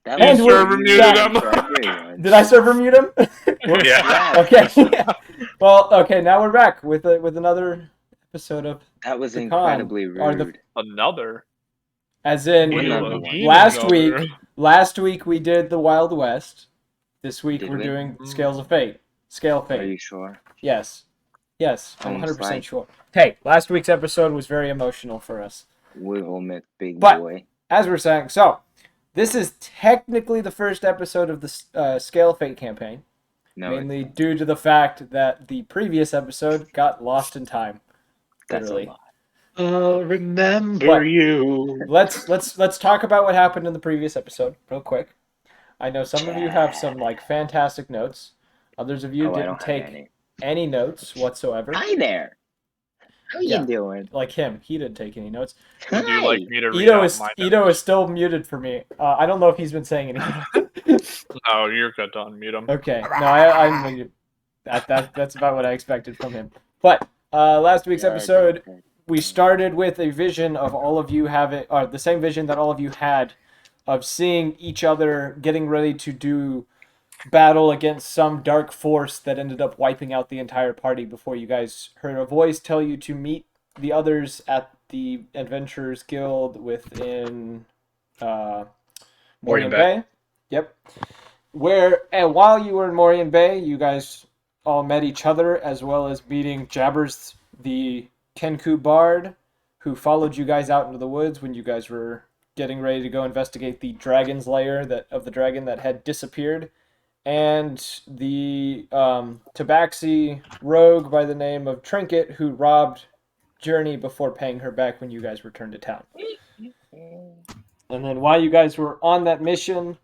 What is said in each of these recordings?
That And was server muted fun him. for everyone. Did I server mute him? Yeah. Okay. Well, okay. Now we're back with another episode of That was the con. incredibly Or the, rude. Another. as in What do you Another one. mean last another? week. Last week we did the Wild West. This week Did we're we? doing Scales of Fate. Scale of Are Fate. you sure? Yes. Yes, I'm Almost 100% like sure. Hey, last week's episode was very emotional for us. Wilhelm, big But boy. as we're saying, so this is technically the first episode of the Scale of Fate campaign, No, mainly due to the fact that the previous episode got lost in time. that's a Literally. lot. I'll remember But- you. Let's talk about what happened in the previous episode real quick. I know some of you have some like fantastic notes. Others of you Oh, I didn't don't have take any notes whatsoever. Hi there. How Yeah. you doing? Like him, he didn't take any notes. Would you Hi. like me to read Ito out is my Ito notes? is still muted for me. I don't know if he's been saying anything. No, you're good to unmute him. Okay, no, I'm muted. That's about what I expected from him. But last week's Yeah, episode, okay. we started with a vision of all of you having, or the same vision that all of you had, of seeing each other getting ready to do battle against some dark force that ended up wiping out the entire party before you guys heard a voice tell you to meet the others at the Adventurers Guild within Morian Bay. Yep. And while you were in Morian Bay, you guys all met each other, as well as meeting Jabbers, the Kenku Bard, who followed you guys out into the woods when you guys were getting ready to go investigate the dragon's lair of the dragon that had disappeared, and the Tabaxi rogue by the name of Trinket, who robbed Journey before paying her back when you guys returned to town. And then while you guys were on that mission,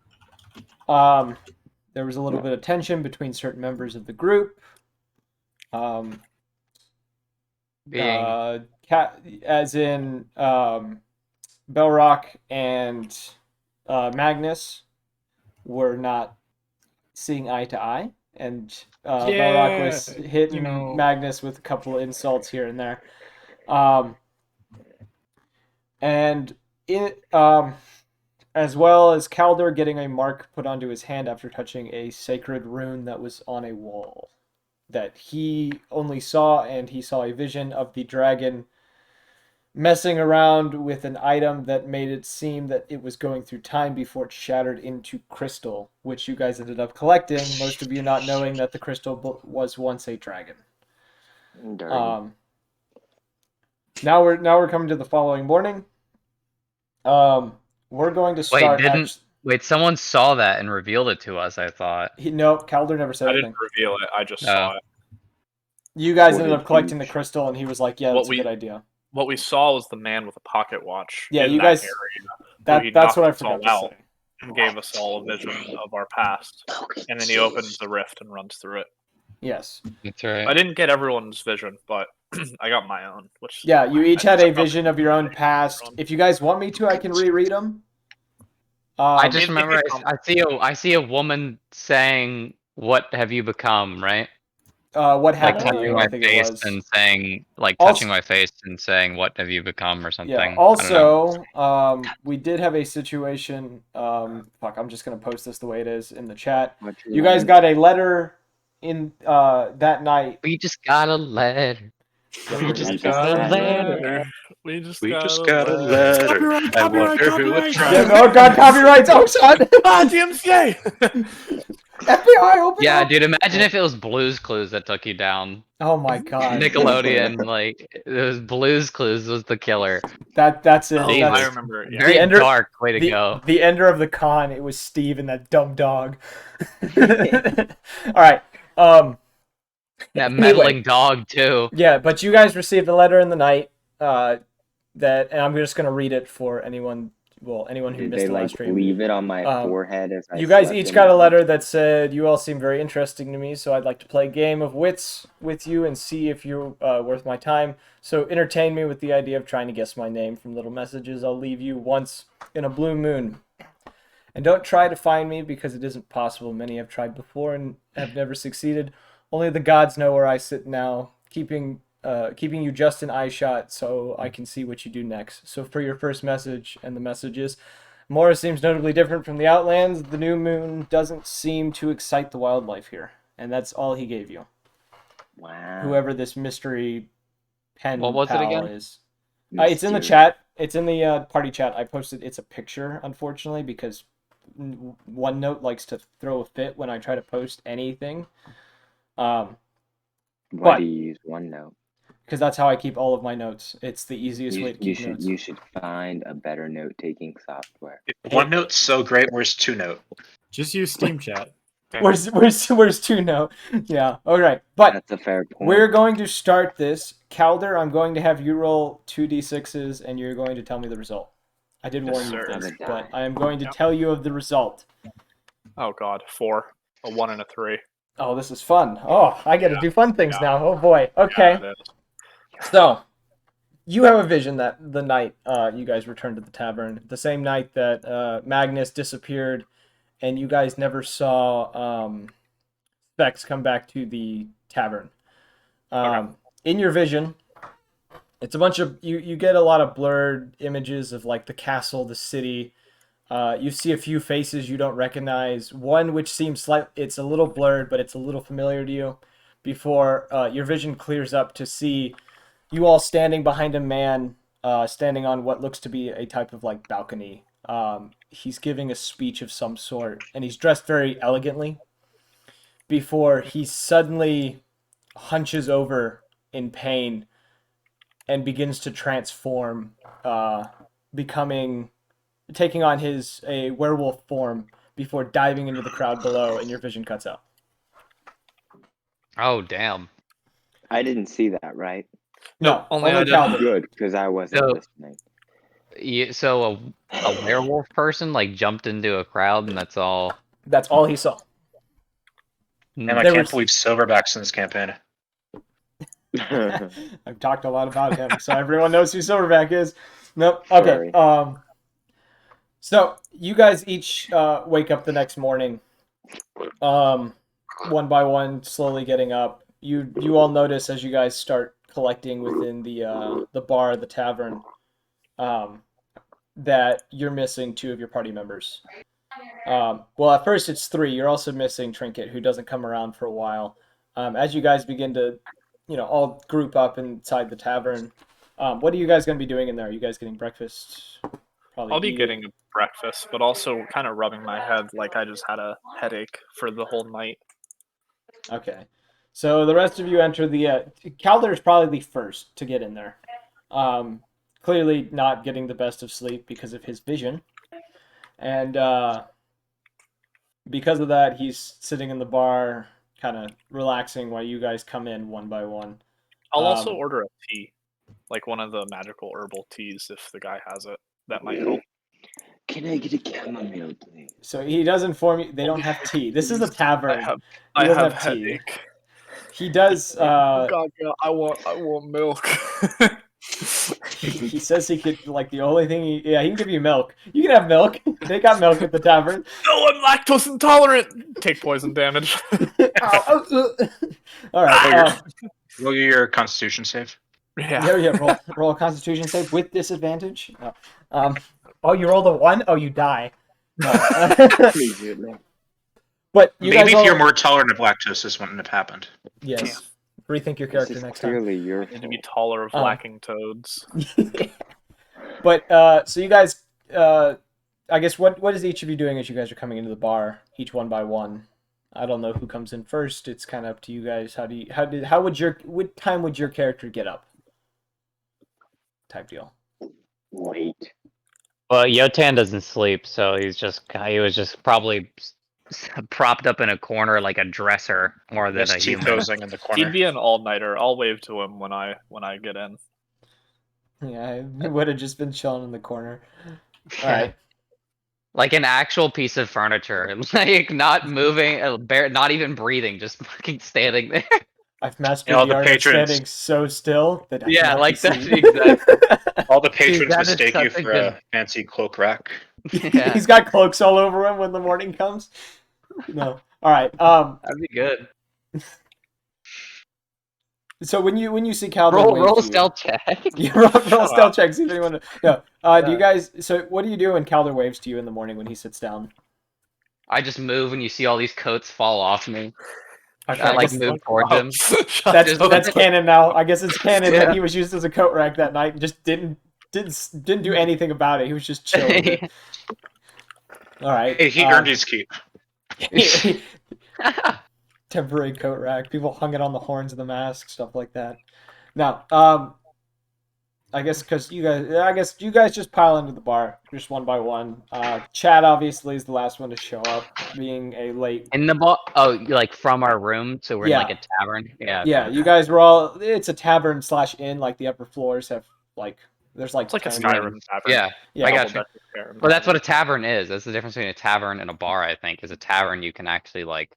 there was a little bit of tension between certain members of the group. As in Belrock and Magnus were not seeing eye to eye, and Belrock was hitting Magnus with a couple of insults here and there. And it as well as Calder getting a mark put onto his hand after touching a sacred rune that was on a wall that he only saw, and he saw a vision of the dragon messing around with an item that made it seem that it was going through time before it shattered into crystal, which you guys ended up collecting, most of you not knowing that the crystal was once a dragon. Dirty. Now we're coming to the following morning. We're going to start. Wait, someone saw that and revealed it to us, I thought. No, Calder never said I anything. didn't reveal it. I just saw it. You guys What ended a up collecting the douche. crystal, and he was like, "Yeah, that's a good idea." What we saw was the man with a pocket watch. Yeah, in you that guys. area. He That's what I knocked us all forgot to out say. and gave us all a vision of our past, and then he opens the rift and runs through it. Yes. That's right. I didn't get everyone's vision, but I got my own. Which Yeah, you each had a vision of your own everyone. past. If you guys want me to, I can reread them. I just mean, remember I see a woman saying, "What have you become?" Right? What Like happened to touching you? my I think it face was. and saying, like Also- touching my face and saying, "What have you become?" or something. Yeah. I don't know. Also, we did have a situation. Fuck, I'm just gonna post this the way it is in the chat. You guys got a letter in that night. We just got a letter. We just got a letter. We just We got just a got a letter. letter. I wonder who it's from. Yeah, oh God, copyrights! Oh, son. DMCA. FBI, open Yeah, up. dude. Imagine if it was Blue's Clues that took you down. Oh my God. Nickelodeon, like it was Blue's Clues was the killer. That's it. Oh, Jesus. I That's remember. Yeah. Very ender- dark way to go. the ender of the con. It was Steve and that dumb dog. All right. That Anyway. meddling dog too. Yeah, but you guys received a letter in the night. And I'm just gonna read it for anyone who Did missed they the like last stream. leave it on my forehead as I You guys slept each in got the a night? letter that said, "You all seem very interesting to me, so I'd like to play a game of wits with you and see if you're worth my time. So entertain me with the idea of trying to guess my name from little messages I'll leave you once in a blue moon. And don't try to find me because it isn't possible. Many have tried before and have never succeeded. Only the gods know where I sit now, keeping you just in eye shot so I can see what you do next. So for your first message, and the message is, Morris seems notably different from the Outlands. The new moon doesn't seem to excite the wildlife here. And that's all he gave you. Wow. Whoever this mystery pen What was it pal again? is. It's in the Mystery. chat. It's in the party chat. I posted. It's a picture, unfortunately, because OneNote likes to throw a fit when I try to post anything. Why but- do you use OneNote? Because that's how I keep all of my notes. It's the easiest way to You keep notes. you should find a better note-taking software. OneNote's so great. Where's TwoNote? Just use Steam Chat. Where's TwoNote? Yeah. All right. But That's a fair point. we're going to start this. Calder, I'm going to have you roll 2d6s, and you're going to tell me the result. I did warn you of sir. this, Have a but die. I am going to tell you of the result. Oh god, 4, a 1 and a 3. Oh, this is fun. Oh, I get to do fun things Yeah. now. Oh boy. Okay. Yeah, it is. So, you have a vision that the night you guys returned to the tavern, the same night that Magnus disappeared, and you guys never saw Specs come back to the tavern. In your vision, it's a bunch of you get a lot of blurred images of like the castle, the city. You see a few faces you don't recognize. One which seems it's a little blurred, but it's a little familiar to you. Before your vision clears up to see you all standing behind a man, standing on what looks to be a type of like balcony. He's giving a speech of some sort, and he's dressed very elegantly. Before he suddenly hunches over in pain and begins to transform, taking on a werewolf form before diving into the crowd below, and your vision cuts out. Oh, damn. I didn't see that, right? No, only I did. Calder. Good, because I wasn't No. listening. So a werewolf person like jumped into a crowd, and that's all. That's all he saw. And I There can't was- believe Silverback's in this campaign. I've talked a lot about him, so everyone knows who Silverback is. Nope. Okay. Sorry. So you guys each wake up the next morning, one by one, slowly getting up. You all notice as you guys start collecting within the bar, the tavern, that you're missing 2 of your party members. Well, at first it's 3. You're also missing Trinket, who doesn't come around for a while. As you guys begin to, all group up inside the tavern, what are you guys going to be doing in there? Are you guys getting breakfast? Probably I'll be eating. getting a breakfast, but also kind of rubbing my head like I just had a headache for the whole night. Okay. So the rest of you enter the... Calder is probably the first to get in there. Clearly not getting the best of sleep because of his vision. And because of that, he's sitting in the bar, kind of relaxing while you guys come in one by one. I'll also order a tea, like one of the magical herbal teas if the guy has it. That might help. Can I get a chamomile, please? So he does inform you they don't have tea. This is a tavern. I doesn't have have tea. headache. He does. God, yeah, I want milk. He says he could like the only thing. He can give you milk. You can have milk. They got milk at the tavern. No, I'm lactose intolerant. Take poison damage. All right. Roll your Constitution save. Yeah. Roll a Constitution save with disadvantage. Oh, you rolled a 1. Oh, you die. No. Immediately. But you Maybe guys if all, you're more tolerant of lactose, this wouldn't have happened. yes. Rethink your This character is next time. clearly your I need to be fault. taller of lacking toads. But so you guys, I guess what is each of you doing as you guys are coming into the bar, each one by one? I don't know who comes in first. It's kind of up to you guys. What time would your character get up? Type deal. Wait. Well, Yotan doesn't sleep, so he was just probably propped up in a corner like a dresser more than There's a teeth human. hosing in the He'd corner. be an all-nighter. I'll wave to him when I get in. Yeah, I would have just been chilling in the corner. All right. Like an actual piece of furniture, like not moving, not even breathing, just fucking standing there. I've mastered all the the art of patrons- standing so still that I Yeah, cannot like be that, seen. exactly. All the patrons that is mistake you such a for good- a fancy cloak rack. Yeah, He's got cloaks all over him when the morning comes. No. All right. that'd be good. So when you see Calder Roll wave roll to a stealth check. you, roll up. stealth checks. See if anyone. No. Do you Yeah. guys? So what do you do when Calder waves to you in the morning when he sits down? I just move and you see all these coats fall off me. Okay, I I like guess move towards him. that's canon now. I guess it's canon that Yeah. he was used as a coat rack that night and just didn't do anything about it. He was just chill with it. All right. He earned his keep. Temporary coat rack. People hung it on the horns of the mask, stuff like that. Now, I guess because you guys just pile into the bar just one by one. Chad obviously is the last one to show up, being a late. In the ball. Oh, like from our room, so we're in like Yeah. a tavern. Yeah. Yeah, okay. you guys were all. It's a tavern / inn. Like the upper floors have like there's like It's like a 10 Skyrim rooms. tavern. Yeah. Yeah. I got you. Double-decker Skyrim Well, that's tavern. what a tavern is. That's the difference between a tavern and a bar. I think is a tavern you can actually like.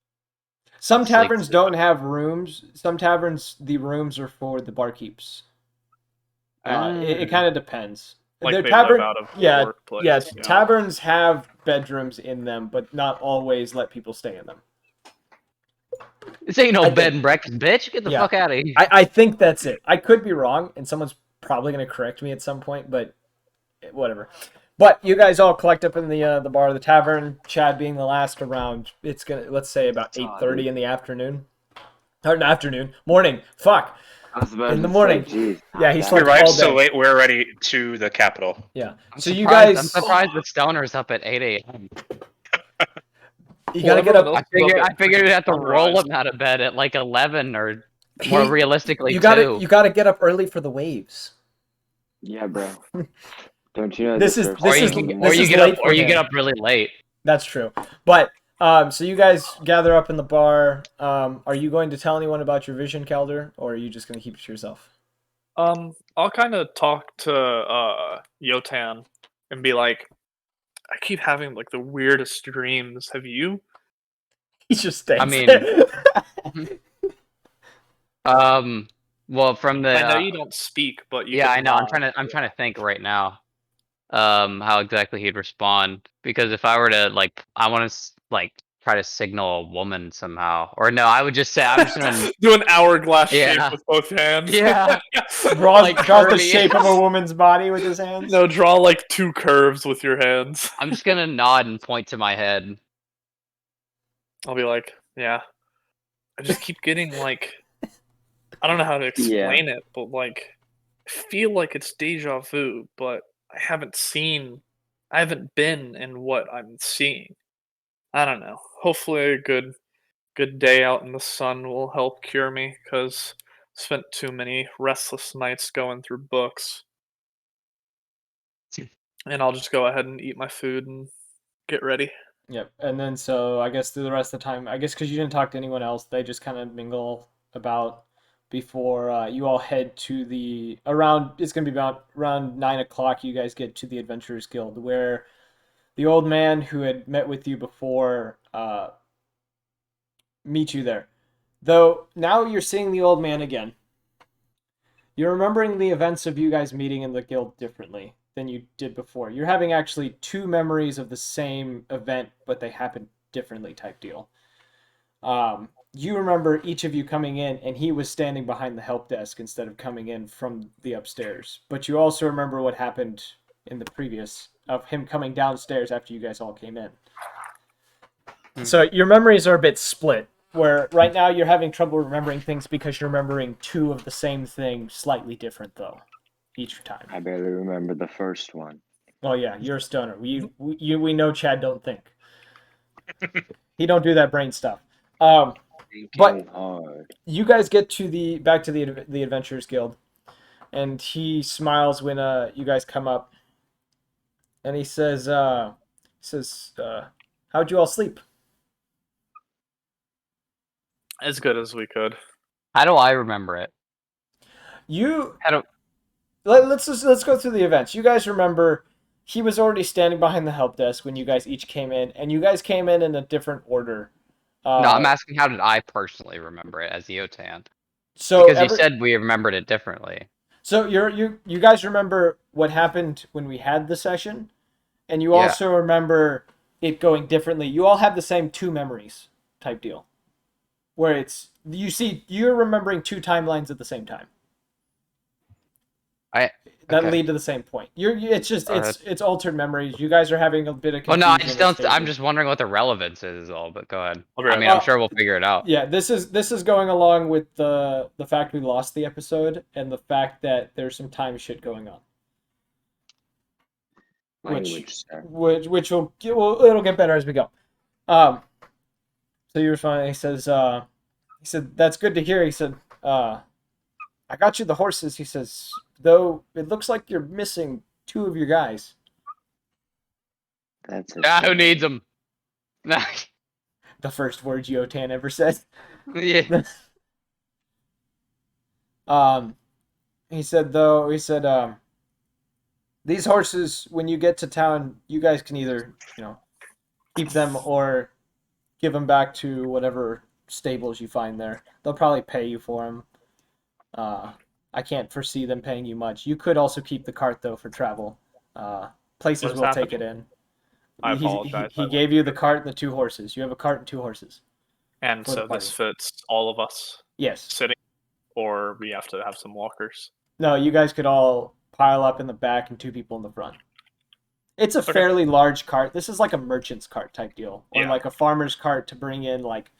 Some Sleep. taverns don't have rooms. Some taverns, the rooms are for the barkeeps. It kind of depends. Like The they tavern, live out of the yeah, workplace. yeah. Taverns have bedrooms in them, but not always let people stay in them. This ain't no I bed think- and breakfast, bitch. Get the Yeah. fuck out of here. I think that's it. I could be wrong, and someone's probably going to correct me at some point, but whatever. But you guys all collect up in the bar of the tavern. Chad being the last around. It's gonna let's say about 8:30 in the afternoon. Or in the afternoon, morning. Fuck. I was about In the to morning. Say, geez, Yeah, he that- slept We arrived all so day. late, we're already to the capital. Yeah. I'm So you surprised- guys, I'm surprised the stoner's up at 8 a.m. you gotta get up. Everyone I figured we'd have to roll sunrise. him out of bed at like 11 or more He- realistically You 2. gotta get up early for the waves. Yeah, bro. Don't you know This the is- surf's this or you is- in the can, this or you is get late up for or you him. get up really late. That's true. But so you guys gather up in the bar. Are you going to tell anyone about your vision, Calder, or are you just gonna keep it to yourself? I'll kind of talk to Yotan and be like, I keep having like the weirdest dreams. Have you? He just stays I mean, there. Well, from the I know you don't speak, but you yeah, can I know. I'm nod. trying to think right now. How exactly he'd respond, because if I were to like, I want to like try to signal a woman somehow, or no, I would just say I'm just gonna Do an hourglass Yeah. shape with both hands. yeah. draws Like draws the Kirby. shape of a woman's body with his hands. No, draw like 2 curves with your hands. I'm just gonna nod and point to my head. I'll be like, yeah. I just keep getting like, I don't know how to explain it, but like, I feel like it's deja vu, but I haven't been in what I'm seeing. I don't know. Hopefully, a good day out in the sun will help cure me, because spent too many restless nights going through books. And I'll just go ahead and eat my food and get ready. Yep. And then so I guess through the rest of the time, I guess because you didn't talk to anyone else, they just kind of mingle about before you all head to the around. It's gonna be about around 9 o'clock. You guys get to the Adventurers Guild, where the old man who had met with you before meet you there. Though now you're seeing the old man again. You're remembering the events of you guys meeting in the guild differently than you did before. You're having actually 2 memories of the same event, but they happened differently type deal. You remember each of you coming in, and he was standing behind the help desk instead of coming in from the upstairs. But you also remember what happened in the previous, of him coming downstairs after you guys all came in. So your memories are a bit split, where right now you're having trouble remembering things because you're remembering 2 of the same thing, slightly different though, each time. I barely remember the first one. Oh yeah, you're a stoner. We know Chad don't think. He don't do that brain stuff. But- Thinking hard. You guys get to back to the Adventurers Guild, and he smiles when you guys come up, and he says, "How'd you all sleep?" As good as we could. How do I remember it? You How do let's go through the events. You guys remember he was already standing behind the help desk when you guys each came in, and you guys came in a different order. No, I'm asking how did I personally remember it as Yotan? So Because you said we remembered it differently. So you guys remember what happened when we had the session, and you Yeah. also remember it going differently. You all have the same 2 memories type deal. where you're remembering two timelines at the same time that Okay. lead to the same point. It's Alright. it's altered memories. You guys are having a bit of Well, confusion. no, I just don't. as I'm to- just wondering what the relevance is all. But go ahead. I'll be I right mean, back. I'm sure we'll figure it out. Yeah, this is going along with the fact we lost the episode and the fact that there's some time shit going on. Language, sir. Which it'll get better as we go. So you respond. He said that's good to hear. He said, I got you the horses. He says, though it looks like you're missing two of your guys. That's a Yeah, who shame. needs them? The first word Yotan ever said. Yeah. He said these horses, when you get to town, you guys can either keep them or give them back to whatever stables you find there. They'll probably pay you for them. I can't foresee them paying you much. You could also keep the cart though for travel. Places What is will take it happening? in. I He- apologize. He gave you the cart and the two horses. You have a cart and two horses. And for the so this party. fits all of us Yes. sitting, or we have to have some walkers. No, you guys could all pile up in the back and two people in the front. It's a fairly large cart. This is like a merchant's cart type deal, or Yeah. like a farmer's cart to bring in like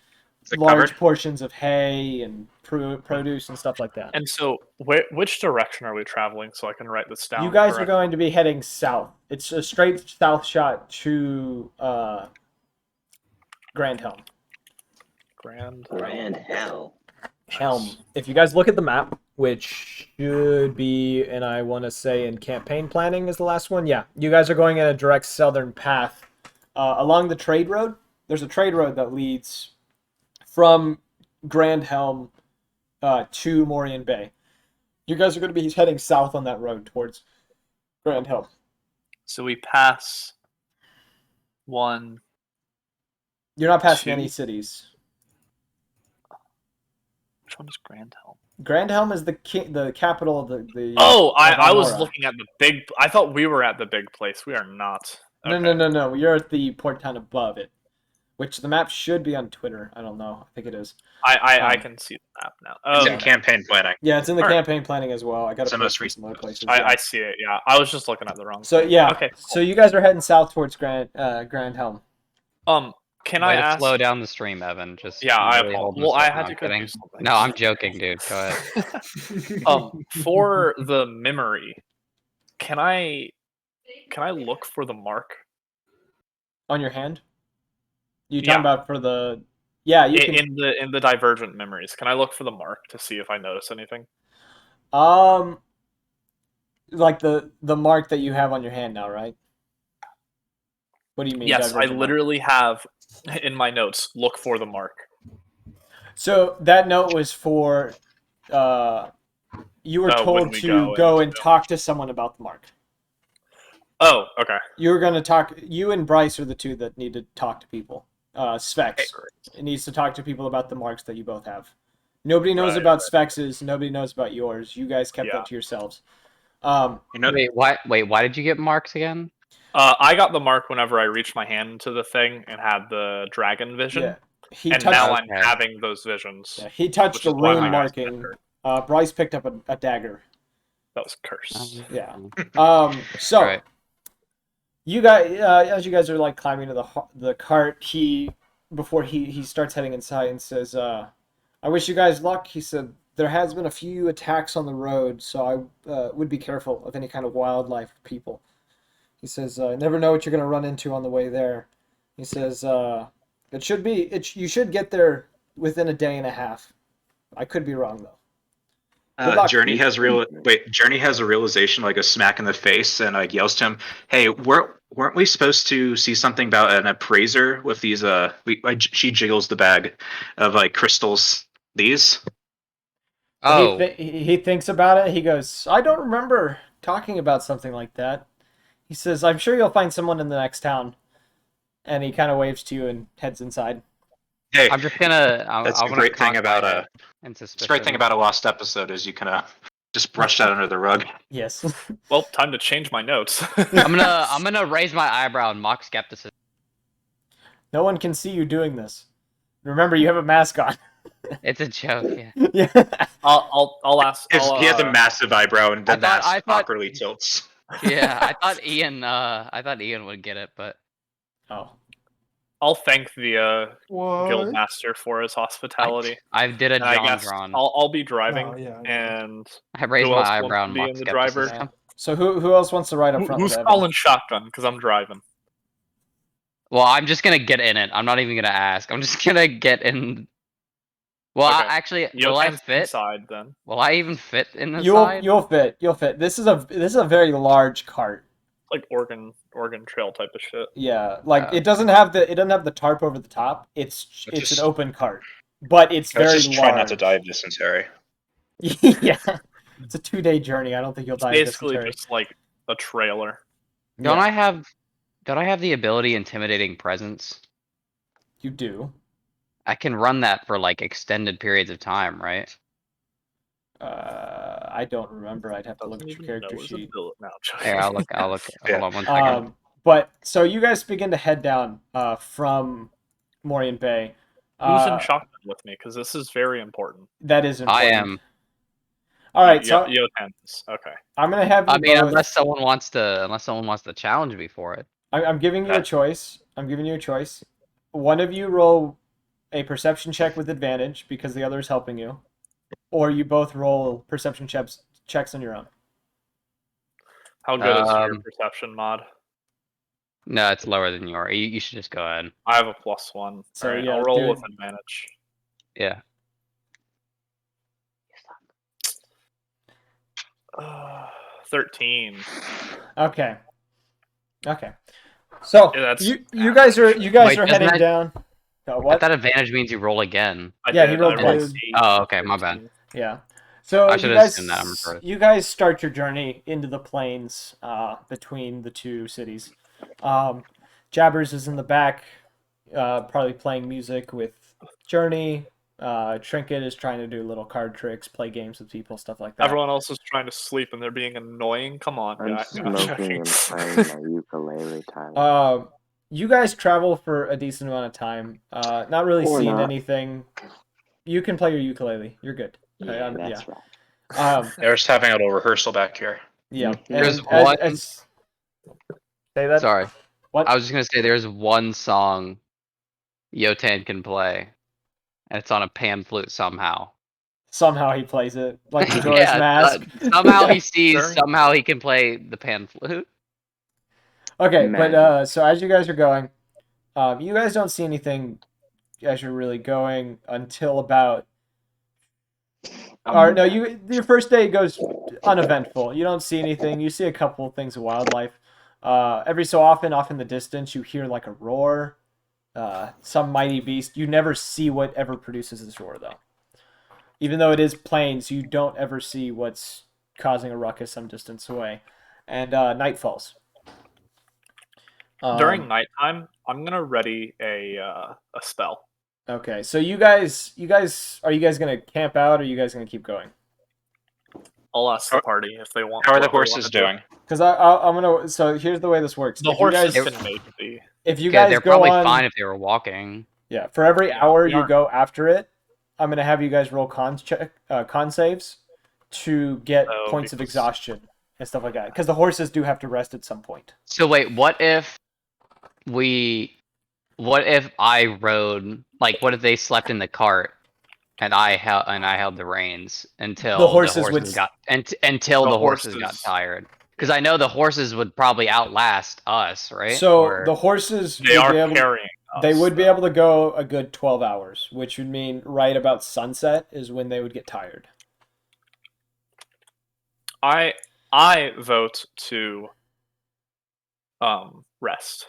Is it large covered? portions of hay and produce and stuff like that. And so, which direction are we traveling so I can write this down? You guys are correctly? going to be heading south. It's a straight south shot to Grand Helm. Grand hell. Helm. If you guys look at the map, which should be, and I want to say in campaign planning is the last one. Yeah, you guys are going in a direct southern path along the trade road. There's a trade road that leads from Grand Helm to Morian Bay. You guys are going to be heading south on that road towards Grand Helm. So we pass one. You're not passing Two. any cities. Which one is Grand Helm? Grand Helm is the capital of the. Oh, of I was Almora. looking at the big. I thought we were at the big place. We are not. Okay. No. You're at the port town above it, which the map should be on Twitter. I don't know. I think it is. I Um, can see the map now. It's Oh, in campaign planning. Yeah, it's in the Alright. campaign planning as well. I got It's to the post most it in recent some other places. I yeah. see it. Yeah, I was just looking at the wrong. So thing. yeah. Okay. So you guys are heading south towards Grand Helm. Can Way I to ask? slow down the stream, Evan. Just Yeah, I really hold apologize. Well, I myself. had No, to I'm go do kidding. something. No, I'm joking, dude. Go ahead. For the memory, can I look for the mark On your hand. You Yeah. talking about for the? Yeah, you can. in the divergent memories? Can I look for the mark to see if I notice anything? Like the mark that you have on your hand now, right? What do you mean? Yes, I divergent mark? literally have in my notes. Look for the mark. So that note was for. You were Oh, when told we to go go and- and talk to someone about the mark. Oh, okay. You were going to talk. You and Bryce are the two that need to talk to people. Specs Okay, great. it needs to talk to people about the marks that you both have. Nobody knows Right, about Spex's. Nobody knows about yours. You guys kept Yeah. that to yourselves. You know, Wait, why did you get marks again? I got the mark whenever I reached my hand into the thing and had the dragon vision, Yeah, he and touched. now I'm Okay. having those visions. Yeah, he touched which the is why rune my eyes marking. hurt. Bryce picked up a dagger. That was cursed. Yeah. So Right. you guys, as you guys are like climbing to the cart, before he starts heading inside and says, "I wish you guys luck." He said, "There has been a few attacks on the road, so I would be careful of any kind of wildlife or people." He says, "Never know what you're going to run into on the way there." He says, you should get there within a day and a half. I could be wrong though. Good luck. Journey has Journey has a realization, like a smack in the face, and like yells to him, "Hey, weren't we supposed to see something about an appraiser with these? She jiggles the bag of like crystals. These? Oh, He thinks about it. He goes, "I don't remember talking about something like that." He says, "I'm sure you'll find someone in the next town." And he kind of waves to you and heads inside. Hey, I'm just gonna. that's I the wanna great thing cock about my a. head in It's the suspicion. great thing about a lost episode is you can just brush that under the rug. Yes. Well, time to change my notes. I'm gonna raise my eyebrow and mock skepticism. No one can see you doing this. Remember, you have a mask on. It's a joke. Yeah. Yeah. I'll ask. He has a massive eyebrow, and the mask I thought- awkwardly tilts. Yeah. I thought Ian would get it, but Oh. I'll thank the What? guild master for his hospitality. I did a And I John guess drawn. I'll be driving, Oh, yeah, and I raised who my else eyebrow wants and to be mock in the driver? skepticism. So who else wants to ride up front? Who's with Evan? calling shotgun? Because I'm driving. Well, I'm just gonna get in it. I'm not even gonna ask. I'm just gonna get in. Well, Okay. actually, will I Yotan's fit? inside then. Will I even fit in the You'll side? you'll fit. This is a very large cart. Like Oregon Trail type of shit. Yeah, like Oh. it doesn't have the tarp over the top. It's Just- an open cart, but it's Let's very just large. try not to die of dysentery. Yeah, it's a 2-day journey. I don't think you'll It's die of basically dysentery. just like a trailer. Don't Yeah, I have the ability intimidating presence? you do. I can run that for like extended periods of time, right? I don't remember. I'd have to look Doesn't at your even know character his sheet. ability. No, Here, I'll look. Yeah. Hold on one second. But so you guys begin to head down from Morian Bay. Who's in shotgun with me? Because this is very important. That is I important. am. All right, so Yotan is. Okay. I'm gonna have you I mean, both. unless someone wants to challenge me for it. I'm giving you a choice. One of you roll a perception check with advantage because the other is helping you, or you both roll perception checks on your own. How good is your Um, perception mod? No, it's lower than yours. You should just go ahead. I have a +1. So, Alright, yeah, I'll roll dude. with advantage. Yeah. 13. Okay. So Yeah, that's you guys are Wait, doesn't heading that- down. I What? thought advantage means you roll again. Yeah, he did, rolled I rolled twice. 8, Oh, okay, my 13. bad. Yeah. So I you should've guys assumed that, I'm retarded. you guys start your journey into the plains between the two cities. Jabbers is in the back, probably playing music with Journey. Trinket is trying to do little card tricks, play games with people, stuff like that. Everyone else is trying to sleep and they're being annoying. Come on, I'm guys. smoking and playing my ukulele, Tyler. You guys travel for a decent amount of time. Not really Or seeing not. anything. You can play your ukulele. You're good. Yeah, that's right. They're just having a little rehearsal back here. Yeah. There's And one- say that. Sorry. What? I was just gonna say there's one song Yotan can play, and it's on a pan flute somehow. Somehow he plays it like Majora's Yeah, Mask. somehow he sees. Sure. Somehow he can play the pan flute. Okay, Magic. but so as you guys are going, you guys don't see anything as you're really going until about. Or no, your first day goes uneventful. You don't see anything. You see a couple of things of wildlife. Every so often, off in the distance, you hear like a roar. Some mighty beast. You never see whatever produces this roar, though. Even though it is plains, you don't ever see what's causing a ruckus some distance away. And night falls. During nighttime, I'm gonna ready a spell. Okay, so you guys, are you guys gonna camp out, or are you guys gonna keep going? I'll ask the party if they want. How are the what they horses wanna do. doing? Because I'm gonna. So here's the way this works. The If you guys, horses can make the. if you Yeah, guys they're go probably on, fine if they were walking. yeah, for every Yeah, hour we you aren't. go after it, I'm gonna have you guys roll con saves to get Oh, points of because- exhaustion and stuff like that. Because the horses do have to rest at some point. So wait, what if I rode, like, what if they slept in the cart and I held the reins until The horses would- until The the horses got horses- tired? Because I know the horses would probably outlast us, right? So Or- the horses They would are be able. carrying. They us, would be though. able to go a good 12 hours, which would mean right about sunset is when they would get tired. I vote to rest,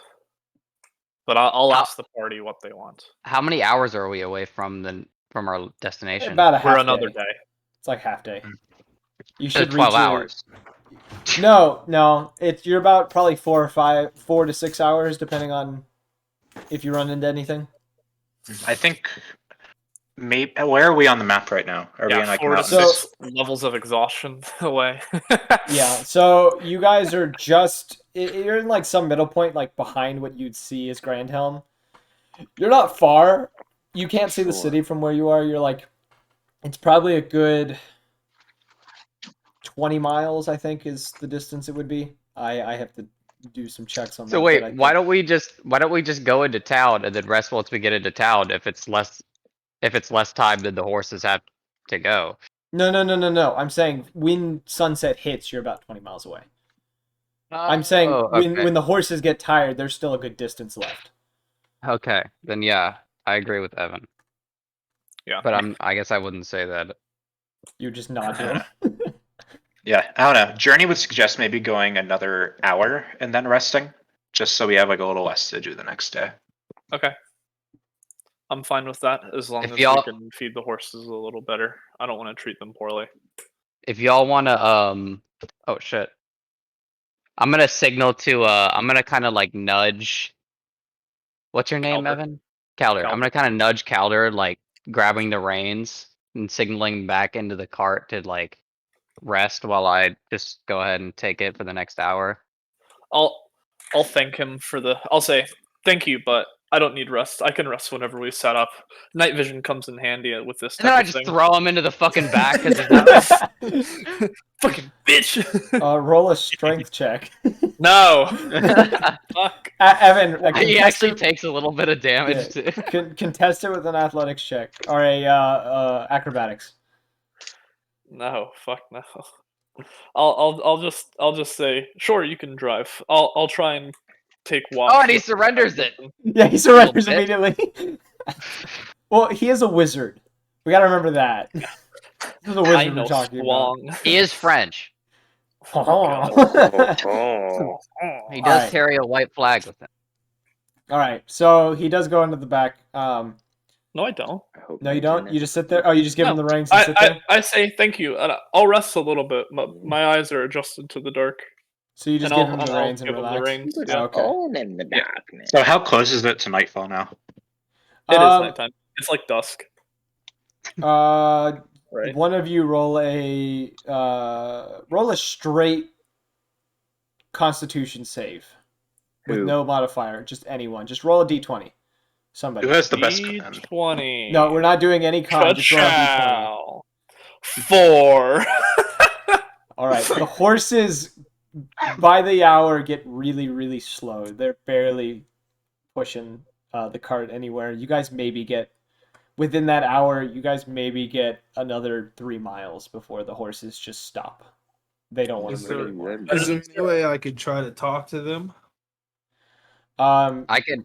but I'll How- ask the party what they want. How many hours are we away from our destination? About a half We're another day. day. It's like half day. You So should 12 reach hours. No. You're about probably 4 to 6 hours, depending on if you run into anything. I think. Maybe. Where are we on the map right now? Are we in Yeah, like 4 to mountains? 6 levels of exhaustion away. Yeah. So you guys are you're in like some middle point, like behind what you'd see as Grand Helm. You're not far, You can't see the Sure. city from where you are. You're like, it's probably a good 20 miles, I think, is the distance it would be. I have to do some checks on So that, but wait, I why think don't we just go into town and then rest once we get into town if it's less time than the horses have to go. no. I'm saying when sunset hits, you're about 20 miles away. I'm saying Oh, okay. when the horses get tired, there's still a good distance left. Okay, then yeah, I agree with Evan. Yeah. But I guess I wouldn't say that. You just nod to him. Yeah, I don't know. Journey would suggest maybe going another hour and then resting, just so we have like a little less to do the next day. Okay. I'm fine with that as long If as we y'all- can feed the horses a little better. I don't want to treat them poorly. If y'all wanna oh shit. I'm gonna signal to I'm gonna kinda like nudge what's your name, Calder. Evan? Calder. I'm gonna kinda nudge Calder, like grabbing the reins and signaling back into the cart to like rest while I just go ahead and take it for the next hour. I'll thank him for the. I'll say thank you, but I don't need rest. I can rest whenever we set up. Night vision comes in handy with this And then type I of just thing. throw him into the fucking back because he's not. Fucking bitch. Roll a strength check. No. Fuck. Evan, He contest actually it, takes a little bit of damage. too. contest it with an athletics check or a acrobatics. No. Fuck no. I'll just say sure you can drive. I'll try and take watch. Oh, and he with- surrenders it. Yeah, he surrenders bitch. immediately. Well, he is a wizard. We gotta remember that. This is a I wizard know we're talking Swong. He is French. about. Oh. He does Alright. carry a white flag with him. All right, so he does go into the back. No, I don't. I hope No, my you don't. tennis- You just sit there. Oh, you just give him No. the reins and sit there. I say thank you. And I'll rest a little bit. My eyes are adjusted to the dark. So you just And give I'll- him the I'll reins and give him the relax. reins. Put Yeah. it Okay. all in the Yeah. darkness. So how close is it to nightfall now? It is nighttime. It's like dusk. Right. One of you roll a straight Constitution save with Who? no modifier. Just anyone. Just roll a d20. Somebody. Who has the best command? D20. No, we're not doing any con. Just roll a d20. Ka-chow. 4. All right. The horses, by the hour, get really, really slow. They're barely pushing the cart anywhere. You guys maybe get within that hour. You guys maybe get another 3 miles before the horses just stop. They don't want Is to move there- anymore. Is there any way I could try to talk to them? I could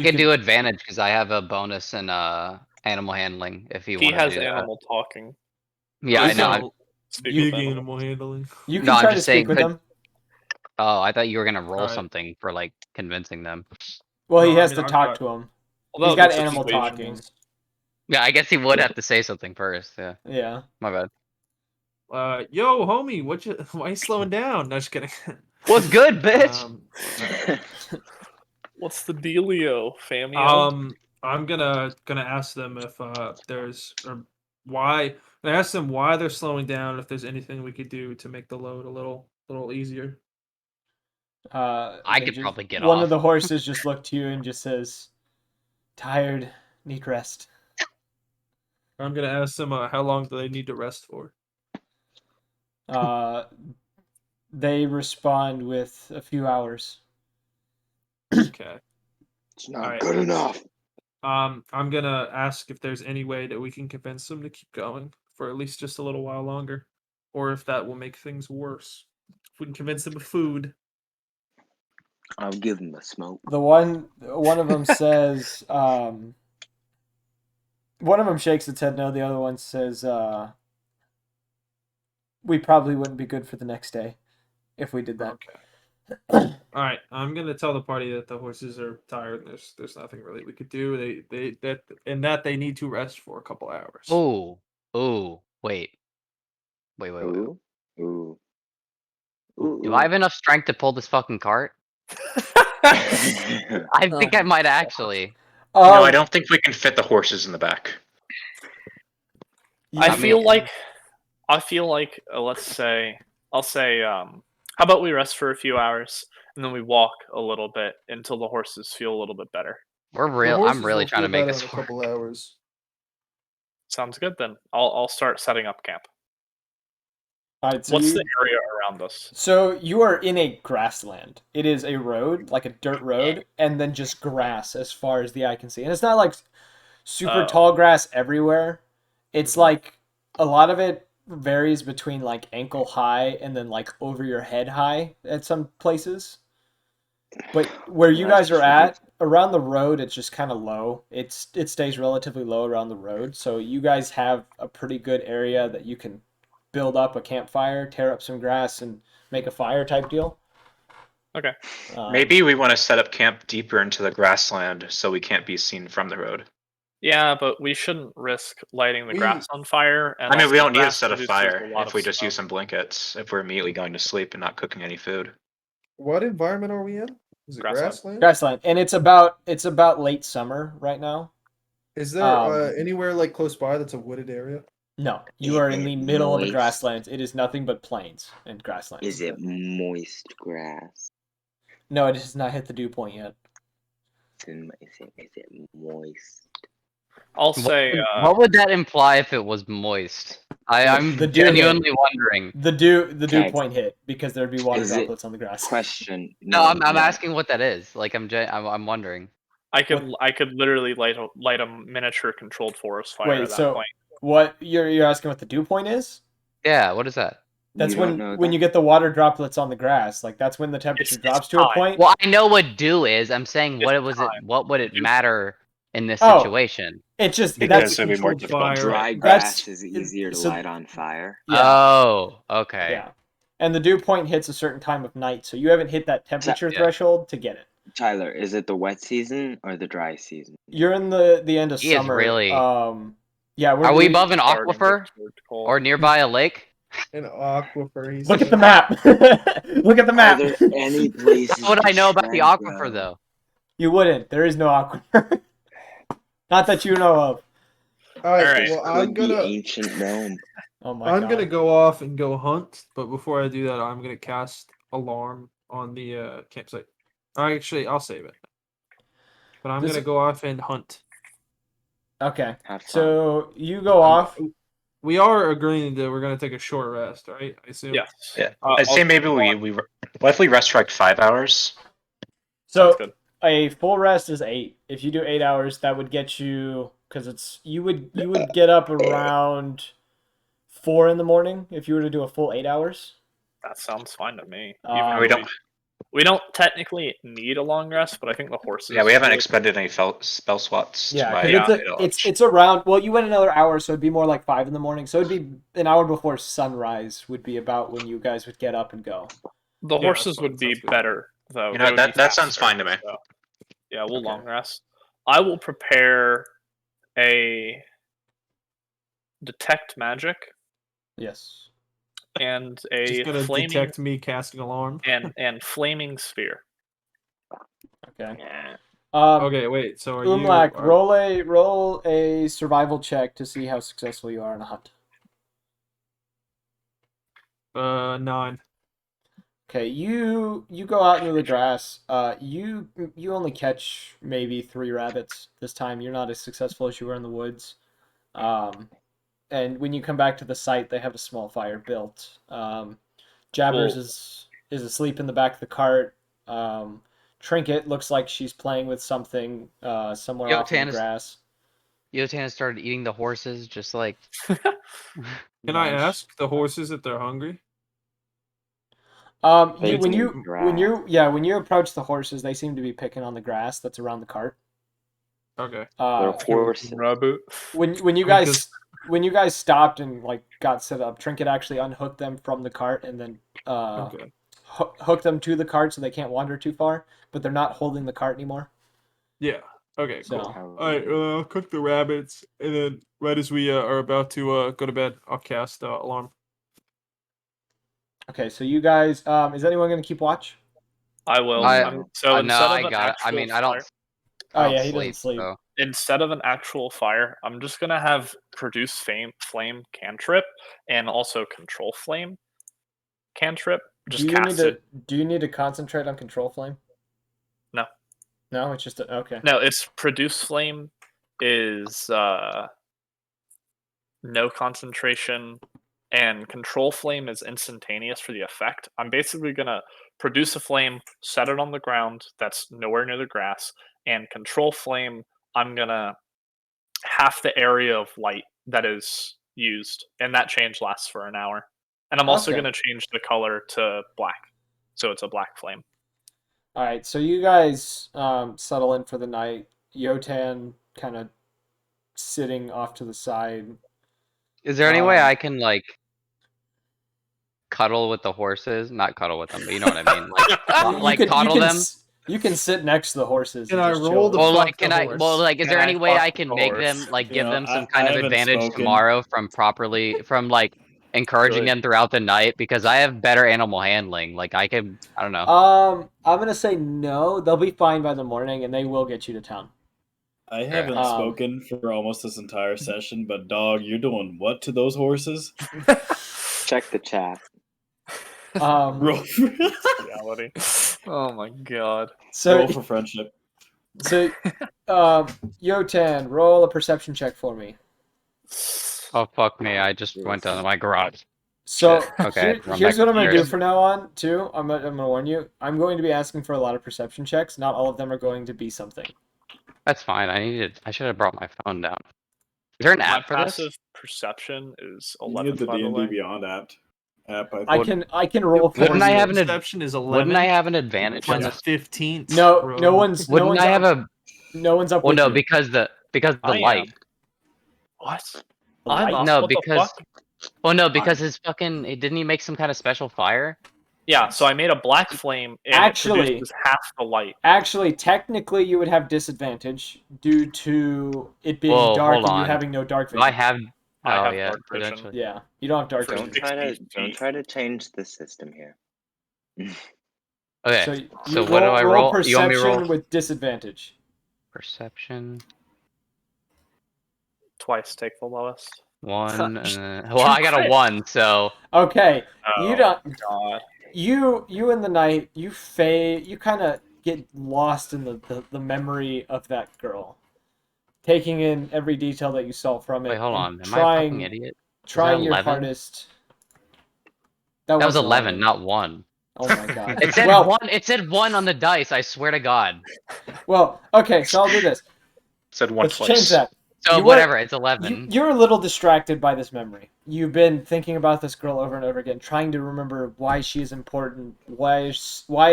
You do can- advantage because I have a bonus in animal handling if you He want to has do that. animal talking. Yeah, I Please know. don't speak Big with animal animals. handling. You can No, I'm try to just speak saying, with could- them. Oh, I thought you were gonna roll Alright. something for like convincing them. Well, No, he I has mean, to I've talk got- to him. Well, He's that got would be animal persuasion. talking. Yeah, I guess he would have to say something first. Yeah, Yeah. my bad. Yo, homie, why you slowing down? No, just kidding. What's good, bitch? What's the dealio, famio? I'm gonna ask them if there's or why. I ask them why they're slowing down. If there's anything we could do to make the load a little easier. I could probably get one off. of the horses just looked to you and just says, "Tired, need rest." I'm gonna ask them how long do they need to rest for. They respond with a few hours. Okay. It's not Alright. good enough. I'm gonna ask if there's any way that we can convince them to keep going for at least just a little while longer, or if that will make things worse. If we can convince them of food. I'll give him a smoke. The one of them says, one of them shakes its head no. The other one says, "We probably wouldn't be good for the next day if we did that." Okay. All right, I'm gonna tell the party that the horses are tired. And there's nothing really we could do. They need to rest for a couple hours. Oh, wait. Ooh. Ooh. Ooh. Do I have enough strength to pull this fucking cart? I think I might actually. No, I don't think we can fit the horses in the back. I mean- feel like let's say I'll say how about we rest for a few hours and then we walk a little bit until the horses feel a little bit better. I'm really trying to make this in a work. couple hours. Sounds good then. I'll start setting up camp. All right, so What's the area around us? So you are in a grassland. It is a road, like a dirt road, and then just grass as far as the eye can see. And it's not like super tall grass everywhere. It's like a lot of it varies between like ankle high and then like over your head high at some places. But where you guys are at, around the road, it's just kind of low. It stays relatively low around the road. So you guys have a pretty good area that you can build up a campfire, tear up some grass, and make a fire type deal. Okay. Maybe we want to set up camp deeper into the grassland so we can't be seen from the road. Yeah, but we shouldn't risk lighting the grass on fire. And I mean, we also don't need to grass set a produces fire lot if of we just smoke. use some blankets, if we're immediately going to sleep and not cooking any food. What environment are we in? Is it Grassland. grassland? And it's about late summer right now. Is there anywhere like close by that's a wooded area? No, you are in the middle of the grasslands. It is nothing but plains and grasslands. Is it moist grass? No, it has not hit the dew point yet. Is it moist? I'll say. What would that imply if it was moist? I'm The dew genuinely wondering. The dew point hit because there'd be water droplets on the grass. Question. No, I'm asking what that is. Like I'm wondering. I could literally light a miniature controlled forest fire Wait, at that so point. what you're asking what the dew point is? Yeah, what is that? That's when you get the water droplets on the grass. Like that's when the temperature drops to a point. Well, I know what dew is. I'm saying what would it matter in this situation? It's just because it'd be more difficult. Dry grass is easier to light on fire. Yeah. Oh, okay. Yeah. And the dew point hits a certain time of night, so you haven't hit that temperature threshold to get it. Tyler, is it the wet season or the dry season? You're in the end of summer. Really. Yeah. Are we above an aquifer or nearby a lake? An aquifer. Look at the map. Look at the map. Are there any places? How would I know about the aquifer though? You wouldn't. There is no aquifer. Not that you know of. All right. Well, I'm gonna ancient Rome. Oh my God. I'm gonna go off and go hunt, but before I do that, I'm gonna cast alarm on the campsite. Actually, I'll save it. But I'm gonna go off and hunt. Okay. So you go off. We are agreeing that we're gonna take a short rest, right? I assume. Yes. Yeah. I'd say maybe what if we rest for like 5 hours? So a full rest is 8. If you do 8 hours, that would get you because you would get up around 4 in the morning if you were to do a full 8 hours. That sounds fine to me. We don't technically need a long rest, but I think the horses. Yeah, we haven't expended any spell slots. Yeah, it's around. Well, you went another hour, so it'd be more like 5 in the morning. So it'd be an hour before sunrise. Would be about when you guys would get up and go. The horses would be better, though. You know, that sounds fine to me. So, yeah, we'll long rest. I will prepare a detect magic. Yes. And a just gonna flaming detect me casting alarm. and flaming sphere. Okay. Okay, wait. So are Umlac, roll a survival check to see how successful you are in a hunt. 9. Okay, you go out into the grass. You only catch maybe 3 rabbits this time. You're not as successful as you were in the woods. And when you come back to the site, they have a small fire built. Jabbers is asleep in the back of the cart. Trinket looks like she's playing with something somewhere off in the grass. Yotan started eating the horses, just like. Can I ask the horses if they're hungry? When you approach the horses, they seem to be picking on the grass that's around the cart. Okay. They're horses. When you guys stopped and like got set up, Trinket actually unhooked them from the cart and then hooked them to the cart so they can't wander too far, but they're not holding the cart anymore. Yeah. Okay. Cool. So, all right. I'll cook the rabbits, and then right as we are about to go to bed, I'll cast alarm. Okay. So you guys, is anyone going to keep watch? I will. Oh yeah, he doesn't sleep. So. Instead of an actual fire, I'm just gonna have produce flame cantrip and also control flame cantrip. Just cast it. Do you need to concentrate on control flame? No. No, it's just okay. No, it's produce flame is no concentration, and control flame is instantaneous for the effect. I'm basically gonna produce a flame, set it on the ground that's nowhere near the grass, and control flame, I'm gonna half the area of light that is used, and that change lasts for an hour. And I'm also Okay. gonna change the color to black, so it's a black flame. All right, so you guys settle in for the night. Yotan kind of sitting off to the side. Is there any way I Um, can like cuddle with the horses? Not cuddle with them, but you know what I mean. Like coddle them. You can sit next to the horses. Can and I just roll chill. the Well, fuck like, the can I? horse? Well, like, is Can there I any way fuck I the can make horse? them like You give know, them some I kind of haven't advantage spoken. tomorrow from like encouraging Good. them throughout the night because I have better animal handling. Like I can, I don't know. I'm gonna say no. They'll be fine by the morning, and they will get you to town. I haven't spoken for almost this entire session, but dog, you're doing what to those horses? Check the chat. Roll for, Reality. Oh my god. So roll for friendship. so Yotan, roll a perception check for me. Oh fuck me! I just went down to my garage. So Okay, run here's back what I'm gonna do upstairs. from now on too. I'm gonna warn you. I'm going to be asking for a lot of perception checks. Not all of them are going to be something. That's fine. I should have brought my phone down. Is there an My app for this? passive perception is You 11, get the by the D&D way. Beyond app. I can roll for Wouldn't I you. have an Perception is 11. Wouldn't I have an advantage on Mine's this? 15th. No bro. one's Wouldn't I have up. a? No one's up Well, with no, you. because the I light. am. What? The I'm light? up. No, What because the fuck? well, no, because his fucking didn't he make some kind of special fire? Yeah, so I made a black flame and Actually- it produces half the light. Actually, technically, you would have disadvantage due to it being Whoa, dark hold and you on. having no dark Do vision. I have? I Oh have yeah, dark vision. potentially. Yeah, you don't have dark For vision. Don't try to change the system here. Okay, So, so what do I roll? You want me to perception roll with disadvantage. perception? Twice take the lowest. One. Well, I got a 1, so Okay, Oh, you don't. God. You in the night, you kind of get lost in the memory of that girl, taking in every detail that you saw from it. wait, hold and on. Am I a fucking idiot? Trying your 11? hardest. That was 11, not 1. Oh my god. It said well, 1. It said 1 on the dice. I swear to God. well, okay, so I'll do this. Said one Let's twice. change that. So You whatever. were- It's 11. You're a little distracted by this memory. You've been thinking about this girl over and over again, trying to remember why she is important, why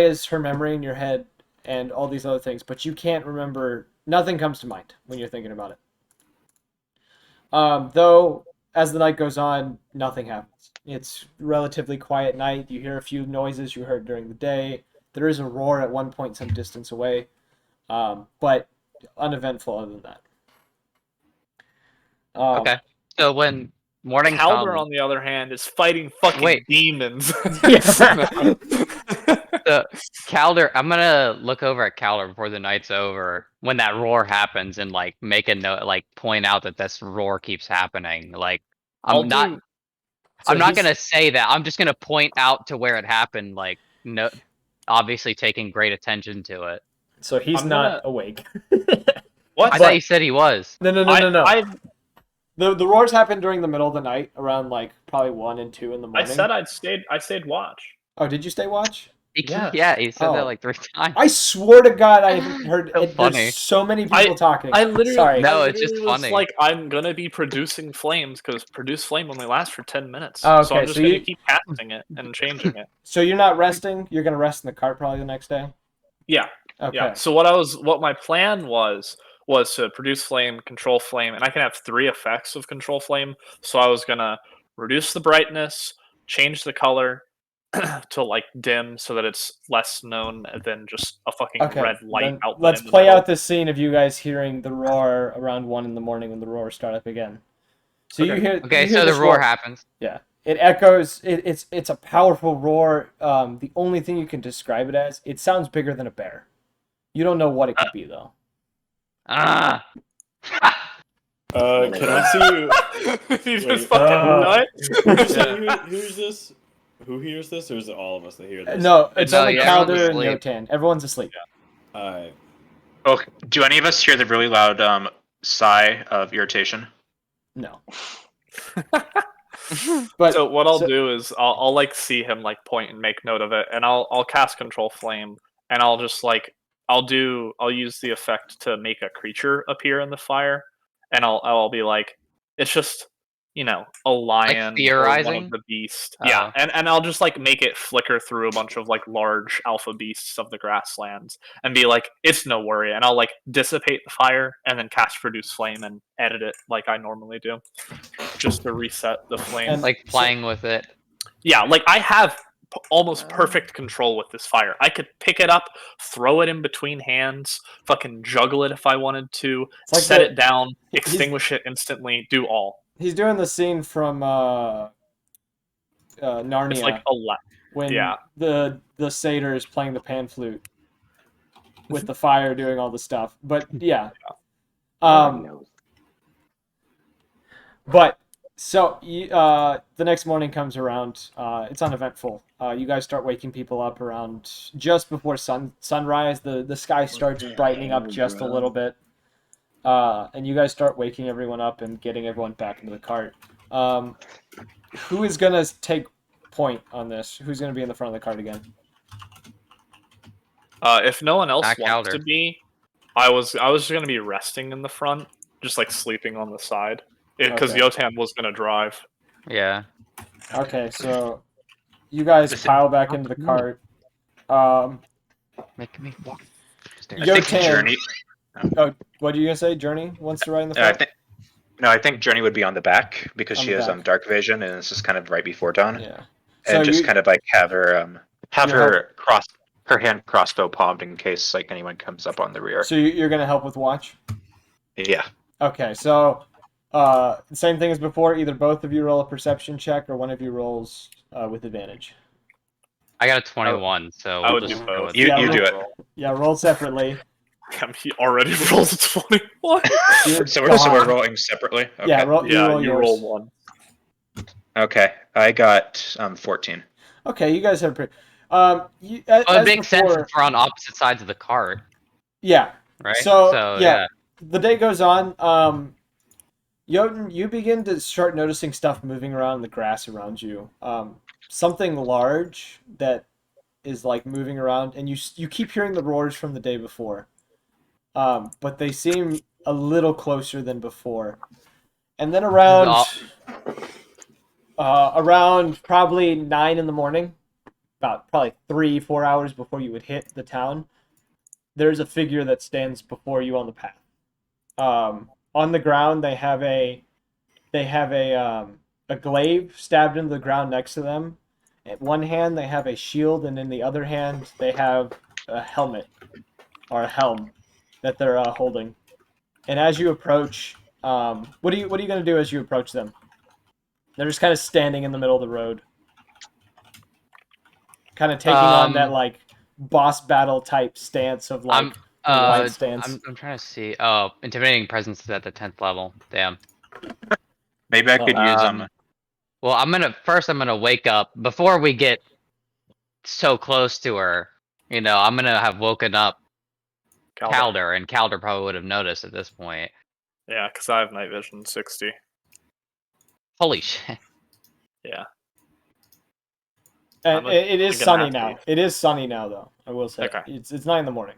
is her memory in your head, and all these other things, but you can't remember. Nothing comes to mind when you're thinking about it. Though, as the night goes on, nothing happens. It's relatively quiet night. You hear a few noises you heard during the day. There is a roar at one point some distance away, but uneventful other than that. Okay. So when morning Calder, comes, on the other hand, is fighting fucking demons. the Calder, I'm gonna look over at Calder before the night's over when that roar happens and like make a note, like point out that this roar keeps happening. Like I'm not gonna say that. I'm just gonna point out to where it happened. Like no, obviously taking great attention to it. So he's I'm not awake. What? I thought you said he was. No. I The roars happened during the middle of the night, around like probably 1 and 2 in the morning. said I stayed watch. Oh, did you stay watch? Yes. He said Oh. that like 3 times. I swear to God, I haven't heard. So funny. There's so many people talking. I literally, Sorry. No, I it's just literally was funny. like, I'm gonna be producing flames because produce flame only lasts for 10 minutes. Oh, So okay, I'm just so gonna you- keep casting it and changing it. So you're not resting. You're gonna rest in the cart probably the next day. Yeah. Okay. Yeah. So what my plan was to produce flame, control flame, and I can have 3 effects of control flame. So I was gonna reduce the brightness, change the color to like dim so that it's less known than just a fucking Okay. red light then outlet. let's in the play middle. out this scene of you guys hearing the roar around 1 in the morning when the roar start up again. So you hear. Okay, you hear so the this roar happens. Yeah, it echoes. It's a powerful roar. The only thing you can describe it as, it sounds bigger than a bear. You don't know what it could be though. Ah. Can I see you? You just Wait, fucking nut. Who's this? Who hears this, or is it all of us that hear this? No, it's No, only yeah, everyone's Calder and asleep. Yotan. Everyone's asleep. Alright. Oh, do any of us hear the really loud sigh of irritation? No. But so what I'll do is I'll like see him like point and make note of it, and I'll cast Control Flame, and I'll just like I'll use the effect to make a creature appear in the fire, and I'll be like, it's just a lion or one of theorizing? the beasts. Yeah, and I'll just like make it flicker through a bunch of like large alpha beasts of the grasslands and be like, it's no worry, and I'll like dissipate the fire and then cast Produce Flame and edit it like I normally do, just to reset the flame. And like playing with it. Yeah, like I have almost perfect control with this fire. I could pick it up, throw it in between hands, fucking juggle it if I wanted to, like set it down, extinguish it instantly, do all. He's doing the scene from Narnia. It's like when the satyr is playing the pan flute with the fire doing all the stuff. But yeah. But so the next morning comes around. It's uneventful. You guys start waking people up around just before sunrise. The sky starts brightening up just a little bit. And you guys start waking everyone up and getting everyone back into the cart. Who is gonna take point on this? Who's gonna be in the front of the cart again? If no one else wants to be, I was just gonna be resting in the front, just like sleeping on the side, because Yotan was gonna drive. Yeah. Okay, so you guys pile back into the cart. Make me walk. Yotan. Oh, what are you gonna say? Journey wants to ride in the front. I think Journey would be on the back because she has dark vision, and it's just kind of right before dawn. Yeah. And just kind of like have her her hand crossbow palmed in case like anyone comes up on the rear. So you're gonna help with watch? Yeah. Okay, so same thing as before. Either both of you roll a perception check, or one of you rolls with advantage. I got a 21, so I would do both. You do it. Yeah, roll separately. He already rolled a 21. So we're rolling separately. Okay. Yeah, you roll one. Okay, I got 14. Okay, you guys have pretty. It makes sense if we're on opposite sides of the cart. Yeah. Right. So yeah, the day goes on. Jotun, you begin to start noticing stuff moving around in the grass around you. Something large that is like moving around, and you keep hearing the roars from the day before. But they seem a little closer than before. And then around probably 9 in the morning, about probably 3-4 hours before you would hit the town, there's a figure that stands before you on the path. On the ground, they have a glaive stabbed into the ground next to them. In one hand, they have a shield, and in the other hand, they have a helmet or a helm that they're holding. And as you approach, what are you going to do as you approach them? They're just kind of standing in the middle of the road, kind of taking on that like boss battle type stance of like white stance. I'm trying to see. Oh, intimidating presence is at the 10th level. Damn. Maybe I could use them. Well, I'm gonna wake up before we get so close to her. I'm gonna have woken up Calder, and Calder probably would have noticed at this point. Yeah, because I have night vision 60. Holy shit. Yeah. And it is sunny now. It is sunny now, though. I will say. Okay. It's 9 in the morning.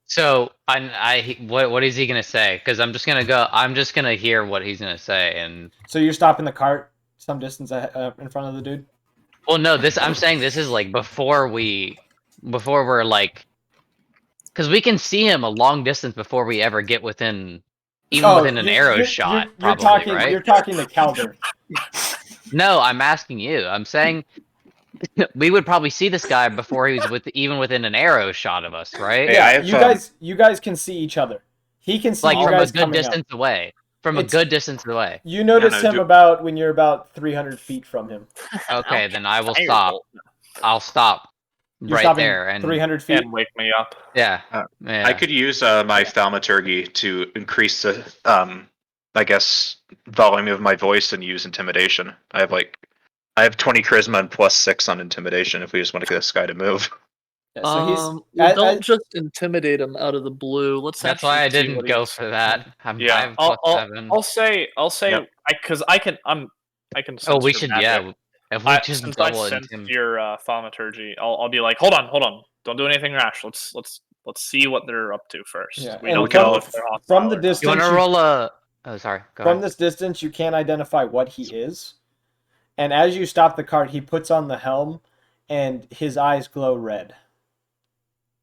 So what is he gonna say? Because I'm just gonna hear what he's gonna say, and so you're stopping the cart some distance in front of the dude. Well, no, I'm saying this is like before we're like, because we can see him a long distance before we ever get within an arrow shot. You're talking to Calder. No, I'm asking you. I'm saying we would probably see this guy before he was even within an arrow shot of us, right? Yeah, you guys can see each other. He can see you guys from a good distance away. From a good distance away. You notice him about when you're about 300 feet from him. Okay, then I will stop. I'll stop right there and 300 feet. And wake me up. Yeah. I could use my thaumaturgy to increase the I guess volume of my voice and use intimidation. I have 20 charisma and +6 on intimidation if we just want to get this guy to move. Yeah, so well, don't just intimidate him out of the blue. Let's. That's actually why I see didn't what go he's- for that. I Yeah, have +7. I'll say, Yep. because I can sense Oh, we your should, magic. yeah. If we just Since I double sense intim. your thaumaturgy, I'll be like, hold on, don't do anything rash. Let's see what they're up to first. Yeah, We and don't from- know if they're hostile from the or not. distance, You want to roll a? Oh, sorry. Go from ahead. this distance, you can't identify what he is. And as you stop the cart, he puts on the helm, and his eyes glow red.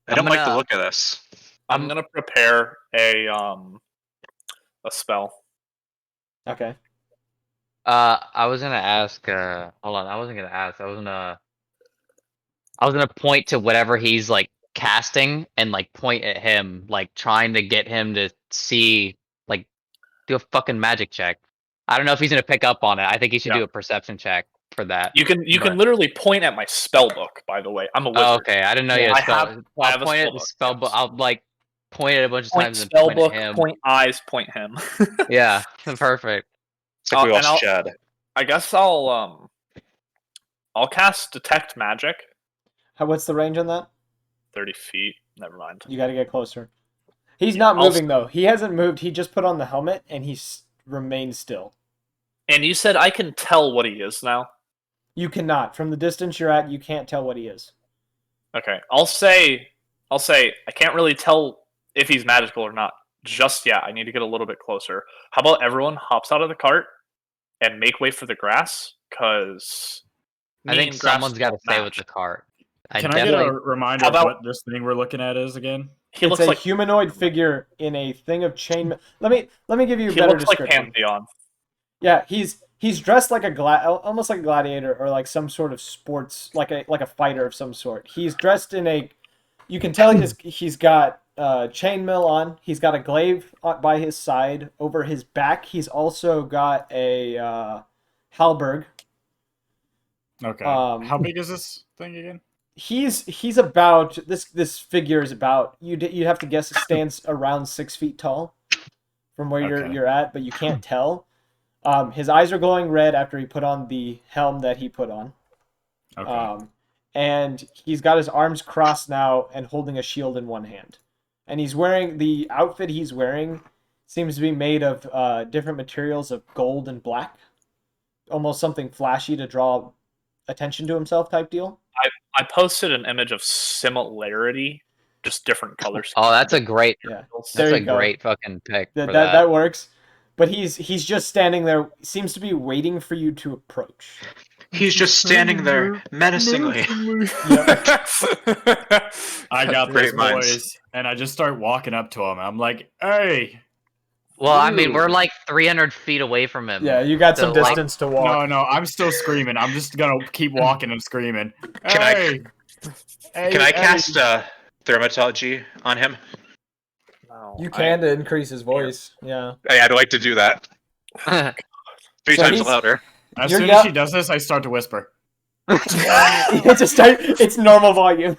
I don't like the gonna- look of this. I'm gonna prepare a spell. Okay. I was gonna ask. Hold on. I wasn't gonna ask. I was gonna point to whatever he's like casting and like point at him, like trying to get him to see, like, do a fucking magic check. I don't know if he's gonna pick up on it. I think he should Yeah. do a perception check for that. You can But- literally point at my spell book. By the way, I'm a wizard. Oh, okay. I didn't know you Yeah, had I a spell. have- I'll I have a point at spell the book, spell yes. book. I'll like point it a bunch of Point times and spell point book, at him. point eyes, point him. Yeah, perfect. It's like we And lost Chad. I guess I'll cast detect magic. What's the range on that? 30 feet. Never mind. You got to get closer. He's not moving, though. He hasn't moved. He just put on the helmet, and he remains still. And you said I can tell what he is now. You cannot. From the distance you're at, you can't tell what he is. Okay, I'll say I can't really tell if he's magical or not just yet. I need to get a little bit closer. How about everyone hops out of the cart and make way for the grass? Because I think someone's got to stay with the cart. Can I get a reminder How of about- what this thing we're looking at is again? He It's looks a like humanoid figure in a thing of chain. Let me give you a he better looks like description. Pantheon. Yeah, he's dressed like almost like a gladiator or like some sort of sports, like a fighter of some sort. He's dressed in a, you can tell he's got chainmail on. He's got a glaive by his side. Over his back, he's also got a halberd. Okay. Um, How big is this thing again? He's about this figure is about you'd have to guess it stands around 6 feet tall from where Okay. you're at, but you can't tell. His eyes are glowing red after he put on the helm that he put on. Okay. And he's got his arms crossed now and holding a shield in one hand. And he's wearing the outfit he's wearing seems to be made of different materials of gold and black, almost something flashy to draw attention to himself type deal. I posted an image of similarity, just different colors. Oh, that's a great. Yeah. That's There a you go. great fucking pick for That works. But he's just standing there, seems to be waiting for you to approach. He's just standing there menacingly. I got Great this, minds. boys, and I just start walking up to him. I'm like, "Hey, Well, I mean, we're like 300 feet away from him. Yeah, you got some So, like- distance to walk. no, I'm still screaming. I'm just gonna keep walking and screaming. Can I- Hey, Can I cast Thaumaturgy on him? No, You can to increase his voice. Yeah. Hey, I'd like to do that. 3 So times he's- louder. As You're soon yell- as she does this, I start to whisper. It's normal volume.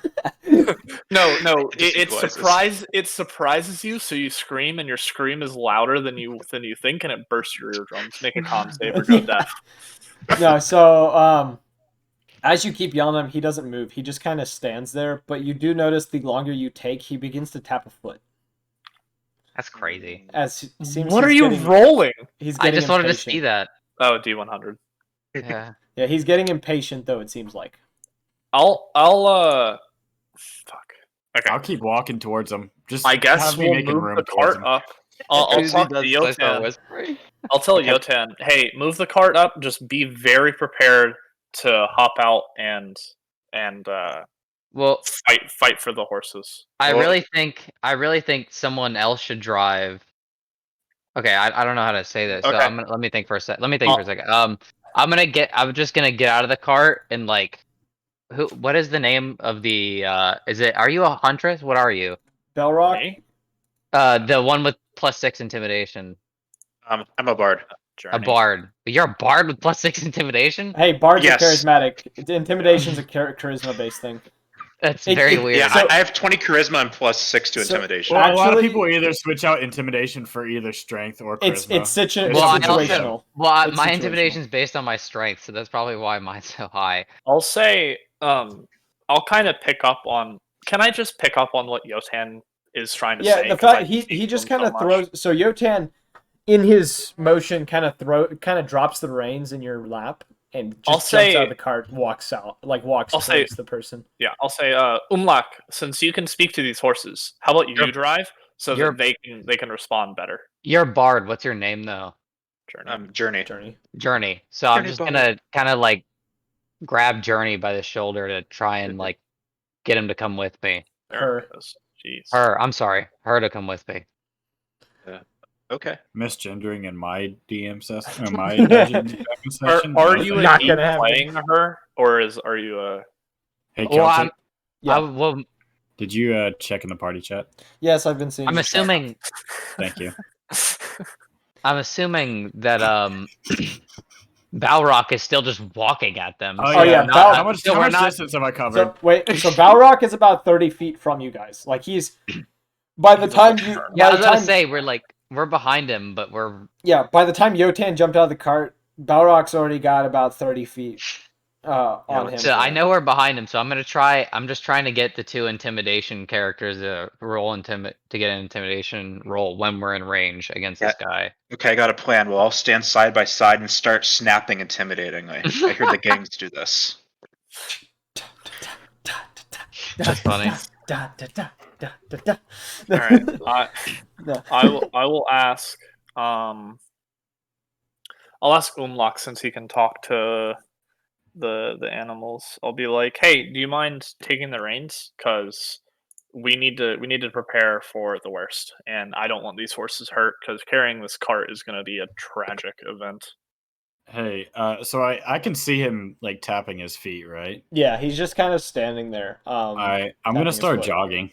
No, It just it surprises you, so you scream, and your scream is louder than you think, and it bursts your eardrums. Make a con save or go deaf. No, so as you keep yelling at him, he doesn't move. He just kind of stands there. But you do notice the longer you take, he begins to tap a foot. That's crazy. As it seems What are he's you getting- rolling? He's I getting just wanted to impatient. see that. Oh, D100. Yeah. Yeah, he's getting impatient though. It seems like. Fuck. Okay. I'll keep walking towards him. Just I guess have me we'll making move room the towards cart him. up. I'll talk to Yotan. I'll tell Yotan, hey, move the cart up. Just be very prepared to hop out and Well, fight for the horses. I really think someone else should drive. Okay, I don't know how to say this, so Okay. let me think for a sec. Let me think for a second. I'm just gonna get out of the cart and like, what is the name of the? Are you a huntress? What are you? Belrock. Me? The one with +6 intimidation. I'm a bard. A bard. You're a bard with +6 intimidation? Hey, bards Yes. are charismatic. Intimidation's a charisma based thing. That's very weird. Yeah, So- I have 20 charisma and +6 to So- intimidation. Well, a lot of Actually- people either switch out intimidation for either strength or charisma. It's Well, I also- situational. Well, It's my situational. intimidation's based on my strength, so that's probably why mine's so high. I'll say, I'll kind of pick up on can I just pick up on what Yotan is trying to say? Yeah, the fact he just kind of throws. So Yotan, in his motion, kind of drops the reins in your lap and just jumps out of the cart, walks towards the person. Yeah, I'll say, Umlak, since you can speak to these horses, how about you drive so that they can respond better? You're Bard. What's your name though? Journey. So I'm just gonna kind of like grab Journey by the shoulder to try and like get him to come with me. Her. Jeez. Her. I'm sorry. Her to come with me. Okay. Misgendering in my DM session or my dungeon session. Are you not gonna happen. playing her, or are you a? Hey, Well, Celtic, did you check in the party chat? Yes, I've been seeing. I'm assuming. Thank you. I'm assuming that Balrock is still just walking at them. Oh yeah, how much distance have I covered? So Balrock is about 30 feet from you guys. Like he's by the time you. Yeah, I was gonna say we're behind him, but we're. Yeah, by the time Yotan jumped out of the cart, Balrock's already got about 30 feet on him. So I know we're behind him, so I'm gonna try. I'm just trying to get the 2 intimidation characters to get an intimidation roll when we're in range against this guy. Okay, I got a plan. We'll all stand side by side and start snapping intimidatingly. I heard the gangs do this. That's funny. All right. I will ask. I'll ask Umlak since he can talk to the animals. I'll be like, hey, do you mind taking the reins? Because we need to prepare for the worst, and I don't want these horses hurt. Because carrying this cart is going to be a tragic event. Hey, so I can see him like tapping his feet, right? Yeah, he's just kind of standing there. I'm gonna start jogging.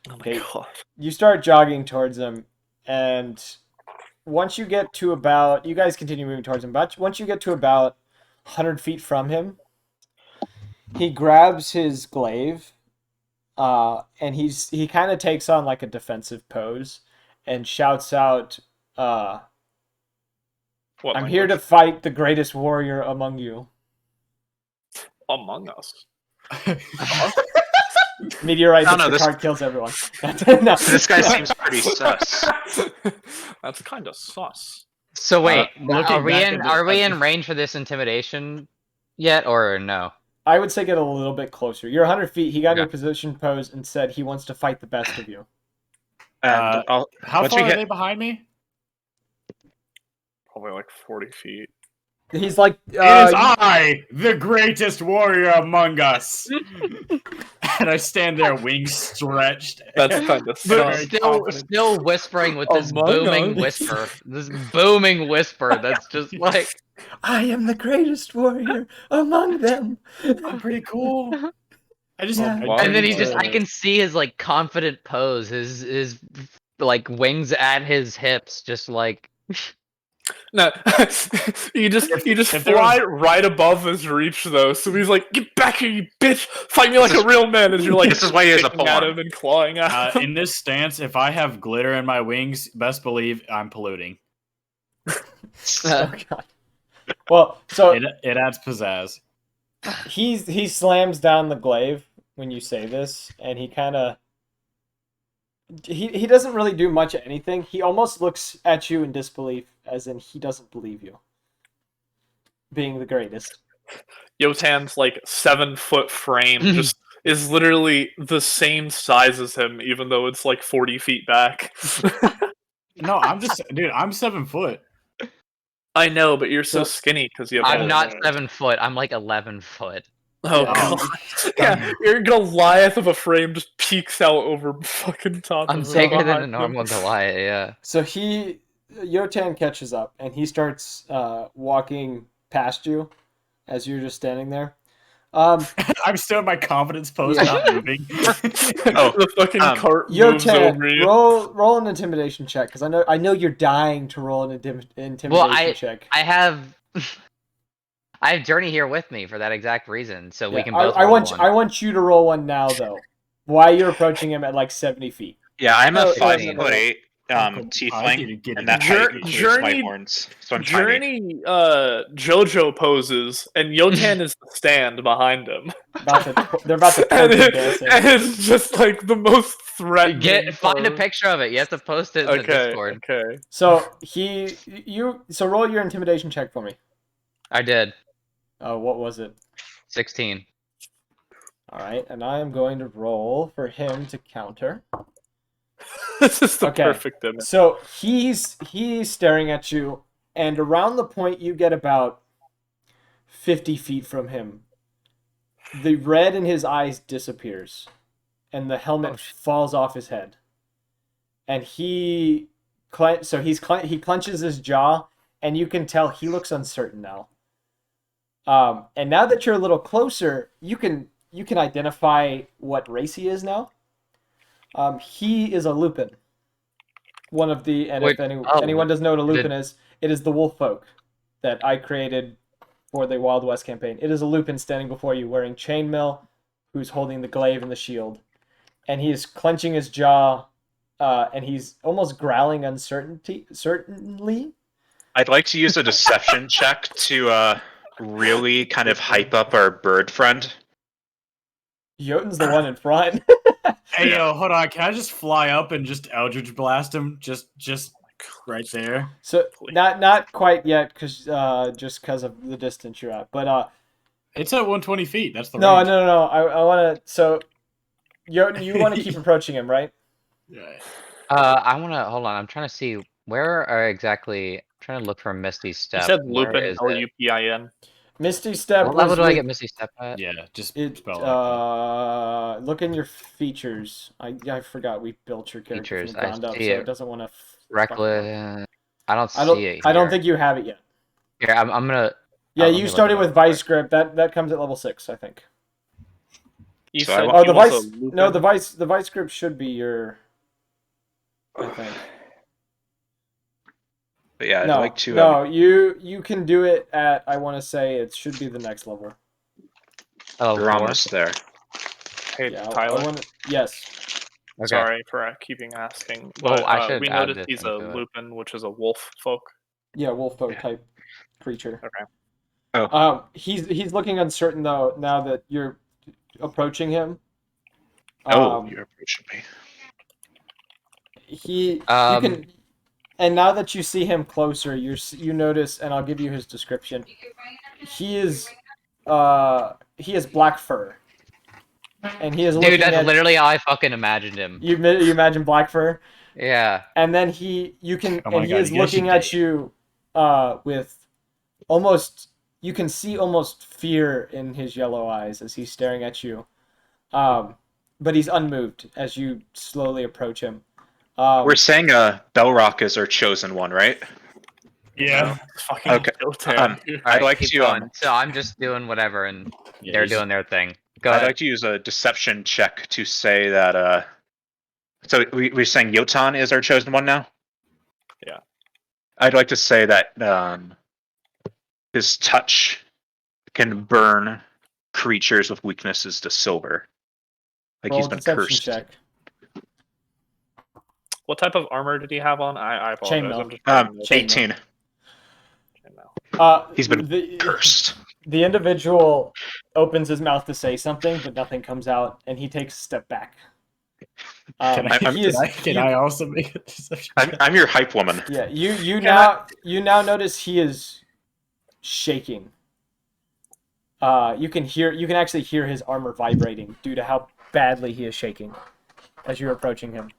Oh my god! You start jogging towards him, and once you get to about, you guys continue moving towards him. But once you get to about 100 feet from him, he grabs his glaive, and he kind of takes on like a defensive pose, and shouts out, I'm here to fight the greatest warrior among you. Among us? Meteorite hits the card, kills everyone. No. This guy seems pretty sus. That's kind of sus. So wait, are we in range for this intimidation yet, or no? I would say get a little bit closer. You're 100 feet. He got in your position pose and said he wants to fight the best of you. How far are they behind me? Probably like 40 feet. He's like, it is I, the greatest warrior among us. And I stand there, wings stretched. That's kind of still whispering with this booming whisper. This booming whisper that's just like, I am the greatest warrior among them. I'm pretty cool. and then I can see his like confident pose, his like wings at his hips, just like. No, you just fly right above his reach though. So he's like, "Get back here, you bitch! Fight me like a real man!" And you're like, "This is why he has a pole at him and clawing at him." In this stance, if I have glitter in my wings, best believe I'm polluting. Oh god. Well, so it adds pizzazz. He slams down the glaive when you say this, and he kind of. He doesn't really do much of anything. He almost looks at you in disbelief, as in he doesn't believe you. Being the greatest. Yotan's like 7-foot frame just is literally the same size as him, even though it's like 40 feet back. No, I'm 7 foot. I know, but you're so skinny because you have. I'm not 7 foot. I'm like 11 foot. Oh god! Yeah, your Goliath of a frame just peeks out over fucking top. I'm bigger than a normal Goliath. Yeah. So Yotan catches up and he starts walking past you as you're just standing there. I'm still in my confidence pose, not moving. The fucking cart moves over you. Roll an intimidation check because I know you're dying to roll an intimidation check. I have Journey here with me for that exact reason, so we can both. I want you to roll one now, though. While you're approaching him at like 70 feet. Yeah, I'm a 5'8", T I flank, didn't get and it. that height includes my Journey- horns. So I'm tiny. Journey JoJo poses, and Yotan is the stand behind him. They're about to and, twerk and dancing. and it's just like the most threatening. Find a pose. picture of it. You have to post it in the Okay, Discord. okay. So so roll your intimidation check for me. I did. What was it? 16. All right, and I am going to roll for him to counter. This is the Okay. perfect image. So he's staring at you, and around the point you get about 50 feet from him, the red in his eyes disappears, and the helmet falls off his head. And he clenches his jaw, and you can tell he looks uncertain now. And now that you're a little closer, you can identify what race he is now. He is a Lupin. One of the, and if anyone doesn't know what a Lupin is, it is the wolf folk that I created for the Wild West campaign. It is a Lupin standing before you wearing chainmail, who's holding the glaive and the shield. And he is clenching his jaw, and he's almost growling certainly. I'd like to use a deception check to really kind of hype up our bird friend. Jotun's the one in front. Hey, yo, hold on. Can I just fly up and just Eldritch Blast him? Just right there. So not quite yet, because just because of the distance you're at. But It's at 120 feet. That's the no. range. I want to. So Jotun, you want to keep approaching him, right? Yeah. I want to hold on. I'm trying to see where are exactly. I'm trying to look for Misty Step. You said Where Lupin, is it? Lupin. Misty Step. What level was do I with- get Misty Step at? Yeah, just It, spell like that. look in your features. I forgot we built your character Features, from the I ground up, so see it it. doesn't want to. Reckless. I don't see it. Here. I don't think you have it yet. Here, I'm gonna. Yeah, let me you look started it up with real quick. Vice Grip. That comes at level 6, I think. You So said I- Oh, he the was a Vice. Lupin? No, the Vice Grip should be your. I think. But yeah, I'd No, like to. no, you can do it at. I want to say it should be the next level. Oh, We're 4? almost there. Hey, Yeah, Tyler. Yes. Okay. Sorry for keeping asking, Well, but I should we add noticed this he's a into it. Lupin, which is a wolf folk. Yeah, wolf folk Yeah. type creature. Okay. He's looking uncertain though now that you're approaching him. You're approaching me. You can, and now that you see him closer, you notice, and I'll give you his description. He is black fur, and he is Dude, looking that's at literally how I fucking imagined him. you. You imagine black fur, Yeah. and then he God, is you guys looking should at date. you, with almost, you can see almost fear in his yellow eyes as he's staring at you. But he's unmoved as you slowly approach him. We're saying Belrock is our chosen one, right? Yeah. Fucking Okay. Yotan. I'd like keep to. going. So I'm just doing whatever, and Yeah, they're he's- doing their thing. Go I'd ahead. like to use a deception check to say that. So we're saying Yotan is our chosen one now. Yeah. I'd like to say that his touch can burn creatures with weaknesses to silver. Like roll he's a been deception cursed. check. What type of armor did he have on? I apologize. Chainmail. I'm just writing this. 18. Chainmail. He's been cursed. The individual opens his mouth to say something, but nothing comes out, and he takes a step back. Can I, He is- can you- I also make a deception? I'm your hype woman. Yeah, you Can now notice he is shaking. You can actually hear his armor vibrating due to how badly he is shaking as you're approaching him.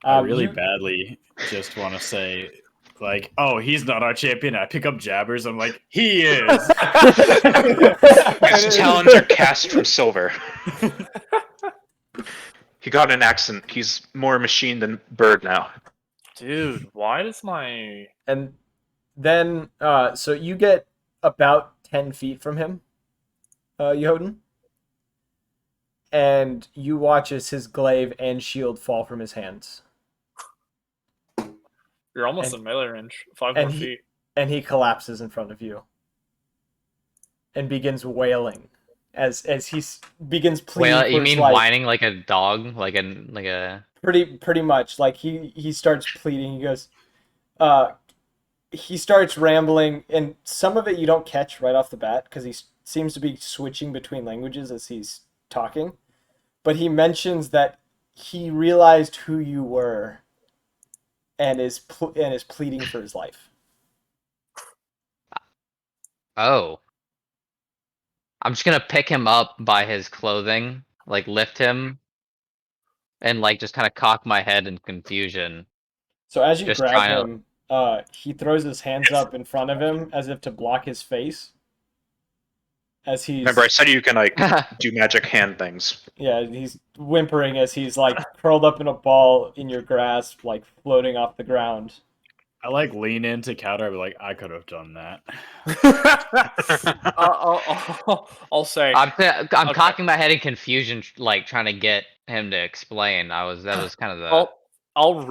I really badly just want to say, like, oh, he's not our champion. I pick up Jabbers. I'm like, he is. His talons are cast from silver. He got an accent. He's more machine than bird now. Dude, why does my And then, so you get about 10 feet from him, Jotun. And you watch as his glaive and shield fall from his hands. you're almost And- in melee range? 5 and more he- feet. And he collapses in front of you. And begins wailing as he begins pleading Well, for you his mean life. whining like a dog, like a Pretty much. Like he starts pleading. He goes, he starts rambling, and some of it you don't catch right off the bat because he seems to be switching between languages as he's talking. But he mentions that he realized who you were, and is pleading for his life. Oh. I'm just gonna pick him up by his clothing, like lift him, and like just kind of cock my head in confusion. So as you Just grab trying him, he throws his hands up in front of him as if to block his face. As he's Remember, I said you can like do magic hand things. yeah, he's whimpering as he's like curled up in a ball in your grasp, like floating off the ground. I like lean into counter. I'll be like, I could have done that. I'll say I'm Okay. cocking my head in confusion, like trying to get him to explain. That was kind of the I'll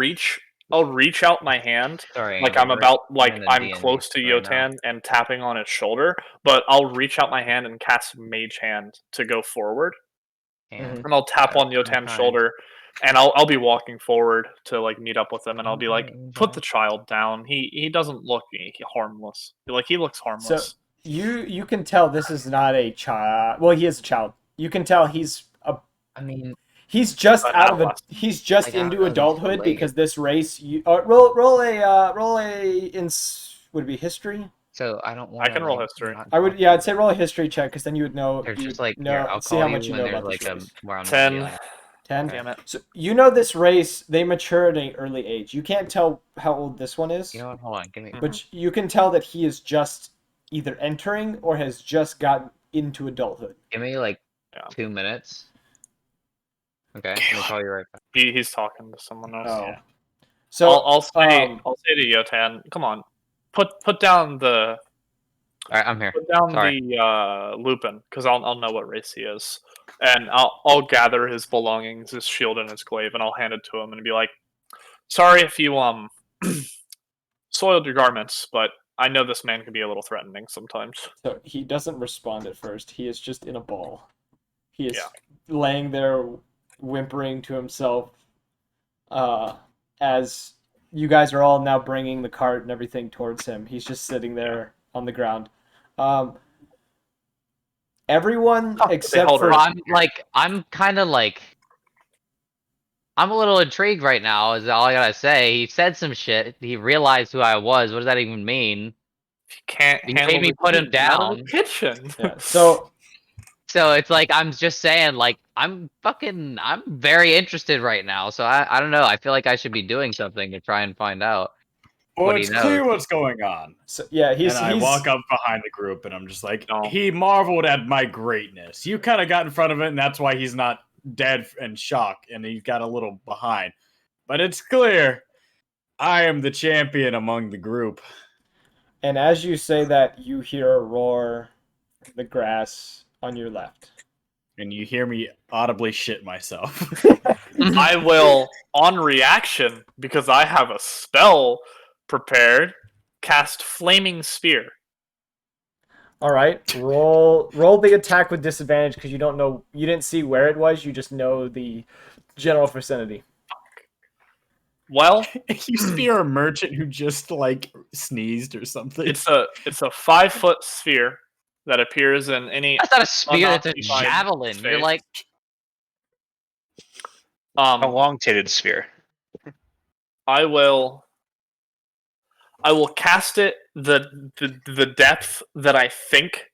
reach out my hand sorry. like Andrew, I'm about like in the I'm D&D close to right now. Yotan and tapping on his shoulder, but I'll reach out my hand and cast Mage Hand to go forward, And and I'll tap on Yotan's trying. shoulder, and I'll be walking forward to like meet up with him, and I'll be like, Okay. put the child down. He doesn't look harmless. Like he looks So harmless. you can tell this is not a child. Well, he is a child. You can tell I mean, he's just An out of adolescent. he's just Like, I don't into know, he's adulthood related. because this race. Would it be history? so I don't want. I can roll history. I'd say roll a history check because then you would know. There's You just would like know here, I'll see call how you much you when know there's about this like a race. where I'm 10. dealing. 10. Damn it. So you know this race, they mature at an early age. You can't tell how old this one is, You know what? Hold on, give me. but you can tell that he is just either entering or has just gotten into adulthood. Give me like Yeah. 2 minutes. Okay, let me call you right back. He's talking to someone else. Oh. Yeah. So I'll say to Yotan, come on, put down the All right, I'm here. Sorry. the Lupin, because I'll know what race he is, and I'll gather his belongings, his shield and his glaive, and I'll hand it to him and be like, sorry if you soiled your garments, but I know this man can be a little threatening sometimes. So he doesn't respond at first. He is just in a ball. He is laying there whimpering to himself as you guys are all now bringing the cart and everything towards him. He's just sitting there on the ground. Everyone except for I'm kind of like I'm a little intrigued right now. Is all I gotta say. He said some shit. He realized who I was. What does that even mean? If you can't He handle made me the put him heat, get out of down. the kitchen. yeah. So it's like I'm just saying, like I'm very interested right now. So I don't know. I feel like I should be doing something to try and find out. Well, What it's he knows. clear what's going on. So, yeah, And I walk up behind the group and I'm just like, No. he marveled at my greatness. You kind of got in front of it, and that's why he's not dead in shock and he got a little behind. But it's clear I am the champion among the group. And as you say that, you hear a roar in the grass on your left. And you hear me audibly shit myself. I will, on reaction, because I have a spell prepared, cast Flaming Spear. All right, roll the attack with disadvantage because you didn't see where it was. You just know the general vicinity. Well, You spear a merchant who just like sneezed or something. it's a 5-foot sphere that appears in any That's not a spear. That's a unoccupied javelin. You're space. like A long-tated sphere. I will cast it the depth that I think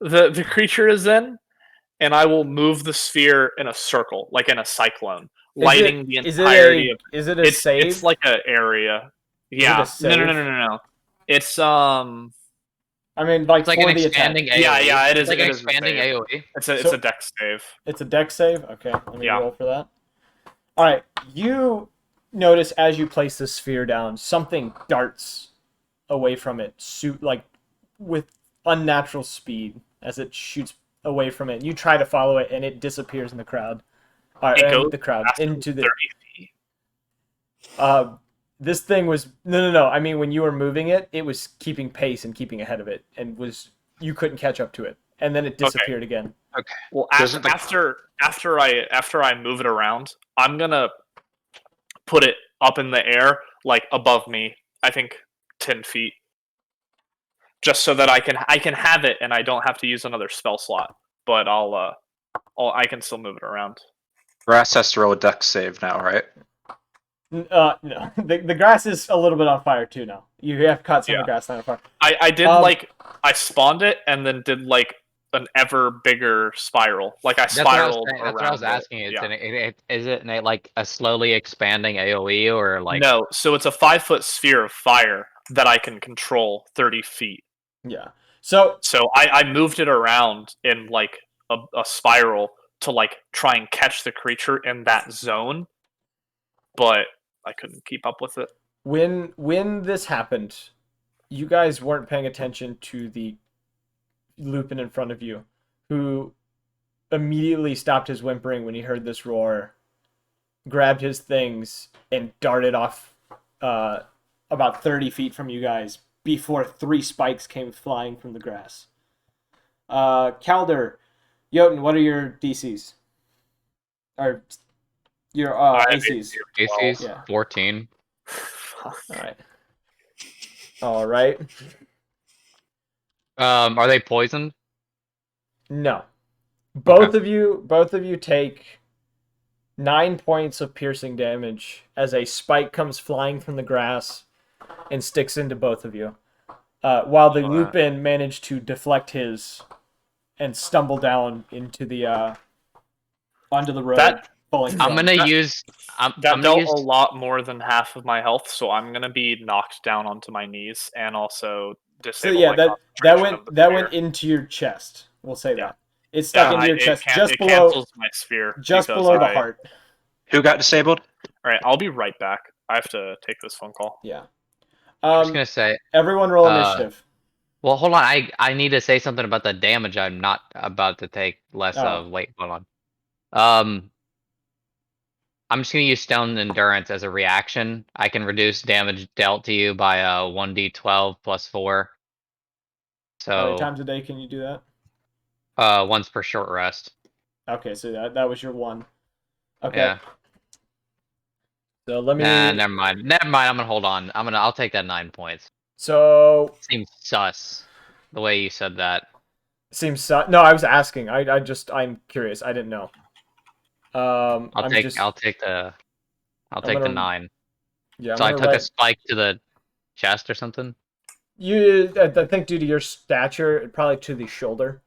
the creature is in, and I will move the sphere in a circle, like in a cyclone, lighting the entirety of. Is it a save? It's like an area. Yeah. Is it a save? No. It's I mean, like it's like for an the attack. expanding AOE. Yeah, it is. It's like it an is a expanding save. AOE. It's a dex save. It's a dex save? Okay, let me Yeah. roll for that. Alright, you notice as you place the sphere down, something darts away from it, with unnatural speed as it shoots away from it. You try to follow it and it disappears in the crowd. It goes Into the 30 feet. this thing was no. I mean, when you were moving it, it was keeping pace and keeping ahead of it, and you couldn't catch up to it. and then it disappeared again. Okay. Well, Doesn't the- after I move it around, I'm gonna put it up in the air, like above me. I think 10 feet, just so that I can have it and I don't have to use another spell slot. But I can still move it around. Grass has to roll a dex save now, right? No, the grass is a little bit on fire too now. You have caught some of Yeah. the grass on fire. I did I spawned it and then did like an ever bigger spiral. Like I spiraled around. That's what I was asking. It. Is it like a slowly expanding AOE or like? No, so it's a 5-foot sphere of fire that I can control 30 feet. Yeah. So I moved it around in like a spiral to like try and catch the creature in that zone, but I couldn't keep up with it. when this happened, you guys weren't paying attention to the Lupin in front of you, who immediately stopped his whimpering when he heard this roar, grabbed his things, and darted off about 30 feet from you guys before 3 spikes came flying from the grass. Calder, Jotun, what are your DCs? Or your ACs? ACs Yeah. 14. All right. Are they poisoned? No. Both of you take 9 points of piercing damage as a spike comes flying from the grass and sticks into both of you. While the Lupin managed to deflect his and stumble down into the onto the road. I'm gonna use. I'm That gonna dealt use. a lot more than half of my health, so I'm gonna be knocked down onto my knees and also So disable. yeah, my that concentration of the went sphere. into your chest. We'll say Yeah. that. It's stuck into your chest just it below cancels my sphere. just because below the heart. Who got disabled? All right, I'll be right back. I have to take this phone call. Yeah. I'm just gonna say. Everyone roll initiative. Well, hold on. I need to say something about the damage I'm not about to take less of. Wait, hold on. I'm just gonna use Stone Endurance as a reaction. I can reduce damage dealt to you by 1d12 plus 4. How many So times a day can you do that? once per short rest. Okay, so that was your one. Okay. Yeah. So let me. Nah, never mind. Never mind. I'm gonna hold on. I'll take that 9 points. So Seems sus, the way you said that. seems no. I was asking. I'm curious. I didn't know. I'll take the 9. Yeah. So I took a spike to the chest or something. I think due to your stature, probably to the shoulder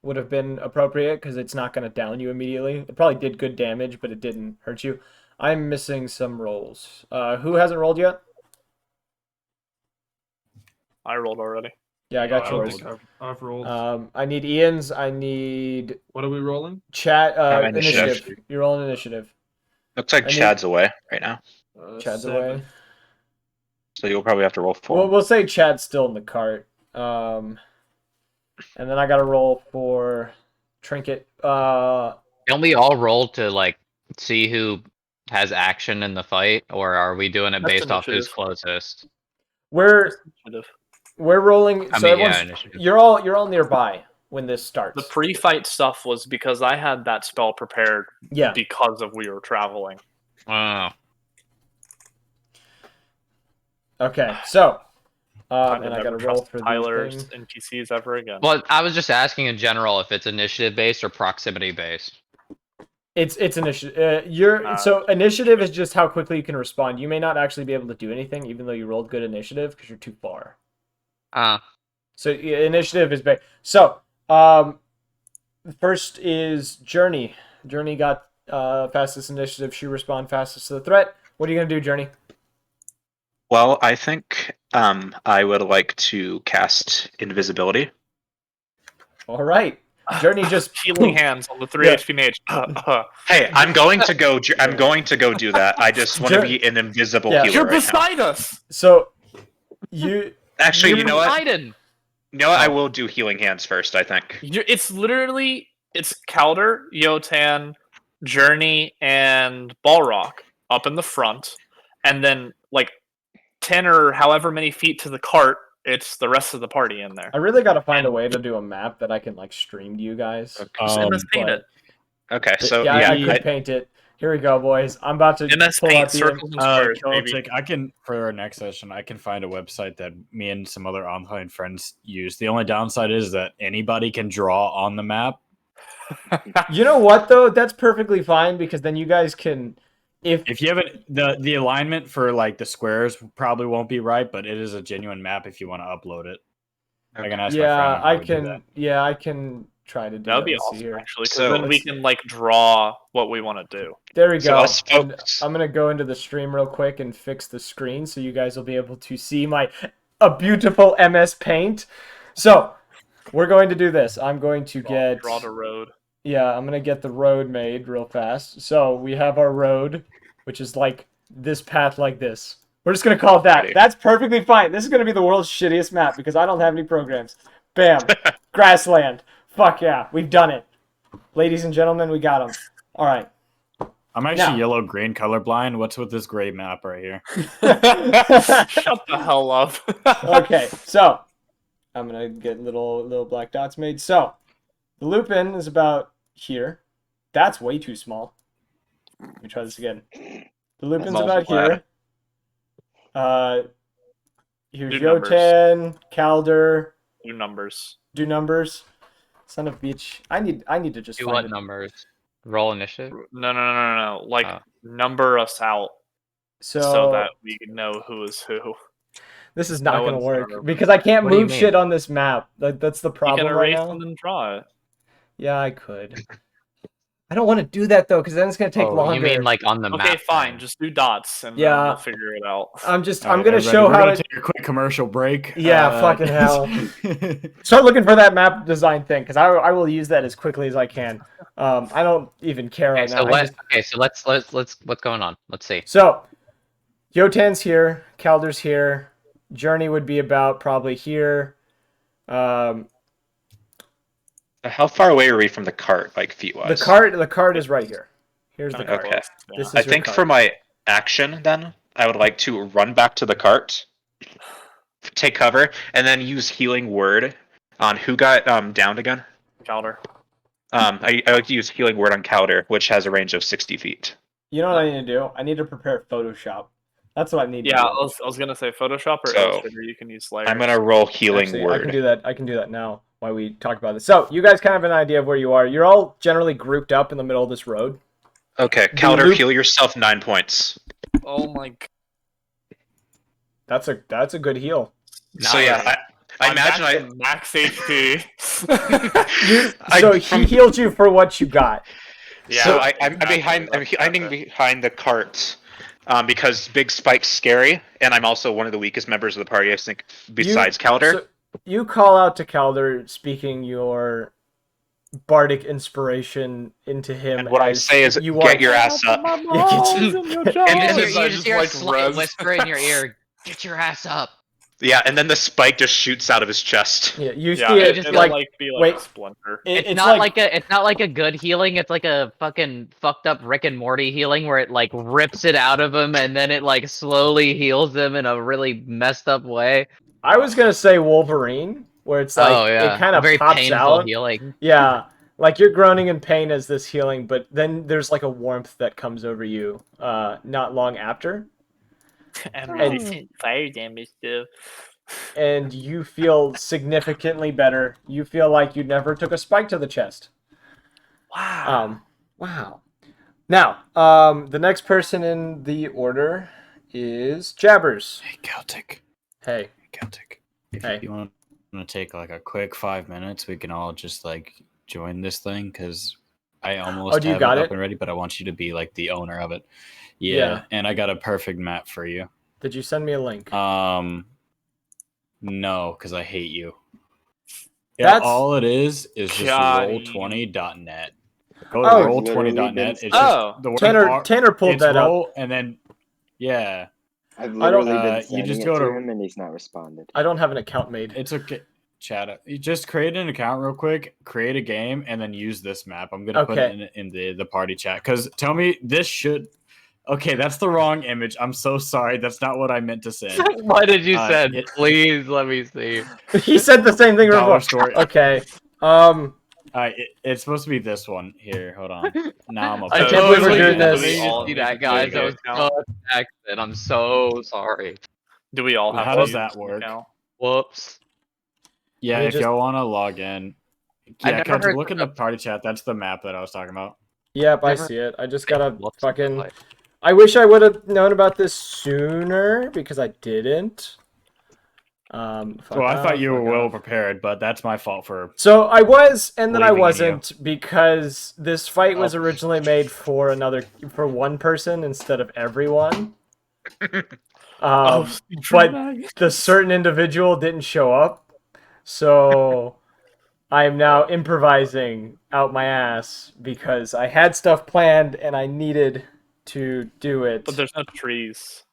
would have been appropriate because it's not going to down you immediately. It probably did good damage, but it didn't hurt you. I'm missing some rolls. Who hasn't rolled yet? I rolled already. Yeah, I got yours. I've rolled. I need Ian's. I need What are we rolling? chat. Initiative. Initiative. You're rolling initiative. Looks like Chad's away right now, Chad's 7. away. so you'll probably have to roll 4. We'll say Chad's still in the cart. And then I got to roll for Trinket. Don't we all roll to like see who has action in the fight, or are we doing it That's based off who's initiative. closest? We're rolling. So initiative. you're all nearby when this starts. The pre-fight stuff was because I had that spell prepared. Yeah. Because of we were traveling. Oh. Okay, so Time and to I got never to roll trust for Tyler's these things. NPCs ever again. Well, I was just asking in general if it's initiative based or proximity based. It's initiative. So initiative is just how quickly you can respond. You may not actually be able to do anything, even though you rolled good initiative, because you're too far. So initiative is big. So first is Journey. Journey got fastest initiative. She responded fastest to the threat. What are you gonna do, Journey? Well, I think I would like to cast invisibility. All right. Journey just healing hands on the 3 HP mage. Hey, I'm going to go. I'm going to go do that. I just want to be an invisible healer. You're right beside us. So you actually, you know what? Biden. You know what? I will do healing hands first. I think It's literally Calder, Yotan, Journey, and Balrock up in the front, and then like 10 or however many feet to the cart It's the rest of the party in there. I really got to find a way to do a map that I can like stream to you guys. Just MS Paint but- it. Okay, so yeah, I could paint it. Here we go, boys. I'm about to MS pull Paint, out the. circles and squares, baby. Celtic, I can for our next session. I can find a website that me and some other online friends use. The only downside is that anybody can draw on the map. You know what though? That's perfectly fine because then you guys can, if you haven't the alignment for like the squares probably won't be right, but it is a genuine map if you want to upload it. I can ask my friend. Yeah, on how I we do that. can. Yeah, I can try to do That would be Let's see awesome, here. actually, because So then we can like draw what we want to do. There we So go. us And folks- I'm gonna go into the stream real quick and fix the screen so you guys will be able to see a beautiful MS Paint. So we're going to do this. I'm going to get Draw the road. Yeah, I'm gonna get the road made real fast. So we have our road, which is like this path like this. We're just gonna call it that. Ready. That's perfectly fine. This is gonna be the world's shittiest map because I don't have any programs. Bam, grassland. Fuck yeah, we've done it, ladies and gentlemen. We got them. All right. I'm actually Now- yellow-green colorblind. What's with this gray map right here? Shut the hell up. Okay, so I'm gonna get little black dots made. So the loop-in is about here. That's way too small. Let me try this again. The loop-in's Small about flat. here. Here's Do numbers. Yotan, Calder. Do numbers. Do numbers. Son of bitch. I need to just Do find what it. numbers? Roll initiative. No. Like Oh. number us out so that we know who is who. this is not no gonna one's work gonna because I can't What do you move mean? shit on this map. That's the You problem can right erase now. and then draw it. Yeah, I could. I don't want to do that though, because then it's gonna take longer. You mean like on the map? Okay, fine. then? Just do dots and Yeah. then we'll figure it out. I'm All gonna right, show everybody, how we're gonna to. take a quick commercial break. Yeah, fucking hell. Start looking for that map design thing because I will use that as quickly as I can. I don't even care Okay, right so now. I what? just- Okay, so let's what's going on? Let's see. So, Yotan's here, Calder's here. Journey would be about probably here. How far away are we from the cart, like feet wise? The cart is right here. Here's the cart. Okay. This is I your think cart. for my action, then I would like to run back to the cart, take cover, and then use healing word on who got downed again. Calder. I like to use healing word on Calder, which has a range of 60 feet. You know what I need to do? I need to prepare Photoshop. That's what I need Yeah, to I do. was gonna say Photoshop or So, Illustrator. You can use layers. I'm gonna roll healing Actually, word. I can do that. I can do that now while we talk about this. So, you guys kind of have an idea of where you are. You're all generally grouped up in the middle of this road. Okay, Calder, loop- heal yourself 9 points. Oh my. That's a good heal. So yeah, I imagine back to max HP. So he healed you for what you got. Yeah, so I'm exactly. behind. I'm That's hiding it. behind the cart because Big Spike's scary, and I'm also one of the weakest members of the party. I think besides Calder. So you call out to Calder, speaking your bardic inspiration into him. And what I as say is, you get are- your ass up. get you- You just hear, you just hear a like slight res- whisper in your ear. Get your ass up. Yeah, and then the spike just shoots out of his chest. Yeah, you Yeah, see it just it'll like be like wait. a splinter. It's not like a good healing. It's like a fucking fucked up Rick and Morty healing where it like rips it out of him and then it like slowly heals him in a really messed up way. I was gonna say Wolverine, where it's like oh yeah, it kind a of very pops painful out. healing. Yeah, like you're groaning in pain as this healing, but then there's like a warmth that comes over you not long after, And fire damage too. and you feel significantly better. You feel like you never took a spike to the chest. Wow. Wow. Now, the next person in the order is Jabbers. Hey, Celtic. Hey. Celtic. If Hey. you want to take like a quick 5 minutes, we can all just like join this thing because I almost do you have got it it? up and ready, but I want you to be like the owner of it. Yeah. Yeah, and I got a perfect map for you. Did you send me a link? No, because I hate you. Yeah, That's- all it is just God. roll20.net. Go to Oh. roll20.net. It's Oh, just the word Tanner pulled it's that up. roll, and then yeah, I've I don't- literally been you sending just it go to to- him and he's not responded. I don't have an account made. it's okay. Chat. You just create an account real quick, create a game, and then use this map. I'm gonna put Okay. it in the party chat. Because tell me, this should Okay, that's the wrong image. I'm so sorry. That's not what I meant to send. What did you send? it- Please let me see. He said the same thing Dollar before. store. Okay. It's supposed to be this one. Here, hold on. Now I'm I upset. can't believe we're doing Do this. we You all see need that, to guys? do I an was account? so accident. I'm so sorry. Do we all have How to does use that an work? account? Whoops. Yeah, Let me if just- y'all want to log in. I Yeah, never Ken, heard look in the- the party chat. That's the map that I was talking about. Yep, I Never- see it. I just gotta Whoops. fucking... I wish I would have known about this sooner, because I didn't. Fuck Well, I thought off, you were fuck well off. prepared, but that's my fault for. So I was, and then I Believing in wasn't, because this fight was Oh. originally made for one person instead of everyone. But the certain individual didn't show up, so I'm now improvising out my ass because I had stuff planned and I needed to do it. But there's no trees.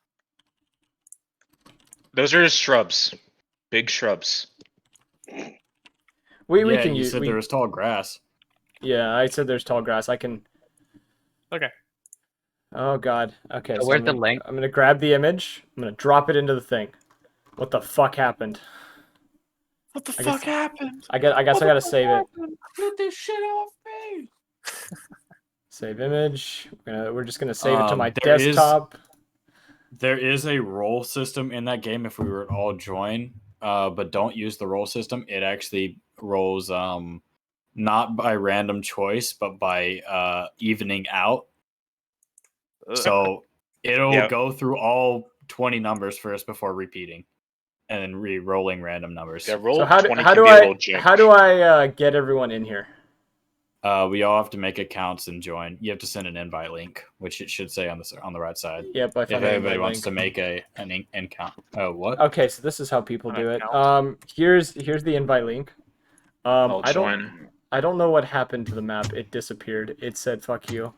Those are shrubs. Big shrubs. We Yeah, can you use. said there was tall grass. Yeah, I said there's tall grass. I can. Okay. Oh God. Okay. So where's the I'm link? I'm gonna grab the image. I'm gonna drop it into the thing. What the fuck happened? What the I guess- fuck happened? I guess I gotta save it. Get this shit off me! Save image. We're just gonna save it to my There is- desktop. There is a roll system in that game if we were to all join, but don't use the roll system. It actually rolls not by random choice, but by evening out. So it'll go through all 20 numbers first before repeating, and then re-rolling random numbers. Yeah, roll So how 20 do can be a little I jank. get everyone in here? We all have to make accounts and join. You have to send an invite link, which it should say on the right side. Yep, I If found an anybody invite wants to link. make an account. Oh, what? Okay, so this is how people An do it. account? Here's the invite link. I'll I join. don't know what happened to the map. It disappeared. It said "fuck you."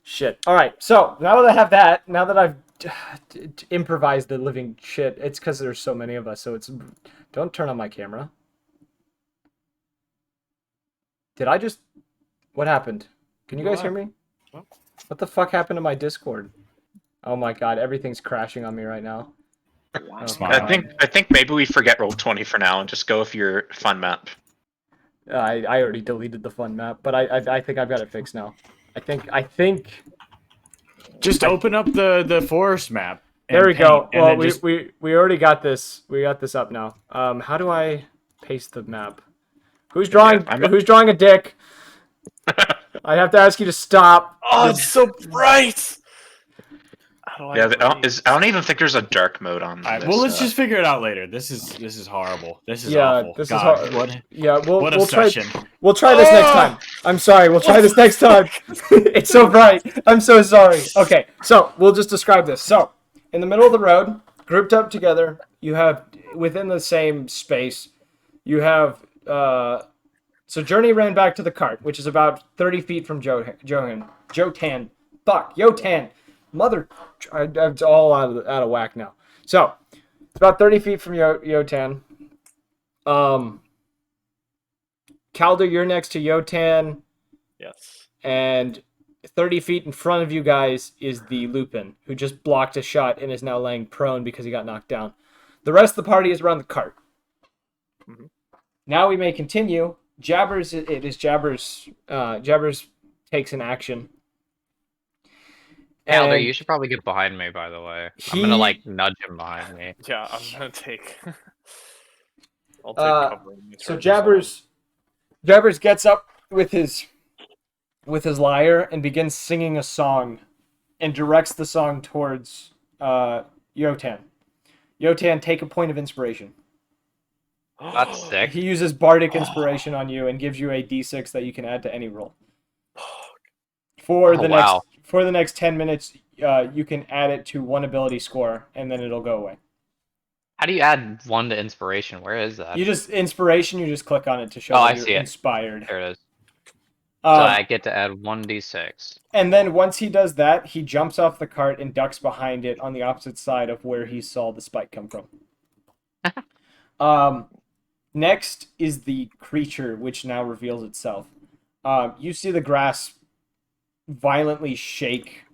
Shit. All right. So now that I have that, now that I've improvised the living shit, it's because there's so many of us. So it's don't turn on my camera. Did I just? What happened? Can you guys hear me? What the fuck happened to my Discord? Oh my God! Everything's crashing on me right now. Oh, Smart. I think maybe we forget roll 20 for now and just go with your fun map. I already deleted the fun map, but I think I've got it fixed now. I think. Just open up the forest map. and There we go. paint, and Well, then just- we already got this. We got this up now. How do I paste the map? Who's drawing? Yeah, Who's drawing a dick? I have to ask you to stop. Oh, it's so bright! How do I Yeah, breathe? I don't even think there's a dark mode on All right, this. well, let's just figure it out later. This is horrible. This is Yeah, awful. this is God, hor- what Yeah, what a we'll try. session. We'll try this next time. I'm sorry. We'll try this next time. It's so bright. I'm so sorry. Okay, so we'll just describe this. So, in the middle of the road, grouped up together, you have within the same space, you have. So Journey ran back to the cart, which is about 30 feet from Jotan. Fuck, Yotan. Mother, I'm all out of whack now. So, it's about 30 feet from Yotan. Calder, you're next to Yotan, Yes. and 30 feet in front of you guys is the Lupin, who just blocked a shot and is now laying prone because he got knocked down. The rest of the party is around the cart. Mhm. Now we may continue. Jabbers, it is Jabbers. Jabbers takes an action. Calder, And you should probably get behind me, by the way. I'm He- gonna like nudge him behind me. Yeah, I'm gonna take. I'll take cover. when he So charges Jabbers gets up with his lyre and begins singing a song, and directs the song towards Yotan. Yotan, take a point of inspiration. on. That's sick. He uses bardic inspiration on you and gives you a d6 that you can add to any roll. For the wow. next 10 minutes, you can add it to one ability score, and then it'll go away. How do you add one to inspiration? Where is that? You just click on it to show Oh, that I you're see it. inspired. There it is. So Um, I get to add 1d6. And then once he does that, he jumps off the cart and ducks behind it on the opposite side of where he saw the spike come from. Next is the creature, which now reveals itself. You see the grass violently shake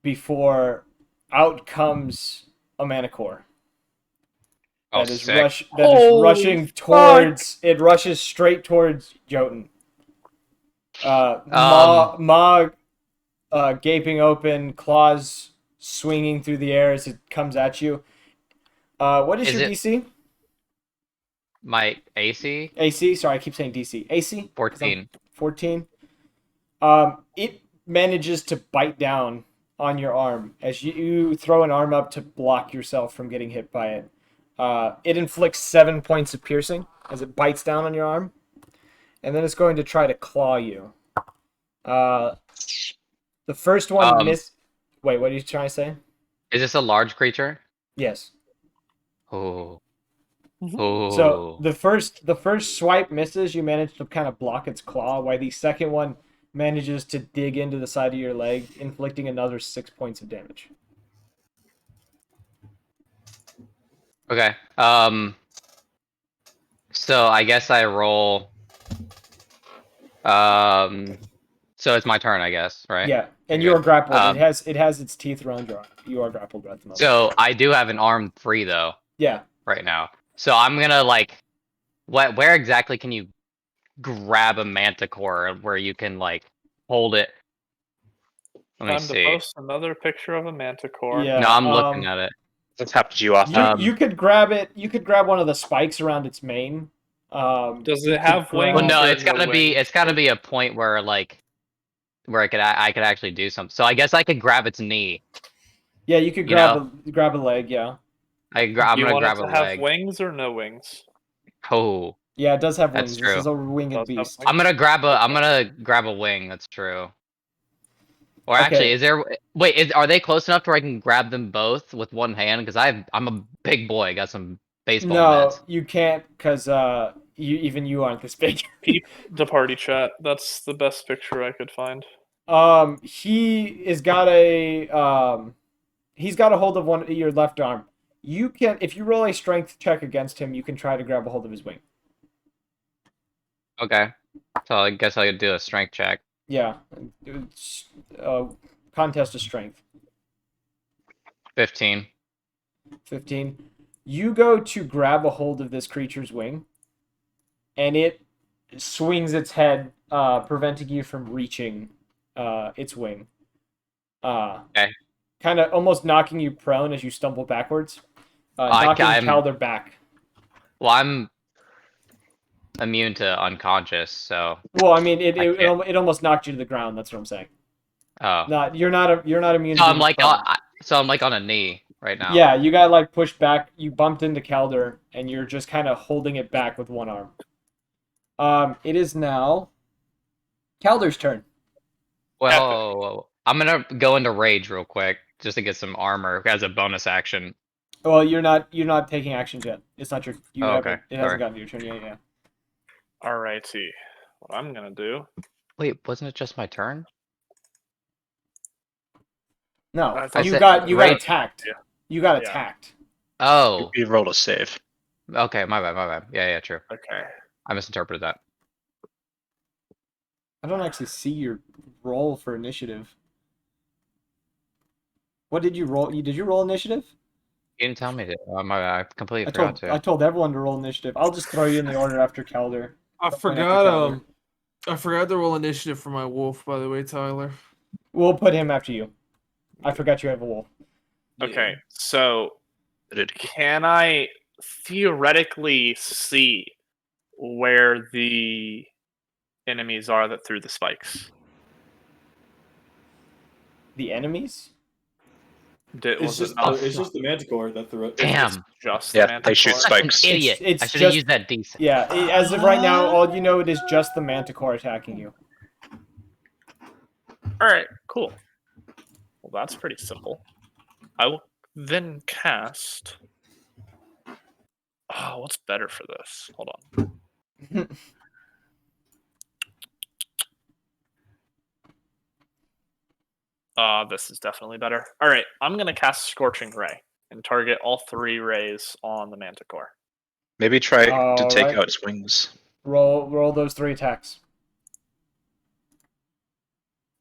before out comes a Manticore. Oh, That is sick. rushing towards. It rushes straight towards Jotun. Maw, gaping open, claws swinging through the air as it comes at you. What is your it DC? my AC? AC. Sorry, I keep saying DC. AC. 14. 14. It manages to bite down on your arm as you throw an arm up to block yourself from getting hit by it. It inflicts 7 points of piercing as it bites down on your arm, and then it's going to try to claw you. The first one miss. Wait, what are you trying to say? Is this a large creature? Yes. Oh. So the first swipe misses. You manage to kind of block its claw, while the second one manages to dig into the side of your leg, inflicting another 6 points of damage. Okay. So I guess I roll. So it's my turn, I guess, right? Yeah, and Okay, you are good. grappled. It has its teeth around your arm. You are grappled at the moment. So I do have an arm free though. Yeah. Right now. So I'm gonna like, where exactly can you grab a manticore where you can like hold it? Let me Time to see. post another picture of a manticore. Yeah. No, I'm looking at it. That's happened to you often. You could grab it. You could grab one of the spikes around its mane. Does you it could have grab- wings? Well, no, or it's gotta be. wings? It's gotta be a point where like, where I could actually do something. So I guess I could grab its knee. Yeah, you could You know? grab a leg. Yeah. I'm Do you gonna want grab it a to have leg. wings or no wings? Oh, Yeah, it does have that's wings. This true. is a winged Does have beast. wings? I'm gonna grab a wing. That's true. Or actually, Okay. is there? Wait, are they close enough to where I can grab them both with one hand? Because I'm a big boy. I got some baseball No, mitts. you can't, because you aren't this big. Keep the party chat. That's the best picture I could find. He's got a hold of one your left arm. You can, if you roll a strength check against him, you can try to grab a hold of his wing. Okay, so I guess I could do a strength check. Yeah, it's, contest of strength. 15. 15. You go to grab a hold of this creature's wing, and it swings its head, preventing you from reaching its wing. Okay. Kind of almost knocking you prone as you stumble backwards, knocking Calder back. Well, I'm immune to unconscious, so. Well, I mean, it almost knocked you to the ground. That's what I'm saying. Oh. You're not immune. So to I'm like, prone. so I'm like on a knee right now. Yeah, you got like pushed back. You bumped into Calder, and you're just kind of holding it back with one arm. It is now Calder's turn. Well, I'm gonna go into rage real quick just to get some armor as a bonus action. Well, you're not taking actions yet. It's not your. You haven't. Okay. It hasn't gotten to your turn yet. Yeah. Alrighty. What I'm gonna do. Wait, wasn't it just my turn? No, I you got rage. attacked. Yeah. You got Yeah. attacked. Oh. You rolled a save. Okay, my bad. Yeah, true. Okay. I misinterpreted that. I don't actually see your roll for initiative. What did you roll? Did you roll initiative? You didn't tell me to. My bad. I completely forgot to. I told everyone to roll initiative. I'll just throw you in the order after Calder. I forgot. I forgot to roll initiative for my wolf. By the way, Tyler. We'll put him after you. I forgot you have a wolf. Okay. So, can I theoretically see where the enemies are that threw the spikes? The enemies? It's just the Manticore that threw it. Damn. Just Yeah, the they shoot Manticore? spikes. Idiot. It's I should have just- used that D6. Yeah, as of right now, all you know it is just the Manticore attacking you. Alright, cool. Well, that's pretty simple. I will then cast. Oh, what's better for this? Hold on. This is definitely better. Alright, I'm going to cast Scorching Ray and target all 3 rays on the Manticore. Maybe try to take Alright. out its wings. Roll those 3 attacks.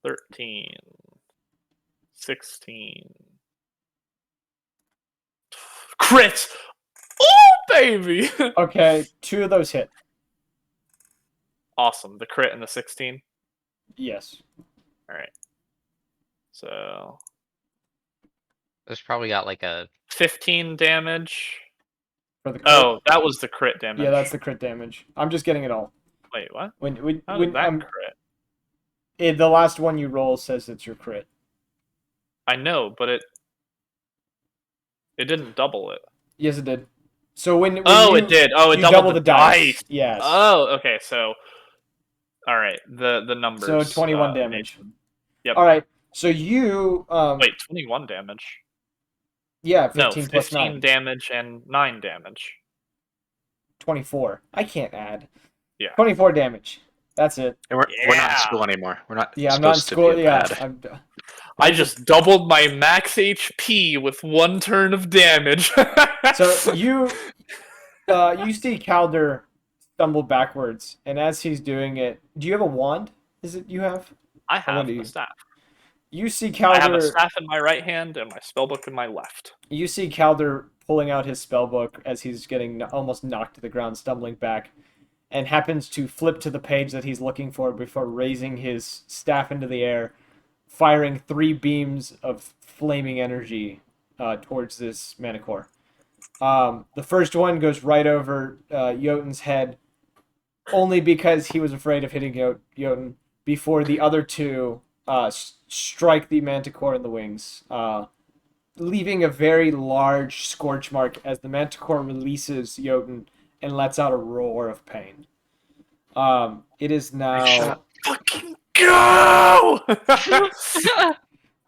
13, 16. Crit! Oh, baby! Okay, 2 of those hit. Awesome. The crit and the 16. Yes. Alright. So It's probably got like a 15 damage. For the crit. Oh, that was the crit damage. Yeah, that's the crit damage. I'm just getting it all. Wait, what? When How did that crit? The last one you roll says it's your crit. I know, but it didn't double it. Yes, it did. So when it did. Oh, it you doubled double the the dice. Yes. Oh, okay. So, all right. The numbers. So 21 damage. Yep. All right. So you Wait, 21 damage. Yeah, No, 15 plus 15 9. damage and 9 damage. 24. I can't add. Yeah. 24 damage. That's it. And we're not in school anymore. We're not Yeah, I'm not in supposed school. to be Yeah. bad. I just doubled my max HP with 1 turn of damage. So you see Calder stumble backwards, and as he's doing it, do you have a wand? Is it you have? I have a a staff. You see I have a Calder. staff in my right hand and my spellbook in my left. You see Calder pulling out his spellbook as he's getting almost knocked to the ground, stumbling back, and happens to flip to the page that he's looking for before raising his staff into the air, firing 3 beams of flaming energy towards this Manticore. The first one goes right over Jotun's head, only because he was afraid of hitting Jotun, before the other 2 strike the Manticore in the wings, leaving a very large scorch mark as the Manticore releases Jotun and lets out a roar of pain. It is now... Fucking go!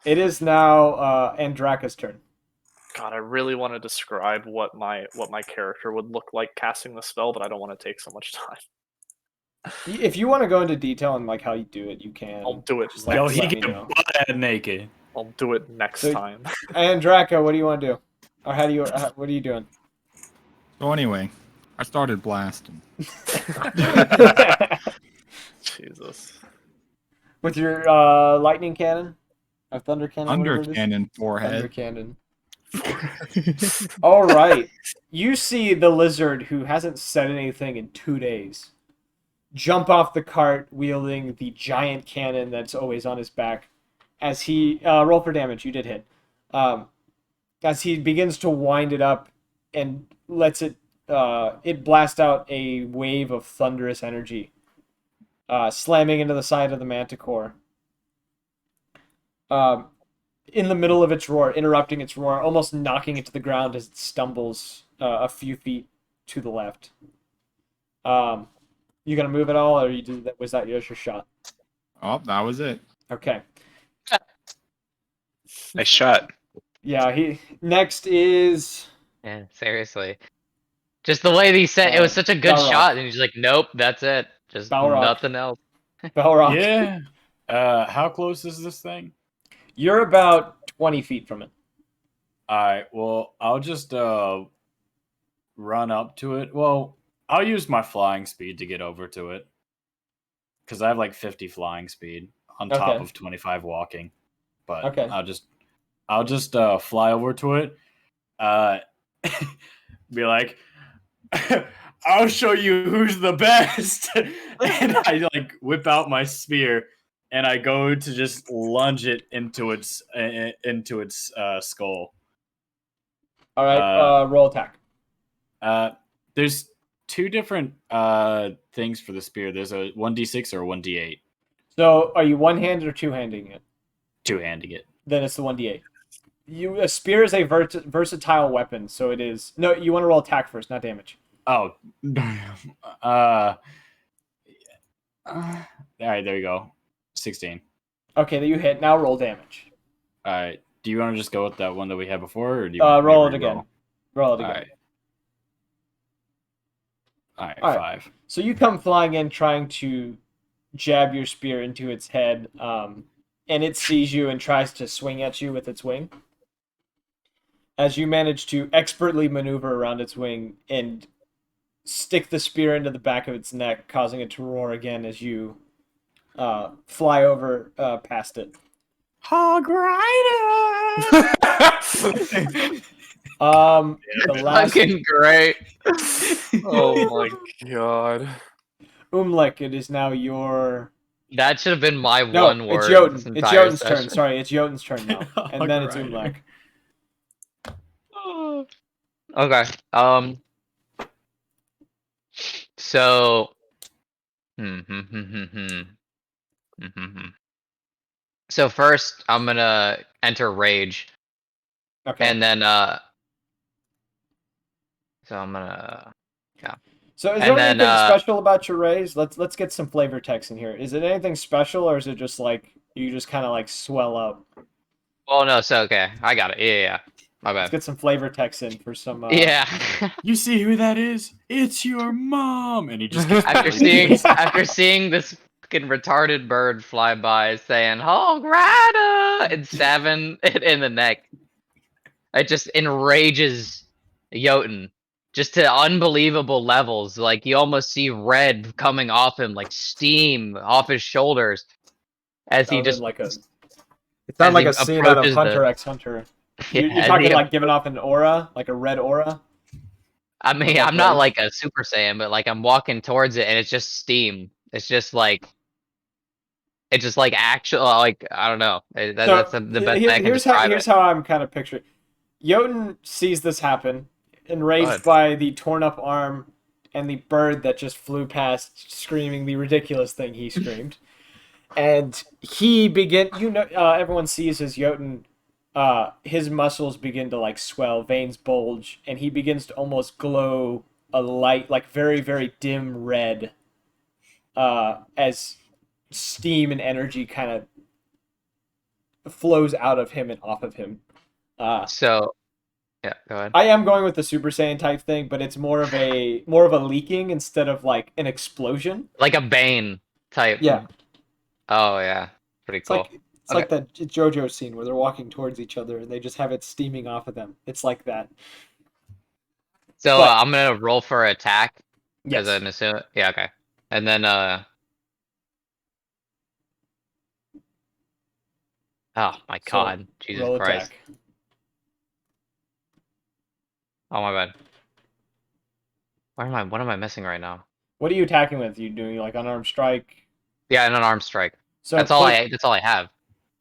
It is now Andraka's turn. God, I really want to describe what my character would look like casting the spell, but I don't want to take so much time. If you want to go into detail on like how you do it, you can. I'll do it. Like, Yo, let he me get know. butt naked. I'll do it next So- time. Andraka, what do you want to do? Or how do you? What are you doing? So anyway, I started blasting. Jesus. With your lightning cannon, or thunder cannon, Under whatever it is? cannon Thunder forehead. cannon. All right. You see the lizard, who hasn't said anything in 2 days, jump off the cart wielding the giant cannon that's always on his back. As he roll for damage, you did hit. As he begins to wind it up and lets it blast out a wave of thunderous energy, slamming into the side of the Manticore. In the middle of its roar, interrupting its roar, almost knocking it to the ground as it stumbles a few feet to the left. You gonna move at all, or was that your shot? Oh, that was it. Okay. Nice shot. Yeah. Next is yeah, seriously. Just the way he said it was such a good Balrog. shot, and he's like, nope, that's it. Just Balrog. nothing else. Balrog. Yeah. How close is this thing? You're about 20 feet from it. Alright, well, I'll just run up to it. Well, I'll use my flying speed to get over to it. Because I have like 50 flying speed on top Okay. of 25 walking. But Okay. I'll just fly over to it. Be like, I'll show you who's the best. And I like whip out my spear and I go to just lunge it into its skull. All right. Roll attack. There's 2 different things for the spear. There's a 1d6 or a 1d8. So, are you one-handed or two-handing it? 2-handing it. Then it's the 1d8. A spear is a versatile weapon, so it is. No, you want to roll attack first, not damage. Oh. All right, there you go. 16. Okay, then you hit. Now roll damage. All right. Do you want to just go with that one that we had before, or do you Roll want it me to again. Roll it All again. right. All right. All right. 5. So you come flying in, trying to jab your spear into its head, and it sees you and tries to swing at you with its wing. As you manage to expertly maneuver around its wing and stick the spear into the back of its neck, causing it to roar again as you fly over past it. Hog Rider. The last Fucking great. Oh my god. Umlek, it is now your. That should have been my No, one it's word Jotun. this It's entire Jotun's turn. session. Sorry, it's Jotun's turn now, and then it's Rider. Umlek. Okay. So. So first, I'm gonna enter rage, Okay. and then so I'm gonna. Yeah. So is And there then anything special about your raise? Let's get some flavor text in here. Is it anything special, or is it just like you just kind of like swell up? Oh no, so okay, I got it. Yeah. My Let's bad. get some flavor text in for some. Yeah. You see who that is? It's your mom. And he just gets after really seeing this fucking retarded bird fly by saying "Hog Rider" and stabbing it in the neck, it just enrages Jotun just to unbelievable levels. Like you almost see red coming off him, like steam off his shoulders as he Sounded just like a. It as sounded like he a scene out of approaches Hunter the x Hunter. yeah, You're as talking he like giving off an aura, like a red aura. I mean, like I'm not rage? like a Super Saiyan, but like I'm walking towards it and it's just steam. It's just like it's just like actual like I don't know. So That's the best way I can describe here's it. how I'm kind of picturing. Jotun sees this happen, enraged Good. by the torn up arm and the bird that just flew past, screaming the ridiculous thing he screamed. And he begin. Everyone sees his Jotun. His muscles begin to like swell, veins bulge, and he begins to almost glow a light, like very very dim red. As steam and energy kind of flows out of him and off of him. So yeah, go ahead. I am going with the Super Saiyan type thing, but it's more of a leaking instead of like an explosion. Like a Bane type. Yeah, Oh yeah, pretty it's cool. Okay. like that JoJo scene where they're walking towards each other and they just have it steaming off of them. It's like that. So But I'm gonna roll for attack because yes, I'm assuming. Yeah, okay. And then oh my so god, Jesus roll Christ. attack. Oh my bad. What am I missing right now? What are you attacking with? You doing like unarmed strike? Yeah, and an arm strike. So That's all I have.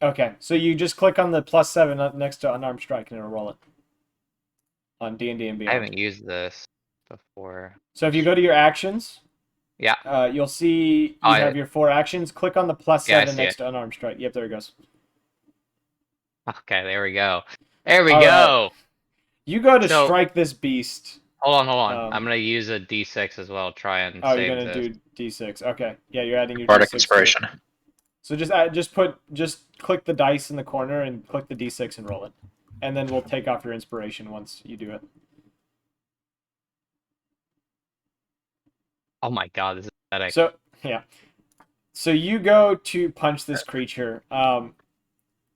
Okay, so you just click on the +7 up next to unarmed strike and it'll roll it on D&D and I Beyond. haven't used this before. So if you go to your actions, Yeah. you'll see you Oh, have your 4 actions. Click on the Yeah, I +7 see next it. to unarmed strike. Yep, there it goes. Okay, there we go. There we All go. You go to So strike this beast. hold on. Um, I'm gonna use a D6 as well. Try and Oh, you're save gonna this. do D6. Okay, yeah, you're adding your Bardic D6 to it. inspiration. So just click the dice in the corner and click the D6 and roll it, and then we'll take off your inspiration once you do it. Oh my god, this is pathetic. So yeah, so you go to punch this creature,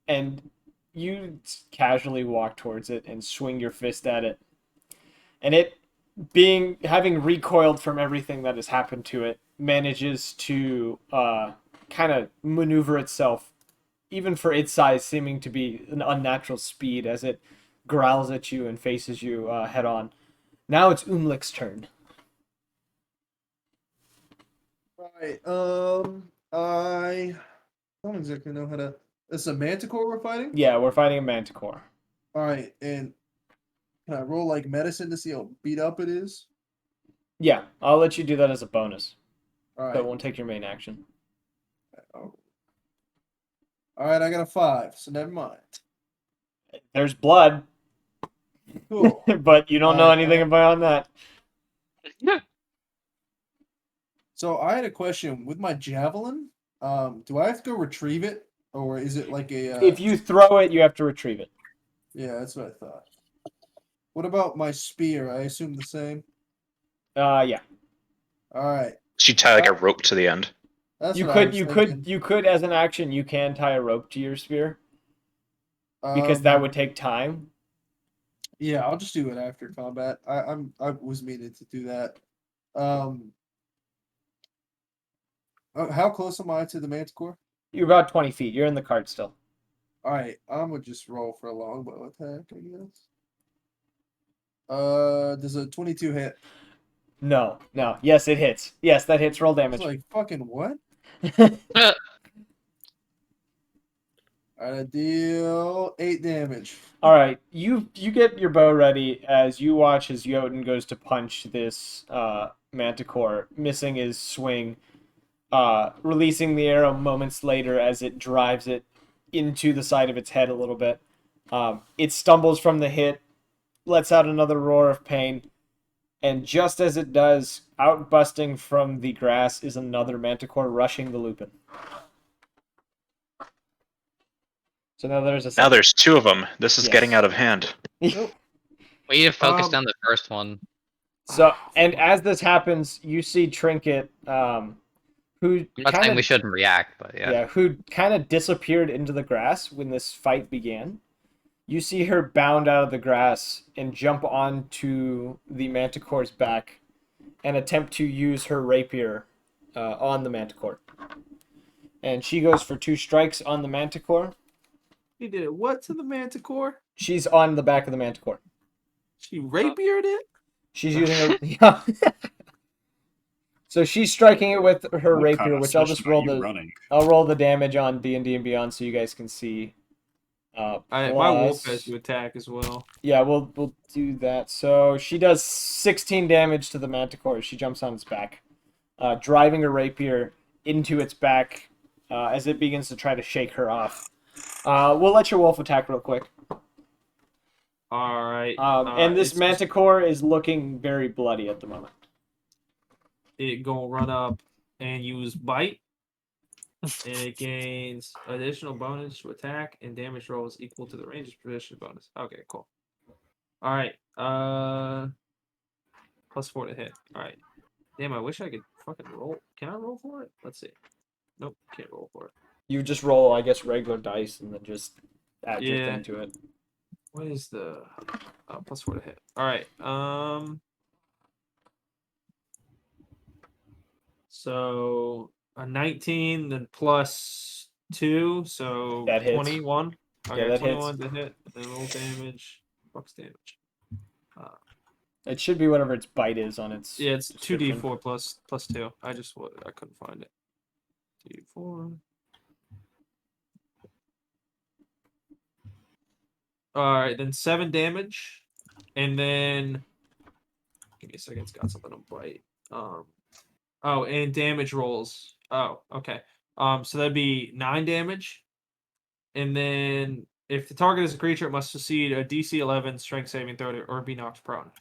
and you casually walk towards it and swing your fist at it, and it, having recoiled from everything that has happened to it, manages to kind of maneuver itself, even for its size, seeming to be an unnatural speed as it growls at you and faces you head on. Now it's Umlik's turn. Right. I don't exactly know how to. It's a manticore we're fighting. Yeah, we're fighting a manticore. All right, and can I roll like medicine to see how beat up it is? Yeah, I'll let you do that as a bonus. All right. But it won't take your main action. Oh. All right, I got a 5, so never mind. There's blood, Cool. but you don't know anything about that. So I had a question with my javelin. Do I have to go retrieve it, or is it like a? If you throw it, you have to retrieve it. Yeah, that's what I thought. What about my spear? I assume the same. Yeah. All right. So you tie like a rope to the end. That's You what I could, was you thinking. could, you could, as an action, you can tie a rope to your spear because that would take time. Yeah, I'll just do it after combat. I was meaning to do that. How close am I to the manticore? You're about 20 feet. You're in the cart still. All right, I'm gonna just roll for a longbow attack, I guess. Does a 22 hit? No. Yes, it hits. Yes, that hits. Roll It's damage. like fucking what? Uh, I deal 8 damage. All right, you get your bow ready as you watch as Jotun goes to punch this manticore, missing his swing, releasing the arrow moments later as it drives it into the side of its head a little bit. It stumbles from the hit, lets out another roar of pain, and just as it does, outbusting from the grass is another manticore rushing the lupin. So now there's a Now second. there's 2 of them. This is Yes. getting out of hand. we need to focus Um, on the first one. So, and as this happens, you see Trinket, who I'm not kind saying we of shouldn't react, but yeah. who kind of disappeared into the grass when this fight began. You see her bound out of the grass and jump onto the manticore's back and attempt to use her rapier on the manticore. And she goes for 2 strikes on the manticore. He did what to the manticore? She's on the back of the manticore. She rapiered it? She's using her. Yeah. So she's striking it with her What rapier, kind of which I'll just session are roll you the. running? I'll roll the damage on D&D and Beyond so you guys can see. My wolf Plus- has to attack as well. Yeah, we'll do that. So she does 16 damage to the manticore. She jumps on its back, driving her rapier into its back as it begins to try to shake her off. We'll let your wolf attack real quick. All right. And this it's- manticore is looking very bloody at the moment. It gonna run up and use bite. And it gains additional bonus to attack and damage rolls equal to the range's position bonus. Okay, cool. All right. +4 to hit. All right. Damn, I wish I could fucking roll. Can I roll for it? Let's see. Nope, can't roll for it. You just roll, I guess, regular dice and then just add your Yeah. thing to it. What is the +4 to hit? All right. So a 19, then +2, so That hits. 21. Okay, that 21 to hit, and then roll damage. Fuck's damage. It should be whatever its bite is on its. Yeah, it's description. 2d4 plus 2. I couldn't find it. 2d4. All right, then 7 damage, and then give me a second. It's got something on bite. Oh, and damage rolls. Oh, okay. So that'd be 9 damage, and then if the target is a creature, it must succeed a DC 11 Strength saving throw or be knocked prone.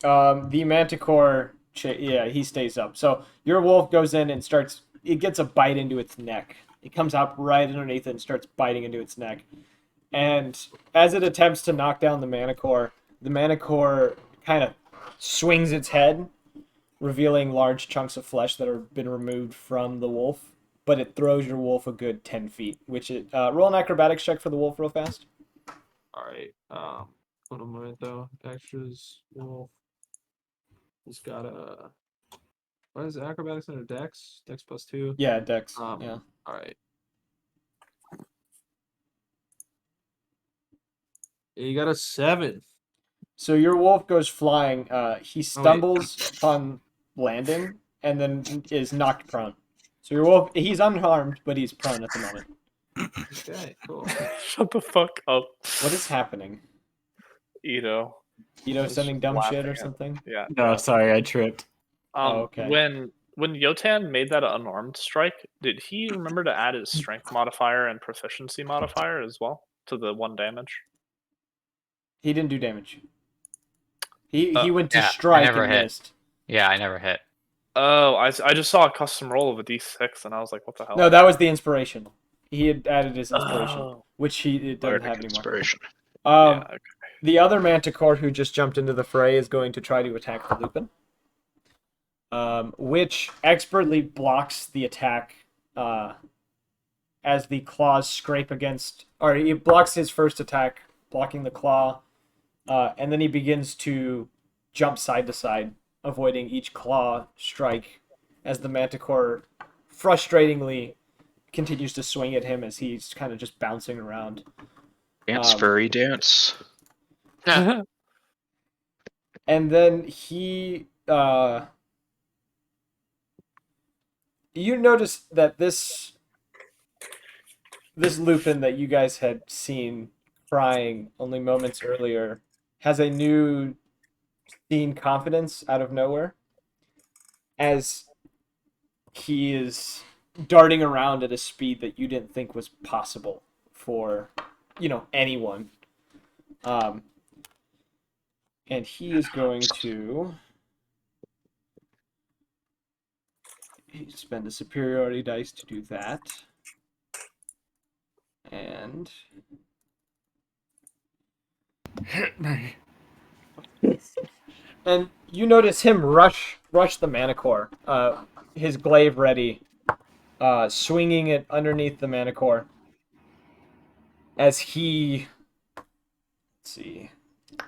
The manticore, he stays up. So your wolf goes in and starts. It gets a bite into its neck. It comes out right underneath it and starts biting into its neck. And as it attempts to knock down the manticore kind of swings its head, revealing large chunks of flesh that have been removed from the wolf. But it throws your wolf a good 10 feet, which it roll an acrobatics check for the wolf real fast. All right. Hold on a moment though. Extras wolf. He's got a. What is it, acrobatics under Dex? Dex +2. Yeah, Dex. Yeah. All right. You got a 7. So your wolf goes flying. He stumbles upon landing and then is knocked prone. So your wolf, he's unharmed, but he's prone at the moment. Okay, cool. Shut the fuck up. What is happening? Ito. Ito sending dumb shit or laughing at- something? Yeah. No, sorry, I tripped. Okay. When Yotan made that unarmed strike, did he remember to add his strength modifier and proficiency modifier as well to the 1 damage? He didn't do damage. He Oh, went to yeah, I strike never and hit. missed. Yeah, I never hit. Oh, I just saw a custom roll of a d6 and I was like, what the hell? No, that was the inspiration. He had added his inspiration, Oh. which it doesn't Bardic have anymore. inspiration. Yeah, okay. The other manticore who just jumped into the fray is going to try to attack the lupin, which expertly blocks the attack as the claws scrape against, or he blocks his first attack, blocking the claw, and then he begins to jump side to side, avoiding each claw strike as the manticore frustratingly continues to swing at him as he's kind of just bouncing around. Dance, furry dance. And then he, you notice that this Lupin that you guys had seen crying only moments earlier has a new seen confidence out of nowhere as he is darting around at a speed that you didn't think was possible for, anyone. And he is going to spend a superiority dice to do that. And Hit me. And you notice him rush the Manicore, his glaive ready, swinging it underneath the Manicore. As he, let's see, I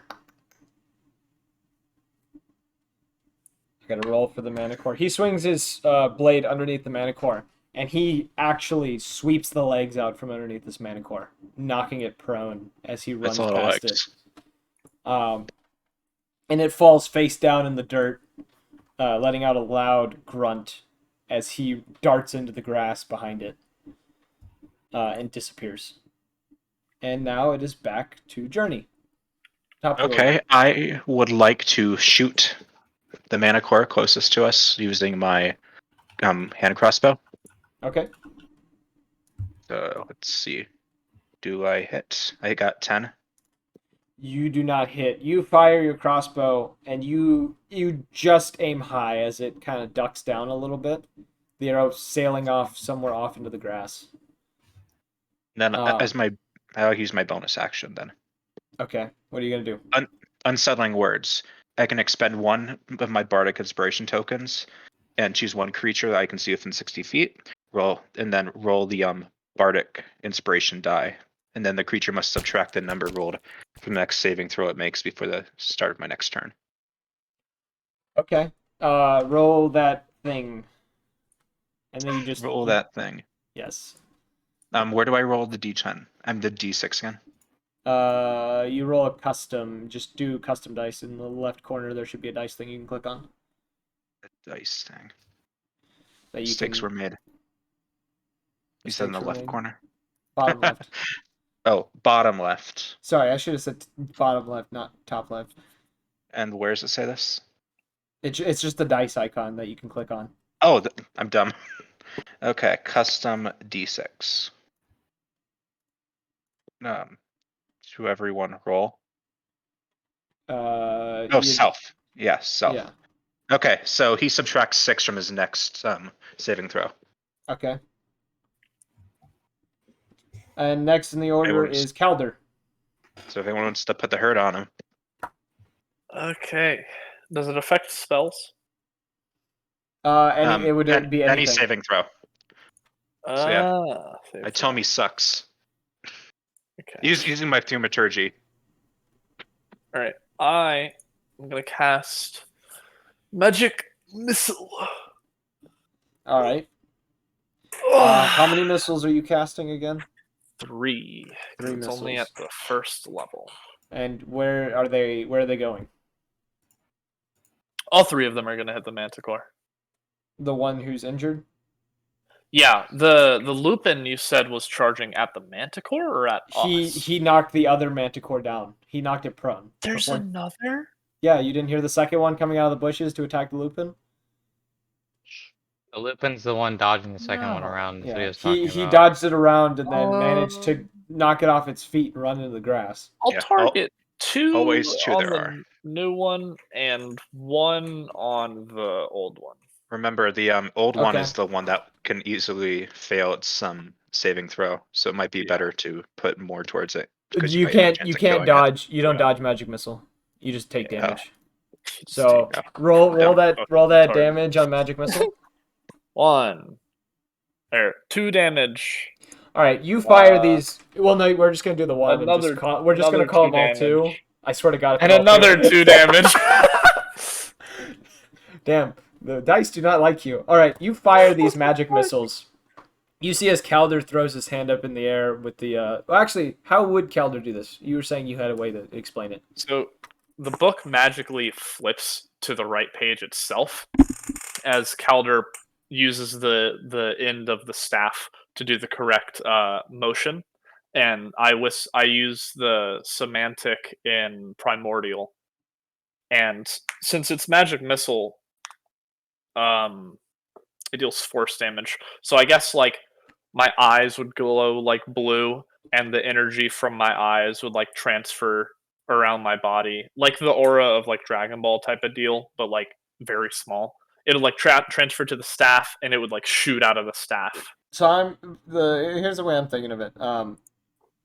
gotta roll for the Manicore. He swings his blade underneath the Manicore, and he actually sweeps the legs out from underneath this Manicore, knocking it prone as he runs That's a lot of past legs. it. And it falls face down in the dirt, letting out a loud grunt as he darts into the grass behind it and disappears. And now it is back to Journey. Top of the Okay, order. I would like to shoot the Manicore closest to us using my hand crossbow. Okay. Let's see. Do I hit? I got 10. You do not hit. You fire your crossbow, and you just aim high as it kind of ducks down a little bit. The arrow sailing off somewhere off into the grass. Then I'll use my bonus action then. Okay. What are you gonna do? Unsettling words. I can expend one of my bardic inspiration tokens and choose one creature that I can see within 60 feet. Roll the bardic inspiration die, and then the creature must subtract the number rolled from the next saving throw it makes before the start of my next turn. Okay. Roll that thing, and then you just Roll that thing. Yes. Where do I roll the d10? I'm the d6 again. You roll a custom. Just do custom dice in the left corner. There should be a dice thing you can click on. The dice thing. That you Mistakes can. were made. You said in the left corner. Bottom left. Oh, bottom left. Sorry, I should have said bottom left, not top left. And where does it say this? It's just the dice icon that you can click on. Oh, I'm dumb. Okay, custom d6. To everyone roll. Self. Yeah, self. Yeah. Okay, so he subtracts 6 from his next saving throw. Okay. And next in the order is Calder. So if anyone wants to put the hurt on him. Okay. Does it affect spells? It would be anything. Any saving throw. So yeah, Itomi sucks. Okay. Using my thaumaturgy. All right, I am gonna cast magic missile. All right. How many missiles are you casting again? 3. 3 it's missiles. only at the first level. And where are they going? All 3 of them are gonna hit the Manticore. The one who's injured? Yeah, the Lupin you said was charging at the Manticore or at us? He knocked the other Manticore down. He knocked it prone. There's another? Yeah, you didn't hear the second one coming out of the bushes to attack the Lupin? The Lupin's the one dodging the second one around. Yeah, He he dodged it around and then managed to knock it off its feet and run into the grass. I'll target 2 always 2 on there the are. new one and 1 on the old one. Remember, the old one is the one that can easily fail its saving throw, so it might be better to put more towards it. You can't dodge. You don't dodge magic missile. You just take damage. So roll that damage on magic missile. 2 damage. All right, you fire these. Well, no, we're just gonna do the one. We're just gonna call them all 2. I swear to God. And another 2 damage. Damn, the dice do not like you. All right, you fire these magic missiles You see as Calder throws his hand up in the air with the. Well, actually, how would Calder do this? You were saying you had a way to explain it. So the book magically flips to the right page itself as Calder uses the end of the staff to do the correct motion, and I use the semantic in primordial, and since it's magic missile, it deals force damage. So I guess like my eyes would glow like blue, and the energy from my eyes would like transfer around my body, like the aura of like Dragon Ball type of deal, but like very small. It'll like transfer to the staff, and it would like shoot out of the staff. So here's the way I'm thinking of it.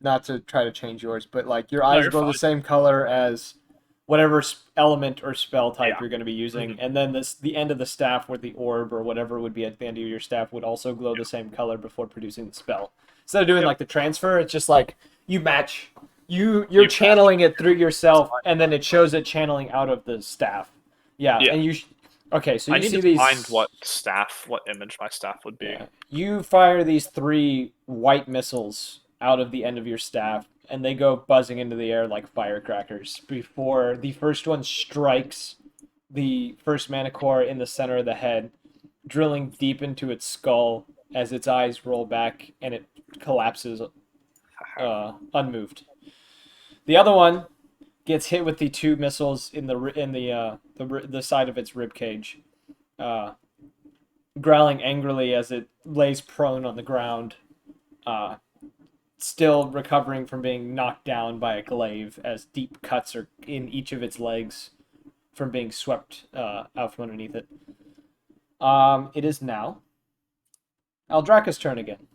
Not to try to change yours, but like your No, eyes you're glow fine. the same color as whatever element or spell type Yeah. you're going to be using, and then the end of the staff, where the orb or whatever would be at the end of your staff, would also glow the same color before producing the spell. Instead of doing like the transfer, it's just like you match. You're channeling it through yourself, and then it shows it channeling out of the staff. Yeah, Yeah. and you. Okay, so I you need see to these. find what image my staff would be. Yeah. You fire these 3 white missiles out of the end of your staff, and they go buzzing into the air like firecrackers before the first one strikes the first Manicore in the center of the head, drilling deep into its skull as its eyes roll back and it collapses unmoved. The other one gets hit with the 2 missiles in the side of its rib cage. Growling angrily as it lays prone on the ground, still recovering from being knocked down by a glaive as deep cuts are in each of its legs from being swept out from underneath it. It is now Aldraka's turn again.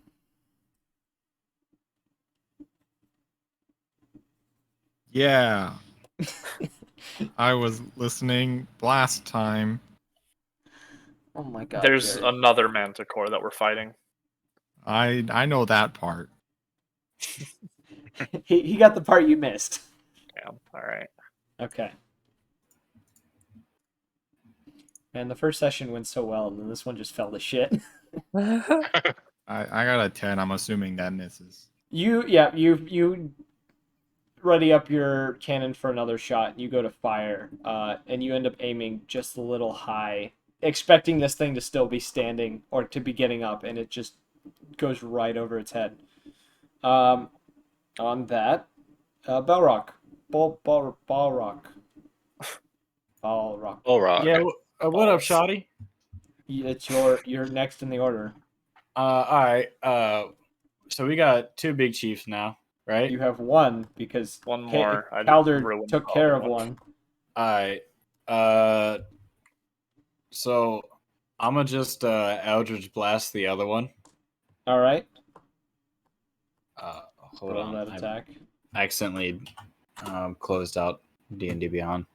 Yeah. I was listening last time. Oh my god. There's Jared. another Manticore that we're fighting. I know that part. he got the part you missed. Yeah, alright. Okay. Man, the first session went so well, and then this one just fell to shit. I got a 10. I'm assuming that misses. You ready up your cannon for another shot, and you go to fire, and you end up aiming just a little high, expecting this thing to still be standing or to be getting up, and it just goes right over its head. On that, Balrock. Balrock. Balrock. All right. Yeah. What up, Shoddy? It's you're next in the order. All right. So we got 2 big chiefs now, right? You have one because One more. I Calder ruined took the care other of one. one. All right. So I'm gonna just Eldritch Blast the other one. All right. Hold Roll on. that attack. I accidentally closed out D&D Beyond.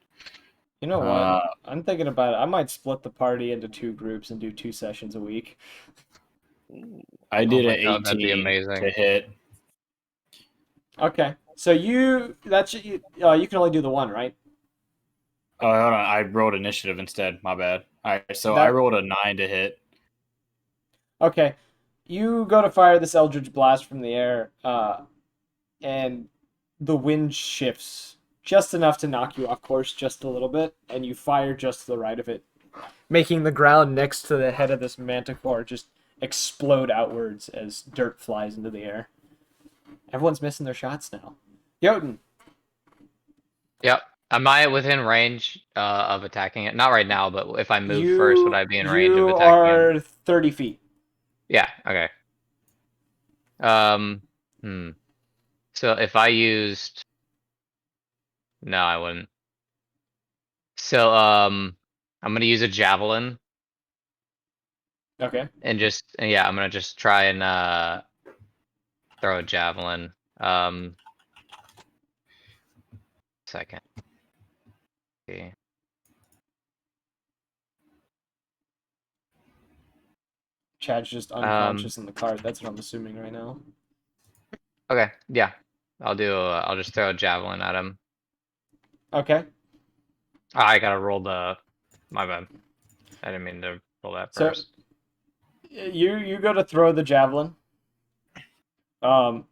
You know what? I'm thinking about it. I might split the party into 2 groups and do 2 sessions a week. I did my an God, that'd be 18 amazing. to hit. Okay. So you can only do the one, right? Oh, hold on. I rolled initiative instead. My bad. All right. So That- I rolled a 9 to hit. Okay. You go to fire this Eldritch Blast from the air, and the wind shifts just enough to knock you off course just a little bit, and you fire just to the right of it, making the ground next to the head of this manticore just explode outwards as dirt flies into the air. Everyone's missing their shots now. Jotun. Yep. Am I within range of attacking it? Not right now, but if I move first, would I be in range of attacking You are it? 30 feet. Yeah, okay. So if I used... No, I wouldn't. So, I'm gonna use a javelin. Okay. And yeah, I'm gonna just try and throw a javelin. Second. Okay. Chad's just unconscious in the cart. That's what I'm assuming right now. Okay, yeah. I'll just throw a javelin at him. Okay. I gotta roll my bad. I didn't mean to roll that So first. you go to throw the javelin, and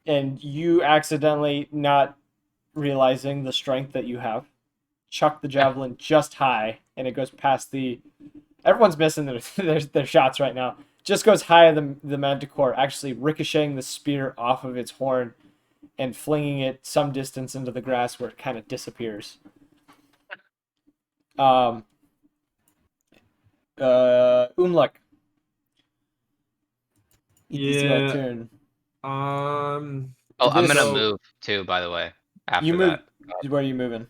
you accidentally, not realizing the strength that you have, chuck the javelin just high, and it goes past the. Everyone's missing their shots right now. Just goes high of the manticore, actually ricocheting the spear off of its horn and flinging it some distance into the grass where it kind of disappears. Umluk. It is your turn. Oh, I'm gonna This- move too, by the way. After You move. that, Where are you moving?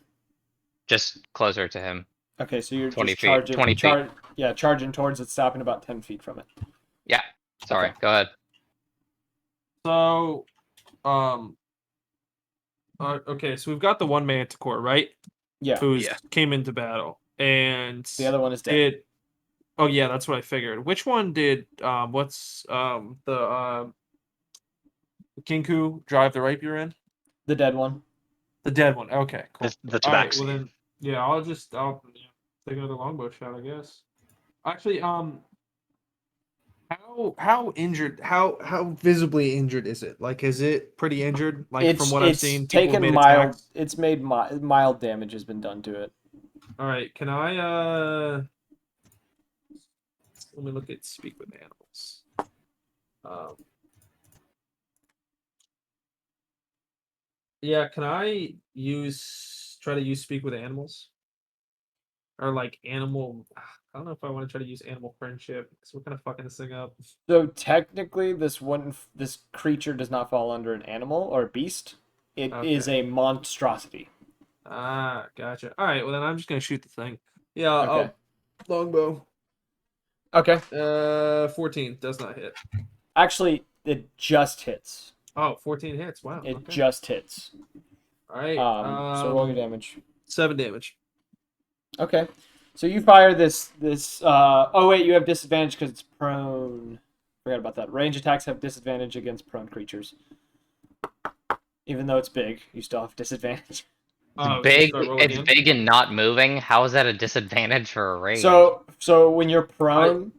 just closer to him. Okay, so you're 20 just feet. charging. 20 feet. Yeah, charging towards it, stopping about 10 feet from it. Yeah. Sorry. Okay. Go ahead. So, okay, so we've got the one manticore, right? Yeah. Who's came into battle, and The other one is dead. Oh yeah, that's what I figured. Which one did what's the Kinku drive the rapier in? The dead one. The dead one. Okay, cool. The All right, tabaxi. well then, yeah, I'll take another longbow shot, I guess. Actually, how injured? How visibly injured is it? Like, is it pretty injured? Like from what I've seen, people taken made mild. attacks. It's made mild damage has been done to it. All right, can I let me look at speak with animals. Yeah, can I try to use speak with animals? Or like animal, I don't know if I want to try to use animal friendship because we're kind of fucking this thing up. So technically, this creature does not fall under an animal or a beast. It is a monstrosity. Ah, gotcha. All right, well then I'm just gonna shoot the thing. Yeah. Okay. Longbow. Okay. 14 does not hit. Actually, it just hits. Oh, 14 hits. Wow. It just hits. All right. So roll your damage. 7 damage. Okay. So you fire this. Oh wait, you have disadvantage because it's prone. Forgot about that. Range attacks have disadvantage against prone creatures. Even though it's big, you still have disadvantage. It's big and not moving. How is that a disadvantage for a range? So when you're prone,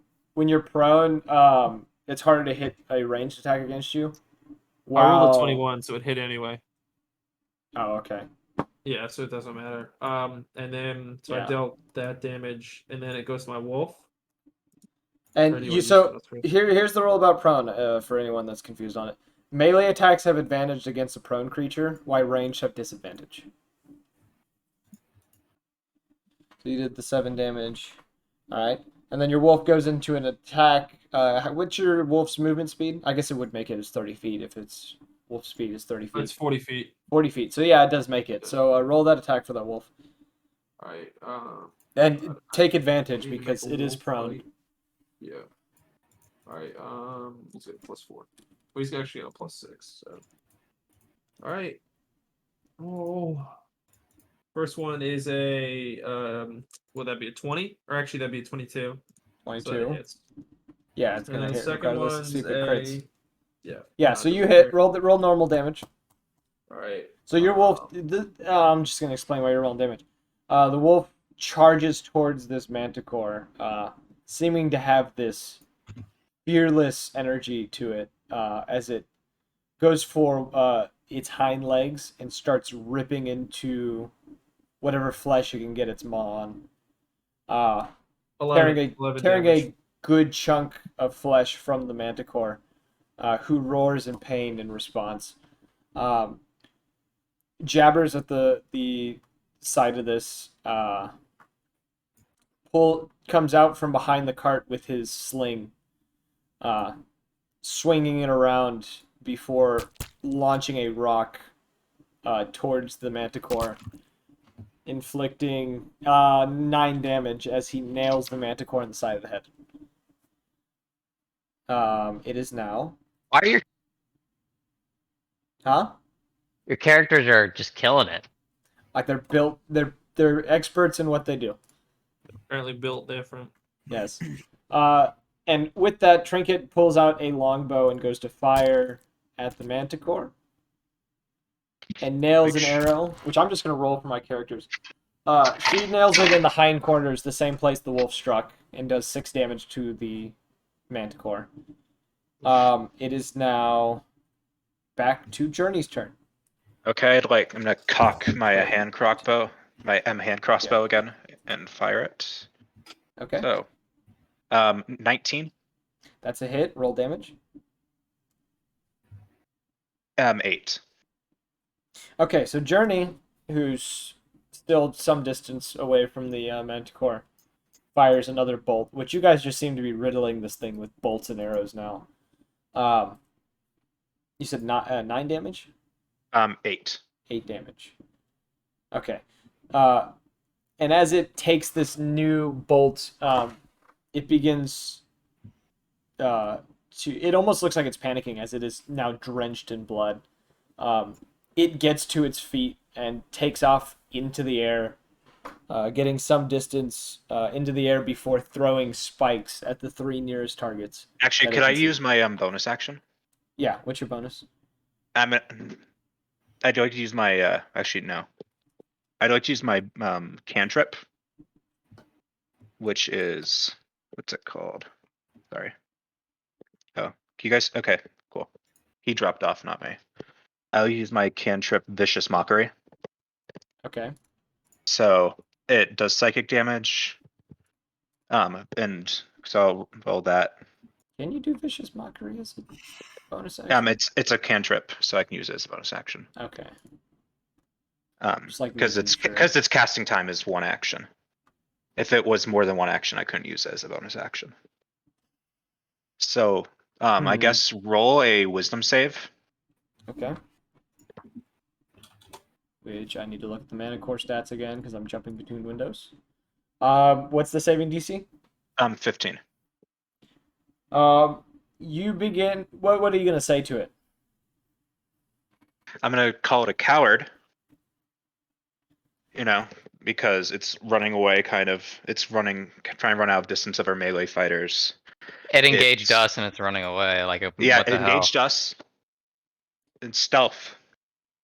it's harder to hit a ranged attack against you. I rolled a 21, so it hit anyway. Oh, okay. Yeah, so it doesn't matter. And then I dealt that damage, and then it goes to my wolf. And here's the rule about prone for anyone that's confused on it. Melee attacks have advantage against a prone creature, while ranged have disadvantage. So you did the 7 damage. Alright. And then your wolf goes into an attack. What's your wolf's movement speed? I guess it would make it as 30 feet if its wolf speed is 30 feet. It's 40 feet. 40 feet. So yeah, it does make it. So roll that attack for that wolf. Alright. And take advantage because it is prone. Yeah. Alright, let's get +4. Well, he's actually on a +6, so. Alright. Oh. First one is a would that be a 20? Or actually that'd be a 22. 22. So yeah, it's gonna hit regardless. See if it crits. Yeah, so you hit. Roll normal damage. Alright. So your wolf. I'm just gonna explain why you're rolling damage. The wolf charges towards this manticore, seeming to have this fearless energy to it, as it goes for its hind legs and starts ripping into whatever flesh it can get its maw on. Tearing a good chunk of flesh from the manticore, who roars in pain in response. Jabbers at the side of this comes out from behind the cart with his sling, swinging it around before launching a rock towards the manticore, inflicting 9 damage as he nails the manticore in the side of the head. It is now. Why are your Your characters are just killing it. Like they're built. They're experts in what they do. Apparently built different. Yes. And with that, Trinket pulls out a longbow and goes to fire at the manticore. And nails an arrow, which I'm just going to roll for my characters. She nails it in the hindquarters, the same place the wolf struck, and does 6 damage to the manticore. It is now back to Journey's turn. Okay, I'm gonna cock my hand crossbow, hand crossbow again, and fire it. Okay. So, 19. That's a hit. Roll damage. 8. Okay, so Journey, who's still some distance away from the manticore, fires another bolt, which you guys just seem to be riddling this thing with bolts and arrows now. You said 9 damage? 8. 8 damage. Okay. And as it takes this new bolt, it begins it almost looks like it's panicking as it is now drenched in blood. It gets to its feet and takes off into the air, getting some distance into the air before throwing spikes at the 3 nearest targets. Actually, could I use my bonus action? Yeah, what's your bonus? I'd like to use my actually no. I'd like to use my cantrip, which is what's it called? Sorry. Oh, you guys? Okay, cool. He dropped off, not me. I'll use my cantrip, Vicious Mockery. Okay. So it does psychic damage. And so I'll roll that. Can you do Vicious Mockery as a bonus action? It's a cantrip, so I can use it as a bonus action. Okay. Because its casting time is 1 action. If it was more than 1 action, I couldn't use it as a bonus action. So I guess roll a wisdom save. Okay. Which I need to look at the mana core stats again because I'm jumping between windows. What's the saving DC? 15. You begin. What are you gonna say to it? I'm gonna call it a coward. Because it's running away, it's trying to run out of distance of our melee fighters. It engaged us and it's running away. Like, what it the engaged hell? us in stealth.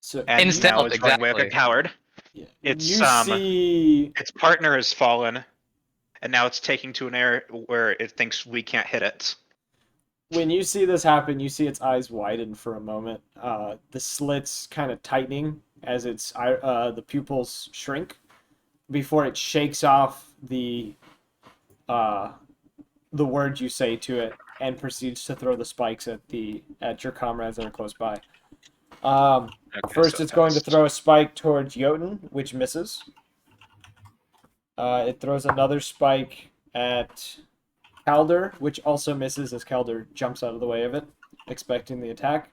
So and in stealth, now it's running away like a coward. Yeah. It's you see its partner has fallen, and now it's taking to an area where it thinks we can't hit it. when you see this happen, you see its eyes widen for a moment. The slits kind of tightening as the pupils shrink before it shakes off the words you say to it and proceeds to throw the spikes at your comrades that are close by. First, it's going to throw a spike towards Jotun, which misses. It throws another spike at Calder, which also misses as Calder jumps out of the way of it, expecting the attack.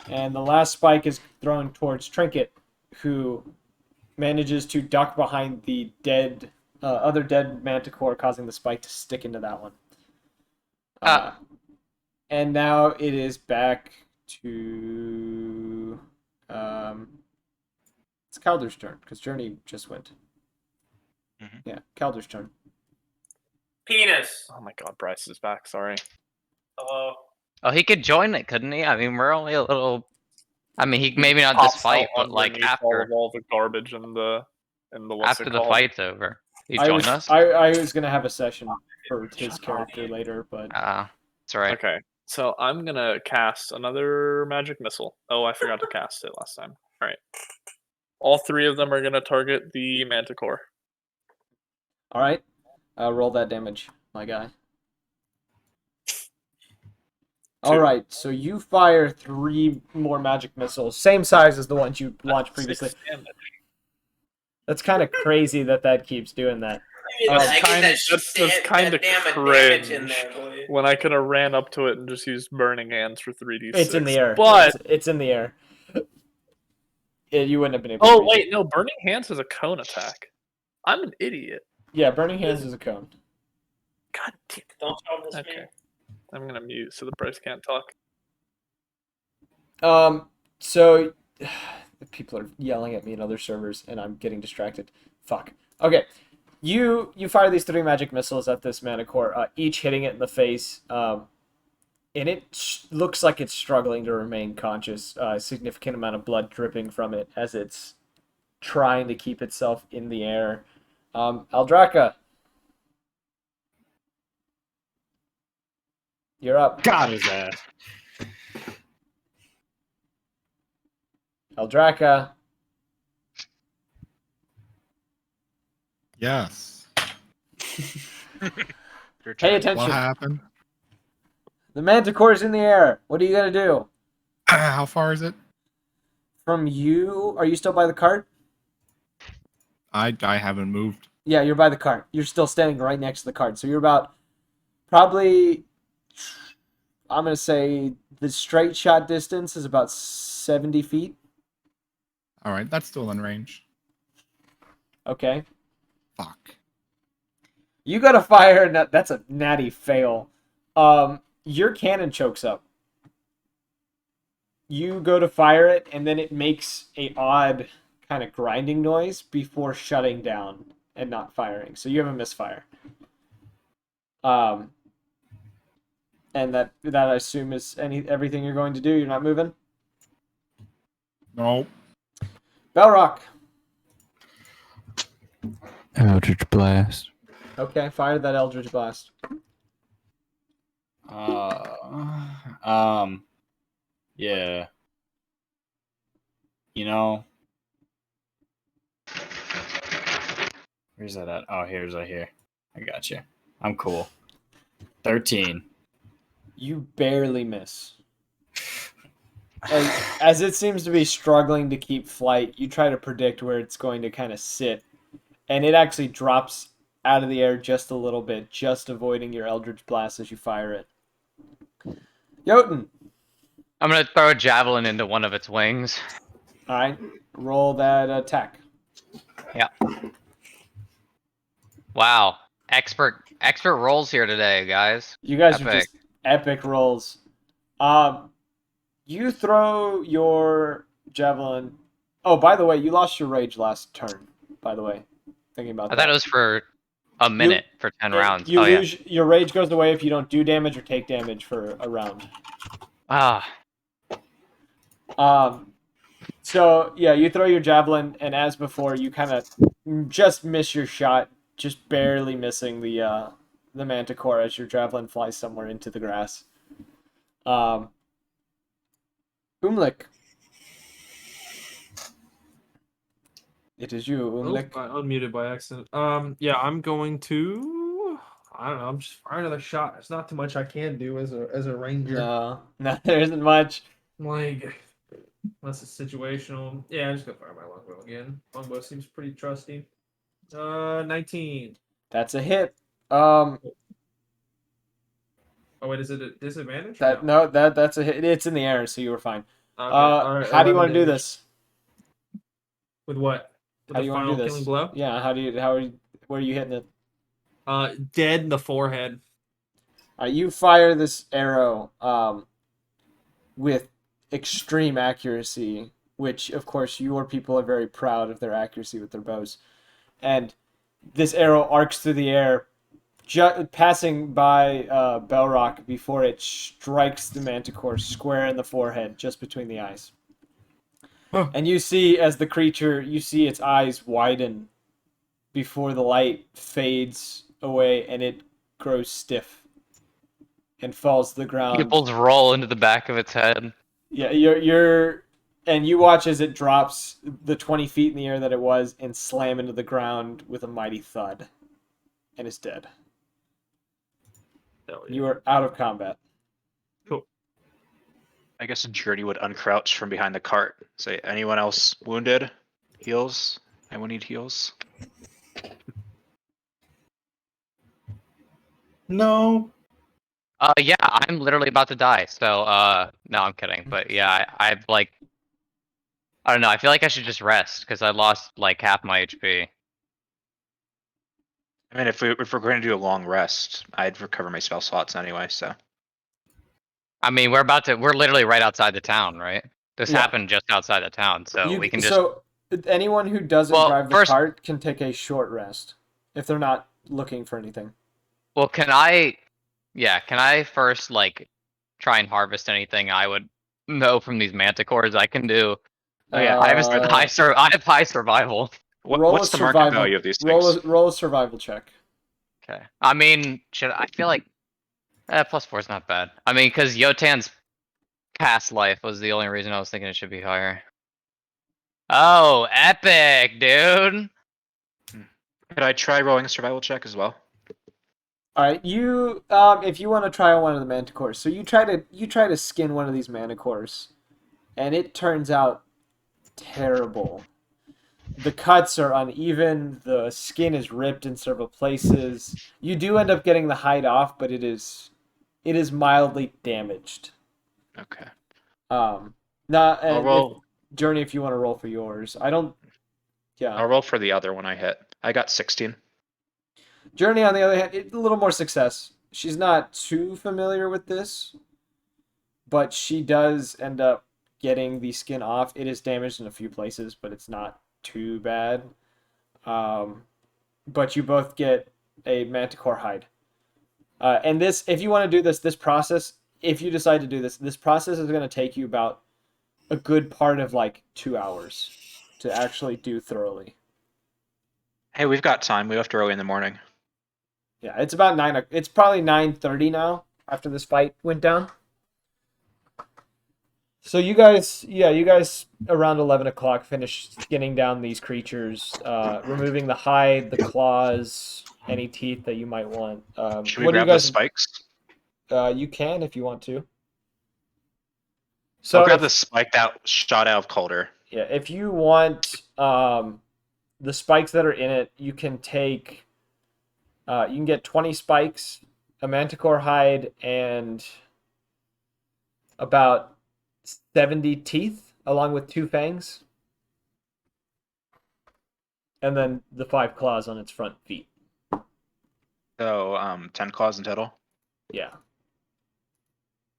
And the last spike is thrown towards Trinket, who manages to duck behind the other dead manticore, causing the spike to stick into that one. And now it is back to it's Calder's turn because Journey just went. Yeah, Calder's turn. Penis. Oh my god, Bryce is back. Sorry. Hello. Oh, he could join it, couldn't he? I mean, we're only a little. I mean, he maybe not this fight, but like after all the garbage and the after the fight's over, he I join us. I was gonna have a session for his character later, but that's right. Okay, so I'm gonna cast another magic missile. Oh, I forgot to cast it last time. All right, all 3 of them are gonna target the manticore. All right, roll that damage, my guy. 2. All right, so you fire 3 more magic missiles, same size as the ones you launched previously. 6 damage. That's kind of crazy that keeps doing that. That's kind of cringe. When I could have ran up to it and just used Burning Hands for 3d6. It's in the air. But it's in the air. You wouldn't have been able. Oh wait, no! Burning Hands is a cone attack. I'm an idiot. Yeah, Burning Hands is a cone. God damn! Don't tell this Okay, game. I'm gonna mute so the Bryce can't talk. So people are yelling at me in other servers, and I'm getting distracted. Fuck. Okay, you fire these 3 magic missiles at this manticore, each hitting it in the face. And it looks like it's struggling to remain conscious. A significant amount of blood dripping from it as it's trying to keep itself in the air. Aldraka. You're up. Got his ass. Eldraka. Yes. Your Pay turn. attention. What happened? The Manticore's in the air. What are you gonna do? How far is it? From you, are you still by the cart? I haven't moved. Yeah, you're by the cart. You're still standing right next to the cart. So you're about probably, I'm gonna say the straight shot distance is about 70 feet. All right, that's still in range. Okay. Fuck. You gotta fire, and that's a natty fail. Your cannon chokes up. You go to fire it, and then it makes a odd kind of grinding noise before shutting down and not firing. So you have a misfire. And that I assume is everything you're going to do. You're not moving. Nope. Belrock. Eldritch Blast. Okay, fire that Eldritch Blast. Yeah. You know. Where's that at? Oh, here's right here. I got you. I'm cool. 13. You barely miss. As it seems to be struggling to keep flight, you try to predict where it's going to kind of sit, and it actually drops out of the air just a little bit, just avoiding your Eldritch Blast as you fire it. Jotun. I'm gonna throw a javelin into one of its wings. All right, roll that attack. Yeah. Wow. Expert rolls here today, guys. You guys are Epic. just epic rolls. You throw your javelin. Oh, by the way, you lost your rage last turn. By the way, thinking about I that. thought it was for a minute for 10 rounds. You Oh lose your rage goes away if you don't do damage or take damage for a round. yeah. So yeah, you throw your javelin, and as before, you kind of just miss your shot, just barely missing the manticore as your javelin flies somewhere into the grass. Umlik. It is you, Umlik. I unmuted by accident. Yeah, I'm going to. I don't know. I'm just fire another shot. There's not too much I can do as a ranger. No, there isn't much. Like, unless it's situational. Yeah, I'm just gonna fire my longbow again. Longbow seems pretty trusty. 19. That's a hit. Oh wait, is it a disadvantage? That's a hit. It's in the air, so you were fine. Okay, all right, how do you 11 want to do damage. this? With what? With How the do you want to final do this? killing blow? Yeah. Where are you hitting it? Dead in the forehead. You fire this arrow with extreme accuracy, which of course your people are very proud of their accuracy with their bows. And this arrow arcs through the air, passing by Belrock before it strikes the manticore square in the forehead, just between the eyes. Oh. And you see, as the creature, you see its eyes widen before the light fades away, and it grows stiff and falls to the ground. Pupils roll into the back of its head. Yeah, and you watch as it drops the 20 feet in the air that it was and slam into the ground with a mighty thud, and is dead. Oh, yeah. You are out of combat. Cool. I guess Journey would uncrouch from behind the cart. Say, anyone else wounded? Heals? Anyone need heals? No. Yeah, I'm literally about to die. So, no, I'm kidding. But yeah, I've like, I don't know. I feel like I should just rest because I lost like half my HP. I mean, if we're going to do a long rest, I'd recover my spell slots anyway. So I mean, we're literally right outside the town, right? This Yeah. happened just outside the town, so we can just. So anyone who doesn't Well, drive the first- cart can take a short rest if they're not looking for anything. Well, can I first like try and harvest anything I would know from these manticores I can do? Oh, yeah. I have high survival. what's the market value of these things? Roll a survival check. Okay. I mean, I feel like +4 is not bad. I mean, because Yotan's past life was the only reason I was thinking it should be higher. Oh, epic, dude! Could I try rolling a survival check as well? All right, you if you want to try one of the manticores, so you try to skin one of these manticores, and it turns out terrible. The cuts are uneven. The skin is ripped in several places. You do end up getting the hide off, but it is mildly damaged. Okay. Not I'll and roll. Journey, if you want to roll for yours, I don't. Yeah. I'll roll for the other one I hit. I got 16. Journey, on the other hand, a little more success. She's not too familiar with this, but she does end up getting the skin off. It is damaged in a few places, but it's not too bad. But you both get a manticore hide. And this, if you want to do this process, if you decide to do this process is going to take you about a good part of like 2 hours to actually do thoroughly. Hey, we've got time. We have to early in the morning. Yeah, it's about 9. It's probably 9:30 now after this fight went down. So you guys around 11 o'clock finish skinning down these creatures, removing the hide, the claws, any teeth that you might want. Should we What do you grab the guys? spikes? You can if you want to. I'll So grab the spike that shot out of Calder. yeah, if you want the spikes that are in it, you can take. You can get 20 spikes, a manticore hide, and about 70 teeth, along with 2 fangs, and then the 5 claws on its front feet. So 10 claws in total. Yeah.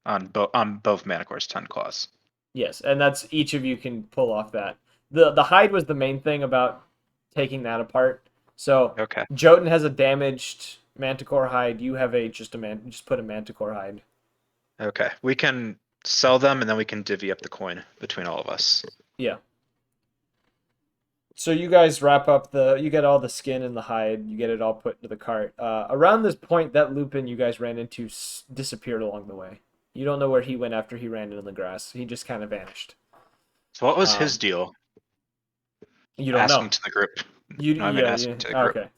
On both Manicores, 10 claws. Yes, and that's each of you can pull off that. The hide was the main thing about taking that apart. So Okay. Jotun has a damaged manticore hide. You have just put a manticore hide. Okay. We can sell them and then we can divvy up the coin between all of us. Yeah. So you guys wrap up you get all the skin and the hide. You get it all put into the cart. Around this point, that Lupin you guys ran into disappeared along the way. You don't know where he went after he ran into the grass. He just kind of vanished. So what was his deal? You don't asking know. to the group. Asking to the group. Okay.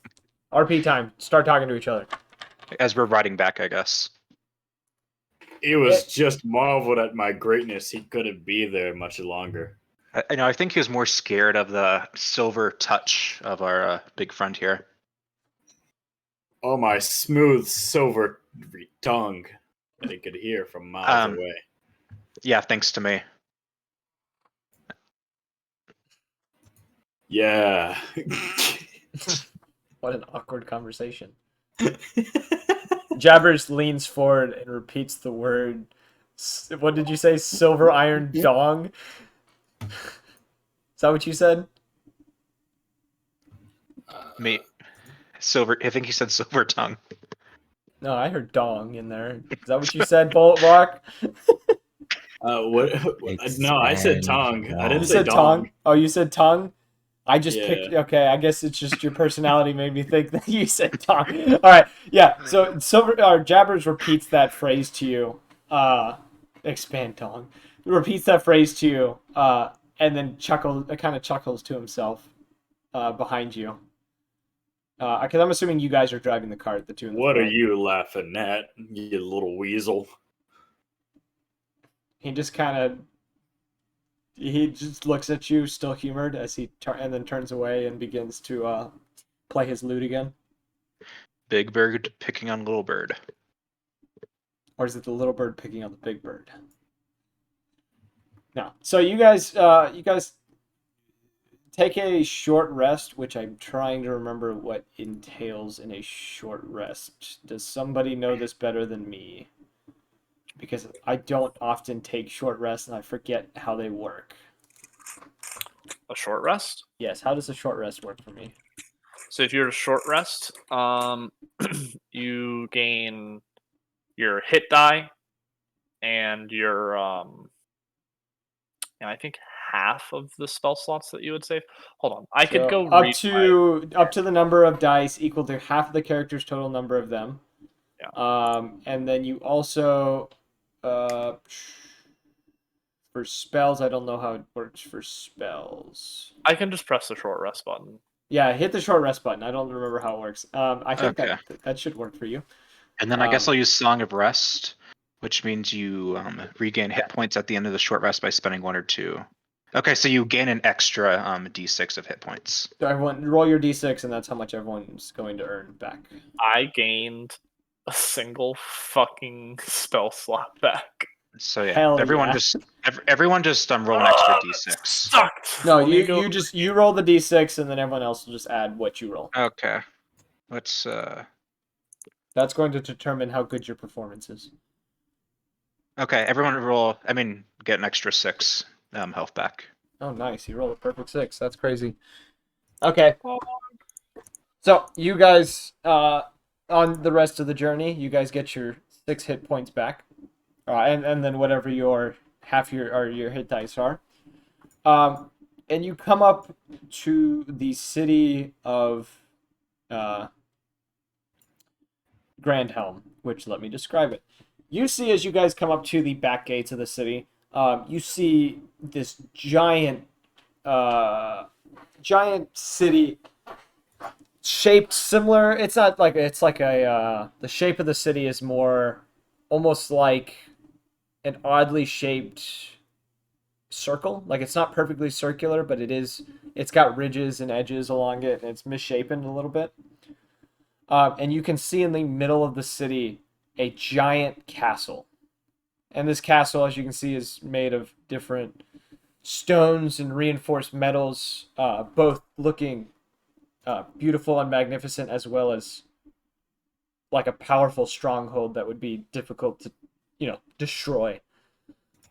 RP time. Start talking to each other. As we're riding back, I guess. He was just marveled at my greatness. He couldn't be there much longer. I think he was more scared of the silver touch of our big friend here. Oh, my smooth silver tongue that he could hear from miles away. Yeah, thanks to me. Yeah. What an awkward conversation. Jabbers leans forward and repeats the word. What did you say? Silver iron dong? Is that what you said? Me. Silver. I think he said silver tongue. No, I heard dong in there. Is that what you said, Bullet Rock? What? No, I said tongue. I didn't You say said dong. tongue? Oh, you said tongue? I just Yeah. picked. Okay, I guess it's just your personality made me think that you said tongue. All right, yeah. So Jabbers repeats that phrase to you. Expand tongue. Repeats that phrase to you. And then kind of chuckles to himself. Behind you. Because I'm assuming you guys are driving the cart. The two. In the What are front. you laughing at, you little weasel? He just kind of. He just looks at you, still humored, as and then turns away and begins to play his lute again. Big bird picking on little bird. Or is it the little bird picking on the big bird? No. So you guys take a short rest, which I'm trying to remember what entails in a short rest. Does somebody know this better than me? Because I don't often take short rests and I forget how they work. A short rest? Yes, how does a short rest work for me? So if you're a short rest, you gain your hit die and your and I think half of the spell slots that you would save. Hold on, I could go up to the number of dice equal to half of the character's total number of them. And then you also, for spells, I don't know how it works for spells. I can just press the short rest button. Yeah, hit the short rest button. I don't remember how it works. I think Okay. that should work for you. And then I guess I'll use Song of Rest, which means you regain hit points at the end of the short rest by spending 1 or 2. Okay, so you gain an extra d6 of hit points. So everyone, roll your d6, and that's how much everyone's going to earn back. I gained a single fucking spell slot back. So yeah, Hell everyone yeah. just roll an extra d6. Sucked. No, Let me go- you roll the d6, and then everyone else will just add what you roll. Okay. Let's That's going to determine how good your performance is. Okay, everyone get an extra 6 health back. Oh, nice. You rolled a perfect 6. That's crazy. Okay. So, you guys, on the rest of the journey, you guys get your 6 hit points back. And then whatever your your hit dice are. And you come up to the city of Grandhelm, which let me describe it. You see, as you guys come up to the back gates of the city, you see this giant city shaped similar. It's not like it's like a the shape of the city is more almost like an oddly shaped circle. Like it's not perfectly circular, but it's got ridges and edges along it, and it's misshapen a little bit. And you can see in the middle of the city a giant castle. And this castle, as you can see, is made of different stones and reinforced metals, both looking beautiful and magnificent, as well as like a powerful stronghold that would be difficult to, destroy.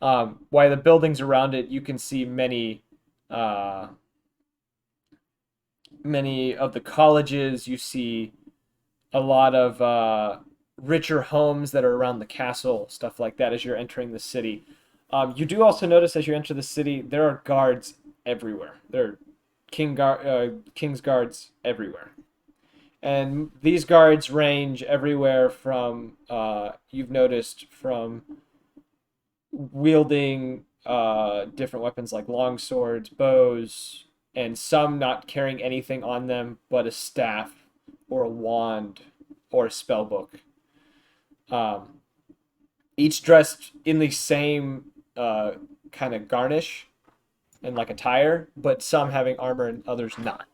While the buildings around it, you can see many of the colleges. You see a lot of richer homes that are around the castle, stuff like that, as you're entering the city. You do also notice as you enter the city, there are guards everywhere. There are king's guards everywhere. And these guards range everywhere from, you've noticed, from wielding different weapons like long swords, bows, and some not carrying anything on them but a staff or a wand or a spell book. Each dressed in the same kind of garnish and like attire, but some having armor and others not.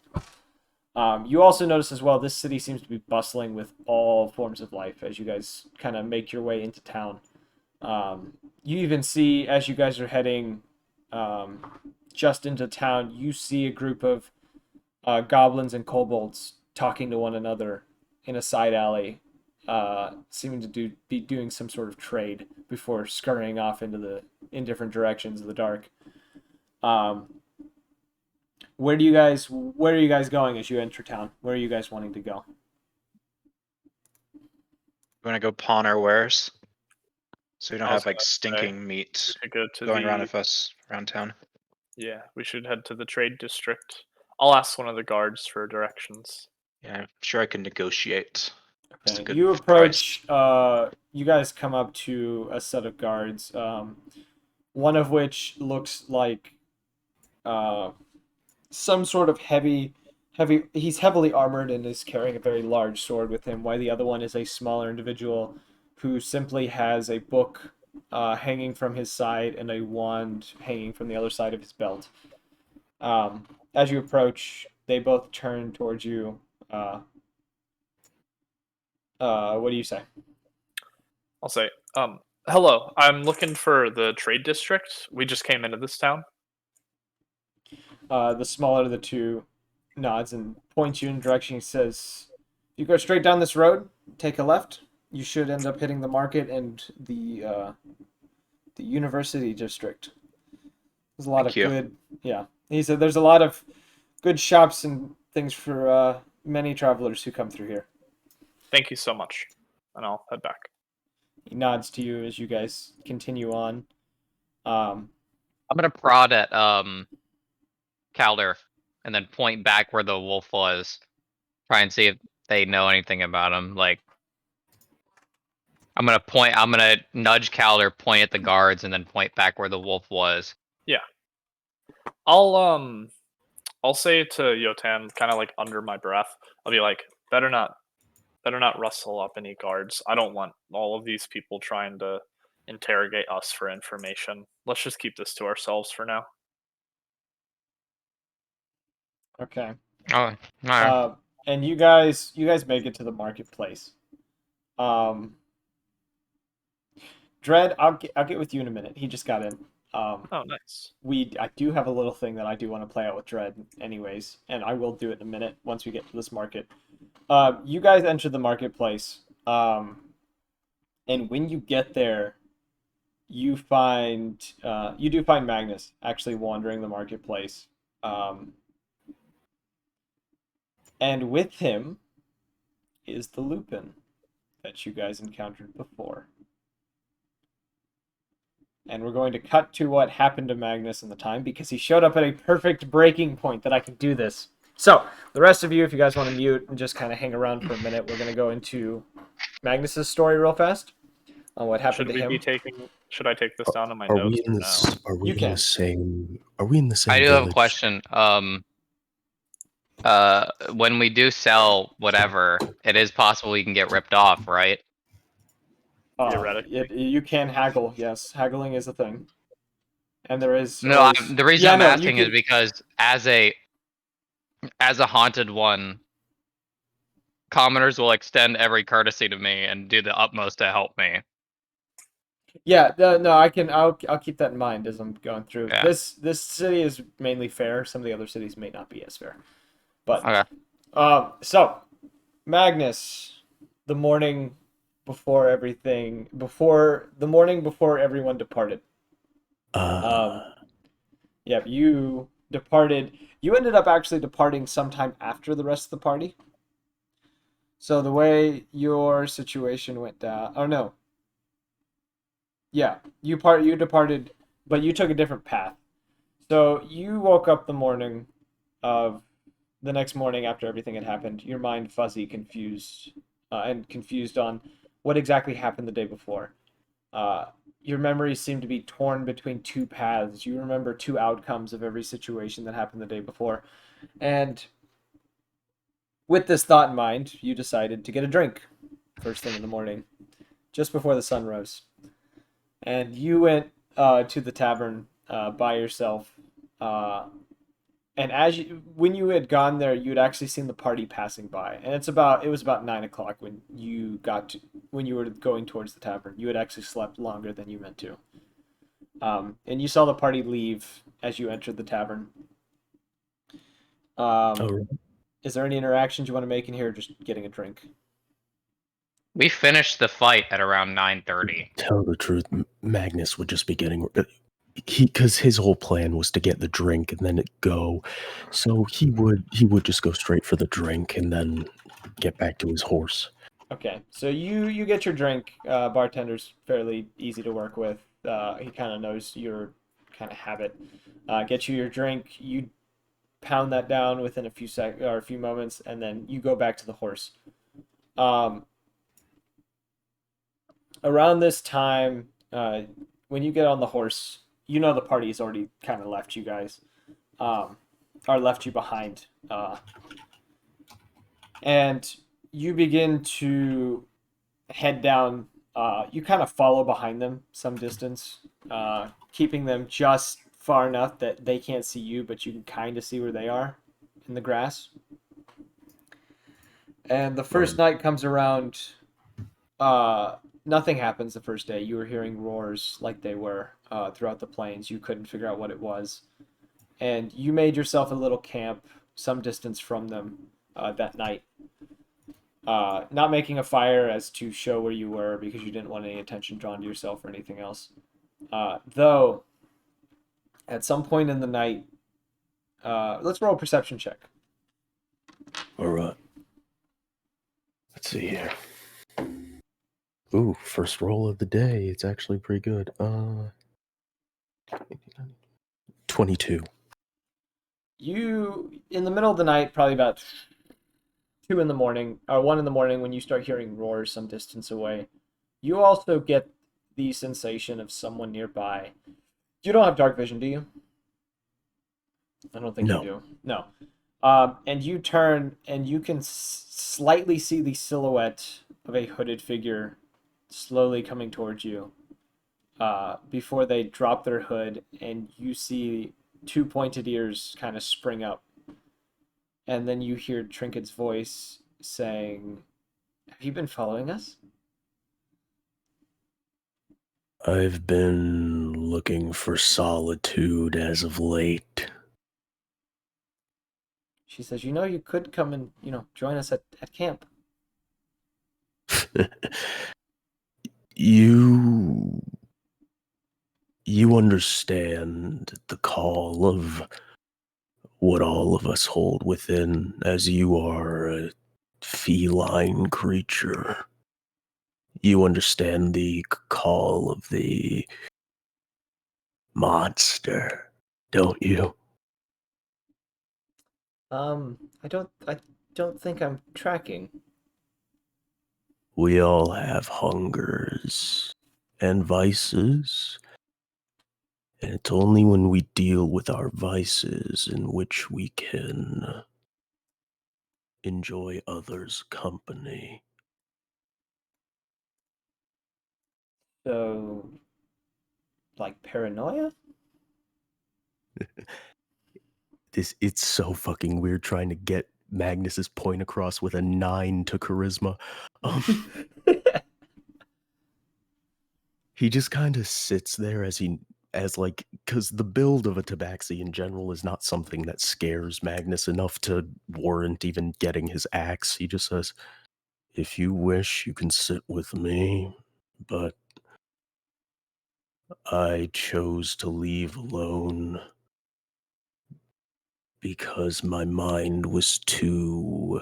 You also notice as well, this city seems to be bustling with all forms of life as you guys kind of make your way into town. You even see, as you guys are heading just into town, you see a group of goblins and kobolds talking to one another in a side alley, seeming to be doing some sort of trade before scurrying off in different directions of the dark. Where are you guys going as you enter town? Where are you guys wanting to go? We want to go pawn our wares, so we don't I was have like gonna say, stinking meat to go to going around the with us around town. Yeah, we should head to the trade district. I'll ask one of the guards for directions. Yeah, I'm sure I can negotiate. Just a Okay. good You price. approach. You guys come up to a set of guards. One of which looks like some sort of heavy. He's heavily armored and is carrying a very large sword with him. While the other one is a smaller individual who simply has a book hanging from his side and a wand hanging from the other side of his belt. As you approach, they both turn towards you. What do you say? I'll say, hello, I'm looking for the trade district. We just came into this town. The smaller of the two nods and points you in a direction. He says, "You go straight down this road, take a left. You should end up hitting the market and the university district. There's a lot Thank of you. good, yeah." He said, "There's a lot of good shops and things for many travelers who come through here." Thank you so much, and I'll head back. He nods to you as you guys continue on. I'm gonna prod at Calder and then point back where the wolf was. Try and see if they know anything about him. Like, I'm gonna nudge Calder, point at the guards, and then point back where the wolf was. Yeah. I'll say to Yotan, kind of like under my breath, I'll be like, better not rustle up any guards. I don't want all of these people trying to interrogate us for information. Let's just keep this to ourselves for now. Okay. Oh, alright. And you guys make it to the marketplace. Dread, I'll get with you in a minute. He just got in. Oh, nice. I do have a little thing that I do want to play out with Dread, anyways, and I will do it in a minute once we get to this market. You guys enter the marketplace, and when you get there, you do find Magnus actually wandering the marketplace, and with him is the Lupin that you guys encountered before. And we're going to cut to what happened to Magnus in the time, because he showed up at a perfect breaking point that I could do this. So, the rest of you, if you guys want to mute and just kind of hang around for a minute, we're going to go into Magnus's story real fast on what happened to him. Should I take this down in my Are notes? we in this? Are we You in can. the same? Are we in the same? I do village? have a question. When we do sell whatever, it is possible we can get ripped off, right? You can haggle, yes. Haggling is a thing. And there is No, always... the reason I'm asking is because as a haunted one, commoners will extend every courtesy to me and do the utmost to help me. Yeah, no, I'll keep that in mind as I'm going through. Yeah. This city is mainly fair. Some of the other cities may not be as fair. But okay. So Magnus, the morning before everyone departed. Yeah, you departed. You ended up actually departing sometime after the rest of the party. So the way your situation went down, oh no. Yeah, you departed, but you took a different path. So you woke up the morning of the next morning after everything had happened, your mind fuzzy, confused on what exactly happened the day before. Your memories seem to be torn between two paths. You remember two outcomes of every situation that happened the day before. And with this thought in mind, you decided to get a drink first thing in the morning, just before the sun rose. And you went to the tavern by yourself. And when you had gone there, you had actually seen the party passing by, and it was about 9 o'clock when you were going towards the tavern. You had actually slept longer than you meant to, and you saw the party leave as you entered the tavern. Is there any interactions you want to make in here? Or just getting a drink. We finished the fight at around 9:30. Tell the truth, Magnus would just be getting. Because his whole plan was to get the drink and then go, so he would just go straight for the drink and then get back to his horse. Okay, so you get your drink. Bartender's fairly easy to work with. He kind of knows your kind of habit. Get you your drink. You pound that down within a few moments, and then you go back to the horse. Around this time, when you get on the horse, you know the party's already kind of left you guys, or left you behind, and you begin to head down. You kind of follow behind them some distance, keeping them just far enough that they can't see you, but you can kind of see where they are in the grass. And the first night comes around. Nothing happens the first day. You were hearing roars like they were throughout the plains. You couldn't figure out what it was. And you made yourself a little camp some distance from them that night. Not making a fire as to show where you were because you didn't want any attention drawn to yourself or anything else. Though, at some point in the night, let's roll a perception check. All right. Let's see here. Ooh, first roll of the day. It's actually pretty good. 22. You, in the middle of the night, probably about 2 in the morning, or 1 in the morning, when you start hearing roars some distance away, You also get the sensation of someone nearby. You don't have dark vision, do you? I don't think you No. do. No. And you turn and you can slightly see the silhouette of a hooded figure slowly coming towards you. Before they drop their hood, and you see two pointed ears kind of spring up. And then you hear Trinket's voice saying, "Have you been following us?" I've been looking for solitude as of late. She says, "You know, you could come and, join us at camp." You understand the call of what all of us hold within, as you are a feline creature. You understand the call of the monster, don't you? I don't think I'm tracking. We all have hungers and vices, and it's only when we deal with our vices in which we can enjoy others' company. So, like paranoia? It's so fucking weird trying to get Magnus's point across with a 9 to charisma. He just kind of sits there because the build of a tabaxi in general is not something that scares Magnus enough to warrant even getting his axe. He just says, "If you wish, you can sit with me, but I chose to leave alone because my mind was too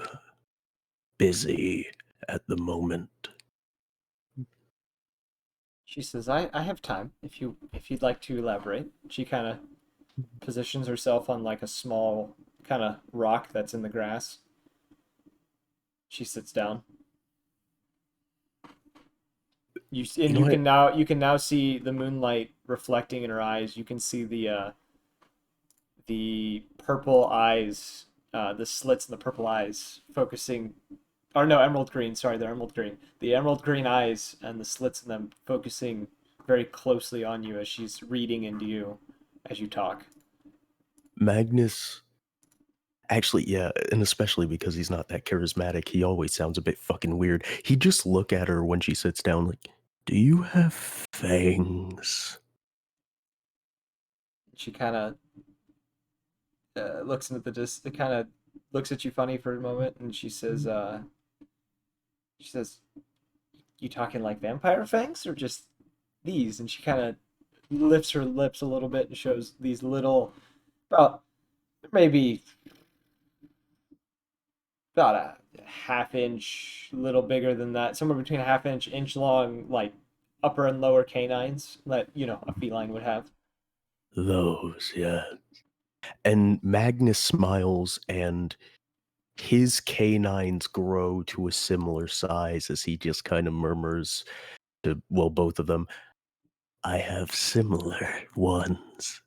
busy at the moment." She says, "I have time if you'd like to elaborate." She kind of positions herself on like a small kind of rock that's in the grass. She sits down. You can now see the moonlight reflecting in her eyes. You can see the purple eyes, the slits in the purple eyes focusing, or no, emerald green. Sorry, they're emerald green. The emerald green eyes and the slits in them focusing very closely on you as she's reading into you as you talk. Magnus, actually, yeah, and especially because he's not that charismatic, he always sounds a bit fucking weird. He'd just look at her when she sits down like, "Do you have fangs?" She kind of looks into kind of looks at you funny for a moment, and she says, "You talking like vampire fangs or just these?" And she kind of lifts her lips a little bit and shows these little, about maybe about a half inch, little bigger than that, somewhere between a half inch long, like upper and lower canines that a feline would have. Those, yeah. And Magnus smiles, and his canines grow to a similar size as he just kind of murmurs to, well, both of them, "I have similar ones."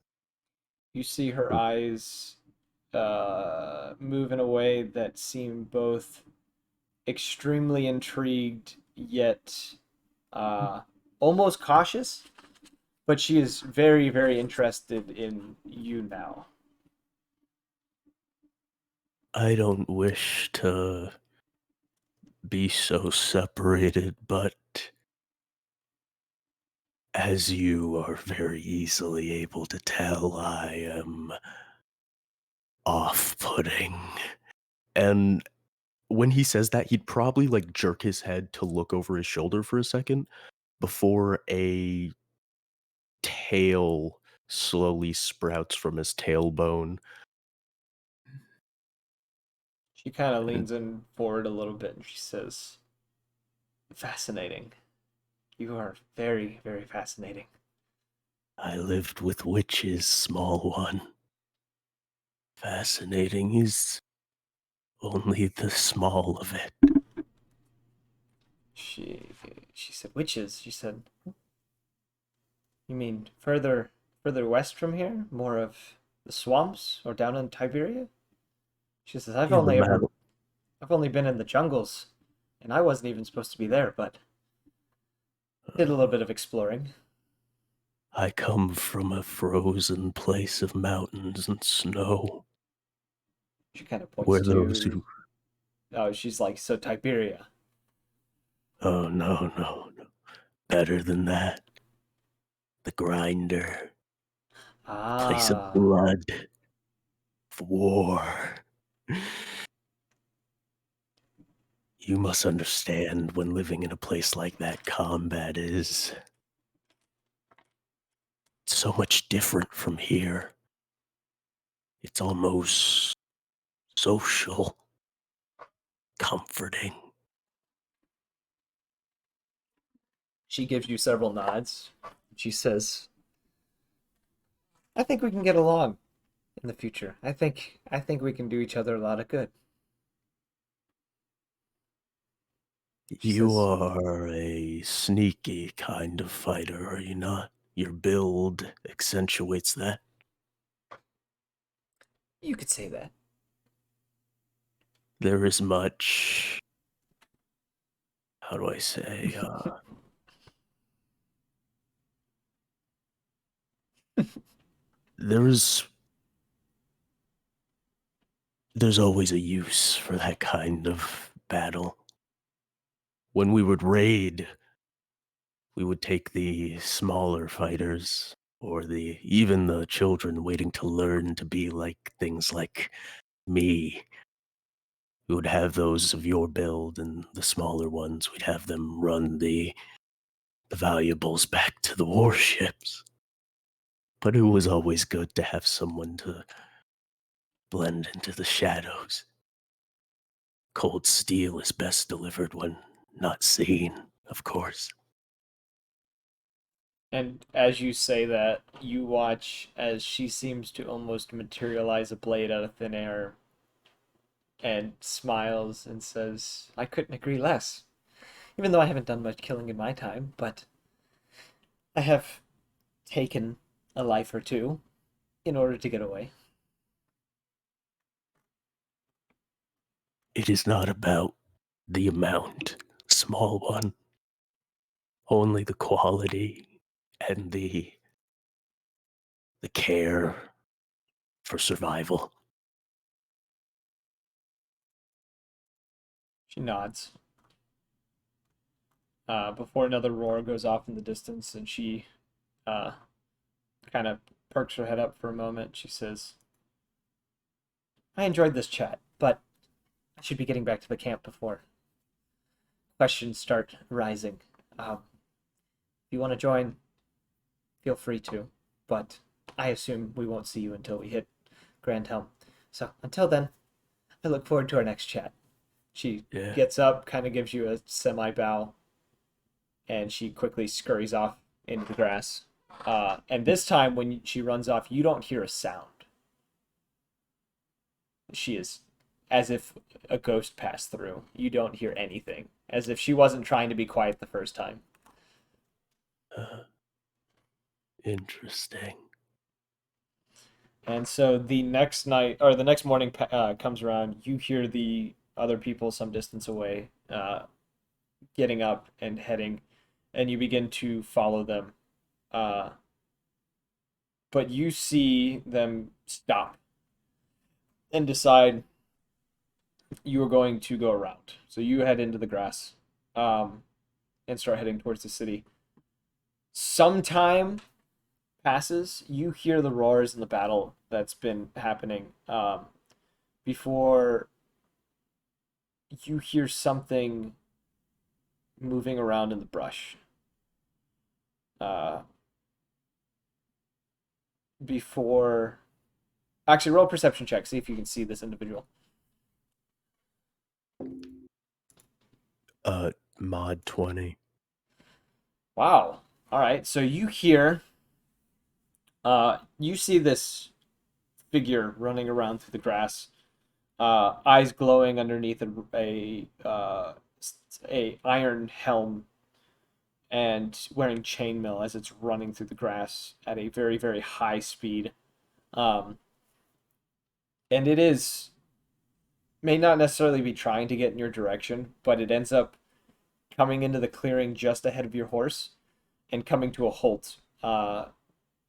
You see her eyes move in a way that seem both extremely intrigued yet almost cautious, but she is very, very interested in you now. I don't wish to be so separated, but as you are very easily able to tell, I am off-putting. And when he says that, he'd probably like jerk his head to look over his shoulder for a second before a tail slowly sprouts from his tailbone. She kind of leans in forward a little bit and she says, "Fascinating. You are very, very fascinating." I lived with witches, small one. Fascinating is only the small of it. She said, witches. She said, you mean further west from here? More of the swamps or down in Tiberia? She says, I've only been in the jungles, and I wasn't even supposed to be there, but did a little bit of exploring. I come from a frozen place of mountains and snow. She kind of points Where to. those who... Oh, she's like, so Tiberia. Oh, no. Better than that. The grinder. Place of blood. Of war. You must understand, when living in a place like that, combat is so much different from here. It's almost social, comforting. She gives you several nods. She says, I think we can get along in the future. I think we can do each other a lot of good. You are a sneaky kind of fighter, are you not? Your build accentuates that. You could say that. There is much... How do I say? There's always a use for that kind of battle. When we would raid, we would take the smaller fighters, or even the children waiting to learn to be like things like me. We would have those of your build, and the smaller ones, we'd have them run the valuables back to the warships. But it was always good to have someone to blend into the shadows. Cold steel is best delivered when not seen, of course. And as you say that, you watch as she seems to almost materialize a blade out of thin air and smiles and says, I couldn't agree less. Even though I haven't done much killing in my time, but I have taken a life or two in order to get away. It is not about the amount, small one. Only the quality and the care for survival. She nods. Before another roar goes off in the distance, and she kind of perks her head up for a moment. She says, I enjoyed this chat, but I should be getting back to the camp before questions start rising. If you want to join, feel free to, but I assume we won't see you until we hit Grand Helm. So until then, I look forward to our next chat. She gets up, kind of gives you a semi-bow, and she quickly scurries off into the grass. And this time, when she runs off, you don't hear a sound. She is as if a ghost passed through. You don't hear anything, as if she wasn't trying to be quiet the first time. Interesting. And so the next night, or the next morning comes around, you hear the other people some distance away getting up and heading, and you begin to follow them. But you see them stop and decide you are going to go around. So you head into the grass and start heading towards the city. Some time passes. You hear the roars in the battle that's been happening before you hear something moving around in the brush. Actually, roll a perception check. See if you can see this individual. Mod 20. Wow. All right. So you hear, you see this figure running around through the grass, eyes glowing underneath a a iron helm and wearing chainmail as it's running through the grass at a very, very high speed. And it may not necessarily be trying to get in your direction, but it ends up coming into the clearing just ahead of your horse and coming to a halt,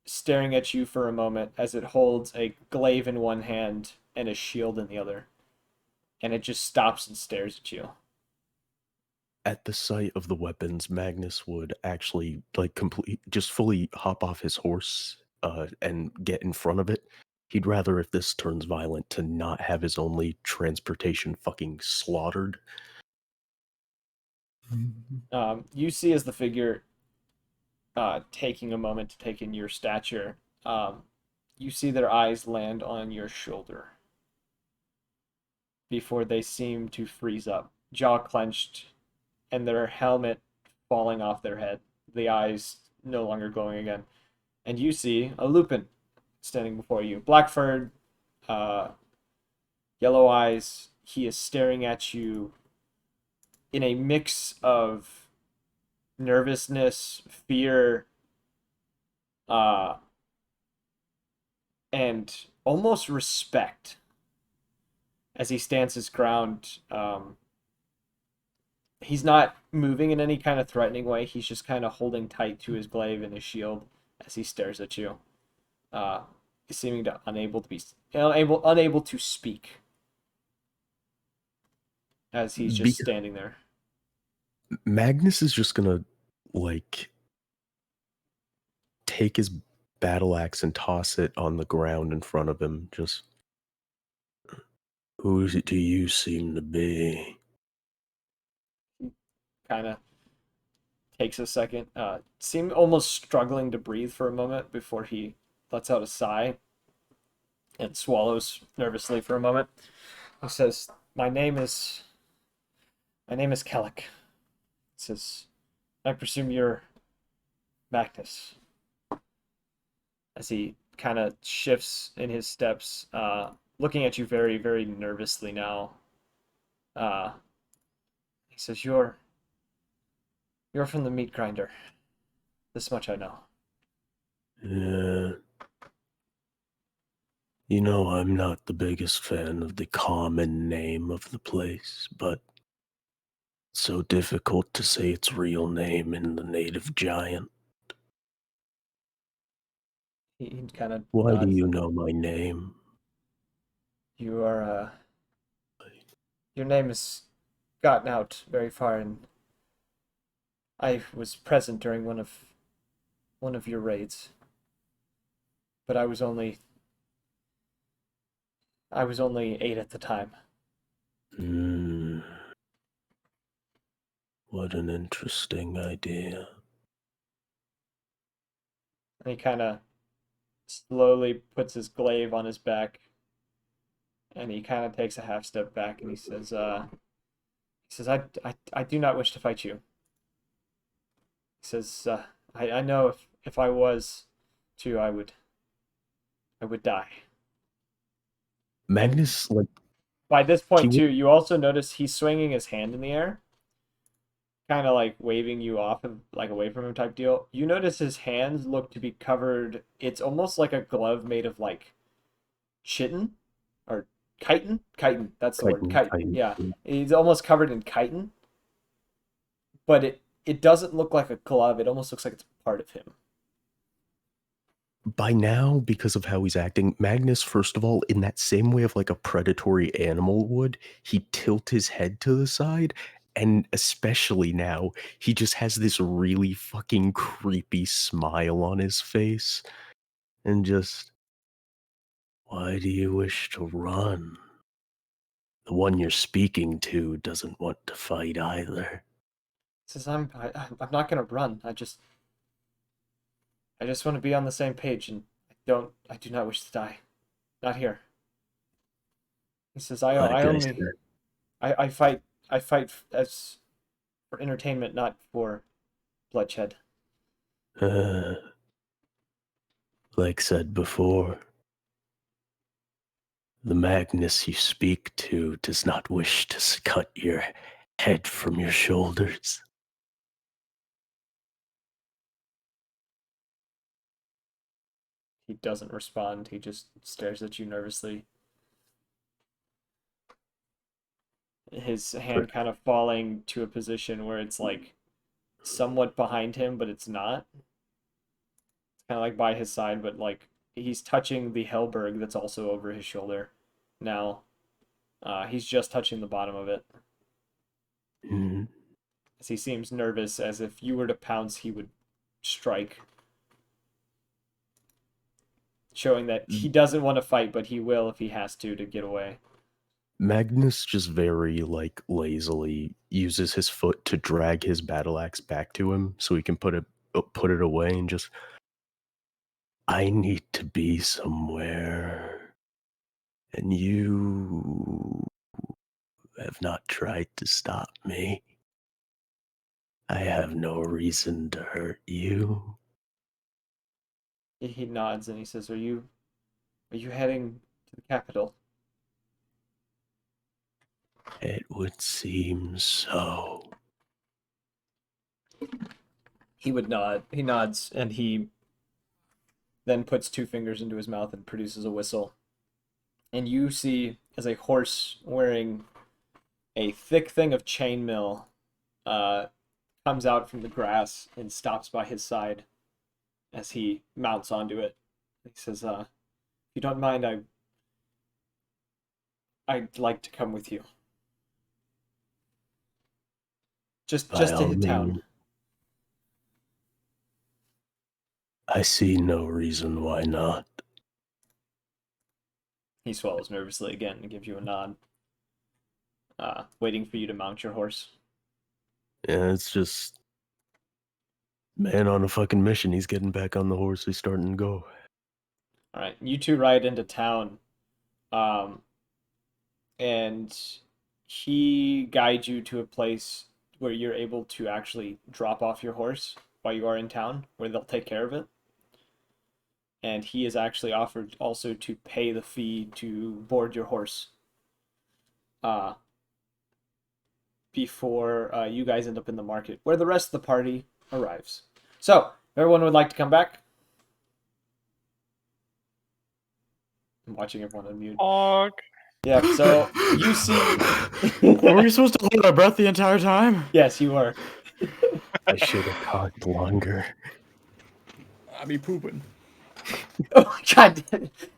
staring at you for a moment as it holds a glaive in one hand and a shield in the other. And it just stops and stares at you. At the sight of the weapons, Magnus would actually just fully hop off his horse and get in front of it. He'd rather, if this turns violent, to not have his only transportation fucking slaughtered. You see as the figure taking a moment to take in your stature, you see their eyes land on your shoulder before they seem to freeze up, jaw clenched, and their helmet falling off their head, the eyes no longer glowing again. And you see a Lupin standing before you, black furred, yellow eyes. He is staring at you in a mix of nervousness, fear, and almost respect as he stands his ground. He's not moving in any kind of threatening way. He's just kind of holding tight to his glaive and his shield as he stares at you, seeming to unable to speak as he's just standing there. Magnus is just gonna take his battle axe and toss it on the ground in front of him. Just, who do you seem to be? Kind of takes a second, seem almost struggling to breathe for a moment before he lets out a sigh and swallows nervously for a moment. He says, My name is Kellic. He says, I presume you're Magnus. As he kind of shifts in his steps, looking at you very, very nervously now. He says, You're from the meat grinder. This much I know. Yeah. You know, I'm not the biggest fan of the common name of the place, but it's so difficult to say its real name in the native giant. He kind of Why nods. do you know my name? You are, your name has gotten out very far, and I was present during one of your raids. But I was only 8 at the time. What an interesting idea. And he kind of slowly puts his glaive on his back, and he kind of takes a half step back, and he says, I do not wish to fight you. He says, I know if I was to, I would die. Magnus, by this point too, you also notice he's swinging his hand in the air, kind of like waving you off and like away from him type deal. You notice his hands look to be covered. It's almost like a glove made of like chitin or chitin. That's the word. Chitin. Yeah, he's almost covered in chitin, but it doesn't look like a glove. It almost looks like it's part of him. By now, because of how he's acting, Magnus, first of all, in that same way of like a predatory animal would, he tilt his head to the side, and especially now, he just has this really fucking creepy smile on his face. And just, why do you wish to run? The one you're speaking to doesn't want to fight either. He says, I'm not gonna run. I just want to be on the same page, and I do not wish to die. Not here. He says, I fight as for entertainment, not for bloodshed. Like said before, the Magnus you speak to does not wish to cut your head from your shoulders. He doesn't respond. He just stares at you nervously. His hand kind of falling to a position where it's like somewhat behind him, but it's not. It's kind of like by his side, but like he's touching the Hellberg that's also over his shoulder now. He's just touching the bottom of it. Mm. As he seems nervous, as if you were to pounce, he would strike. Showing that he doesn't want to fight, but he will if he has to get away. Magnus just very, like, lazily uses his foot to drag his battle axe back to him so he can put it away and just... I need to be somewhere, and you have not tried to stop me. I have no reason to hurt you. He nods and he says, Are you heading to the capital? It would seem so. He would nod. He nods, and he then puts two fingers into his mouth and produces a whistle. And you see, as a horse wearing a thick thing of chainmail comes out from the grass and stops by his side as he mounts onto it. He says, if you don't mind, I'd like to come with you. Just to hit town. I see no reason why not. He swallows nervously again and gives you a nod, waiting for you to mount your horse. Yeah, it's just... Man on a fucking mission. He's getting back on the horse. He's starting to go. All right, you two ride into town, and he guides you to a place where you're able to actually drop off your horse while you are in town, where they'll take care of it. And he is actually offered also to pay the fee to board your horse before you guys end up in the market, where the rest of the party arrives. So, if everyone would like to come back. I'm watching everyone unmute. Yeah, so you see... Were we supposed to hold our breath the entire time? Yes, you were. I should have talked longer. I be pooping. Oh, God.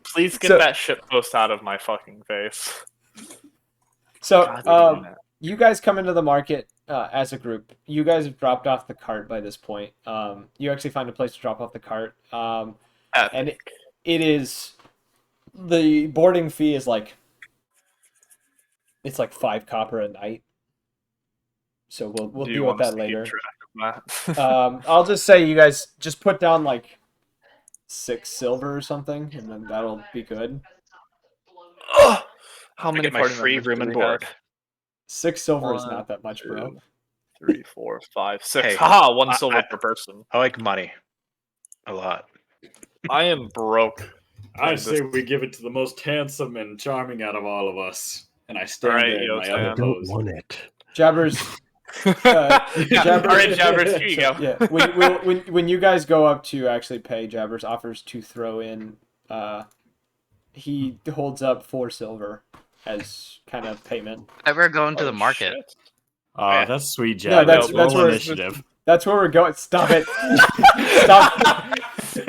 Please get that shit post out of my fucking face. So, you guys come into the market as a group. You guys have dropped off the cart by this point. You actually find a place to drop off the cart. And it is... The boarding fee is like... It's like 5 copper a night. So we'll deal with that later. I'll just say you guys just put down like 6 silver or something, and then that'll be good. How many get my free room and board? 6 silver is not that much, bro. 3, 4, 5, 6. Hey, Haha, 1 silver per person. I like money. A lot. I am broke. I say we give it to the most handsome and charming out of all of us. And I stand there in my other I don't pose. want it. Jabbers. Jabbers. All right, Jabbers, here you go. Yeah, when you guys go up to actually pay, Jabbers offers to throw in. He holds up 4 silver as kind of payment. We're going to the market. Shit. Oh, that's sweet, No, Jabbers. that's where initiative. That's where we're going. Stop it!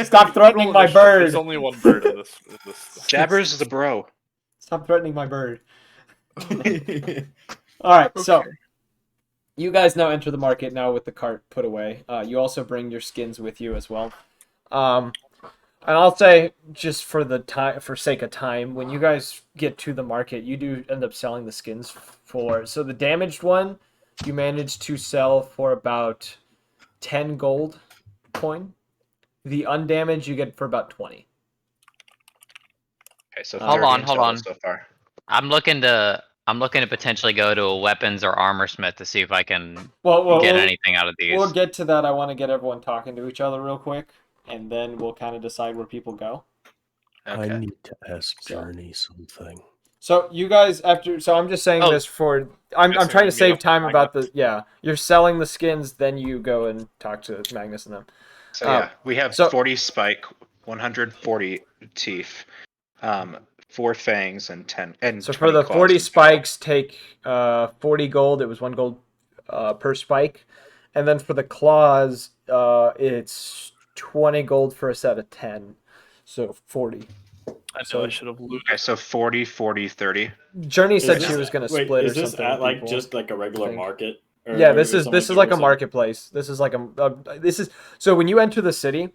Stop threatening my bird. There's only one bird in this. Jabbers is a bro. Stop threatening my bird. All right, so you guys now enter the market now with the cart put away. You also bring your skins with you as well. And I'll say, just for sake of time, when you guys get to the market, you do end up selling the skins for. So the damaged one, you managed to sell for about 10 gold coin. The undamaged you get for about 20. Okay, so hold on. So far. I'm looking to potentially go to a weapons or armor smith to see if I can get anything out of these. We'll get to that. I want to get everyone talking to each other real quick, and then we'll kind of decide where people go. Okay. I need to ask Journey something. So you guys so I'm just saying this for I'm trying to save time about you're selling the skins, then you go and talk to Magnus and them. So we have 40 spike, 140 teeth, 4 fangs, and 10 and so 20 for the claws 40 in total. spikes, take 40 gold. It was 1 gold per spike, and then for the claws, it's 20 gold for a set of 10, so 40. I know I should have looted. Okay, so 40, 40, 30. Journey said she was going to split is or this something. at with like people, just like a regular I think. market? Yeah, this is like a marketplace. This is like so when you enter the city,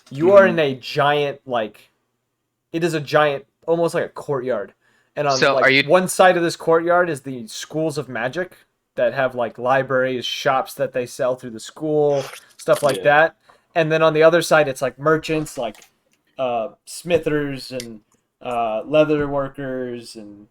you are in a giant it is a giant, almost like a courtyard, and on So one side of this courtyard is the schools of magic that have like libraries, shops that they sell through the school, stuff like that, and then on the other side it's like merchants, like smithers and leather workers and.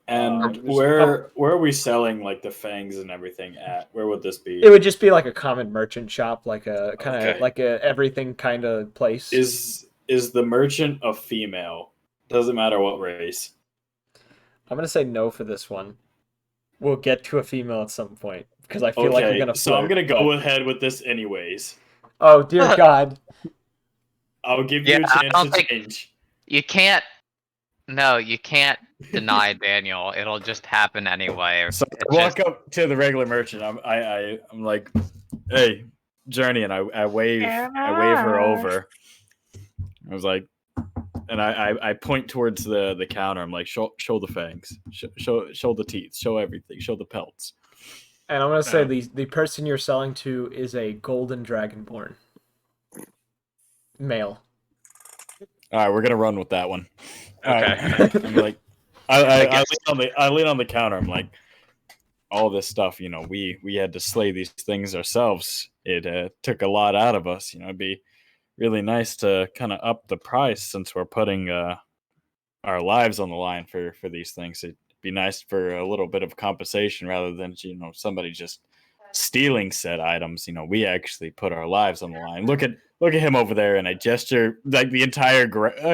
Where are we selling like the fangs and everything at? Where would this be? It would just be like a common merchant shop, like a kind of like a everything kind of place. Is the merchant a female? Doesn't matter what race. I'm gonna say no for this one. We'll get to a female at some point because I feel like you're gonna. So I'm gonna go ahead with this anyways. Oh dear God! I'll give you a chance to change. You can't. No, you can't deny Daniel. It'll just happen anyway. So I walk up to the regular merchant. I'm like, hey, Journey, and I wave her over. I was like, and I point towards the counter. I'm like, show the fangs, show the teeth, show everything, show the pelts. And I'm gonna say the person you're selling to is a golden dragonborn male. All right, we're gonna run with that one. Okay. I'm like, I lean on the counter. I'm like, all this stuff, we had to slay these things ourselves. It took a lot out of us. It'd be really nice to kind of up the price since we're putting our lives on the line for these things. It'd be nice for a little bit of compensation rather than somebody just stealing said items. We actually put our lives on the line. Look at him over there, and I gesture like the entire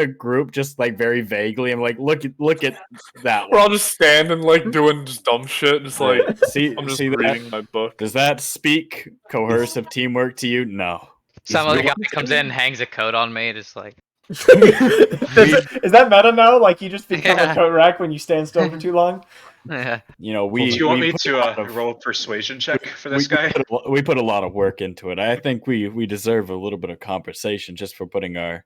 group just like very vaguely. I'm like, look at that one. We're all just standing like doing just dumb shit, just like I'm just reading my book. Does that speak coercive teamwork to you? No. Some other guy comes in, hangs a coat on me, just like. Is that meta now? Like you just become a coat rack when you stand still for too long? Yeah. Do you want me to roll a persuasion check for this guy? We put a lot of work into it. I think we deserve a little bit of compensation just for putting our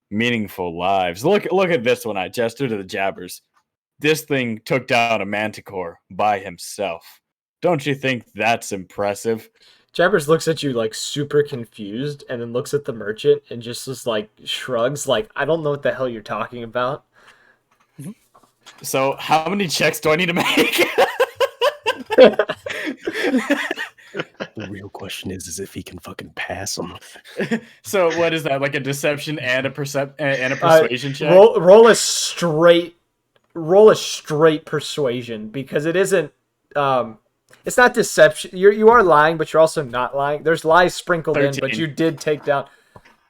meaningful lives. Look at this one. I gestured to the jabbers. This thing took down a manticore by himself. Don't you think that's impressive? Jabbers looks at you like super confused and then looks at the merchant and just is like shrugs like, I don't know what the hell you're talking about. So how many checks do I need to make? The real question is if he can fucking pass them. So what is that? Like a deception and a persuasion check? Roll a straight persuasion because it isn't it's not deception. You are lying, but you're also not lying. There's lies sprinkled 13. In, but you did take down.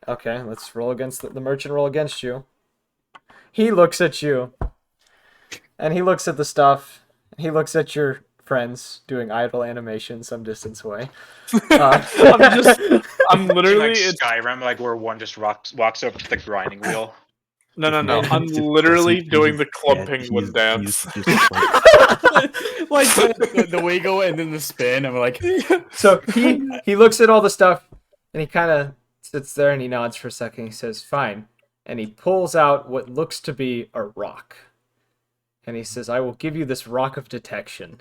Okay, let's roll against the merchant. Roll against you. He looks at you, and he looks at the stuff. He looks at your friends doing idle animation some distance away. I'm literally like Skyrim, like where one just walks over to the grinding wheel. No. I'm literally doing the club penguin dance. Like the wiggle and then the spin. I'm like, so he looks at all the stuff and he kind of sits there and he nods for a second. He says, "Fine," and he pulls out what looks to be a rock, and he says, "I will give you this rock of detection."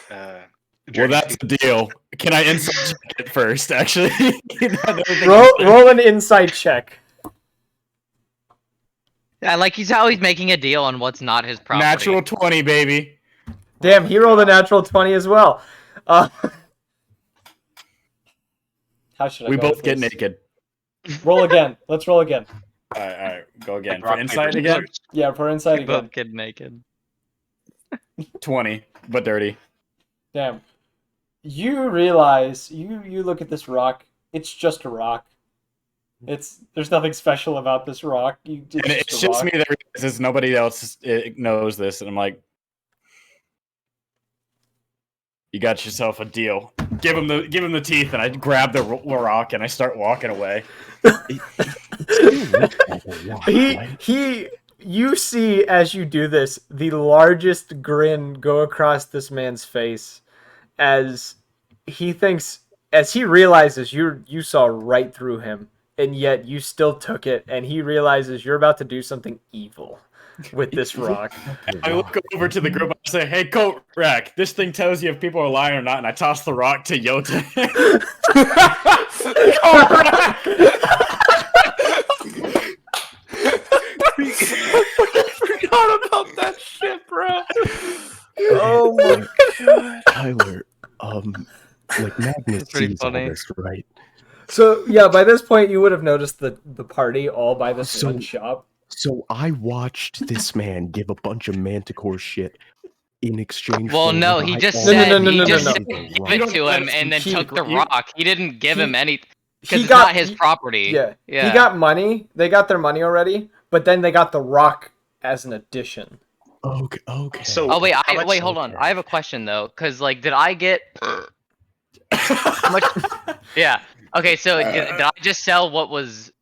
Well, that's the deal. Can I insight check it first? Actually, roll an insight check. Yeah, like he's always making a deal on what's not his property. Natural 20, baby. Damn, he rolled a natural 20 as well. How should I? We both get naked. Roll again. Let's roll again. All right, go again. For insight again? Yeah, for insight again. Both get naked. 20, but dirty. Damn. You realize, you look at this rock, it's just a rock. There's nothing special about this rock. It's just me that realizes nobody else knows this, and I'm like, you got yourself a deal. Give him the teeth, and I grab the rock and I start walking away. You see as you do this the largest grin go across this man's face as he realizes you saw right through him, and yet you still took it, and he realizes you're about to do something evil with this rock. I look over to the group and I say, "Hey, Coat Rack, this thing tells you if people are lying or not," and I toss the rock to Yota. Coat Rack! I forgot about that shit, bro. Oh my god, Tyler, like Magnus sees all this, right? So yeah, by this point you would have noticed the party all by this one shop. So I watched this man give a bunch of Manticore shit in exchange Well, for no, what he I just also said said give rock. it to him and then took the rock. He didn't give him any because He it's got not his property. Yeah, he got money. They got their money already, but then they got the rock as an addition. Okay. So wait, hold on. I have a question though, because like, did I get how much? Yeah. Okay, so did I just sell what was?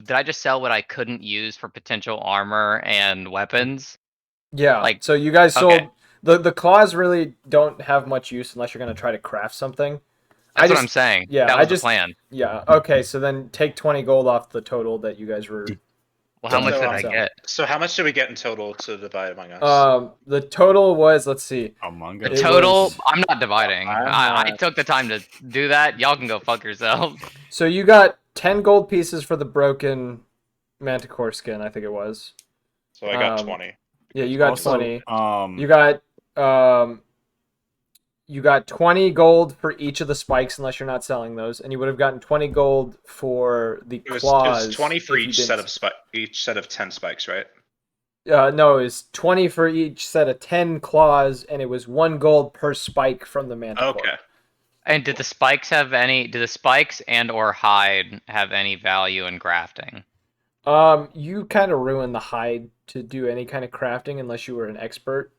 Did I just sell what I couldn't use for potential armor and weapons? Yeah. Like, so you guys sold okay. the claws really don't have much use unless you're gonna try to craft something. That's what I'm saying. Yeah, that was the plan. Yeah. Okay. So then take 20 gold off the total that you guys were. Well, how much did I get? So how much did we get in total to divide among us? The total was, let's see. Among us. The total. I'm not dividing. I took the time to do that. Y'all can go fuck yourselves. So you got 10 gold pieces for the broken Manticore skin, I think it was. So I got 20. Yeah, you got Also, 20. You got 20 gold for each of the spikes, unless you're not selling those, and you would have gotten 20 gold for the claws. It was 20 for each set of 10 spikes, right? No, it was 20 for each set of 10 claws, and it was 1 gold per spike from the Manticore. Okay. And did the spikes have any? Do the spikes and or hide have any value in crafting? You kind of ruined the hide to do any kind of crafting unless you were an expert.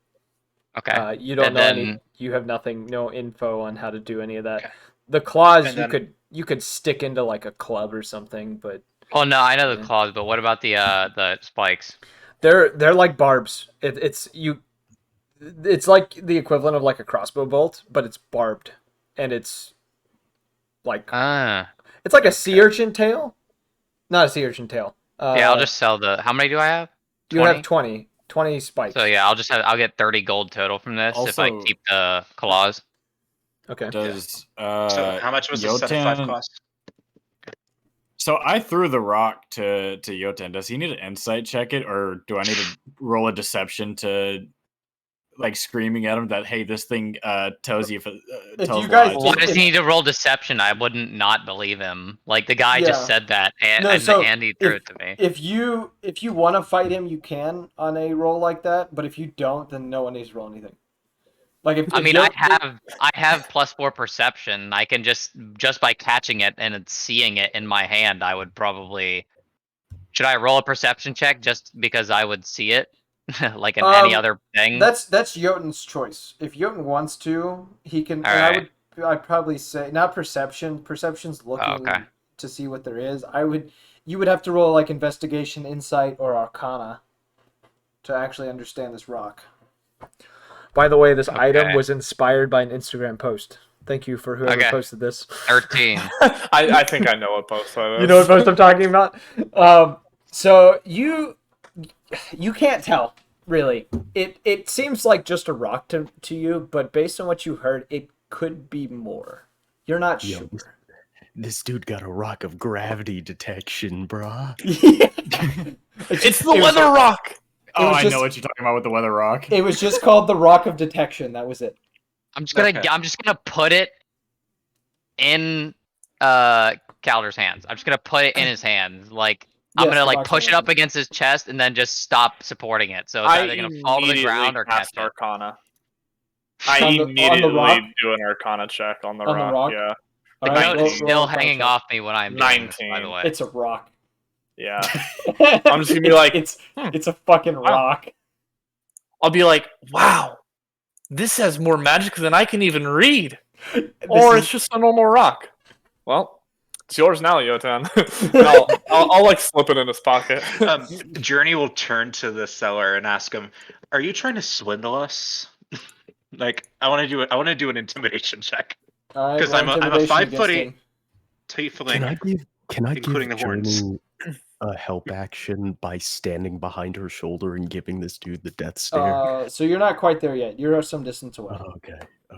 Okay. You don't know you have no info on how to do any of that. Okay. The claws you could stick into like a club or something, but oh no, I know the claws, but what about the spikes? They're like barbs. It's like the equivalent of like a crossbow bolt, but it's barbed, and it's like it's like a sea urchin tail, not a sea urchin tail. Yeah, I'll just sell the. How many do I have? 20? You have 20 spikes. So yeah, I'll get 30 gold total from this if I keep the claws. Okay. So how much was the set of 5 claws? So I threw the rock to Yoten. Does he need an insight check it, or do I need to roll a deception to like screaming at him that hey, this thing tells you tells lies? Why does he need to roll deception? I wouldn't not believe him. Like the guy just said that, and he threw it to me. If you want to fight him, you can on a roll like that. But if you don't, then no one needs to roll anything. Like I have +4 perception. I can just by catching it and seeing it in my hand, I would probably. Should I roll a perception check just because I would see it? Like in any other thing. That's Jotun's choice. If Jotun wants to, he can. I'd probably say not perception. Perception's looking to see what there is. You would have to roll like investigation, insight, or arcana to actually understand this rock. By the way, this item was inspired by an Instagram post. Thank you for whoever posted this. 13. I think I know what post that is. You know what post I'm talking about? So you can't tell, really. It seems like just a rock to you, but based on what you heard, it could be more. You're not sure. This dude got a rock of gravity detection, brah. It's the weather rock! I know what you're talking about with the weather rock. It was just called the Rock of Detection. That was it. I'm just gonna put it in Calder's hands. I'm just gonna put it in his hands. Like I'm gonna like push it up against his chest and then just stop supporting it. So it's either gonna fall to the ground or catch Arcana. I immediately do an Arcana check on the rock. Yeah. The All right, goat is roll still a con hanging check. off me when I'm doing this, by the 19. way. It's a rock. Yeah. I'm just gonna be like, it's a fucking rock. I'll be like, wow, this has more magic than I can even read. Or it's just a normal rock. Well, it's yours now, Yotan. I'll like slip it in his pocket. Journey will turn to the seller and ask him, "Are you trying to swindle us?" Like, I want to do an intimidation check All right, because roll I'm a intimidation 5 against foot 8 him. tiefling. Can I including give the horns. Journey a help action by standing behind her shoulder and giving this dude the death stare? So you're not quite there yet. You're some distance away. Oh, okay. I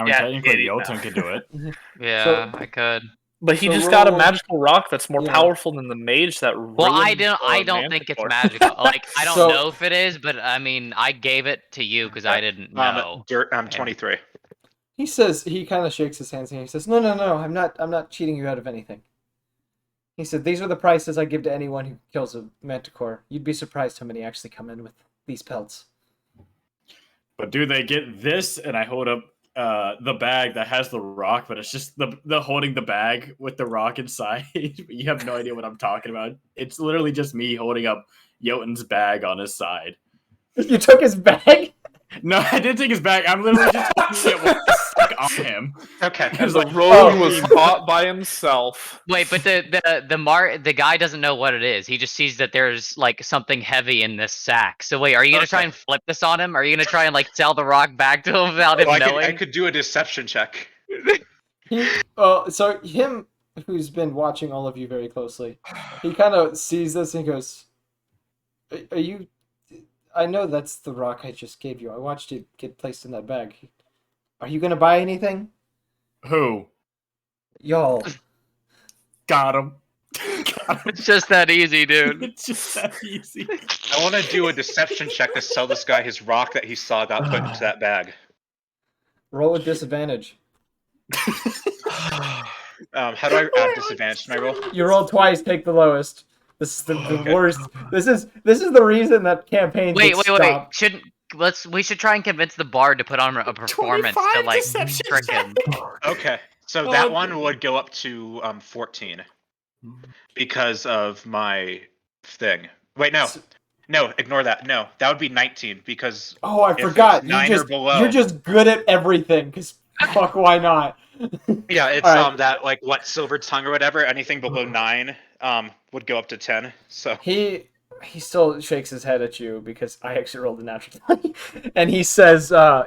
mean, Yeah, technically, idiot. Jotun could do it. Yeah, I could. But he So just got a roll- magical rock that's more yeah. powerful than the mage that Well, I ruined don't think it's Manticore. magical. Like, I don't So- know if it is, but I mean, I gave it to you because I didn't know. I'm 23. He says, he kind of shakes his hands and he says, no, I'm not cheating you out of anything. He said, these are the prices I give to anyone who kills a manticore. You'd be surprised how many actually come in with these pelts. But do they get this? And I hold up the bag that has the rock, but it's just the holding the bag with the rock inside. You have no idea what I'm talking about. It's literally just me holding up Jotun's bag on his side. You took his bag? No, I didn't take his bag. I'm literally just holding it with the stick on him. Okay. And the like, rogue was caught by himself. Wait, but the guy doesn't know what it is. He just sees that there's like something heavy in this sack. So wait, are you gonna try and flip this on him? Are you gonna try and like sell the rock back to him without him knowing? I could do a deception check. So him, who's been watching all of you very closely, he kind of sees this and he goes, "Are you? I know that's the rock I just gave you. I watched it get placed in that bag. Are you gonna buy anything?" Who? Y'all. Got him. It's just that easy, dude. It's just that easy. I want to do a deception check to sell this guy his rock that he saw got put into that bag. Roll with disadvantage. How do I add disadvantage to my roll? You roll twice, take the lowest. This is the worst. This is the reason that campaign Wait. gets stopped. We should try and convince the bard to put on a performance to like trick him. Okay, so that one would go up to 14 because of my thing. Wait, no, ignore that. No, that would be 19 because Oh, I if forgot. it's 9 or below. You're just good at everything. Cause fuck, why not? Yeah, it's All right. that like what silver tongue or whatever. Anything below 9 would go up to 10. So He still shakes his head at you because I actually rolled a natural 20. And he says no,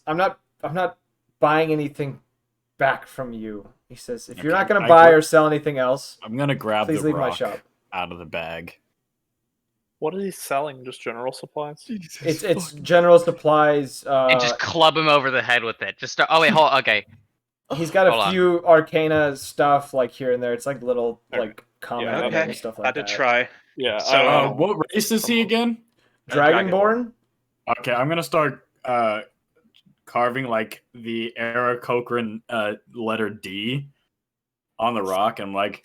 I'm not buying anything back from you. He says, if you're not gonna buy or sell anything else, I'm gonna grab please the leave rock my shop. out of the bag. What is he selling? Just general supplies? It's general supplies. And just club him over the head with it. Just start, oh wait, hold. Okay. He's got Hold a on. few arcana stuff like here and there. It's like little like common yeah, items okay. and stuff like Had that. to try. Yeah. So What race is he again? Dragonborn? Okay, I'm gonna start carving like the Era Cochrane letter D on the rock. I'm like,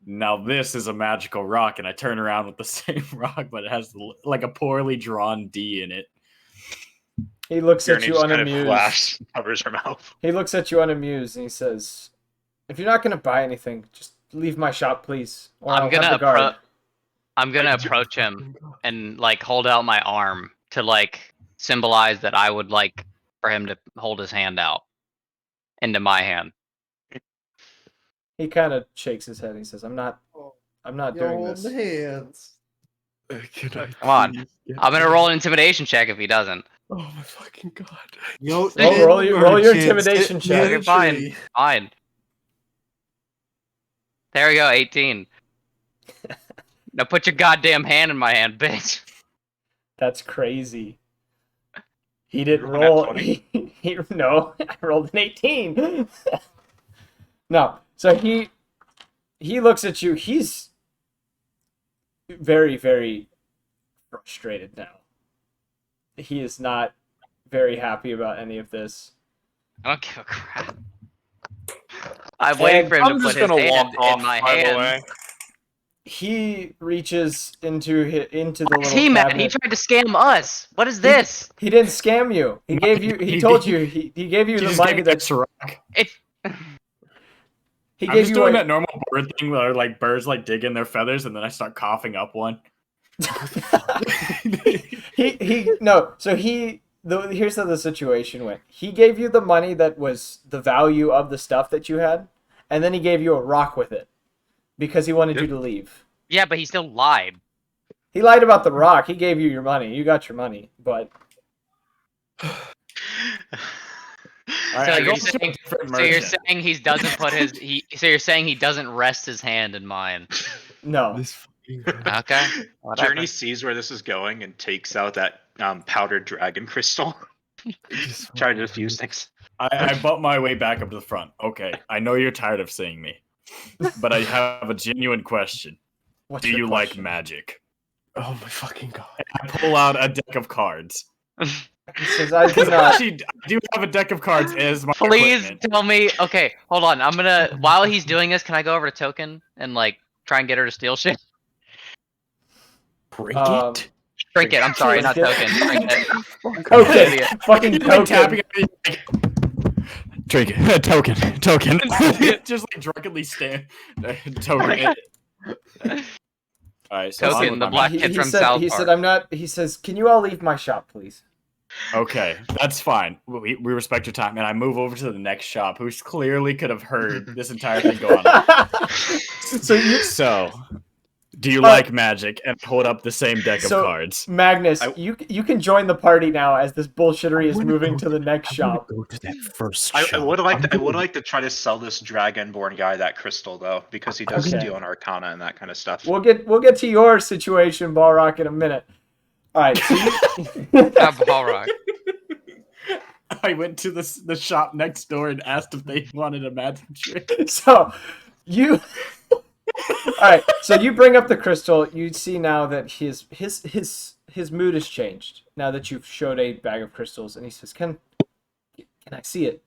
now this is a magical rock, and I turn around with the same rock, but it has like a poorly drawn D in it. He looks at Journey you just kind of unamused. flashed, covers her mouth. He looks at you unamused and he says, "If you're not gonna buy anything, just leave my shop, please." Or I'm I'll gonna have the guard. I'm gonna approach him and like hold out my arm to like symbolize that I would like for him to hold his hand out into my hand. He kind of shakes his head and he says, I'm not doing Your this." hands. Come on. I'm gonna roll an intimidation check if he doesn't. Oh my fucking god. Roll your intimidation check. Okay, fine. There we go, 18. Now put your goddamn hand in my hand, bitch. That's crazy. He didn't You rolled roll. that No, I rolled an 18. No, so he looks at you. He's very, very frustrated now. He is not very happy about any of this. I don't give a crap. I'm waiting for him to put his hand in my hand. He reaches into the little He mad. cabinet. He tried to scam us. What is this? He didn't scam you. He gave you. He told you. He gave you the money that. It's He I'm gave just you doing a, that normal bird thing where like birds like dig in their feathers and then I start coughing up one. he no. So here's how the situation went. He gave you the money that was the value of the stuff that you had, and then he gave you a rock with it because he wanted you to leave. Yeah, but he still lied. He lied about the rock. He gave you your money. You got your money, but So you're saying, he doesn't put his so you're saying he doesn't rest his hand in mine. no. Okay. Whatever. Journey sees where this is going and takes out that powdered dragon crystal. Trying to diffuse things. I butt my way back up to the front. Okay, I know you're tired of seeing me, but I have a genuine question. Do you like magic? Oh my fucking god! I pull out a deck of cards. He says, "I do not." Actually, I do have a deck of cards as my Please equipment. tell me. Okay, hold on. I'm gonna. While he's doing this, can I go over to Token and like try and get her to steal shit? Break it. Drink it. I'm sorry, not Drink Token. Drink it. Okay, fucking Like Token. tapping like, drink it. Token. Just like drunkenly stand. Token. Alright, so Token, the black kid from South He Park. said, "I'm not." He says, "Can you all leave my shop, please?" Okay, that's fine. We respect your time, and I move over to the next shop, who clearly could have heard this entire thing going on. So, do you like magic? And hold up the same deck of cards. Magnus, you can join the party now as this bullshittery is moving to the next shop. Go to that first I shop. would like to try to sell this dragonborn guy that crystal though, because he does Okay. deal in Arcana and that kind of stuff. We'll get to your situation, Balrock, in a minute. All right. So Balrock. I went to the shop next door and asked if they wanted a magic trick. So you all right, so you bring up the crystal. You see now that his mood has changed now that you've showed a bag of crystals, and he says, can I see it?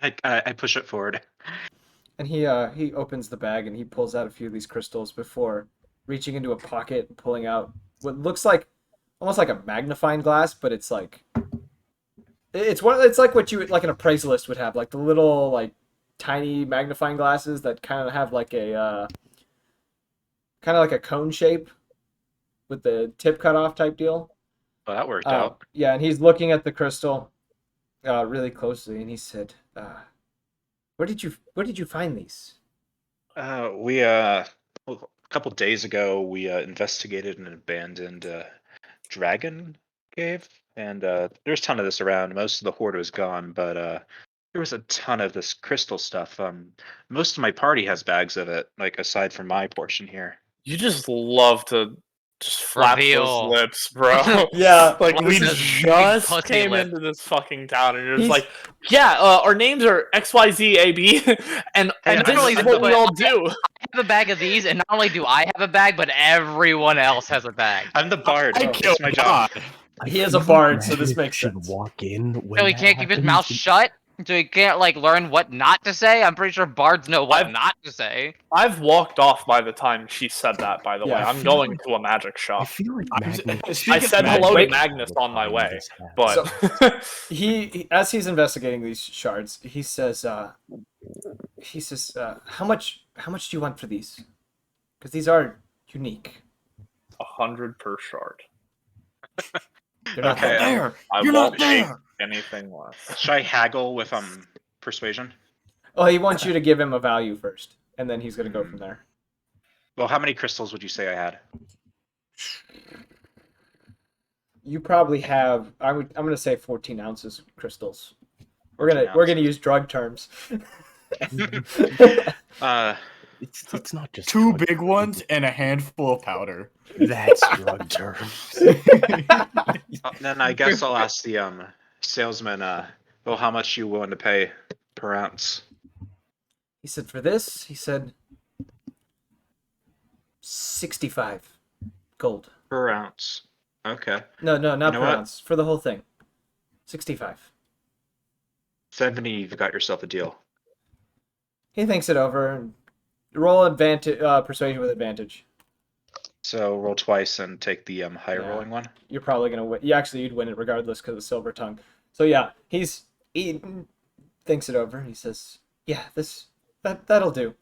I push it forward. And he opens the bag and he pulls out a few of these crystals before reaching into a pocket and pulling out what looks like almost like a magnifying glass, but it's like it's like what you like an appraisalist would have, like the little like tiny magnifying glasses that kind of have like a kind of like a cone shape with the tip cut off type deal. Oh, that worked out. Yeah, and he's looking at the crystal really closely, and he said, where did you find these? We a couple days ago we investigated an abandoned dragon cave, and there's a ton of this around. Most of the hoard was gone, but there was a ton of this crystal stuff. Most of my party has bags of it, like aside from my portion here. You just love to just flap Reveal. those lips, bro. Yeah. Like we Those just pussy came lips. into this fucking town and you're just like, yeah, our names are XYZAB, and And this not is only what we that, all do. I have a bag of these, and not only do I have a bag, but everyone else has a bag. I'm the bard. I It's killed my job. He is a bard, so this makes should sense. walk in when So he that can't keep his happens. mouth shut? So he can't like learn what not to say? I'm pretty sure bards know what I've- not to say. I've walked off by the time she said that. By the Yeah, way, I I'm feel going to a magic I shop. feel like Magnus. I said hello to Wait. Magnus on my way, This has- but He as he's investigating these shards, he says, how much do you want for these? Because these are unique. 100 per shard. They're not Okay, that bad. There! I You're won't not take there! anything less. Should I haggle with persuasion? Oh, he wants you to give him a value first, and then he's gonna go from there. Well, how many crystals would you say I had? You probably have. I'm gonna say 14 ounces of crystals. We're 14 gonna use drug terms. It's not just Two drug big terms. ones and a handful of powder. That's drug terms. Then I guess I'll ask the salesman. Well, how much you willing to pay per ounce? He said for this. He said 65 gold. Per ounce. Okay. No, not You know per what? ounce. For the whole thing. 65. 70. You've got yourself a deal. He thinks it over and roll advantage, persuasion with advantage. So roll twice and take the higher Yeah. rolling one. You're probably gonna win. You'd win it regardless because of silver tongue. So yeah, he thinks it over. He says, "Yeah, this That'll do.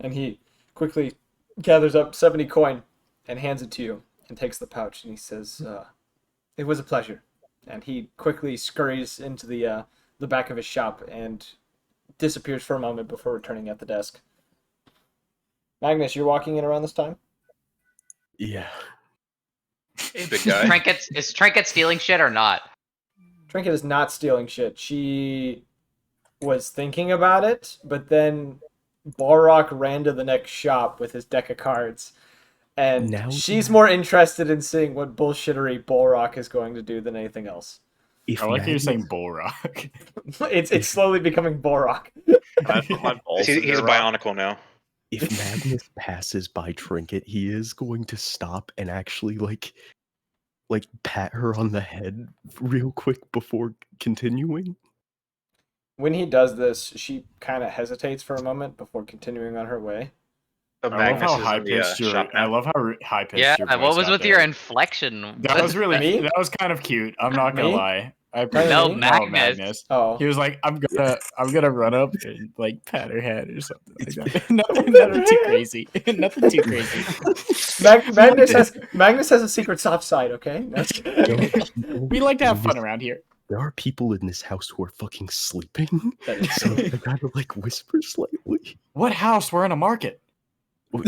And he quickly gathers up 70 coin and hands it to you and takes the pouch and he says, "It was a pleasure." And he quickly scurries into the back of his shop and disappears for a moment before returning at the desk. Magnus, you're walking in around this time? Yeah. Hey, big guy. Is Trinket stealing shit or not? Trinket is not stealing shit. She was thinking about it, but then Balrock ran to the next shop with his deck of cards. And Now- she's more interested in seeing what bullshittery Balrock is going to do than anything else. If I like how you're Magnus- saying bull rock. It's slowly becoming Balrock. I put my balls in He's your a rock. bionicle now. If Magnus passes by Trinket, he is going to stop and actually like pat her on the head real quick before continuing. When he does this, she kind of hesitates for a moment before continuing on her way. I love Magnus how is high in the pitched shop I now. love how high pitched Yeah, your voice what was got with there. your inflection? That was really Me? that was kind of cute. I'm not gonna Me? lie. I No, appreciate Magnus. Oh. He was like, I'm gonna run up and like pat her head or something like that. Nothing too crazy. Nothing too crazy. Magnus has a secret soft side, okay? We like to have fun around here. There are people in this house who are fucking sleeping, so I gotta like whisper slightly. What house? We're in a market. The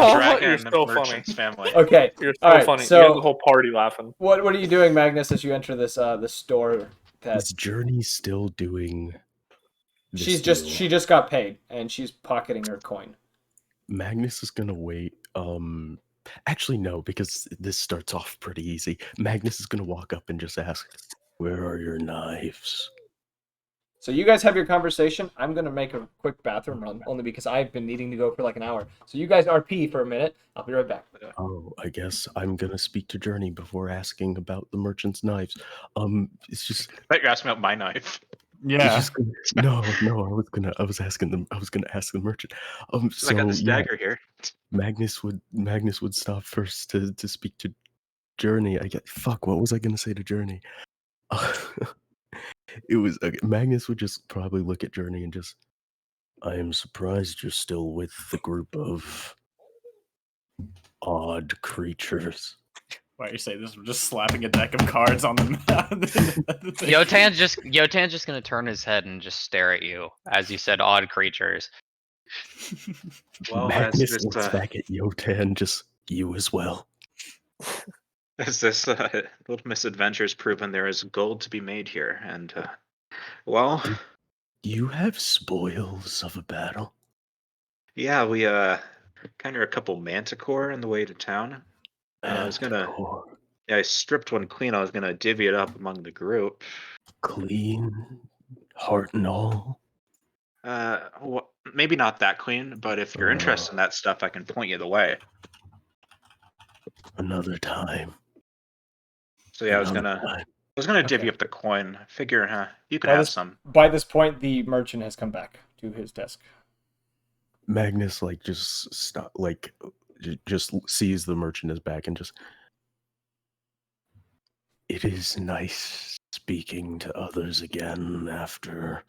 dragon You're and the so funny. merchant's family. Okay. You're so All right, funny. so you got the whole party laughing. what are you doing, Magnus, as you enter this store that Is Journey still doing this she deal? just got paid and she's pocketing her coin. Magnus is gonna wait. Actually no, because this starts off pretty easy. Magnus is gonna walk up and just ask, "Where are your knives?" So you guys have your conversation. I'm gonna make a quick bathroom run, only because I've been needing to go for like an hour. So you guys RP for a minute. I'll be right back. Oh, I guess I'm gonna speak to Journey before asking about the merchant's knives. It's just I thought you were asking about my knife. Yeah. no. I was gonna ask the merchant. So I got this yeah, dagger here. Magnus would stop first to speak to Journey. What was I gonna say to Journey? It was Magnus would just probably look at Journey and just, "I am surprised you're still with the group of odd creatures." Why you say this? I'm just slapping a deck of cards on the Yotan's just gonna turn his head and just stare at you as you said odd creatures. Well, Magnus looks back at Yotan, just, "You as well." As this little misadventure's proven, there is gold to be made here, and well, Do you have spoils of a battle? yeah, we kind of a couple manticore on the way to town. I was gonna, Manticore. yeah, I stripped one clean. I was gonna divvy it up among the group. Clean, heart and all. Well, maybe not that clean, but if you're interested in that stuff, I can point you the way. Another time. So yeah, I was Another gonna time. divvy up the coin. Figure, you could By have this, some. by this point, the merchant has come back to his desk. Magnus just stop, just sees the merchant is back and just, "It is nice speaking to others again after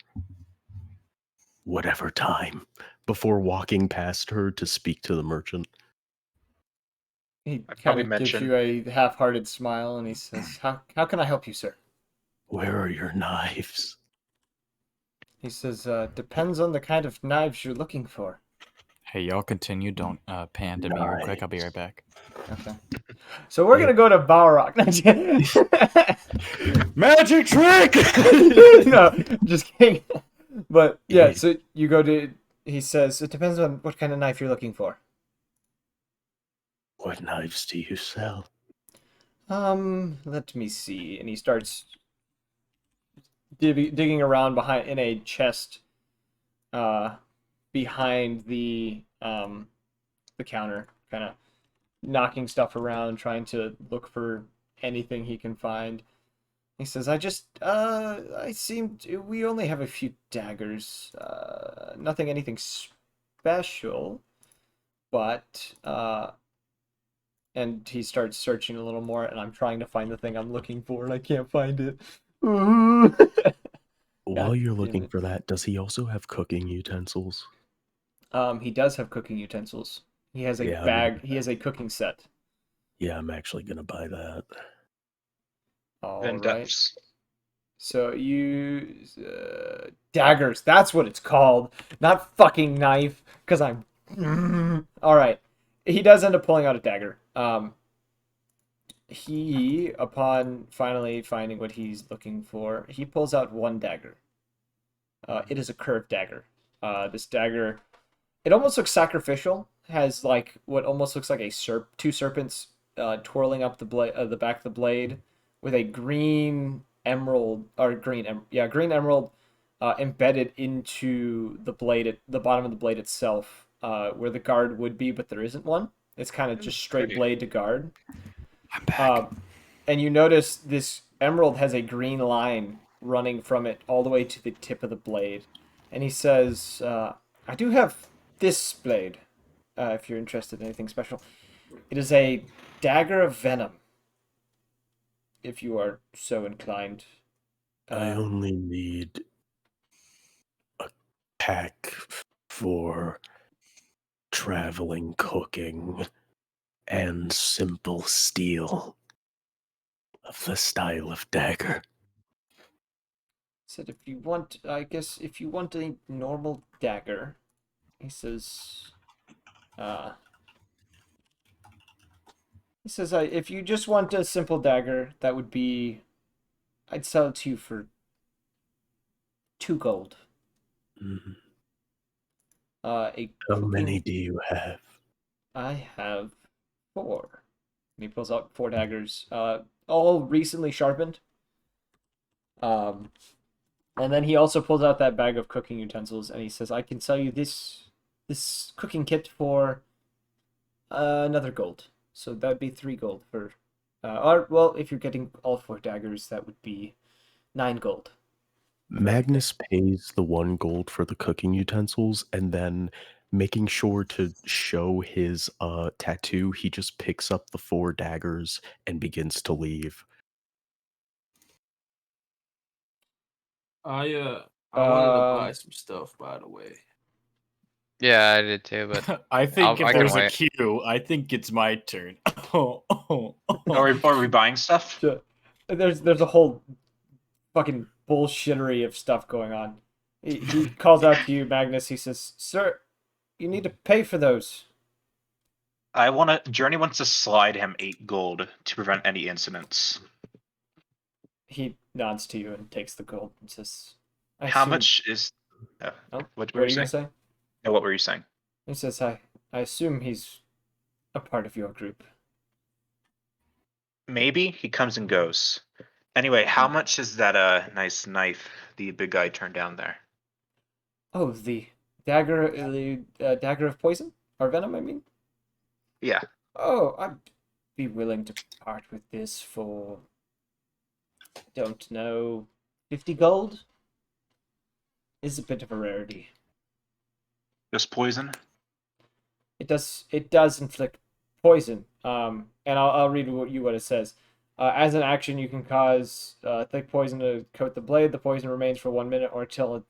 whatever time," before walking past her to speak to the merchant. He I kind probably of gives mentioned- you a half-hearted smile and he says, how can I help you, sir?" "Where are your knives?" He says, "Depends on the kind of knives you're looking for." Hey, y'all continue. Don't pan to me real quick. I'll be right back. Okay. So we're gonna go to Balrog. magic trick. No, just kidding. But yeah, so you go to. He says it depends on what kind of knife you're looking for. "What knives do you sell?" Let me see. And he starts digging around behind in a chest, behind the counter, kind of knocking stuff around, trying to look for anything he can find. He says, we only have a few daggers, anything special, but, and he starts searching a little more, and I'm trying to find the thing I'm looking for, and I can't find it. While you're damn looking it. for that, does he also have cooking utensils? He does have cooking utensils. He has a Yeah, bag. He has a cooking set. Yeah, I'm actually gonna buy that. All And right. So use daggers. That's what it's called, not fucking knife. Because I'm. All right. He does end up pulling out a dagger. He, upon finally finding what he's looking for, he pulls out one dagger. It is a curved dagger. This dagger, it almost looks sacrificial. Has like what almost looks like two serpents twirling up the back of the blade, with a green emerald green emerald embedded into the blade at the bottom of the blade itself, where the guard would be, but there isn't one. It's kind of just straight blade to guard. I'm back. And you notice this emerald has a green line running from it all the way to the tip of the blade. And he says, I do have this blade, if you're interested in anything special. It is a dagger of venom, if you are so inclined. I only need a pack for traveling, cooking, and simple steel of the style of dagger. Said if you want, I guess if you want a normal dagger, he says, if you just want a simple dagger, that would be, I'd sell it to you for 2 gold. Mm-hmm. How many do you have? I have 4. And he pulls out 4 daggers, all recently sharpened. And then he also pulls out that bag of cooking utensils, and he says, "I can sell you this cooking kit for another gold. So that'd be 3 gold for, or well, if you're getting all 4 daggers, that would be 9 gold." Magnus pays the 1 gold for the cooking utensils, and then making sure to show his tattoo, he just picks up the 4 daggers and begins to leave. I wanted to buy some stuff, by the way. Yeah, I did too, but I think if I can there's a wait. queue, I think it's my turn. Are we buying stuff? Sure. There's a whole fucking bullshittery of stuff going on. He calls out to you, Magnus. He says, "Sir, you need to pay for those." Journey wants to slide him 8 gold to prevent any incidents. He nods to you and takes the gold and says, How much is... what were you going to say? No, what were you saying? He says, I assume he's a part of your group. Maybe. He comes and goes. Anyway, how much is that nice knife the big guy turned down there? Oh, the dagger of poison? Or venom, I mean? Yeah. Oh, I'd be willing to part with this for, don't know, 50 gold? Is a bit of a rarity. Just poison? It does inflict poison. And I'll read you what it says. As an action, you can cause thick poison to coat the blade. The poison remains for 1 minute or until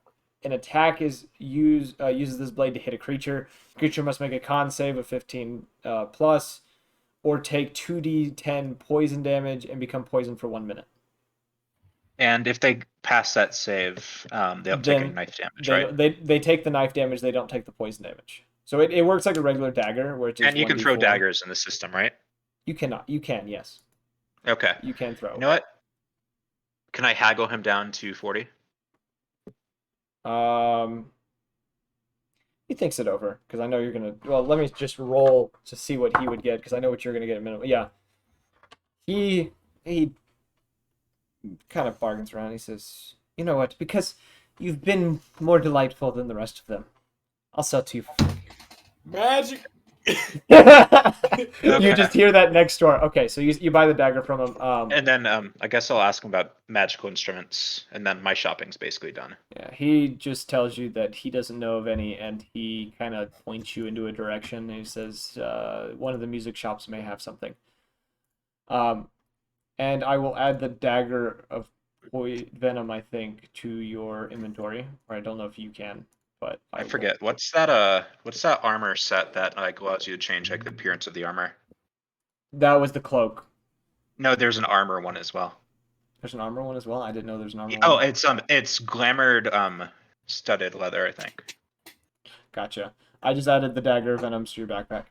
an attack uses this blade to hit a creature. The creature must make a con save of 15 plus, or take 2d10 poison damage and become poisoned for 1 minute. And if they pass that save, they don't take any knife damage, right? They take the knife damage. They don't take the poison damage. So it works like a regular dagger, where it's just and you can throw 1d4. daggers in the system, right? You cannot. You can, yes. Okay. You can throw. You know what? Can I haggle him down to 40? He thinks it over, because I know you're gonna. Well, let me just roll to see what he would get, because I know what you're gonna get in a minute. Yeah. He kind of bargains around. He says, "You know what? Because you've been more delightful than the rest of them, I'll sell to you for Magic. You just hear that next door. Okay, so you buy the dagger from him. And then I guess I'll ask him about magical instruments, and then my shopping's basically done. Yeah, he just tells you that he doesn't know of any, and he kind of points you into a direction. And he says one of the music shops may have something. And I will add the dagger of venom, I think, to your inventory. Or I don't know if you can, but I forget. What's that armor set that like allows you to change like the appearance of the armor? That was the cloak. No, there's an armor one as well. There's an armor one as well? I didn't know there's an armor Oh, one. it's glamored studded leather, I think. Gotcha. I just added the dagger venoms to your backpack.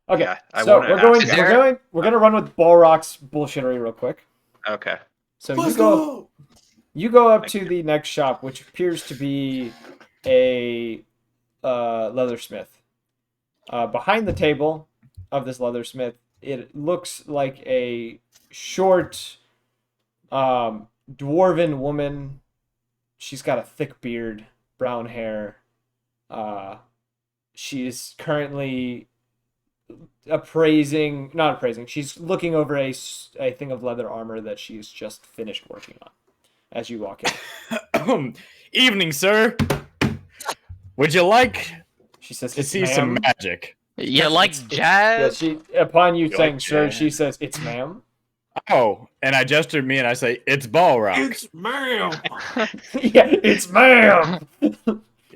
Okay, Yeah, so we're gonna run with Balrog's bullshittery real quick. Okay. So you go up to the next shop, which appears to be a leathersmith. Behind the table of this leathersmith, it looks like a short, dwarven woman. She's got a thick beard, brown hair. She's currently she's looking over a thing of leather armor that she's just finished working on as you walk in. Evening, sir. Would you like she says to see some magic? You like jazz? Yeah, upon you saying like sir, jazz? she says, "It's ma'am." Oh, and I gesture me and I say, "It's Balrog." It's ma'am. Yeah, it's ma'am.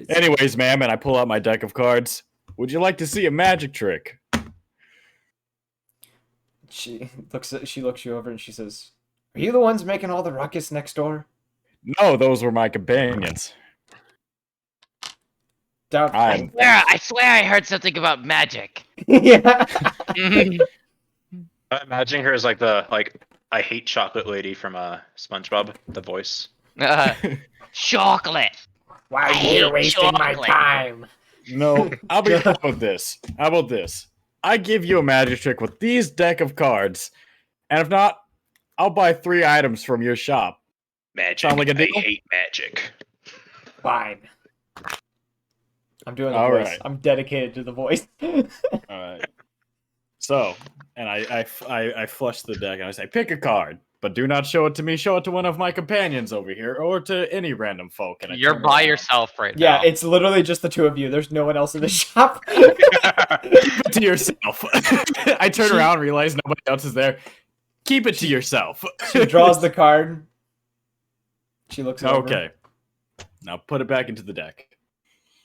Anyways, ma'am, and I pull out my deck of cards. Would you like to see a magic trick? She looks you over and she says, "Are you the ones making all the ruckus next door?" No, those were my companions. Doubtful. I swear I heard something about magic. Yeah. I'm imagining her as like I hate chocolate lady from SpongeBob, the voice. Chocolate. Why are you wasting my time? No, how about this? How about this? I give you a magic trick with these deck of cards, and if not, I'll buy 3 items from your shop. Magic. Sound like a deal? I hate magic. Fine. I'm doing the All voice. right. I'm dedicated to the voice. All right. So, and I flush the deck and I say, pick a card, but do not show it to me. Show it to one of my companions over here, or to any random folk. And You're by yourself right Yeah, now. it's literally just the two of you. There's no one else in the shop. Keep it to yourself. I turn around and realize nobody else is there. Keep it to yourself. She draws the card. She looks over. Okay. Now put it back into the deck.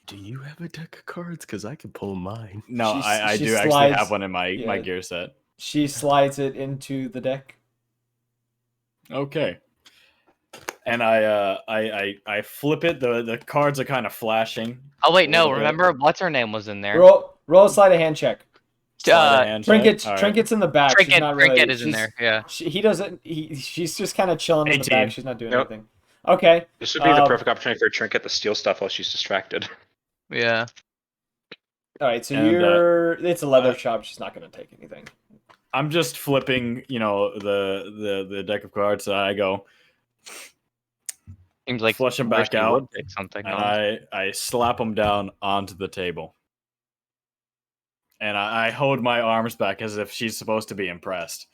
Do you have a deck of cards? Because I can pull mine. No, I she do actually slides- have one in my yeah. gear set. She slides it into the deck. Okay. And I flip it. The cards are kind of flashing. Oh wait, no. little bit. Remember, what's her name was in there? Roll a sleight of hand check. Sleight of hand check? Trinket's All right. Trinket's in the back. She's Trinket, not really, Trinket is in there. Yeah. He doesn't. She's just kind of chilling in the 18. back. She's not doing Nope. anything. Okay. This would be the perfect opportunity for Trinket to steal stuff while she's distracted. Yeah. All right. So And, it's a leather shop. She's not going to take anything. I'm just flipping, the deck of cards. I go Seems like flush them back Mercy out, would take something. and I slap them down onto the table. And I hold my arms back as if she's supposed to be impressed.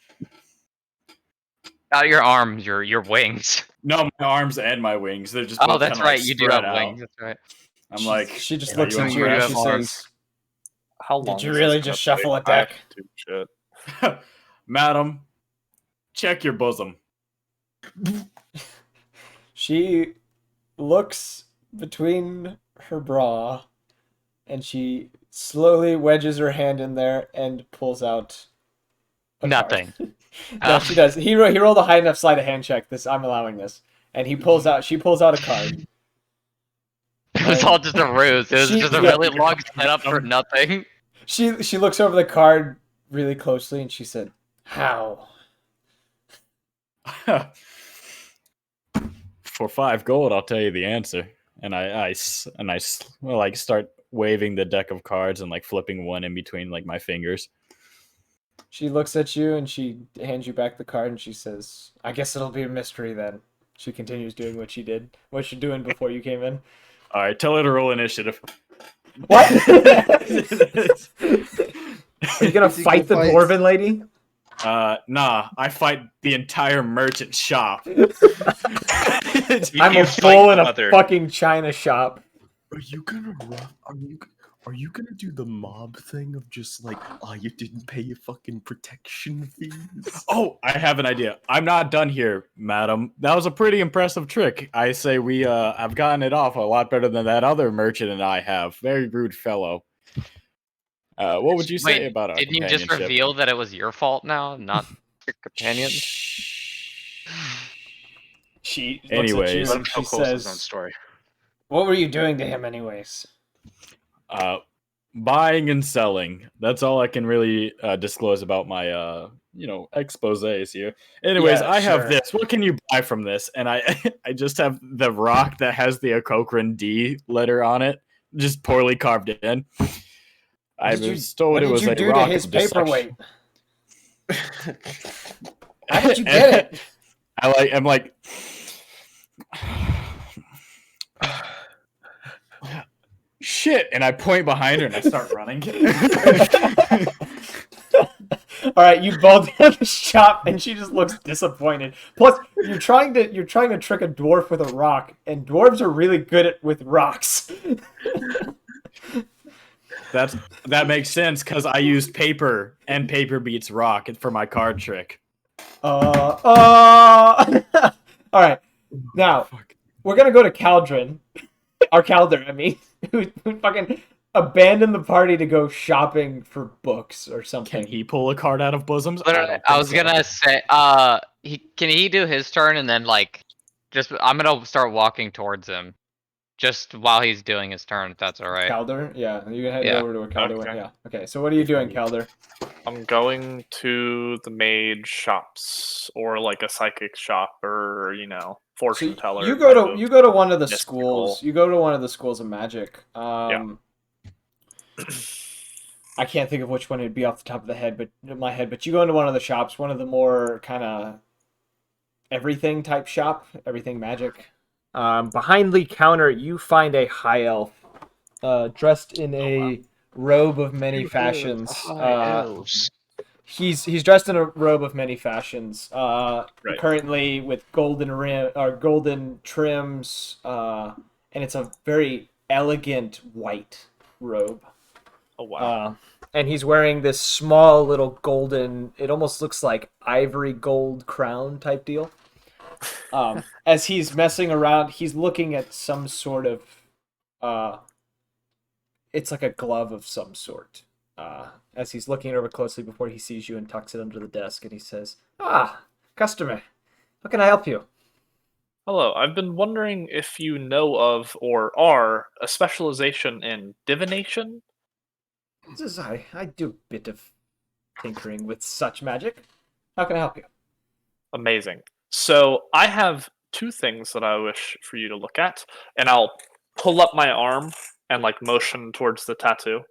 Not your arms, your wings. No, my arms and my wings. They're just Oh, both that's kinda, like, right. You do spread have out. wings. That's right. I'm like, She just "Are looks at you and impressed?" she says, How long? "Did you is really this just gonna shuffle a take? I have deck?" to shit. Madam, check your bosom. She looks between her bra and she slowly wedges her hand in there and pulls out a Nothing. card. No, she does. He rolled a high enough sleight of hand check. I'm allowing this. And she pulls out a card. It was all just a ruse. It was just a really long setup for nothing. She looks over the card really closely and she said, "How?" For 5 gold, I'll tell you the answer. And I start waving the deck of cards and like flipping one in between like my fingers. She looks at you and she hands you back the card and she says, "I guess it'll be a mystery then." She continues doing what you're doing before you came in. All right, tell her to roll initiative. What? Are you gonna fight the dwarven lady? Nah, I fight the entire merchant shop. I'm a fool in a fucking china shop. Are you gonna run? Are you gonna do the mob thing of just like, oh, you didn't pay your fucking protection fees? Oh, I have an idea. I'm not done here, madam. That was a pretty impressive trick. I say we I've gotten it off a lot better than that other merchant and I have. Very rude fellow. What would you say Wait, about our didn't you just companionship? reveal that it was your fault now, not your companion? She looks Anyways. at you and she says, story. "What were you doing to him, anyways?" Buying and selling. That's all I can really disclose about my exposés here. Anyways, Yeah, I have sure. this. What can you buy from this? And I I just have the rock that has the Ocokran D letter on it, just poorly carved in. I was told it was a rock to his of deception. paperweight? How did you get it? I'm like shit, and I point behind her and I start running. All right, you both hit the shop, and she just looks disappointed. Plus, you're trying to trick a dwarf with a rock, and dwarves are really good with rocks. That makes sense because I used paper and paper beats rock for my card trick. All right, now we're gonna go to Caldrin, or Calder, I mean, who fucking abandoned the party to go shopping for books or something. Can he pull a card out of bosoms? I was gonna say, can he do his turn and then like, I'm gonna start walking towards him, just while he's doing his turn, if that's all right. Calder, yeah, you can head Yeah. over to where Calder went. Okay. Yeah. Okay, so what are you doing, Calder? I'm going to the mage shops or like a psychic shop or fortune teller. You go to one of the mystical. schools. You go to one of the schools of magic. I can't think of which one it'd be off the top of the head, but you go into one of the shops, one of the more kind of everything type shop, everything magic. Behind the counter, you find a high elf, dressed in a robe of many fashions. He's dressed in a robe of many fashions. Currently with golden trims, and it's a very elegant white robe. Oh wow! And he's wearing this small little golden. It almost looks like ivory gold crown type deal. As he's messing around, he's looking at some sort of. It's like a glove of some sort. As he's looking it over closely before he sees you and tucks it under the desk, and he says, "Ah, customer, how can I help you?" Hello, I've been wondering if you know of or are a specialization in divination. I do a bit of tinkering with such magic. How can I help you? Amazing. So I have two things that I wish for you to look at, and I'll pull up my arm and like motion towards the tattoo.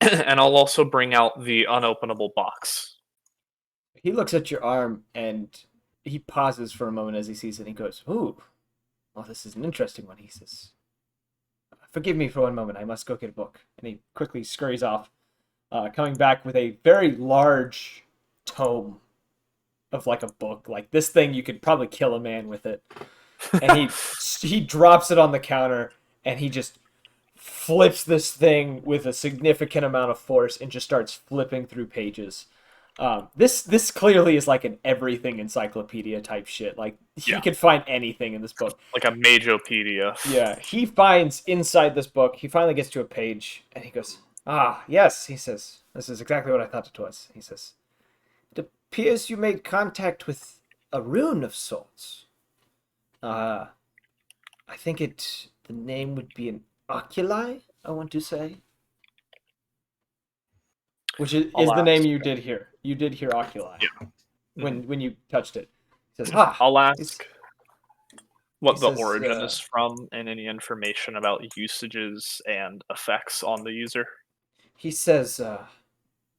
And I'll also bring out the unopenable box. He looks at your arm and he pauses for a moment as he sees it and he goes, "Ooh, well, this is an interesting one." He says, "Forgive me for one moment. I must go get a book." And he quickly scurries off, coming back with a very large tome of like a book. Like this thing, you could probably kill a man with it. And he drops it on the counter and he just flips this thing with a significant amount of force and just starts flipping through pages. This clearly is like an everything encyclopedia type shit. Like he could find anything in this book. Like a Majopedia. Yeah, he finds inside this book, he finally gets to a page and he goes, "Ah, yes," he says. "This is exactly what I thought it was." He says, "It appears you made contact with a rune of sorts. I think the name would be an oculi, I want to say." Which is the name you did hear. You did hear oculi. Yeah. When you touched it. He says, I'll ask what the says, origin is from and any information about usages and effects on the user. He says,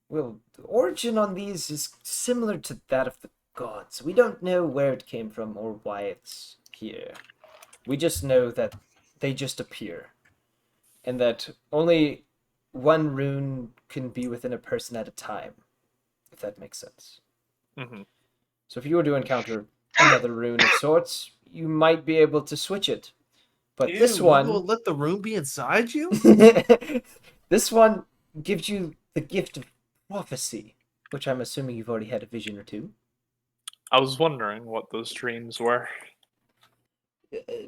well, the origin on these is similar to that of the gods. We don't know where it came from or why it's here. We just know that they just appear. And that only one rune can be within a person at a time, if that makes sense. Mm-hmm. So if you were to encounter another rune of sorts, you might be able to switch it But Ew, this you one will let the room be inside you? this one gives you the gift of prophecy, which I'm assuming you've already had a vision or two. I was wondering what those dreams were.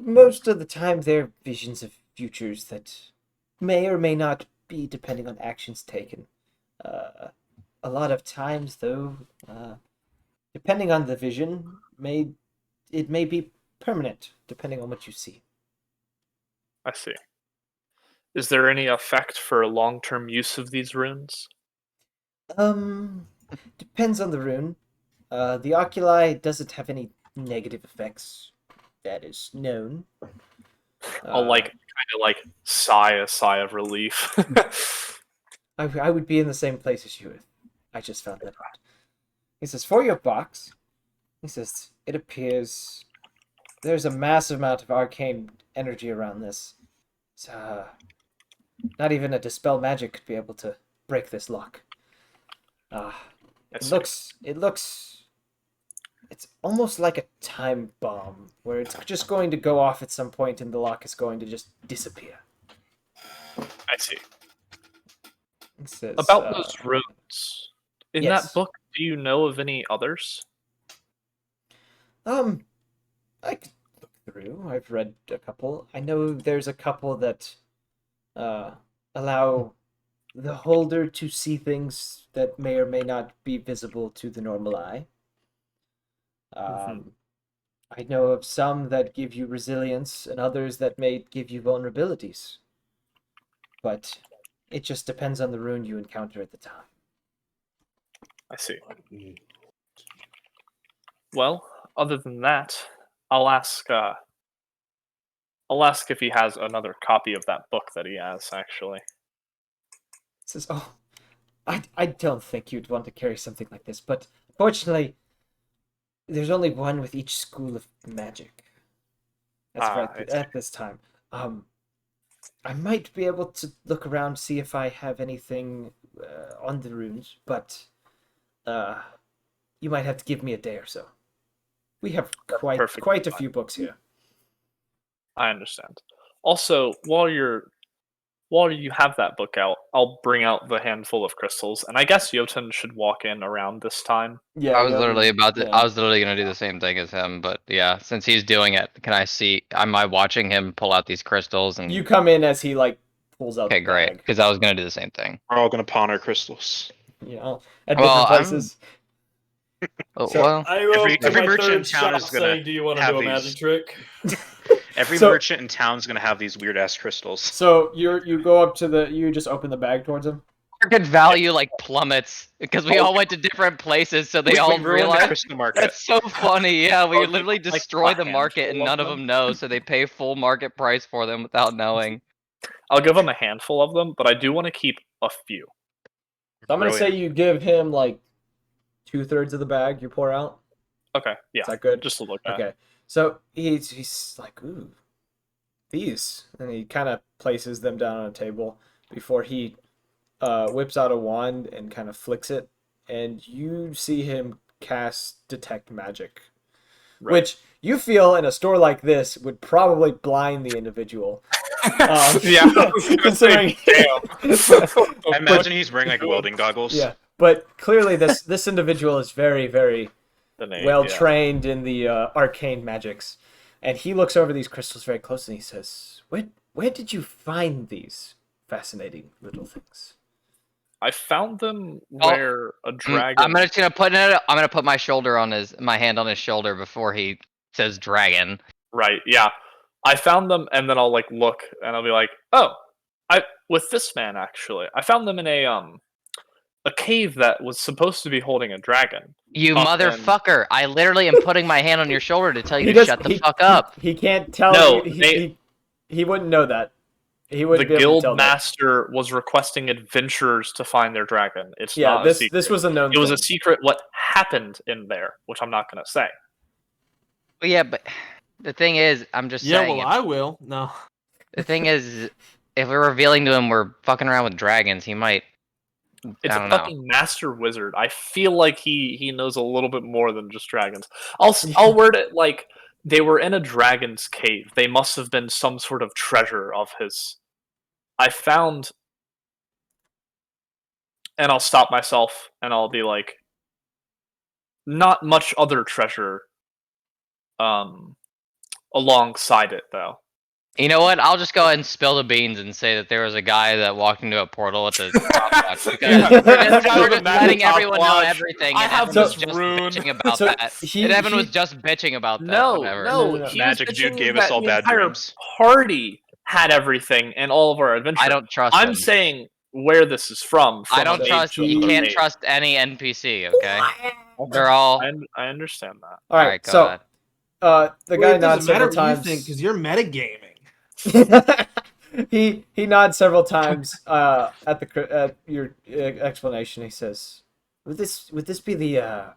Most of the time, they're visions of futures that may or may not be, depending on actions taken. A lot of times, though, depending on the vision, it may be permanent, depending on what you see. I see. Is there any effect for long-term use of these runes? Depends on the rune. The oculi doesn't have any negative effects. That is known. I'll kind of sigh a sigh of relief. I would be in the same place as you. I just found that out. He says, for your box, he says, it appears there's a massive amount of arcane energy around this. So, not even a dispel magic could be able to break this lock. It looks, it's almost like a time bomb, where it's just going to go off at some point and the lock is going to just disappear. I see. He says, about those runes, in yes. that book, do you know of any others? I could look through. I've read a couple. I know there's a couple that allow the holder to see things that may or may not be visible to the normal eye. I know of some that give you resilience and others that may give you vulnerabilities. But it just depends on the rune you encounter at the time. I see. Well, other than that, I'll ask if he has another copy of that book that he has, actually. He says, oh, I don't think you'd want to carry something like this, but fortunately, there's only one with each school of magic. That's right, at this time. I might be able to look around, see if I have anything on the runes, but you might have to give me a day or so. We have quite a few books here. I understand. Also, while you have that book out, I'll bring out the handful of crystals, and I guess Jotun should walk in around this time. Yeah, I was literally I was literally gonna do the same thing as him, but yeah, since he's doing it, can I see? Am I watching him pull out these crystals? And you come in as he pulls out. Okay, great, because I was gonna do the same thing. We're all gonna pawn our crystals. Yeah, at different places. Every merchant in town is gonna. Do you want to do a magic trick? Every merchant in town is gonna have these weird ass crystals. So you go up to you just open the bag towards him. Market value plummets because we all went to different places, so they all realize that's so funny. Yeah, we literally destroy the market and none of them know, so they pay full market price for them without knowing. I'll give him a handful of them, but I do want to keep a few. So I'm gonna say you give him 2/3 of the bag you pour out. Okay, yeah. Is that good? Just to look at. Okay, so he's like, ooh, these, and he kind of places them down on a table before he whips out a wand and kind of flicks it, and you see him cast Detect Magic, which you feel in a store like this would probably blind the individual. Yeah, considering. I imagine he's wearing welding goggles. Yeah, but clearly this individual is very, very well trained in the arcane magics, and he looks over these crystals very closely. And he says, "Where did you find these fascinating little things?" I found them where a dragon. I'm gonna put my hand on his shoulder before he says dragon. Right. Yeah. I found them, and then I'll look, and I'll be like, "Oh, with this man actually. I found them in a cave that was supposed to be holding a dragon." You motherfucker! I literally am putting my hand on your shoulder to tell you to shut the fuck up. He can't tell. No, he wouldn't know that. He wouldn't the be able to guild tell master was requesting adventurers to find their dragon. It's not a secret. This was a known. It was a secret. What happened in there, which I'm not going to say. Well, yeah, but the thing is, I'm just saying. Yeah, well, I will. No. The thing is, if we're revealing to him we're fucking around with dragons, he might. It's a fucking master wizard. I feel like he knows a little bit more than just dragons. I'll word it like They were in a dragon's cave. They must have been some sort of treasure of his. I found, and I'll stop myself, and I'll be like, not much other treasure alongside it, though. You know what? I'll just go ahead and spill the beans and say that there was a guy that walked into a portal at the top watch because we're just letting everyone know everything, and Evan was just bitching about that. And Evan was just bitching about that. No, whatever. no, Magic dude gave us all bad dreams. Party had everything and all of our adventure. I don't trust I'm him. saying where this is from I don't a trust. mage You of a can't mage. trust any NPC. Okay, they're all. I understand that. All right, go so ahead. the guy It nods doesn't matter several what you times. think because you're metagaming. he nods several times at your explanation. He says, "Would this be the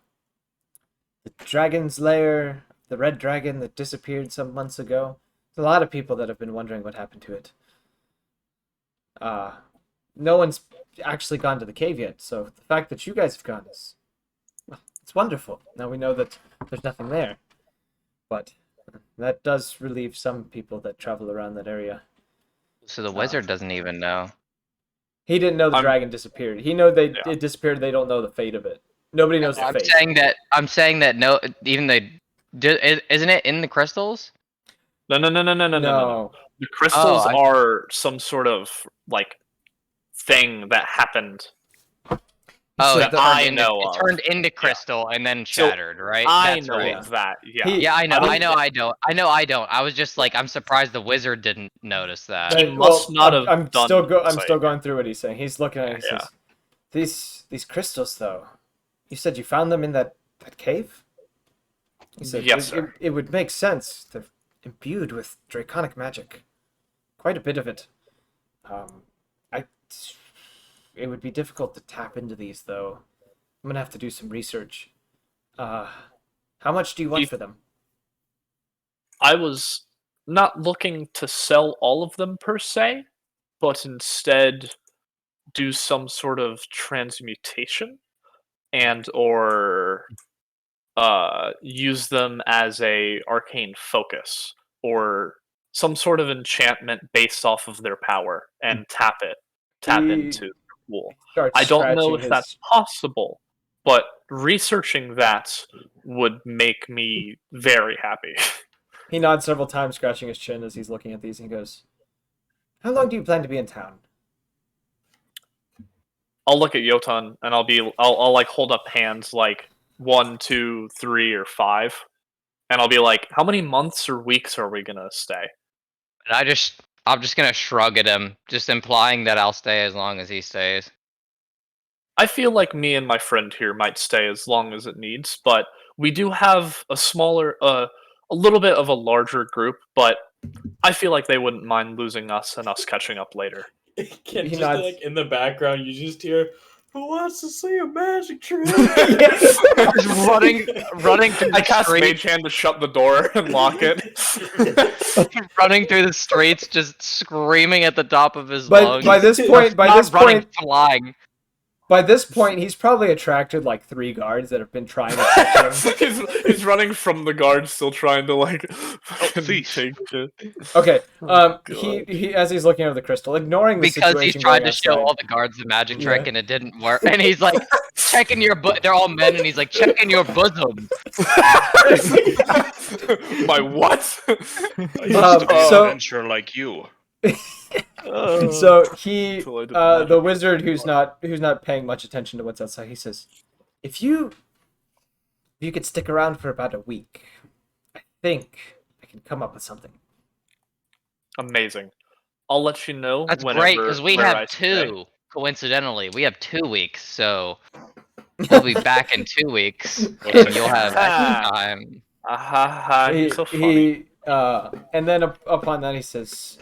dragon's lair, the red dragon that disappeared some months ago? There's a lot of people that have been wondering what happened to it. No one's actually gone to the cave yet, so the fact that you guys have gone is, well, it's wonderful. Now we know that there's nothing there, but that does relieve some people that travel around that area." So the wizard doesn't even know. He didn't know the dragon disappeared. He know it disappeared. They don't know the fate of it. Nobody knows the fate. I'm saying that no, even isn't it in the crystals? No. The crystals are some sort of like thing that happened. Oh, that I know it of. turned into crystal and then shattered, right? I That's know right. of that. Yeah. Yeah, I know. I don't. I was just like, I'm surprised the wizard didn't notice that. He must not have I'm done still going through what he's saying. He's looking at it. He says, "These crystals, though. You said you found them in that cave." He said, "Yes, sir. It would make sense. They're imbued with draconic magic, quite a bit of it. It would be difficult to tap into these, though. I'm gonna have to do some research. How much do you want for them?" I was not looking to sell all of them per se, but instead do some sort of transmutation and or use them as a arcane focus or some sort of enchantment based off of their power and tap into the pool. I don't know if that's possible, but researching that would make me very happy. He nods several times, scratching his chin as he's looking at these, and he goes, "How long do you plan to be in town?" I'll look at Yotan and I'll like hold up hands like 1, 2, 3, or 5, and I'll be like, "How many months or weeks are we gonna stay?" And I'm just gonna shrug at him, just implying that I'll stay as long as he stays. I feel like me and my friend here might stay as long as it needs, but we do have a smaller, a little bit of a larger group, but I feel like they wouldn't mind losing us and us catching up later. Can just like in the background, you just hear, "Who wants to see a magic trick?" Just running through I the cast street. Mage Hand to shut the door and lock it. Running through the streets, just screaming at the top of his But lungs. by this point, flying. By this point, he's probably attracted like 3 guards that have been trying to catch him. he's running from the guards, still trying to like take shit. Okay. He as he's looking over the crystal, ignoring the Because situation he tried going to show outside. all the guards the magic trick and it didn't work. And he's like, checking your they're all men, and he's like, checking your bosom. My what? I used to be an adventurer like you. So he, the wizard who's not paying much attention to what's outside, he says, if you could stick around for about a week, I think I can come up with something. Amazing. I'll let you know. That's whenever, great, because we have 2. Coincidentally, we have 2 weeks, so we'll be back in 2 weeks, and you'll have extra time. You're so funny. And then upon that, he says,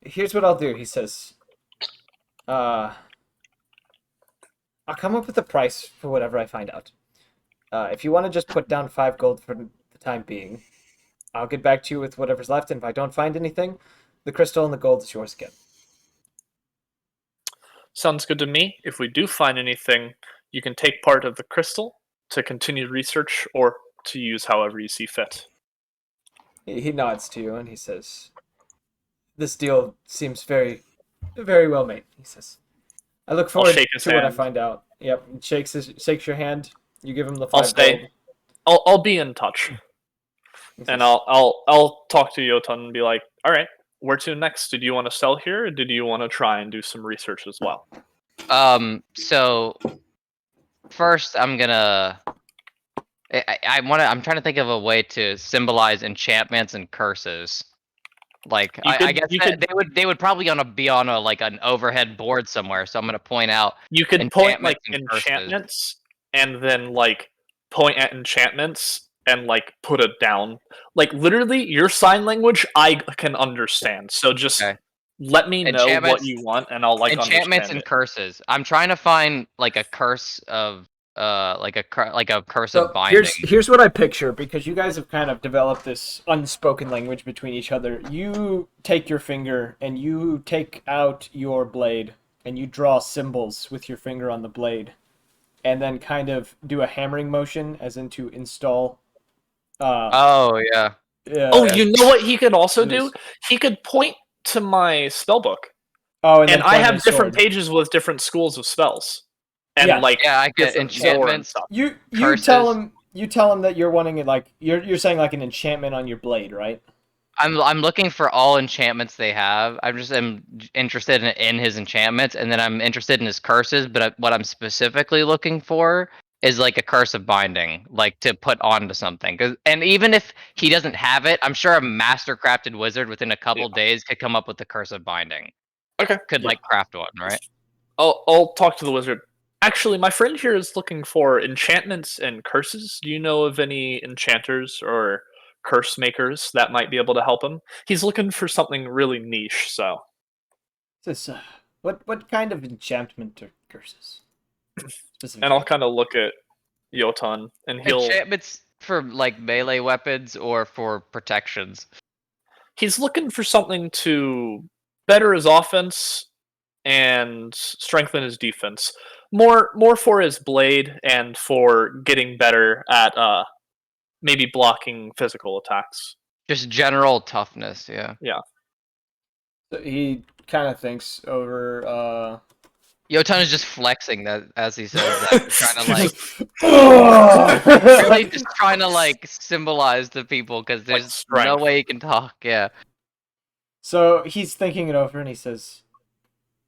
here's what I'll do. He says, I'll come up with a price for whatever I find out. If you want to just put down 5 gold for the time being, I'll get back to you with whatever's left, and if I don't find anything, the crystal and the gold is yours again. Sounds good to me. If we do find anything, you can take part of the crystal to continue research, or to use however you see fit. He nods to you and he says, "This deal seems very, very well made." He says, "I look forward shake his to what I hand. find out." Yep, he shakes your hand. You give him the I'll 5 say, gold. I'll be in touch, He and says, I'll talk to Yotan and be like, all right, where to next? Did you want to sell here, or did you want to try and do some research as well? So first, I'm gonna. I'm trying to think of a way to symbolize enchantments and curses. Like I guess they would probably be on a like an overhead board somewhere. So I'm gonna point out. You could point like and enchantments, and then like point at enchantments and like put it down. Like literally, your sign language I can understand. So just let me know what you want, and I'll like enchantments understand and it. curses. I'm trying to find like a curse of like a curse So of binding. here's what I picture, because you guys have kind of developed this unspoken language between each other. You take your finger and you take out your blade and you draw symbols with your finger on the blade, and then kind of do a hammering motion as in to install. Oh yeah. Oh, you know what he could also do? He could point to my spellbook. Oh, and and then I point have his different sword. pages with different schools of spells, and Yeah. like I get different lore and enchantments. stuff. You curses. tell him that you're wanting it, like you're saying like an enchantment on your blade, right? I'm looking for all enchantments they have. I'm interested in his enchantments, and then I'm interested in his curses. But what I'm specifically looking for is like a curse of binding, like to put onto something. And even if he doesn't have it, I'm sure a master crafted wizard within a couple days could come up with the curse of binding. Okay. Could like craft one, right? I'll talk to the wizard. Actually, my friend here is looking for enchantments and curses. Do you know of any enchanters or curse makers that might be able to help him? He's looking for something really niche, so. This, what kind of enchantment or curses? And I'll kind of look at Yotan, and he'll. Enchantments for like melee weapons or for protections. He's looking for something to better his offense and strengthen his defense. More for his blade and for getting better at maybe blocking physical attacks. Just general toughness, yeah. Yeah. So he kind of thinks over. Yotan is just flexing that as he says that, trying to like, really just trying to like symbolize to people because there's no way he can talk. Yeah. So he's thinking it over, and he says,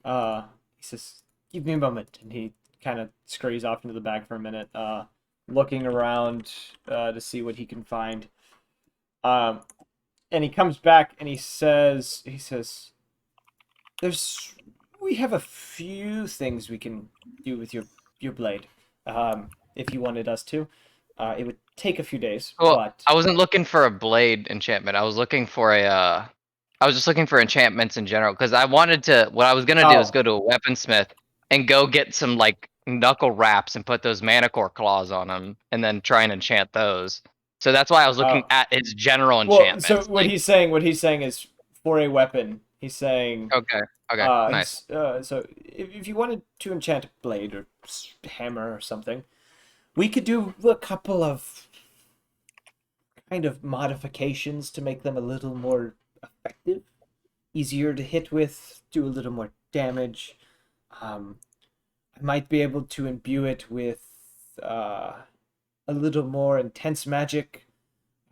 "Give me a moment," and he kind of scurries off into the back for a minute, looking around to see what he can find. And he comes back and he says, we have a few things we can do with your blade, if you wanted us to. It would take a few days, Well, but I wasn't looking for a blade enchantment. I was looking for I was just looking for enchantments in general because I wanted to. What I was gonna do is go to a weaponsmith and go get some like knuckle wraps and put those manicore claws on them, and then try and enchant those. So that's why I was looking at his general enchantments. So what he's saying is for a weapon. He's saying, okay, nice. So if you wanted to enchant a blade or hammer or something, we could do a couple of kind of modifications to make them a little more effective, easier to hit with, do a little more damage. I might be able to imbue it with a little more intense magic.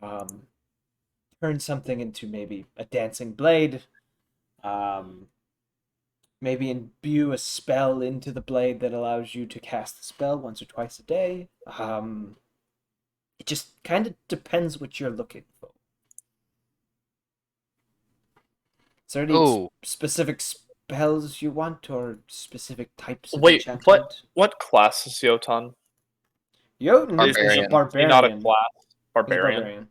Turn something into maybe a dancing blade. Maybe imbue a spell into the blade that allows you to cast the spell once or twice a day. It just kind of depends what you're looking for. Is there any specific spells you want or specific types of enchantment? What class is Yotan? Yotan is a barbarian. He's not a class. Barbarian.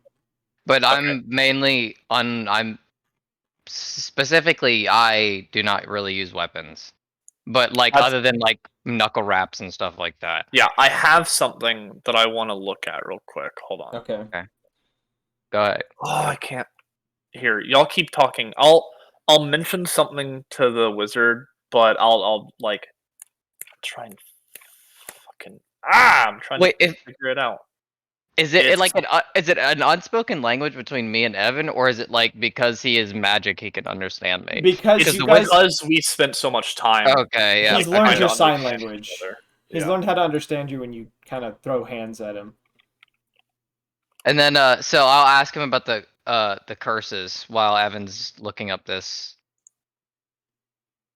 But I'm mainly I'm specifically I do not really use weapons. But like other than like knuckle wraps and stuff like that. Yeah, I have something that I want to look at real quick. Hold on. Okay. Go ahead. Oh, I can't. Here, y'all keep talking. I'll mention something to the wizard, but I'll like try and fucking I'm trying to figure it out. Is it like is it an unspoken language between me and Evan, or is it like because he is magic he can understand me? Because It's you guys, because we spent so much time. Okay, yeah. he's learned trying your to sign understand language. each other. He's Yeah. learned how to understand you when you kind of throw hands at him. And then so I'll ask him about the curses while Evan's looking up this.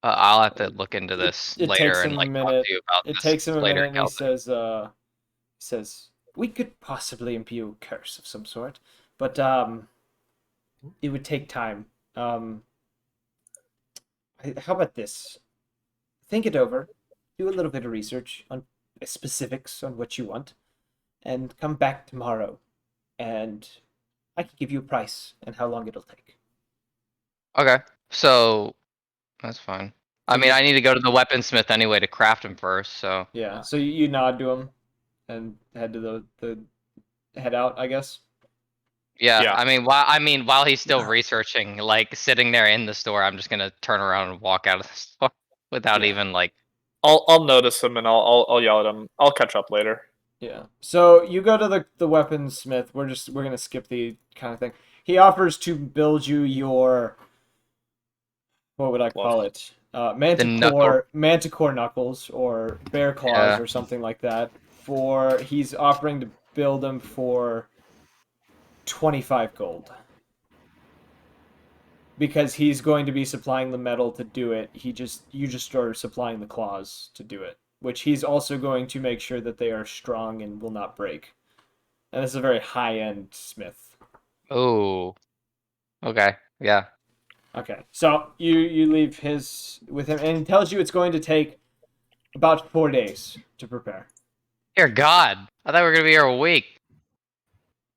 I'll have to look into this It later takes and him a like talk minute. to you about It this takes him a later, minute, and he Calvin. says, we could possibly imbue a curse of some sort, but it would take time. How about this? Think it over, do a little bit of research on specifics on what you want, and come back tomorrow, and I can give you a price and how long it'll take. Okay, so that's fine. I So mean, you, I need to go to the weaponsmith anyway to craft him first. So yeah. So you nod to him, and head to the head out, I guess. yeah, Yeah. I mean while he's still researching, like sitting there in the store, I'm just gonna turn around and walk out of the store without Yeah. even like. I'll notice him and I'll yell at him. I'll catch up later. Yeah. So you go to the weaponsmith. We're gonna skip the kind of thing. He offers to build you your, what would I call it? Manticore knuckles or bear claws Yeah. or something like that. He's offering to build them for 25 gold. Because he's going to be supplying the metal to do it. You just are supplying the claws to do it, which he's also going to make sure that they are strong and will not break. And this is a very high-end smith. Oh. Okay. Yeah. Okay, so you leave his with him, and he tells you it's going to take about 4 days to prepare. Dear God, I thought we were gonna be here a week.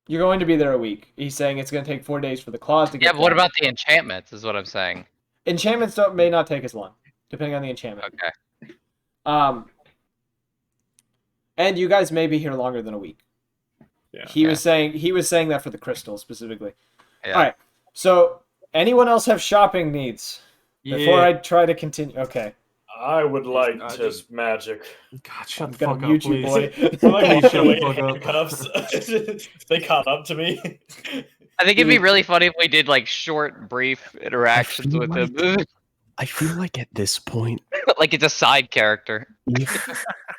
You're going to be there a week. He's saying it's going to take 4 days for the claws to Yeah, get but what done. about the enchantments? Is what I'm saying. Enchantments may not take as long, depending on the enchantment. Okay. And you guys may be here longer than a week. Yeah. He was saying that for the crystal specifically. Yeah. All right. So, anyone else have shopping needs before I try to continue? Okay. I would like to just magic. God, shut I'm the gonna fuck mute up, you, please. boy. I like how you shut the Wait, fuck up. handcuffs. They caught up to me. I think it'd be really funny if we did like short, brief interactions feel with like- him. I feel like at this point, Like it's a side character.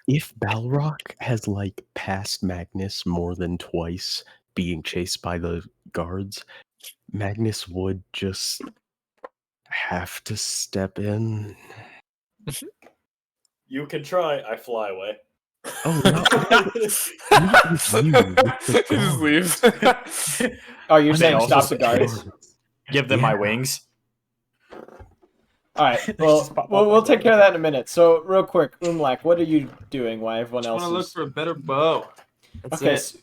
if Balrock has like passed Magnus more than twice being chased by the guards, Magnus would just have to step in. You can try. I fly away. Oh, not with you. With the He just guards. leaves. Oh, you're They saying also stop the guards? Give them my Yeah. wings. All right. Well, we'll take care of that in a minute. So, real quick, Umlak, what are you doing while everyone I else want to look is? for a better bow. That's Okay. it. So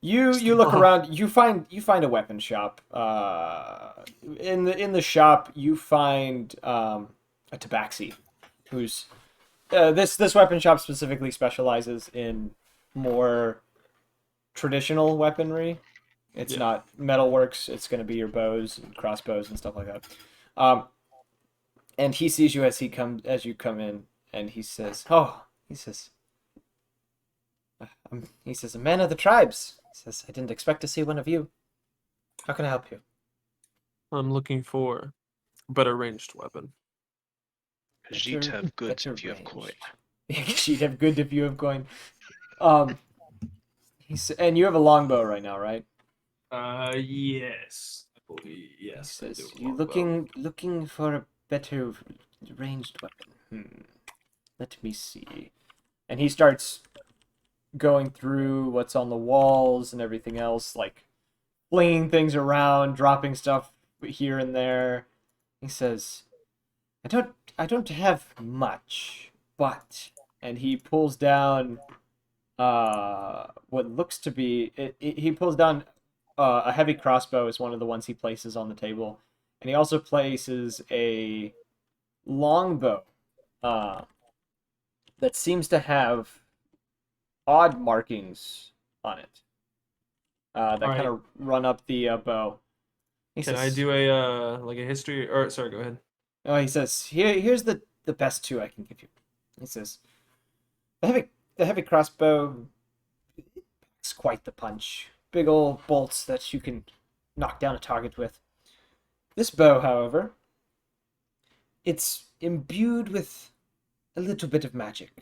you look around. You find a weapon shop. In the shop, you find a tabaxi, who's this weapon shop specifically specializes in more traditional weaponry. It's not metalworks. It's going to be your bows and crossbows and stuff like that. And he sees you as you come in, and he says, he says, a man of the tribes. He says, I didn't expect to see one of you. How can I help you? I'm looking for a better ranged weapon. She'd have goods if you have coin. She'd have good if you have coin. And you have a longbow right now, right? Yes. I believe, yes. He says, I do have a you longbow. looking for a better ranged weapon. Let me see. And he starts going through what's on the walls and everything else, like flinging things around, dropping stuff here and there. He says, I don't have much, but, and he pulls down what looks to be he pulls down a heavy crossbow is one of the ones he places on the table, and he also places a longbow that seems to have odd markings on it that kind of run up the bow. Can I do a like a history? Or sorry, go ahead. Oh, he says, here's the best two I can give you. He says, the heavy crossbow It's quite the punch. Big old bolts that you can knock down a target with. This bow, however, it's imbued with a little bit of magic.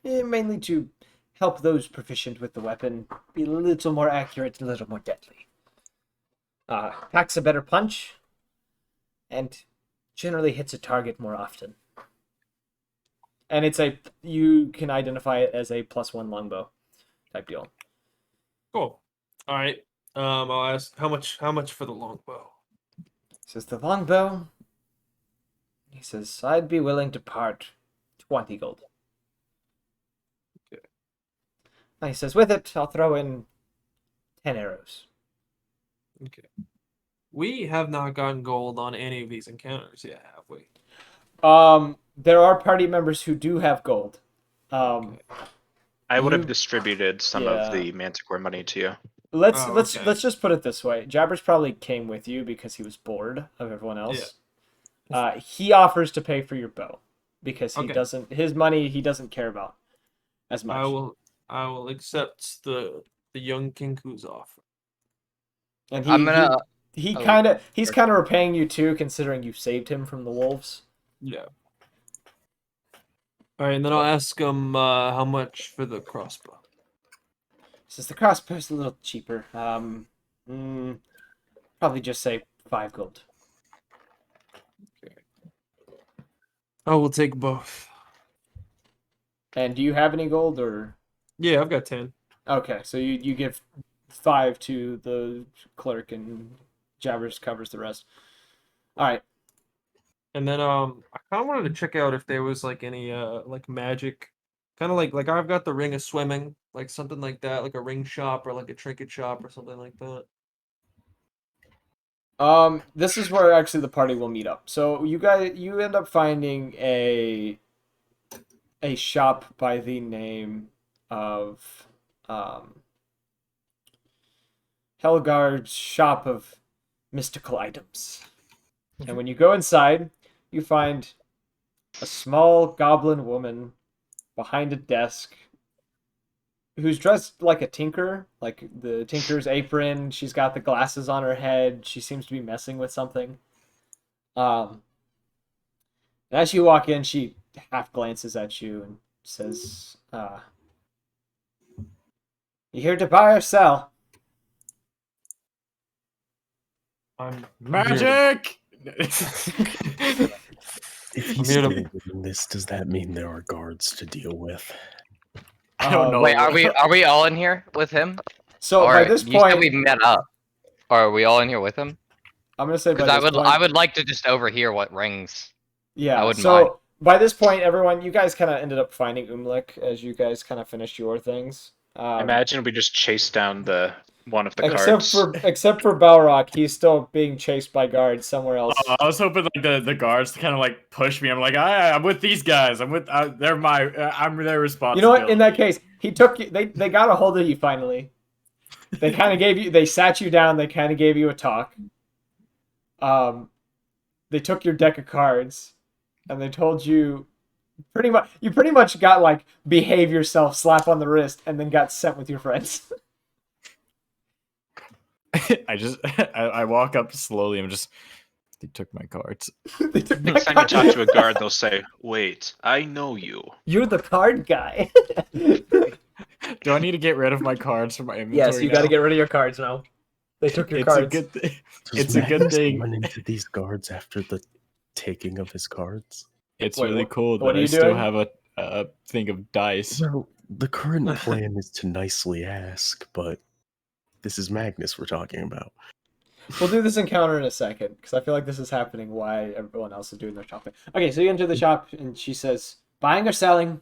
Mainly to help those proficient with the weapon be a little more accurate, a little more deadly. Packs a better punch, and generally hits a target more often. And you can identify it as a +1 longbow type deal. Cool. All right. I'll ask how much for the longbow. Says the longbow. He says, I'd be willing to part 20 gold. Okay. And he says, with it, I'll throw in 10 arrows. Okay. We have not gotten gold on any of these encounters yet, have we? There are party members who do have gold. Okay. I would have distributed some yeah. of the Manticore money to you. Let's just put it this way. Jabbers probably came with you because he was bored of everyone else. Yeah. He offers to pay for your bow because he doesn't. His money he doesn't care about as much. I will accept the young Kinku's offer. And he's Oh, kind of repaying you too, considering you saved him from the wolves. Yeah. All right, and then I'll ask him how much for the crossbow. Says the crossbow's a little cheaper. Probably just say 5 gold. Okay. I will take both. And do you have any gold or? Yeah, I've got 10. Okay, so you give 5 to the clerk and Jabbers covers the rest. All right. And then I kind of wanted to check out if there was like any like magic, kind of like I've got the ring of swimming, like something like that, like a ring shop or like a trinket shop or something like that. This is where actually the party will meet up. So you end up finding a shop by the name of Helgard's Shop of Mystical Items. And when you go inside, you find a small goblin woman behind a desk who's dressed like a tinker, like the tinker's apron. She's got the glasses on her head. She seems to be messing with something. And as you walk in, she half glances at you and says, you here to buy or sell? I'm Magic! If he's still doing this, does that mean there are guards to deal with? I don't know. Wait, are we all in here with him? So or by this you point, said we met up. Or are we all in here with him? I'm gonna say by Because this point, I would like to just overhear what rings. yeah. I wouldn't so mind. by this point, everyone, you guys kind of ended up finding Umlik as you guys kind of finished your things. Imagine we just chased down one of the except cards. except for Balrog, he's still being chased by guards somewhere else. I was hoping like the guards to kind of like push me. I'm like, I'm with these guys. I'm with they're I'm their responsibility. You know what? In that case, he took you. They got a hold of you finally. They kind of gave you. They sat you down. They kind of gave you a talk. They took your deck of cards, and they told you pretty much. You pretty much got like behave yourself, slap on the wrist, and then got sent with your friends. I walk up slowly. I'm just. They took my cards. Next time you talk to a guard, they'll say, "Wait, I know you. You're the card guy." Do I need to get rid of my cards from my inventory? Yes, you got to get rid of your cards now. They took your cards. It's a good thing. Run into these guards after the taking of his cards. It's really cool what that are I you still doing? have a thing of dice. Well, the current plan is to nicely ask, but this is Magnus we're talking about. We'll do this encounter in a second, because I feel like this is happening while everyone else is doing their shopping. Okay, so you enter the shop, and she says, buying or selling?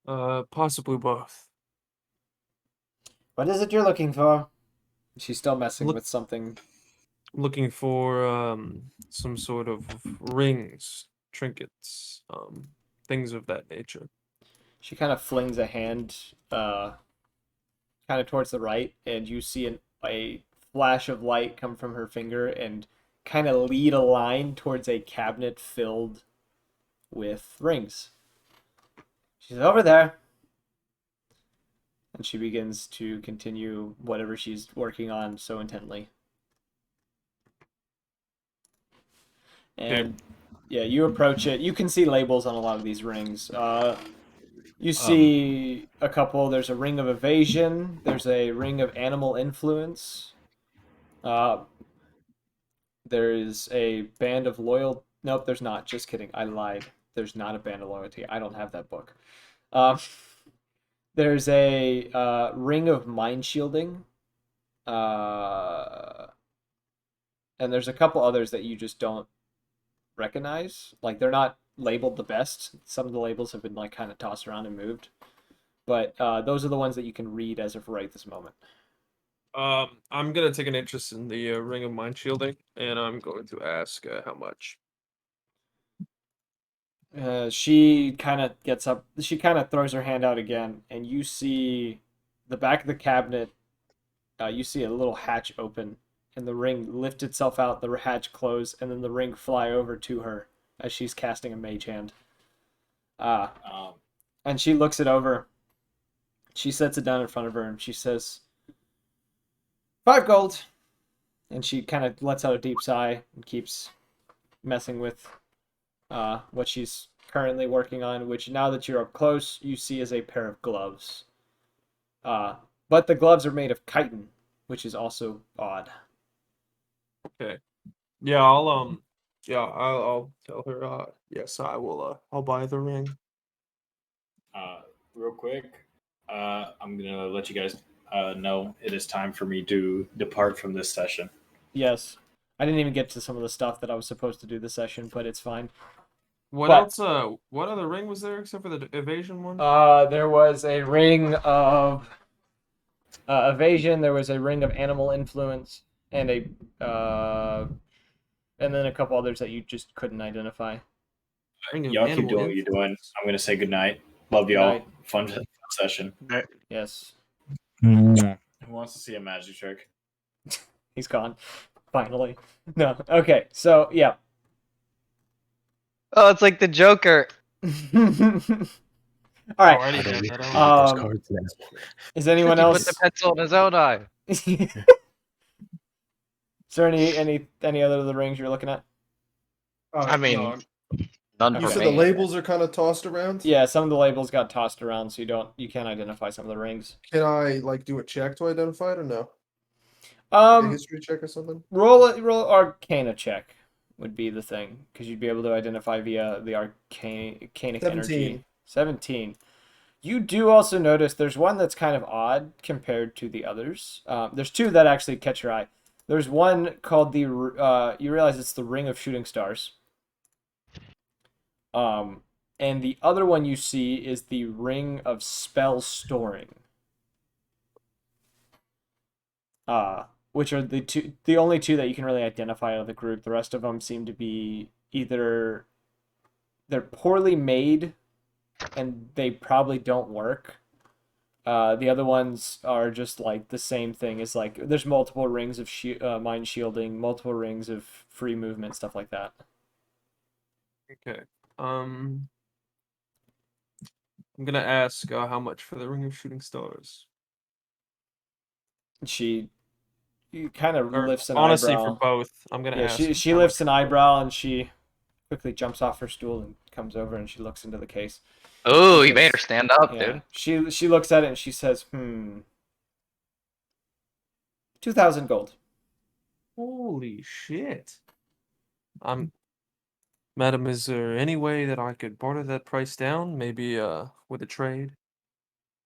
Possibly both. What is it you're looking for? She's still messing with something. Looking for some sort of rings, trinkets, things of that nature. She kind of flings a hand kind of towards the right, and you see a flash of light come from her finger and kind of lead a line towards a cabinet filled with rings. She's over there. And she begins to continue whatever she's working on so intently. And yeah, you approach it. You can see labels on a lot of these rings. You see a couple. There's a ring of evasion. There's a ring of animal influence. There is a band of loyal. Nope, there's not. Just kidding. I lied. There's not a band of loyalty. I don't have that book. There's a ring of mind shielding. And there's a couple others that you just don't recognize. Like, they're not labeled the best. Some of the labels have been like kind of tossed around and moved. But those are the ones that you can read as of right this moment. I'm gonna take an interest in the ring of mind shielding, and I'm going to ask how much. She kind of gets up. She kind of throws her hand out again, and you see the back of the cabinet. You see a little hatch open, and the ring lift itself out. The hatch close, and then the ring fly over to her as she's casting a mage hand. And she looks it over. She sets it down in front of her, and she says, 5 gold. And she kind of lets out a deep sigh and keeps messing with what she's currently working on, which now that you're up close, you see as a pair of gloves. But the gloves are made of chitin, which is also odd. Okay. Yeah, I'll tell her. Yes, I will. I'll buy the ring. Real quick, I'm gonna let you guys know it is time for me to depart from this session. Yes. I didn't even get to some of the stuff that I was supposed to do this session, but it's fine. What else? What other ring was there except for the evasion one? There was a ring of evasion. There was a ring of animal influence, and and then a couple others that you just couldn't identify. Y'all keep doing what you're doing. I'm gonna say good night. Love y'all. Fun session. Yes. Who wants to see a magic trick? He's gone. Finally. No. Okay. So yeah. Oh, it's like the Joker. All right. Is anyone He else? put the pencil in his own eye. Is there any other of the rings you're looking at? I mean, no, none you for said me. the labels are kind of tossed around. Yeah, some of the labels got tossed around, so you can't identify some of the rings. Can I like do a check to identify it or no? A history check or something. Roll Arcana check would be the thing, because you'd be able to identify via the arcanic 17. energy. 17. You do also notice there's one that's kind of odd compared to the others. There's two that actually catch your eye. There's one called the you realize it's the Ring of Shooting Stars. And the other one you see is the Ring of Spell Storing. Which are the only two that you can really identify out of the group. The rest of them seem to be either they're poorly made and they probably don't work. The other ones are just like the same thing. It's like there's multiple rings of mind shielding, multiple rings of free movement, stuff like that. Okay. I'm gonna ask how much for the Ring of Shooting Stars. She kind of lifts an honestly, eyebrow. for both, I'm gonna ask. She lifts an eyebrow and she quickly jumps off her stool and comes over and she looks into the case. Oh, you made her stand up, dude. She looks at it and she says, 2,000 gold. Holy shit. Madam, is there any way that I could barter that price down? Maybe with a trade?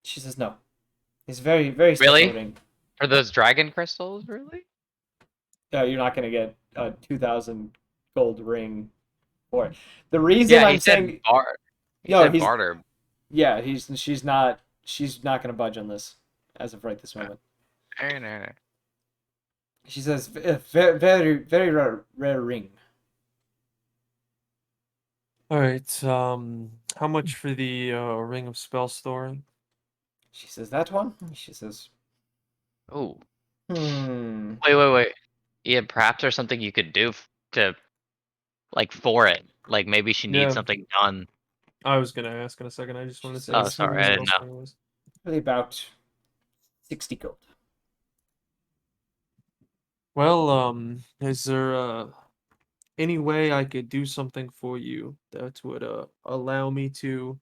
She says no. He's very, very Really? ring. For those dragon crystals, really? You're not gonna get a 2,000 gold ring for it. The reason I'm saying he's barter. Yeah, she's not gonna budge on this as of right this moment. No. She says very, very rare ring. All right. How much for the Ring of Spell Storing? She says that one. She says, "Oh, Wait. Yeah, perhaps there's something you could do to, like, for it. Like maybe she needs something done." I was gonna ask in a second. I just wanted to say. Oh, sorry, I didn't know. Really about 60 gold. Well, is there any way I could do something for you that would allow me to,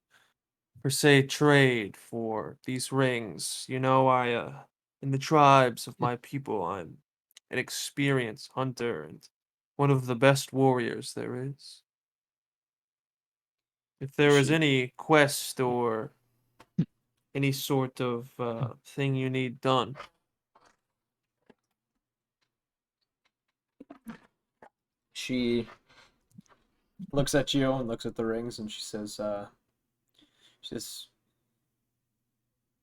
per se, trade for these rings? You know, in the tribes of my people, I'm an experienced hunter and one of the best warriors there is. If there is She any quest or any sort of thing you need done, she looks at you and looks at the rings, and she says, uh,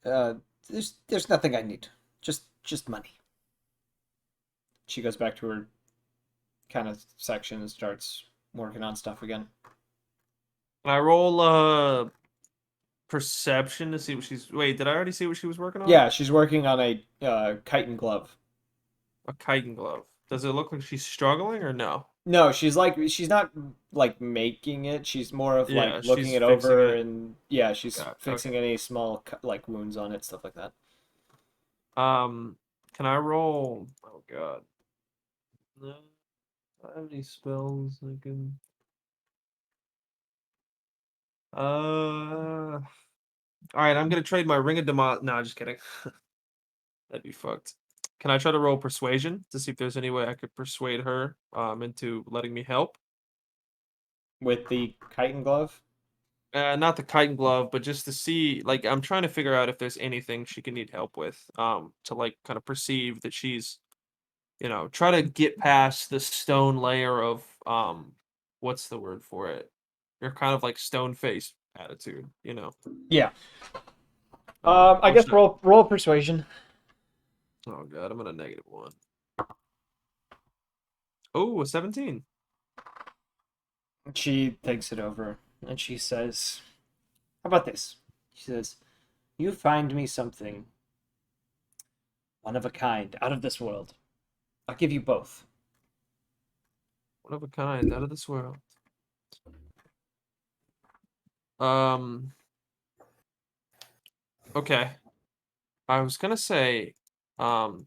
there's nothing I need, just money. She goes back to her kind of section and starts working on stuff again. can I roll perception to see what she's. Wait, did I already see what she was working on? Yeah, she's working on a chitin glove. A chitin glove. Does it look like she's struggling or no? No, she's not like making it. She's more of Yeah, like looking she's it fixing over it. and yeah, she's Got it, fixing any small like wounds on it, stuff like that. Can I roll? Oh god. No. Do I have any spells I can? All right, I'm gonna trade my ring of demand. No, just kidding. That'd be fucked. Can I try to roll persuasion to see if there's any way I could persuade her into letting me help? With the chitin glove? Not the chitin glove, but just to see, like, I'm trying to figure out if there's anything she can need help with, to like kind of perceive that she's, try to get past the stone layer of, what's the word for it? Your kind of like stone face attitude, Yeah. I I'm guess sure. roll persuasion. Oh god, I'm at a -1. Oh, a 17. She takes it over and she says, "How about this?" She says, "You find me something one of a kind, out of this world. I'll give you both." One of a kind, out of this world. Um, okay. I was gonna say, um,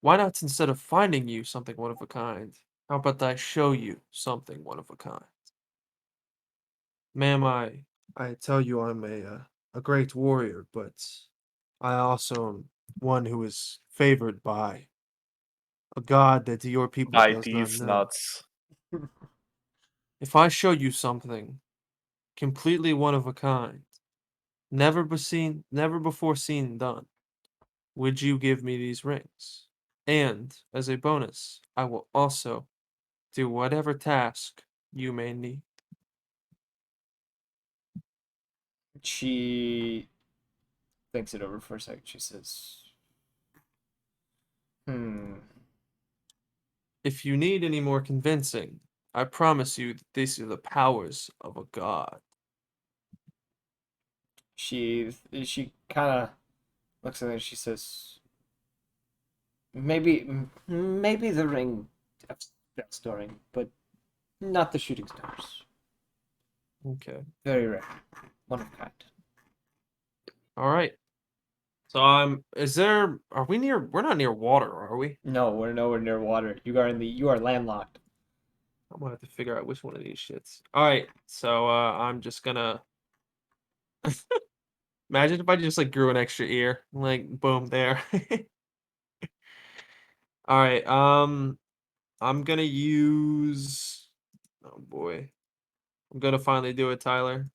why not instead of finding you something one of a kind, how about I show you something one of a kind? Ma'am, I tell you I'm a great warrior, but I also am one who is favored by a god that your people By does not these know. nuts. If I show you something completely one of a kind, never before seen done, would you give me these rings? And as a bonus, I will also do whatever task you may need. She thinks it over for a second. She says, "Hmm." If you need any more convincing, I promise you that these are the powers of a god. She kind of looks at it and she says, maybe the ring of storing, but not the shooting stars. Okay. Very rare. One of a kind." All right. So are we near, we're not near water, are we? No, we're nowhere near water. You are landlocked. I'm gonna have to figure out which one of these shits. All right. So I'm just gonna imagine if I just like grew an extra ear, like boom there. All right. I'm gonna use. Oh boy. I'm gonna finally do it, Tyler.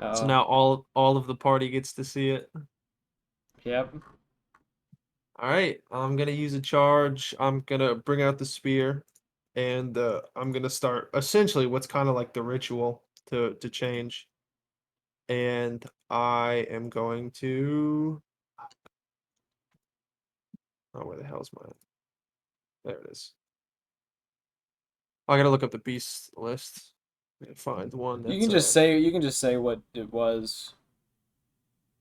So Oh, now all of the party gets to see it. yep. All right. I'm gonna use a charge. I'm gonna bring out the spear, and I'm gonna start essentially what's kind of like the ritual to change. And I am going to. Oh, where the hell's mine? There it is. I gotta look up the beast list. I gotta find one You that's can just say what it was.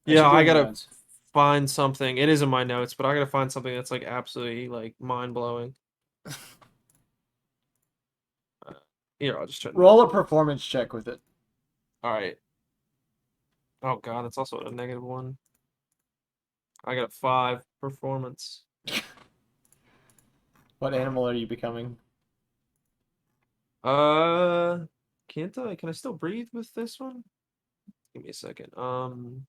I Yeah, should do I in my gotta notes. find something. It is in my notes, but I gotta find something that's like absolutely like mind blowing. Here, I'll just turn. Roll a performance check with it. All right. Oh god, it's also a -1. I got a 5 performance. What animal are you becoming? Can't I? Can I still breathe with this one? Give me a second. I'm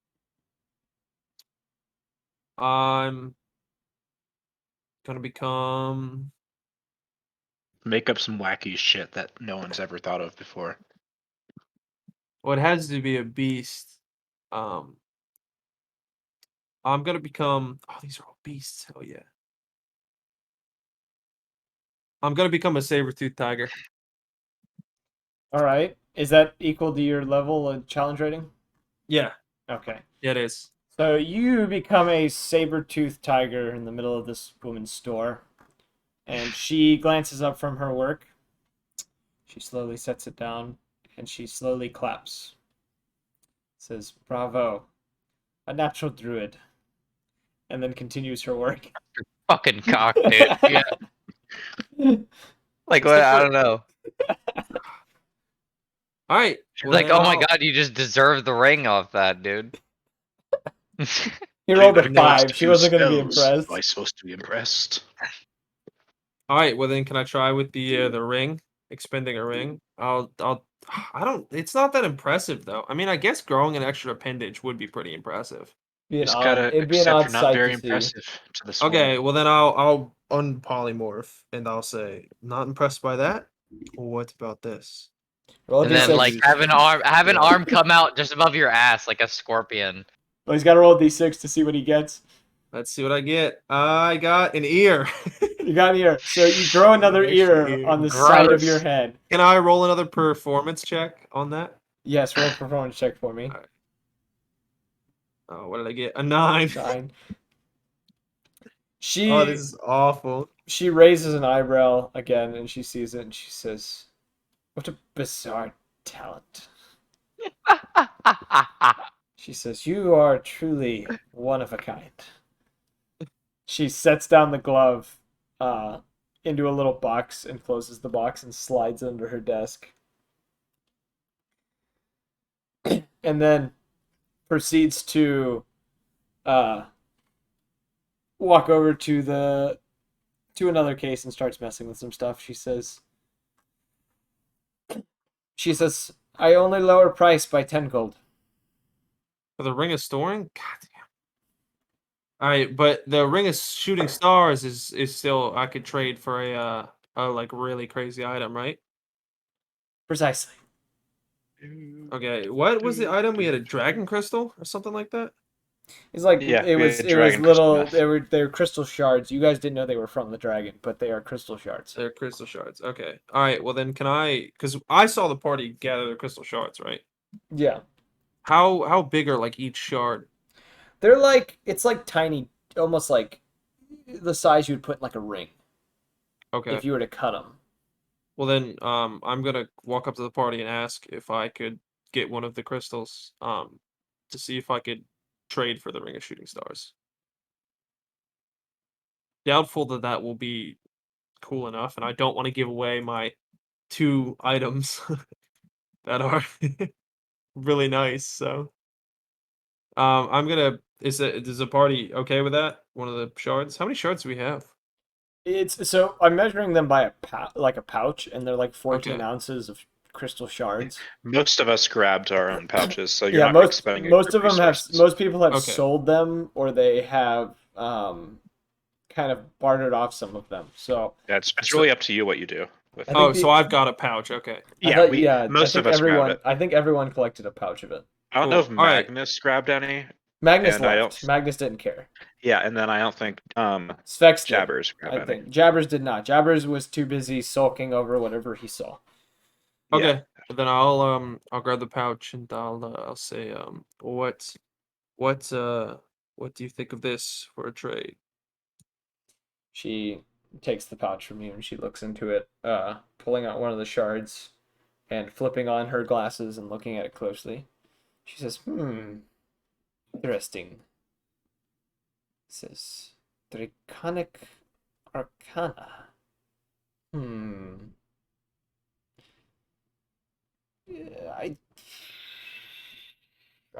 gonna become. Make up some wacky shit that no one's ever thought of before. Well, it has to be a beast. Um, I'm gonna become. Oh, these are all beasts. Hell yeah. I'm gonna become a saber-toothed tiger. All right. Is that equal to your level of challenge rating? Yeah. Okay. Yeah, it is. So you become a saber-toothed tiger in the middle of this woman's store, and she glances up from her work. She slowly sets it down, and she slowly claps. Says, "Bravo, a natural druid," and then continues her work. Fucking cock, dude. Yeah. Like what? I don't know. All right. She's Well, like, then oh my I'll- god, you just deserve the ring off that, dude. He rolled a I've got 5. She 2 wasn't going to be spells. impressed. Am I supposed to be impressed? All right. Well, then can I try with the ring? Expending a ring. I don't. It's not that impressive though. I mean, I guess growing an extra appendage would be pretty impressive. Just gotta It'd be an accept odd you're not sight very to see. impressive to this Okay. woman. Well, then I'll unpolymorph and I'll say not impressed by that. What about this? Roll a And then d6. like have an Yeah. arm come out just above your ass like a scorpion. Well, he's got to roll a d6 to see what he gets. Let's see what I get. I got an ear. You got an ear. So you grow another Nice ear ear. on the side of Gross. your head. Can I roll another performance check on that? Yes, roll a performance check for me. Alright. Oh, what did I get? A 9. 9. Oh, this is awful. She raises an eyebrow again, and she sees it, and she says, "What a bizarre talent." She says, "You are truly one of a kind." She sets down the glove into a little box and closes the box and slides it under her desk. And then proceeds to walk over to another case and starts messing with some stuff. She says, "I only lower price by 10 gold." For the Ring of Storing? God damn. Alright, but the Ring of Shooting Stars is still I could trade for a like really crazy item, right? Precisely. Okay, what was the item? We had a dragon crystal or something like that? It's like Yeah, it we was had it was dragon crystal little meth. they were crystal shards. You guys didn't know they were from the dragon, but they are crystal shards. They're crystal shards. Okay. Alright, well then can I because I saw the party gather the crystal shards, right? Yeah. How big are like each shard? They're like it's like tiny, almost like the size you would put in like a ring Okay. if you were to cut them. Well then, I'm gonna walk up to the party and ask if I could get one of the crystals, to see if I could trade for the Ring of Shooting Stars. Doubtful that that will be cool enough, and I don't want to give away my 2 items that are really nice. So, I'm gonna. Is the party okay with that? One of the shards. How many shards do we have? It's so I'm measuring them by a pouch, and they're like 14 Okay. ounces of crystal shards. Most of us grabbed our own pouches, so you're Yeah, not most expending most of them have resources. most people have Okay. sold them or they have kind of bartered off some of them. So Yeah, it's So- really up to you what you do with I it. think Oh, so I've got a pouch. Okay. Yeah, I most think of us grabbed it. I think everyone collected a pouch of it. I don't know Cool. if All right. Magnus grabbed any. Magnus And I left. don't- Magnus didn't care. Yeah, and then I don't think Svex did. Jabbers I grabbed any. think Jabbers did not. Jabbers was too busy sulking over whatever he saw. Okay. Yeah. Then I'll grab the pouch and I'll say what do you think of this for a trade? She takes the pouch from you and she looks into it, pulling out one of the shards and flipping on her glasses and looking at it closely. She says, interesting. It says, Draconic Arcana. Yeah,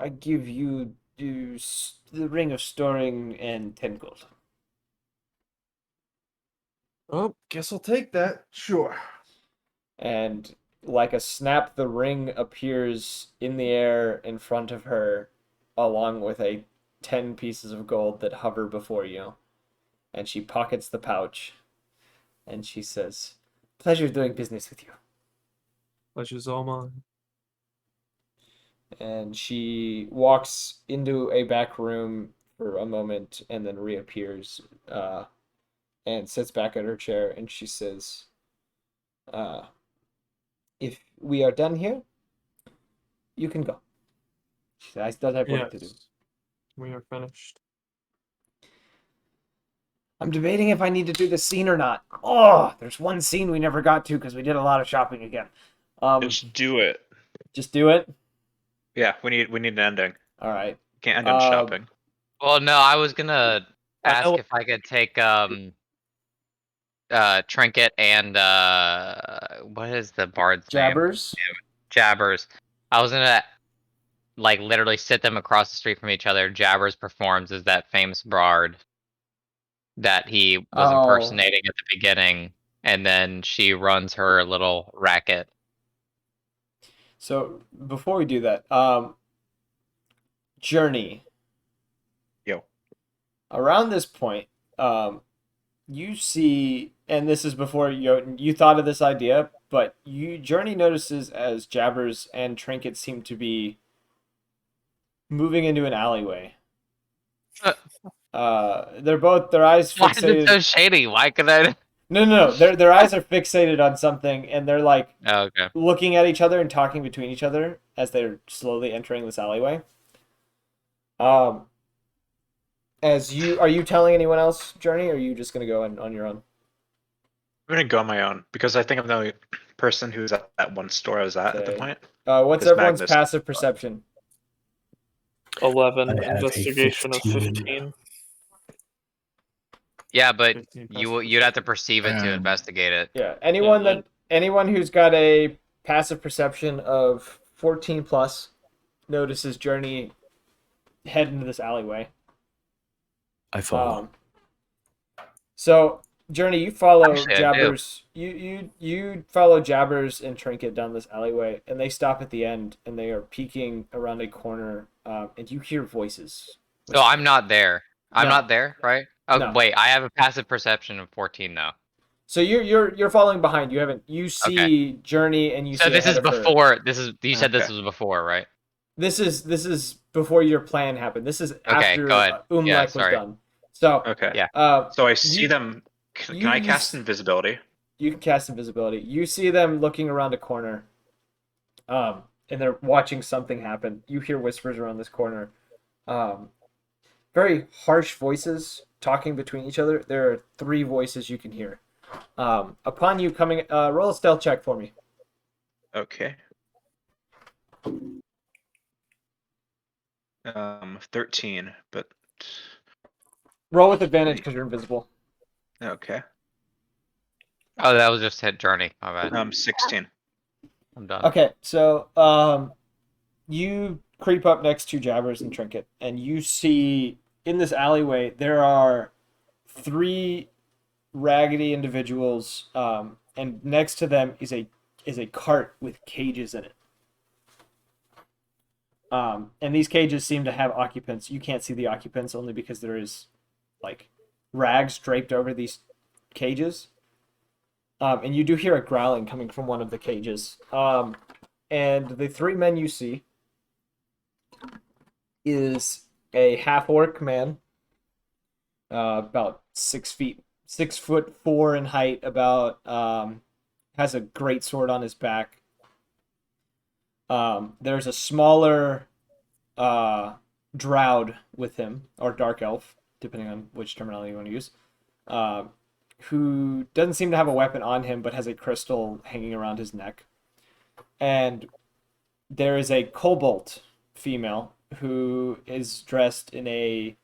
I give you the ring of storing and 10 gold. Oh, guess I'll take that. Sure. And like a snap, the ring appears in the air in front of her, along with 10 pieces of gold that hover before you. And she pockets the pouch, and she says, "Pleasure doing business with you." Pleasure's all mine. And she walks into a back room for a moment and then reappears and sits back at her chair, and she says, "If we are done here, you can go." She said, "I still have work to do." We are finished. I'm debating if I need to do the scene or not. Oh, there's one scene we never got to because we did a lot of shopping again. Just do it. Just do it? Yeah, we need an ending. All right. Can't end on shopping. Well, no, I was gonna ask if I could take Trinket and what is the bard's Jabbers? name? Jabbers. I was gonna like literally sit them across the street from each other. Jabbers performs as that famous bard that he was impersonating at the beginning, and then she runs her little racket. So before we do that, Journey. Yo. Around this point, you see, and this is before you thought of this idea, but Journey notices as Jabbers and Trinket seem to be moving into an alleyway. Their eyes fixated. Why is it so shady? Why could I? No. Their eyes are fixated on something, and they're like okay. looking at each other and talking between each other as they're slowly entering this alleyway. Are you telling anyone else, Journey, or are you just gonna go on your own? I'm gonna go on my own because I think I'm the only person who's at that one store I was at the point. What's everyone's passive perception? 11. Investigation of 15. Yeah, but you'd have to perceive it to investigate it. Yeah. Anyone who's got a passive perception of 14 plus notices Journey head into this alleyway. I follow. So Journey, you follow Jabbers. You follow Jabbers and Trinket down this alleyway, and they stop at the end, and they are peeking around a corner, and you hear voices. So I'm not there. I'm not there, right? Oh No. wait, I have a passive perception of 14 though. So you're following behind. You see Journey, and you see. So this is before. Her. This is you said this was before, right? This is before your plan happened. This is after Umlek was done. So okay, yeah. So I see them. Can I cast invisibility? You can cast invisibility. You see them looking around a corner, and they're watching something happen. You hear whispers around this corner, very harsh voices talking between each other. There are 3 voices you can hear. Upon you coming, roll a stealth check for me. Okay. 13, but roll with advantage because you're invisible. Okay. Oh, that was just hit Journey. My bad. 16. I'm done. Okay, so you creep up next to Jabbers and Trinket, and you see in this alleyway there are 3 raggedy individuals, and next to them is a cart with cages in it. And these cages seem to have occupants. You can't see the occupants only because there is like rags draped over these cages. And you do hear a growling coming from one of the cages. And the 3 men you see is a half-orc man, about 6'4" in height, about has a great sword on his back. There's a smaller drow with him, or dark elf, depending on which terminology you want to use, who doesn't seem to have a weapon on him, but has a crystal hanging around his neck. And there is a kobold female who is dressed in a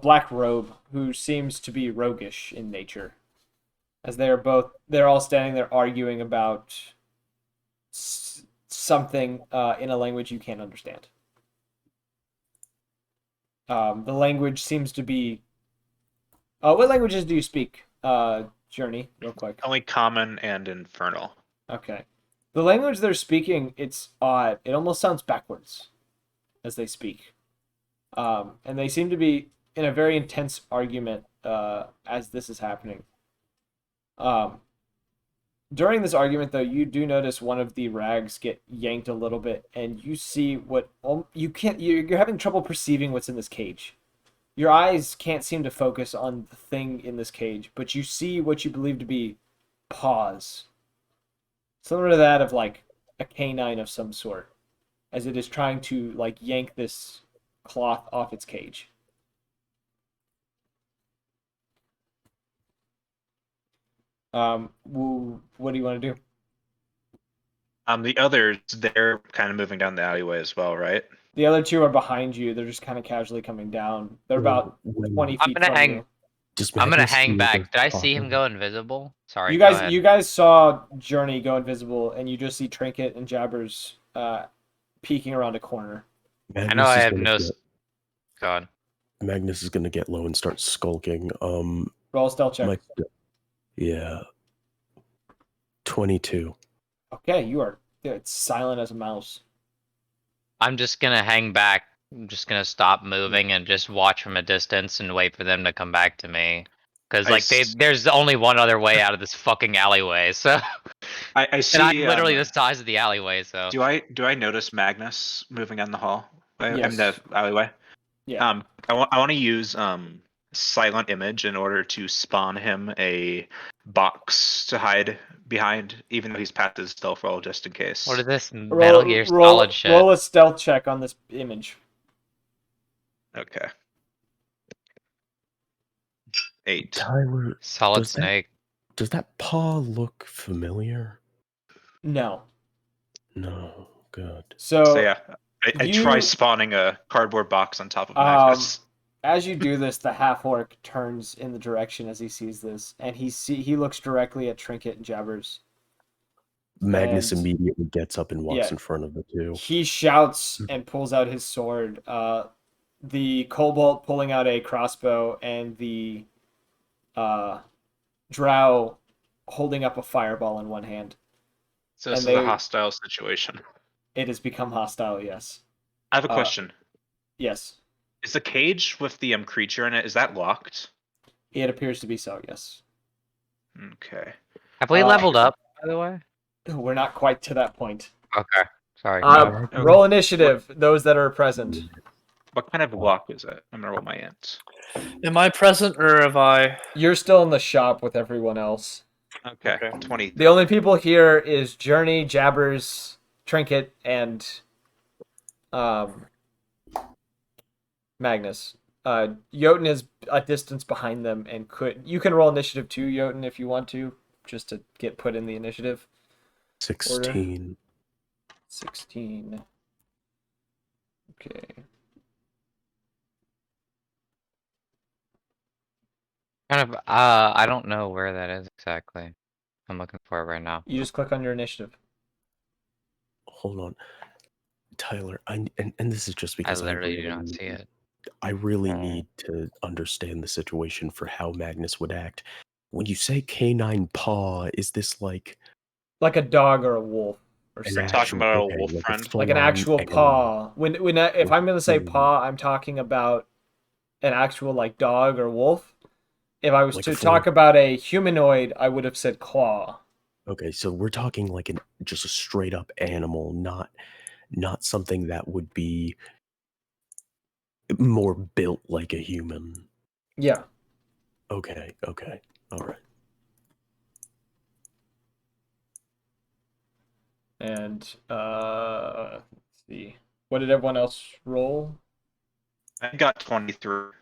black robe, who seems to be roguish in nature. As they're all standing there arguing about something in a language you can't understand. The language seems to be. What languages do you speak, Journey? Real quick. Only Common and Infernal. Okay. The language they're speaking, it's odd. It almost sounds backwards as they speak. And they seem to be in a very intense argument as this is happening. During this argument, though, you do notice one of the rags get yanked a little bit, and you see what you can't. You're having trouble perceiving what's in this cage. Your eyes can't seem to focus on the thing in this cage, but you see what you believe to be paws, similar to that of like a canine of some sort, as it is trying to like yank this cloth off its cage. What do you want to do? The others, they're kind of moving down the alleyway as well, right? The other two are behind you. They're just kind of casually coming down. They're about 20 feet from you. I'm gonna hang back. Did I see him go invisible? Sorry. You guys saw Journey go invisible, and you just see Trinket and Jabbers peeking around a corner. Magnus I know I is have gonna no. get- God. Magnus is gonna get low and start skulking. Roll a stealth check. Yeah. 22. Okay, you are it's silent as a mouse. I'm just gonna hang back. I'm just gonna stop moving and just watch from a distance and wait for them to come back to me. Because like there's only one other way out of this fucking alleyway. So I see. And I'm literally the size of the alleyway. So Do I notice Magnus moving down the hall? Yes. In the alleyway. Yeah. I want to use silent image in order to spawn him a box to hide behind, even though he's past his stealth roll, just in case. What is this Metal Gear Solid shit? Roll a stealth check on this image. Okay. 8. Tyler, Solid Snake. Does that paw look familiar? No. No. Good. So yeah, I try spawning a cardboard box on top of Magnus. As you do this, the half-orc turns in the direction as he sees this, and he looks directly at Trinket and Jabbers. Magnus immediately gets up and walks in front of the two. He shouts and pulls out his sword. The kobold pulling out a crossbow, and the drow holding up a fireball in one hand. So this is a hostile situation. It has become hostile, yes. I have a question. Yes. Is the cage with the creature in it, is that locked? It appears to be so, yes. Okay. Have we leveled up, by the way? We're not quite to that point. Okay. Sorry. Roll initiative, those that are present. What kind of lock is it? I'm gonna roll my int. Am I present or have I? You're still in the shop with everyone else. Okay. 20. The only people here is Journey, Jabbers, Trinket, and Magnus. Jotun is a distance behind them and you can roll initiative too, Jotun, if you want to, just to get put in the initiative. 16. Order. 16. Okay. Kind of. I don't know where that is exactly. I'm looking for it right now. You just click on your initiative. Hold on, Tyler. And this is just because I literally do not see it. I really need to understand the situation for how Magnus would act. When you say canine paw, is this like a dog or a wolf or something? Talking about a wolf friend, like an actual paw. If I'm gonna say paw, I'm talking about an actual like dog or wolf. If I was to talk about a humanoid, I would have said claw. Okay, so we're talking like just a straight up animal, not something that would be more built like a human. Yeah. Okay. All right. And let's see. What did everyone else roll? I got 23.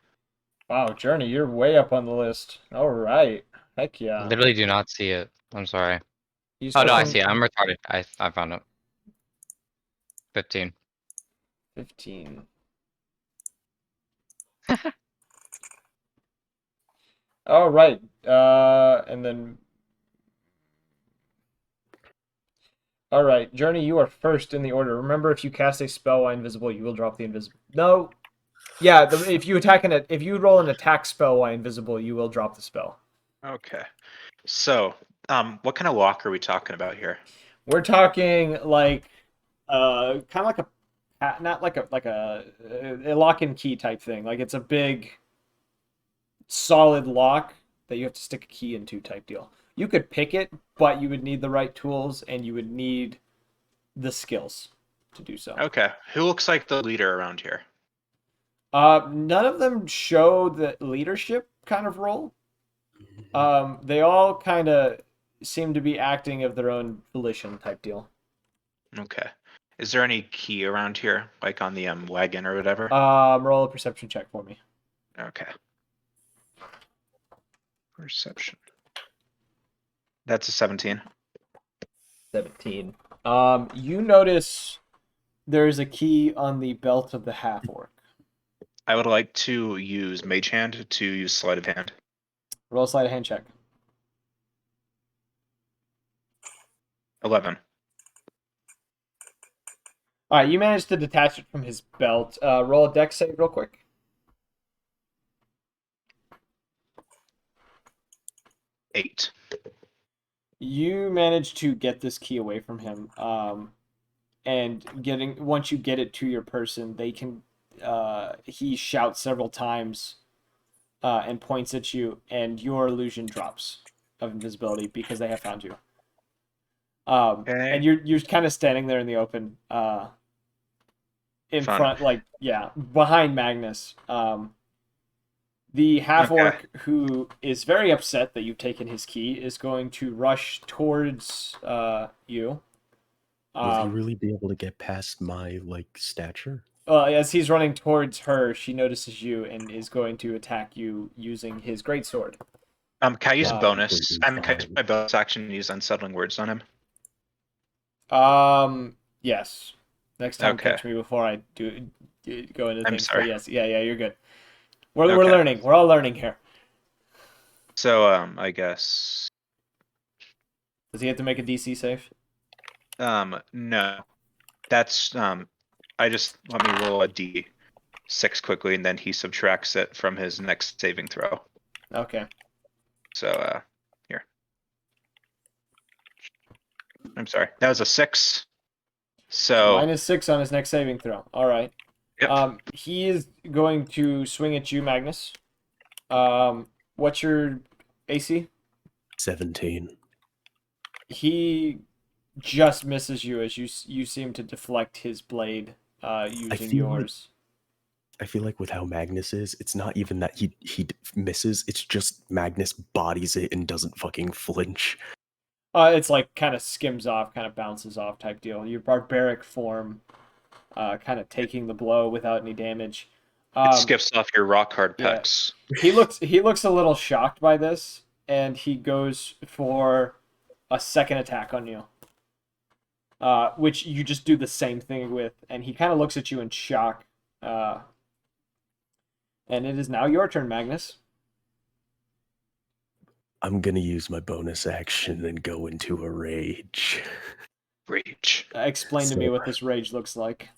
Wow, Journey, you're way up on the list. All right. Heck yeah. I literally do not see it. I'm sorry. Oh, no, I see it. I'm retarded. I found it. 15. 15. All right. And then All right, Journey, you are first in the order. Remember, if you cast a spell while invisible, you will drop the invisible. No, yeah. If you roll an attack spell while invisible, you will drop the spell. Okay. So, what kind of lock are we talking about here? We're talking like, kind of like not like a lock and key type thing. Like it's a big, solid lock that you have to stick a key into type deal. You could pick it, but you would need the right tools and you would need the skills to do so. Okay. Who looks like the leader around here? None of them show the leadership kind of role. They all kind of seem to be acting of their own volition type deal. Okay. Is there any key around here, like on the wagon or whatever? Roll a perception check for me. Okay. Perception. That's a 17. 17. You notice there's a key on the belt of the half orc. I would like to use Mage Hand to use Sleight of Hand. Roll a sleight of hand check. 11. All right, you managed to detach it from his belt. Roll a dex save real quick. Eight. You managed to get this key away from him. And once you get it to your person, they can. He shouts several times, and points at you, and your illusion drops of invisibility because they have found you. Okay. And you're kind of standing there in the open, in Fun. front, like behind Magnus. The half orc who is very upset that you've taken his key is going to rush towards you. Will he really be able to get past my stature? As he's running towards her, she notices you and is going to attack you using his greatsword. Can I use a bonus? Can I use my bonus action and use unsettling words on him? Yes. Next time, catch me before I go into things. I'm sorry. But yes, yeah, you're good. We're learning. We're all learning here. So, I guess. Does he have to make a DC save? No. That's I just let me roll a D6 quickly, and then he subtracts it from his next saving throw. Okay. So, here. I'm sorry. That was a 6. So -6 on his next saving throw. All right. Yep. He is going to swing at you, Magnus. What's your AC? 17. He just misses you as you seem to deflect his blade using yours. I feel like with how Magnus is, it's not even that he misses, it's just Magnus bodies it and doesn't fucking flinch. It's like kind of skims off, kind of bounces off type deal. Your barbaric form kind of taking the blow without any damage. It skips off your rock hard pecs. Yeah. He looks a little shocked by this, and he goes for a second attack on you. Which you just do the same thing with, and he kind of looks at you in shock. And it is now your turn, Magnus. I'm gonna use my bonus action and go into a rage. Rage. Explain to me what this rage looks like.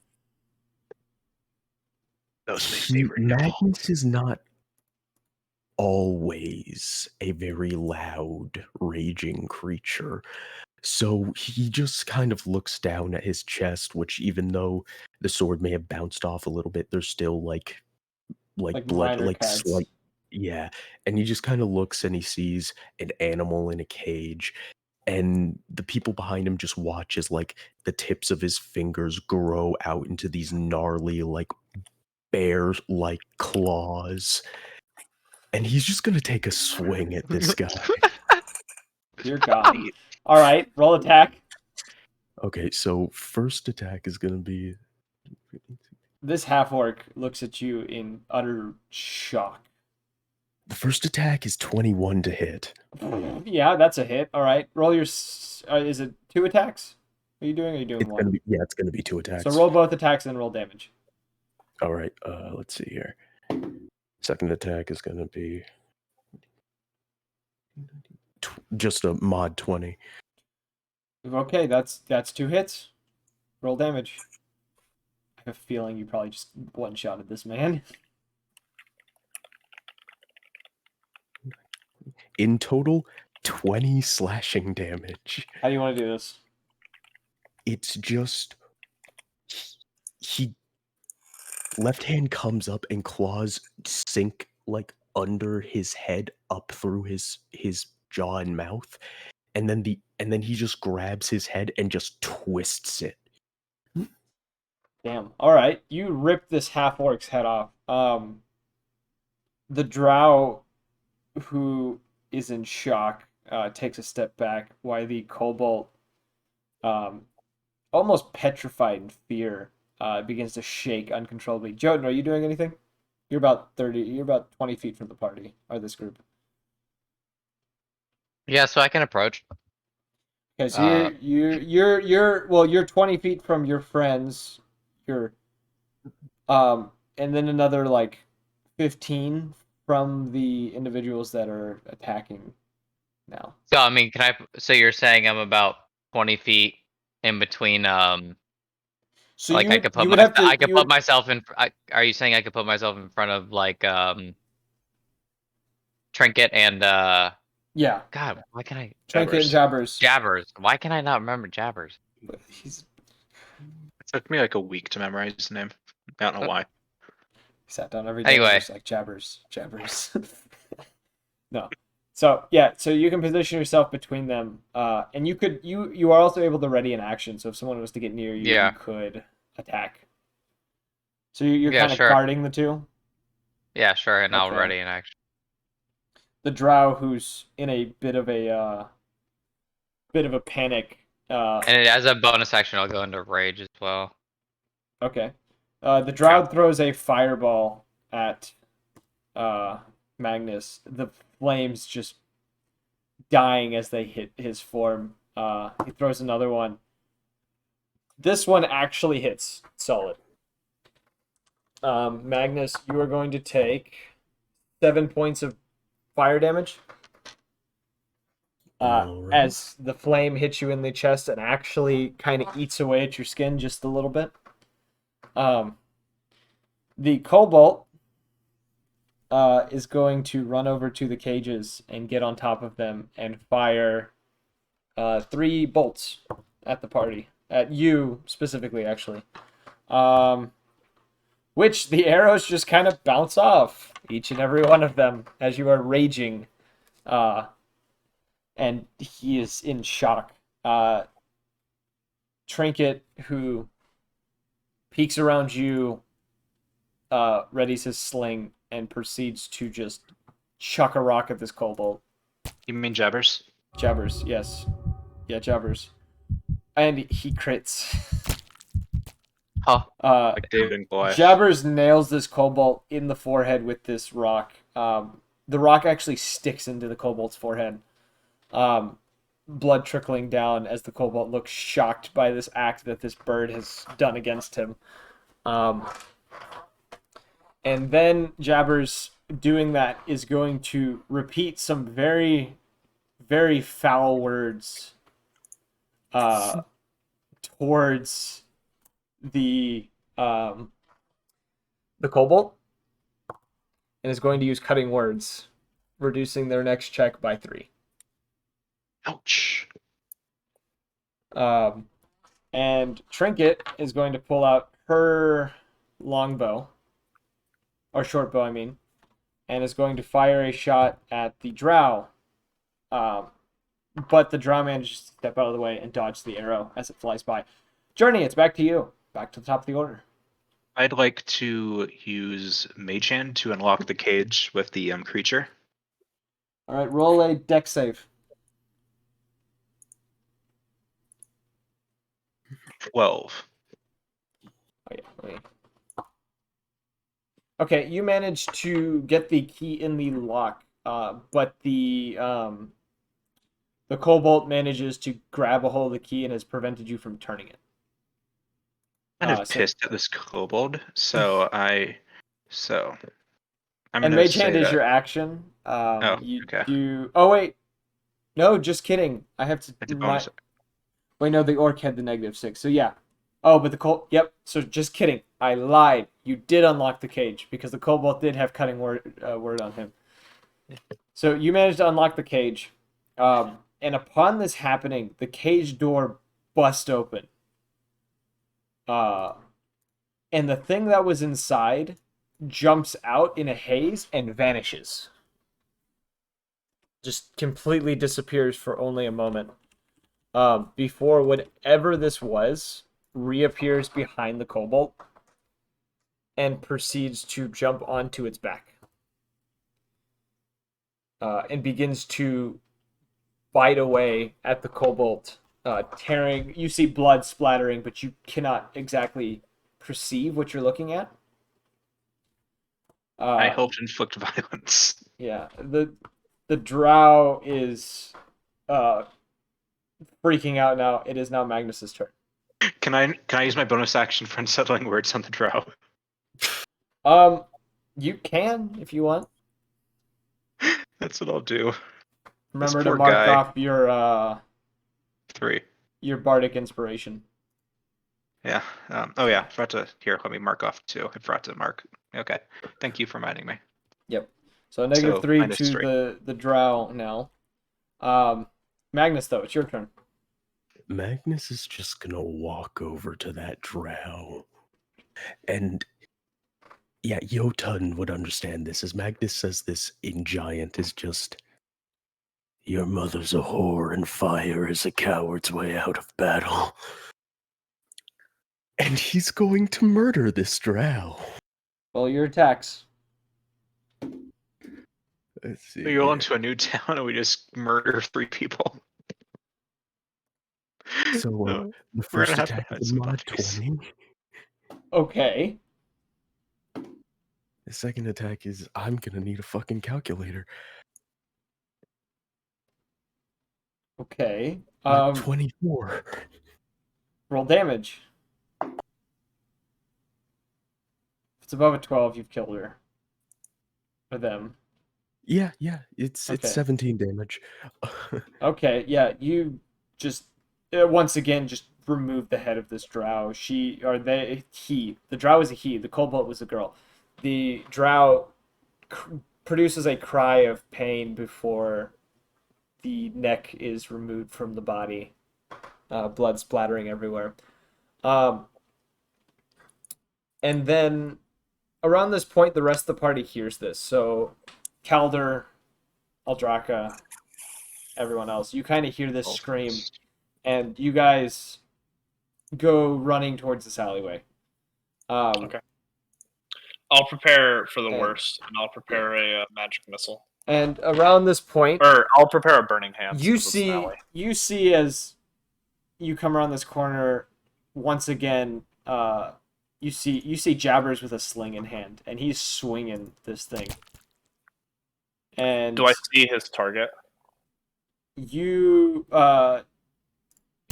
That was my favorite. Magnus is not always a very loud, raging creature. So he just kind of looks down at his chest, which even though the sword may have bounced off a little bit, there's still like blood, slight. Yeah. And he just kind of looks and he sees an animal in a cage. And the people behind him just watch as the tips of his fingers grow out into these gnarly, bear-like claws. And he's just gonna take a swing at this guy. Dear God. All right, roll attack. Okay, so first attack is gonna be. This half orc looks at you in utter shock. The first attack is 21 to hit. Yeah, that's a hit. All right, roll your. Is it 2 attacks? Are you doing? Or are you doing it's 1? It's gonna be 2 attacks. So roll both attacks and roll damage. All right. Let's see here. Second attack is gonna be just a mod 20. Okay, that's 2 hits. Roll damage. I have a feeling you probably just one-shotted this man. In total, 20 slashing damage. How do you want to do this? It's just he left hand comes up and claws sink like under his head up through his jaw and mouth, and then he just grabs his head and just twists it. Damn. All right, you rip this half orc's head off. The drow, who is in shock, takes a step back, while the kobold, almost petrified in fear, begins to shake uncontrollably. Jotun, are you doing anything? You're about 20 feet from the party, or this group. Yeah, so I can approach. Okay, so you're 20 feet from your friends. And then another like 15 from the individuals that are attacking now. So I mean, so you're saying I'm about 20 feet in between? So like you I could put you would have to I could put myself in. Are you saying I could put myself in front of like Trinket and yeah, God? Why can I Trinket and Jabbers. Jabbers? Why can I not remember Jabbers? He's It took me like a week to memorize his name. I don't know why. sat down every day and Anyway. just like Jabbers. No. So yeah, so you can position yourself between them, and you are also able to ready an action. So if someone was to get near you, Yeah. you could attack. So you're Yeah, kind of sure. guarding the two. Yeah, sure, and I'll Okay. ready an action. The drow, who's in a bit of a panic. And as a bonus action, I'll go into rage as well. Okay. The drow throws a fireball at Magnus. The flames just dying as they hit his form. He throws another one. This one actually hits solid. Magnus, you are going to take 7 points of fire damage. As the flame hits you in the chest and actually kind of eats away at your skin just a little bit. The cobalt is going to run over to the cages and get on top of them and fire 3 bolts at the party. At you specifically, actually. Which the arrows just kind of bounce off, each and every one of them, as you are raging. And he is in shock. Trinket, who peeks around you, readies his sling, and proceeds to just chuck a rock at this kobold. You mean Jabbers? Jabbers, yes. Yeah, Jabbers. And he crits. Huh. Like David and Goliath. Jabbers nails this kobold in the forehead with this rock. The rock actually sticks into the kobold's forehead. Blood trickling down as the kobold looks shocked by this act that this bird has done against him. And then Jabbers, doing that, is going to repeat some very, very foul words towards the kobold, and is going to use cutting words, reducing their next check by 3. Ouch. And Trinket is going to pull out her longbow, or short bow, I mean, and is going to fire a shot at the drow. But the drow manages to step out of the way and dodge the arrow as it flies by. Journey, it's back to you. Back to the top of the order. I'd like to use Mage Hand to unlock the cage with the creature. All right, roll a dex save. 12. Oh, yeah. Okay, you managed to get the key in the lock, but the kobold manages to grab a hold of the key and has prevented you from turning it. Kind of pissed at this kobold, so I'm and gonna Mage say Hand is that. your action. Okay. You do. Oh wait, no, just kidding. I have to. It's a bonus. Wait, no, the orc had the -6. So yeah. Oh, but the kobold. Yep. So just kidding. I lied. You did unlock the cage because the kobold did have cutting word on him. So you managed to unlock the cage, and upon this happening, the cage door bust open. And the thing that was inside jumps out in a haze and vanishes. Just completely disappears for only a moment. Before whatever this was reappears behind the kobold and proceeds to jump onto its back. And begins to bite away at the kobold, tearing. You see blood splattering, but you cannot exactly perceive what you're looking at. I hope to inflict violence. Yeah, the drow is freaking out now. It is now Magnus's turn. Can I use my bonus action for unsettling words on the drow? You can if you want. That's what I'll do. Remember to mark off your 3. Your bardic inspiration. Yeah. Oh yeah. I forgot to here. Let me mark off 2. I forgot to mark. Okay. Thank you for reminding me. Yep. So -3 to -3. the drow now. Magnus, though, it's your turn. Magnus is just gonna walk over to that drow. And yeah, Jotun would understand this, as Magnus says this in Giant is just, your mother's a whore and fire is a coward's way out of battle. And he's going to murder this drow. Roll your attacks. Let's see. We go into a new town and we just murder 3 people. So the first attack is a mod 20. Okay. The second attack is, I'm gonna need a fucking calculator. Okay. 24. Roll damage. If it's above a 12, you've killed her. Or them. Yeah, it's 17 damage. Okay, yeah, you just once again just remove the head of this drow. The drow is a he, the kobold was a girl. The drow produces a cry of pain before the neck is removed from the body, blood splattering everywhere. And then around this point, the rest of the party hears this. So Calder, Aldraka, everyone else, you kind of hear this scream, and you guys go running towards this alleyway. Okay. I'll prepare for the worst, and I'll prepare a magic missile. And around this point, or I'll prepare a burning hand. You see as you come around this corner, once again, you see Jabbers with a sling in hand, and he's swinging this thing. And do I see his target? You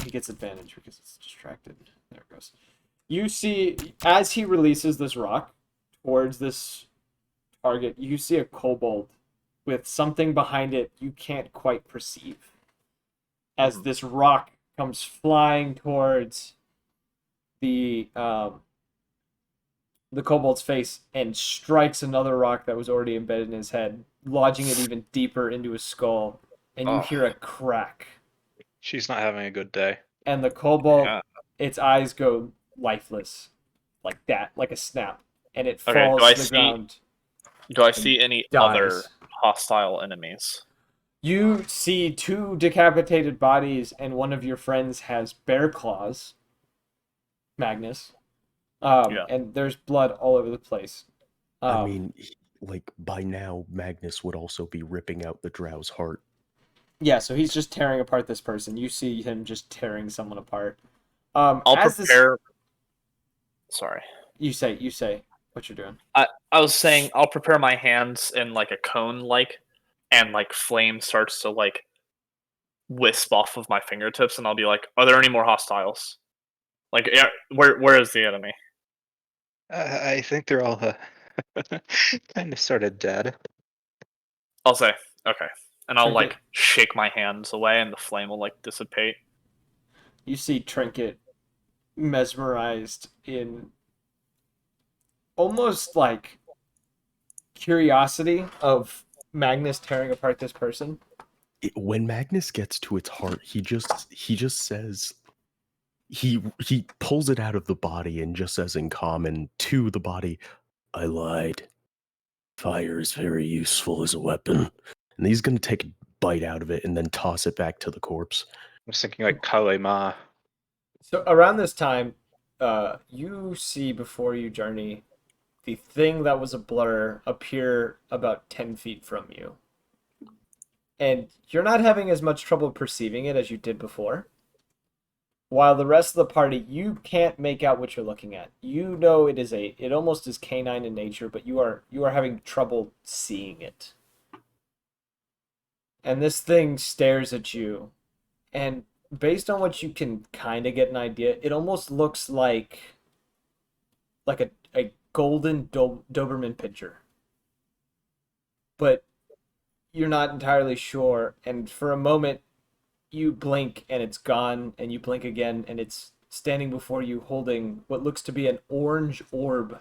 he gets advantage because it's distracted. There it goes. You see, as he releases this rock towards this target, you see a kobold with something behind it you can't quite perceive. As this rock comes flying towards the kobold's face and strikes another rock that was already embedded in his head, lodging it even deeper into his skull, and you hear a crack. She's not having a good day. And the kobold, its eyes go lifeless, like that, like a snap, and it falls to the ground. Do I see any other hostile enemies? You see 2 decapitated bodies, and one of your friends has bear claws, Magnus. And there's blood all over the place. I mean, like, by now, Magnus would also be ripping out the drow's heart. Yeah, so he's just tearing apart this person. You see him just tearing someone apart. I'll prepare... Sorry. You say what you're doing. I was saying I'll prepare my hands in like a cone, and like flame starts to like wisp off of my fingertips, and I'll be like, "Are there any more hostiles? Like, yeah, where is the enemy?" I think they're all kind of sort of dead. I'll say, okay. And I'll like shake my hands away and the flame will like dissipate. You see Trinket mesmerized in almost like curiosity of Magnus tearing apart this person. When Magnus gets to its heart, he just says, he pulls it out of the body and just says in common to the body, "I lied. Fire is very useful as a weapon." And he's gonna take a bite out of it and then toss it back to the corpse. I was thinking like Kalema. So around this time, you see before you journey the thing that was a blur appear about 10 feet from you. And you're not having as much trouble perceiving it as you did before. While the rest of the party, you can't make out what you're looking at. You know it almost is canine in nature, but you are having trouble seeing it. And this thing stares at you, and based on what you can kind of get an idea, it almost looks like a golden Doberman pinscher. But you're not entirely sure, and for a moment you blink and it's gone, and you blink again and it's standing before you holding what looks to be an orange orb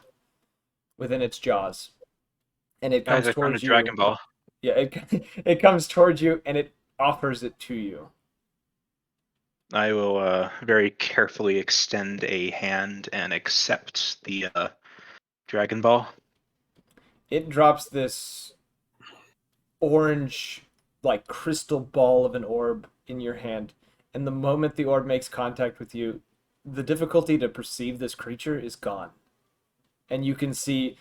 within its jaws. And it Guys, comes I found a towards you. Dragon Ball. Yeah, it comes towards you and it offers it to you. I will very carefully extend a hand and accept the Dragon Ball. It drops this orange, like crystal ball of an orb in your hand, and the moment the orb makes contact with you, the difficulty to perceive this creature is gone. And you can see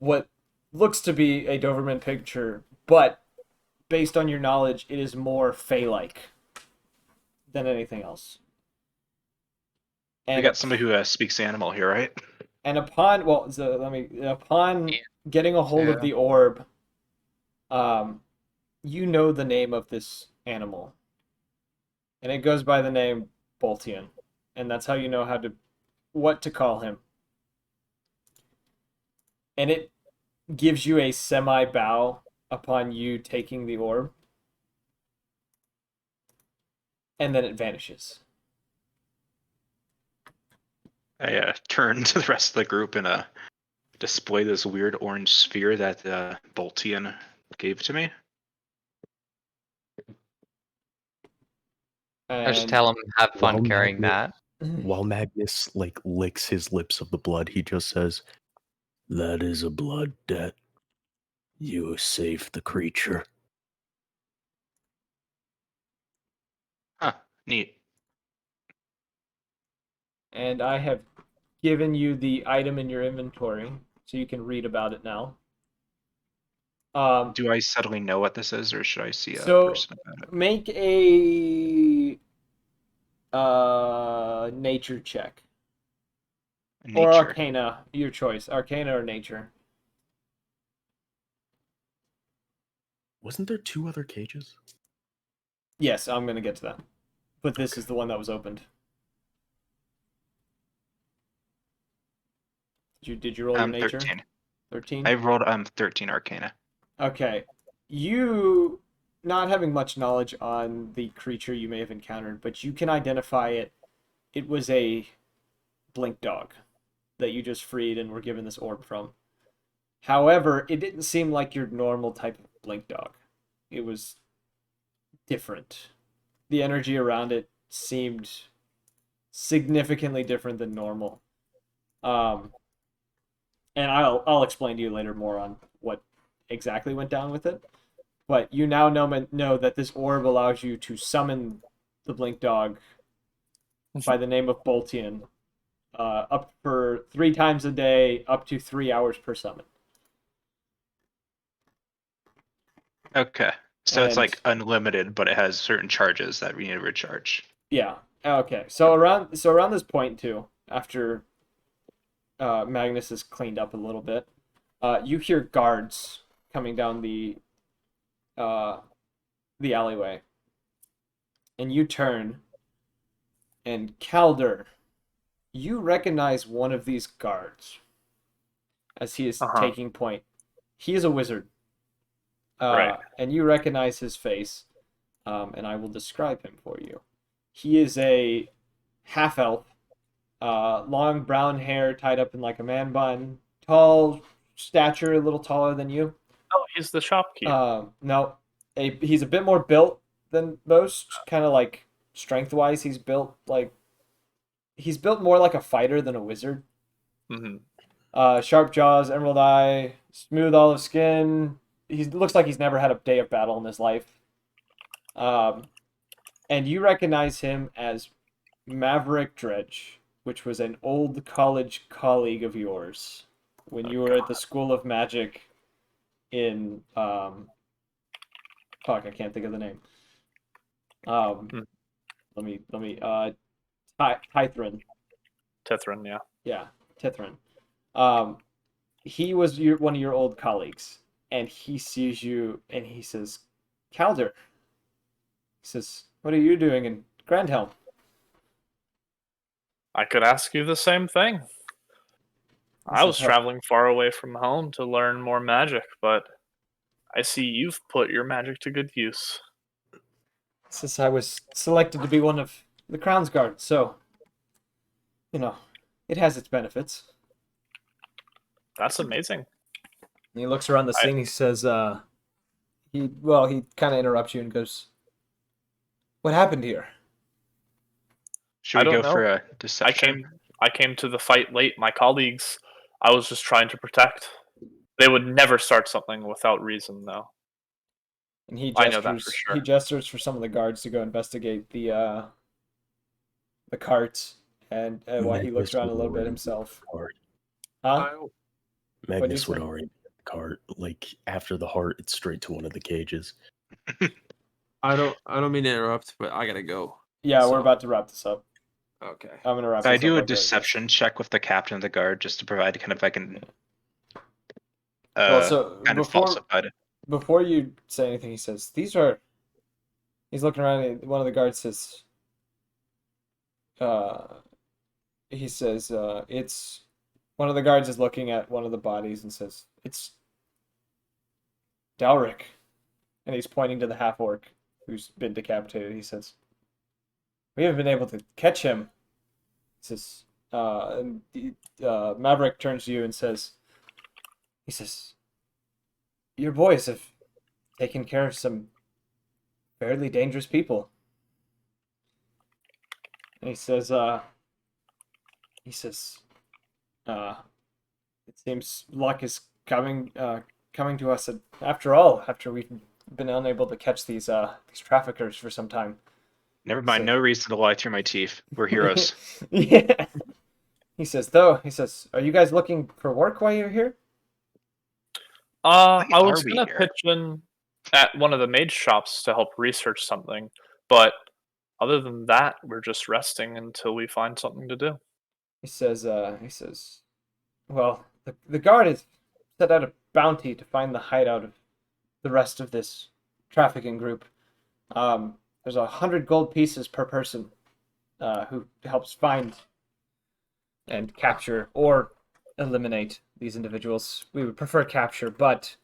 what looks to be a Doberman picture, but based on your knowledge, it is more Fey-like than anything else. We And got somebody who speaks animal here, right? and upon getting a hold of the orb, you know the name of this animal, and it goes by the name Boltian, and that's how you know what to call him. And it gives you a semi bow upon you taking the orb, and then it vanishes. I turn to the rest of the group and display this weird orange sphere that Boltian gave to me. I just tell him have fun carrying that. While Magnus like licks his lips of the blood, he just says, "That is a blood debt. You saved the creature." Huh, neat. And I have given you the item in your inventory, so you can read about it now. Do I suddenly know what this is, or should I see a person about it? Make a nature check. Nature. Or Arcana, your choice. Arcana or Nature. Wasn't there 2 other cages? Yes, I'm gonna get to that. But this is the one that was opened. Did you roll your nature? 13. 13? I rolled 13 Arcana. Okay. You, not having much knowledge on the creature you may have encountered, but you can identify it. It was a blink dog that you just freed and were given this orb from. However, it didn't seem like your normal type of blink dog. It was different. The energy around it seemed significantly different than normal. And I'll explain to you later more on what exactly went down with it. But you now know that this orb allows you to summon the blink dog by the name of Boltian, up for 3 times a day, up to 3 hours per summon. Okay. So it's like unlimited, but it has certain charges that we need to recharge. Yeah. Okay. So around this point too, after Magnus is cleaned up a little bit, you hear guards coming down the alleyway, and you turn, and Calder, you recognize one of these guards as he is taking point. He is a wizard. Right. And you recognize his face, and I will describe him for you. He is a half elf, long brown hair tied up in like a man bun, tall stature, a little taller than you. Oh, he's the shopkeeper. No, he's a bit more built than most. Kind of like strength wise, he's built more like a fighter than a wizard. Sharp jaws, emerald eye, smooth olive skin. He looks like he's never had a day of battle in his life. And you recognize him as Maverick Dredge, which was an old college colleague of yours when you were at the School of Magic in fuck, I can't think of the name. Let me Tithrin. Tithrin, yeah. Yeah, Tithrin. He was one of your old colleagues, and he sees you and he says, Calder. He says, what are you doing in Grandhelm? I could ask you the same thing. I was traveling far away from home to learn more magic, but I see you've put your magic to good use. Since I was selected to be one of the Crown's Guard, so, it has its benefits. That's amazing. And he looks around the scene, he says, he kind of interrupts you and goes, what happened here? Should we go for a deception? I came to the fight late. My colleagues, I was just trying to protect. They would never start something without reason, though. And he I know that for sure. He gestures for some of the guards to go investigate the carts, and while he looks around a little bit himself. Huh? Magnus would already be at the cart. Like after the heart, it's straight to one of the cages. I don't mean to interrupt, but I gotta go. Yeah, we're about to wrap this up. Okay. I'm gonna wrap. I do a deception check with the captain of the guard just to provide kind of like an kind of falsified it. Before you say anything, he says, he's looking around and one of the guards says, it's, one of the guards is looking at one of the bodies and says, it's Dalric. And he's pointing to the half-orc who's been decapitated. He says, we haven't been able to catch him. He says, Maverick turns to you and says, your boys have taken care of some fairly dangerous people. And he says, it seems luck is coming to us after all, after we've been unable to catch these traffickers for some time. Never mind, no reason to lie through my teeth. We're heroes. Yeah. He says, are you guys looking for work while you're here? I was gonna pitch in at one of the mage shops to help research something, but other than that, we're just resting until we find something to do. He says, well, the guard has set out a bounty to find the hideout of the rest of this trafficking group. There's 100 gold pieces per person who helps find and capture or eliminate these individuals. We would prefer capture, but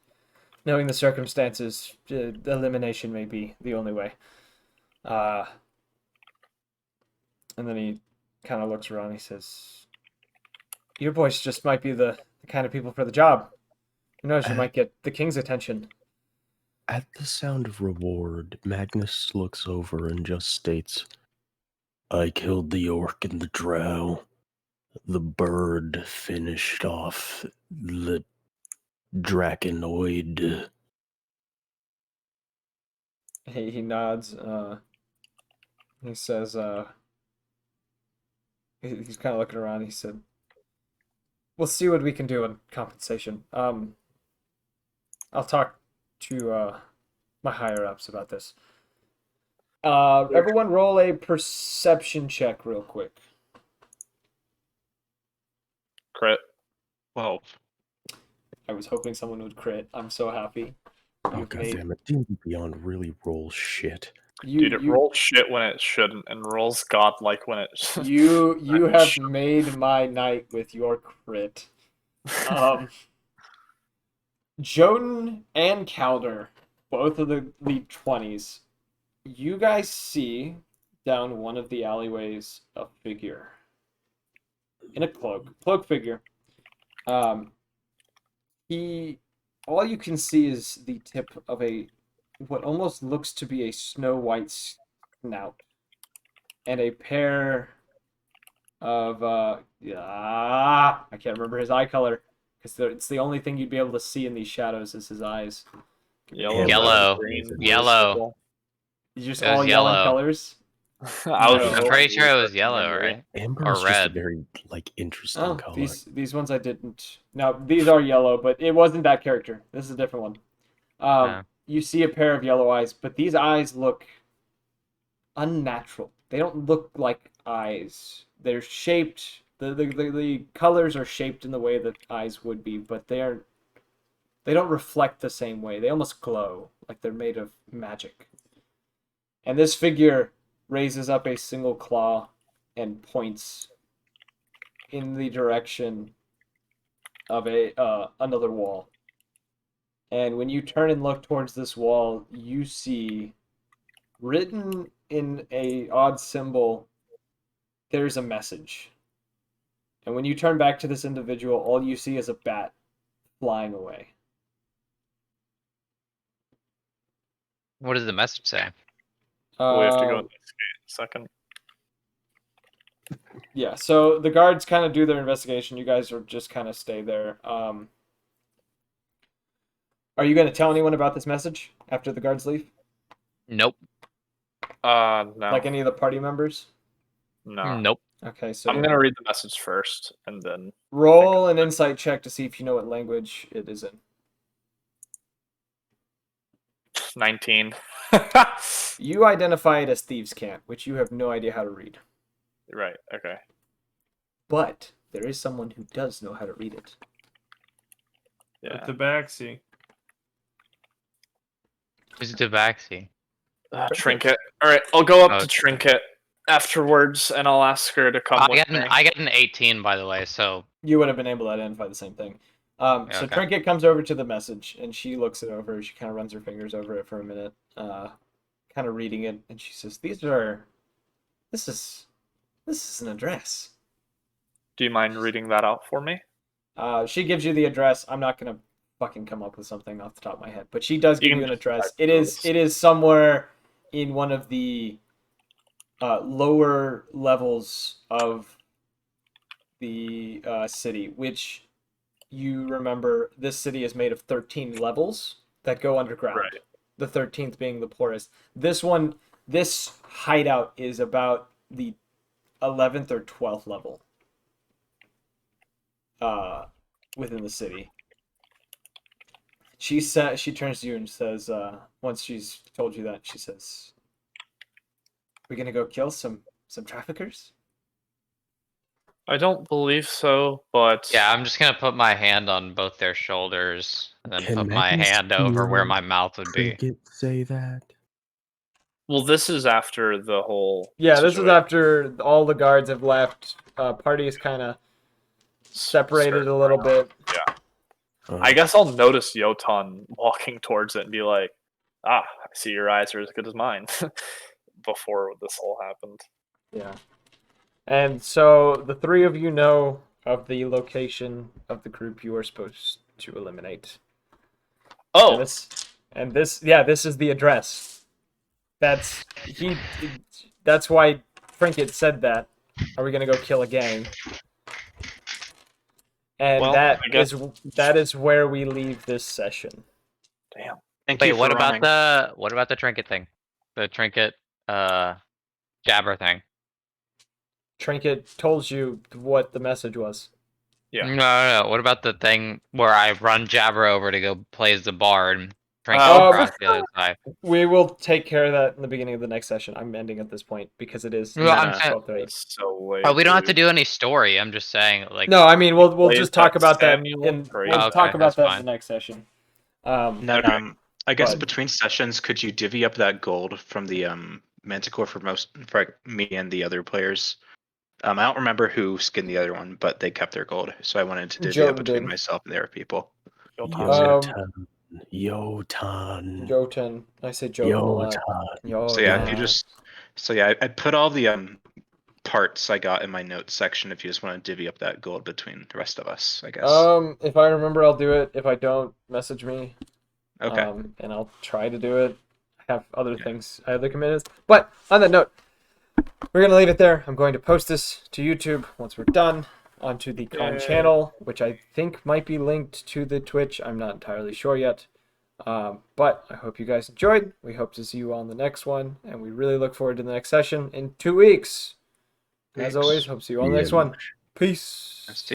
knowing the circumstances, elimination may be the only way. And then he kind of looks around. He says, your boys just might be the kind of people for the job. Who knows, you might get the king's attention. At the sound of reward, Magnus looks over and just states, I killed the orc and the drow. The bird finished off the draconoid. He nods. He says, he's kind of looking around. He said, we'll see what we can do in compensation. I'll talk to my higher-ups about this. Everyone roll a perception check real quick. Crit. 12. I was hoping someone would crit. I'm so happy. Oh, goddammit. D&D Beyond really rolls shit. Dude, it rolls shit when it shouldn't, and rolls godlike when it You have made my night with your crit. Jotun and Calder, both of the 20s. You guys see down one of the alleyways a figure in a cloak figure. All you can see is the tip of what almost looks to be a snow white snout and a pair of I can't remember his eye color because it's the only thing you'd be able to see in these shadows is his eyes. Yellow. green, blue, Yellow. purple. You just It was all yelling yellow. colors. I was No. just I'm trying pretty to sure it refresh was yellow, memory. right? Amber Or is just a red. very interesting Oh, color. these ones I didn't. No, these are yellow, but it wasn't that character. This is a different one. Yeah. You see a pair of yellow eyes, but these eyes look unnatural. They don't look like eyes. They're shaped. The colors are shaped in the way that eyes would be, but they don't reflect the same way. They almost glow like they're made of magic. And this figure raises up a single claw and points in the direction of another wall. And when you turn and look towards this wall, you see written in a odd symbol, there's a message. And when you turn back to this individual, all you see is a bat flying away. What does the message say? We have to go investigate in a second. Yeah, so the guards kind of do their investigation. You guys are just kind of stay there. Are you going to tell anyone about this message after the guards leave? Nope. No. Like any of the party members? No. Nope. Okay, so I'm gonna read the message first, and then roll an insight check to see if you know what language it is in. 19. You identify it as Thieves' Cant, which you have no idea how to read. Right. Okay. But there is someone who does know how to read it. Yeah. Tabaxi. Who's Tabaxi? Trinket. All right, I'll go up Oh, to okay. Trinket afterwards, and I'll ask her to come with me. I got an 18, by the way, so You would have been able to identify the same thing. So okay. Trinket comes over to the message, and she looks it over. She kind of runs her fingers over it for a minute, kind of reading it, and she says, this is an address. Do you mind reading that out for me? She gives you the address. I'm not gonna fucking come up with something off the top of my head, but she does give you an address. It is somewhere in one of the lower levels of the city, which you remember this city is made of 13 levels that go underground. Right. The 13th being the poorest. This hideout is about the 11th or 12th level within the city. She turns to you and says, once she's told you that, she says, "We're gonna go kill some traffickers?" I don't believe so, but yeah, I'm just gonna put my hand on both their shoulders and then Can put my Magnus hand over where hear my mouth would be. Trinket say that? Well, this is after the whole. Yeah, this is situation. after all the guards have left. Party is kind of separated a little bit. Yeah. I guess I'll notice Yotan walking towards it and be like, I see your eyes are as good as mine before this all happened. Yeah. And so the three of you know of the location of the group you are supposed to eliminate. Oh. This is the address. That's why Trinket said that. Are we gonna go kill a gang? And Well, that is where we leave this session. Damn. Wait, what about the trinket thing? The trinket jabber thing. Trinket told you what the message was. Yeah. No. What about the thing where I run Jabber over to go play as the bard and Trinket Oh. across the other side? We will take care of that in the beginning of the next session. I'm ending at this point because it is Well, I'm 12:30. So late. Oh, we don't have to do any story. I'm just saying, like. No, I mean we'll just talk that about that Samuel? in Or we'll okay, talk about that's that fine. in the next session. And then, I guess but- between sessions, could you divvy up that gold from the Manticore for me and the other players? I don't remember who skinned the other one, but they kept their gold, so I wanted to divvy up Jotun between did. myself and their people. Yotan. Jotun. I say Jotun a lot. Yotan. Yo, So yeah, if you just So yeah, I put all the parts I got in my notes section. If you just want to divvy up that gold between the rest of us, I guess. If I remember, I'll do it. If I don't, message me. Okay. And I'll try to do it. I have other things, I have other commitments. But on that note, we're gonna leave it there. I'm going to post this to YouTube once we're done onto the C.O.N channel, which I think might be linked to the Twitch. I'm not entirely sure yet. But I hope you guys enjoyed. We hope to see you on the next one, and we really look forward to the next session in 2 weeks. As always, hope to see you on the next one. Peace.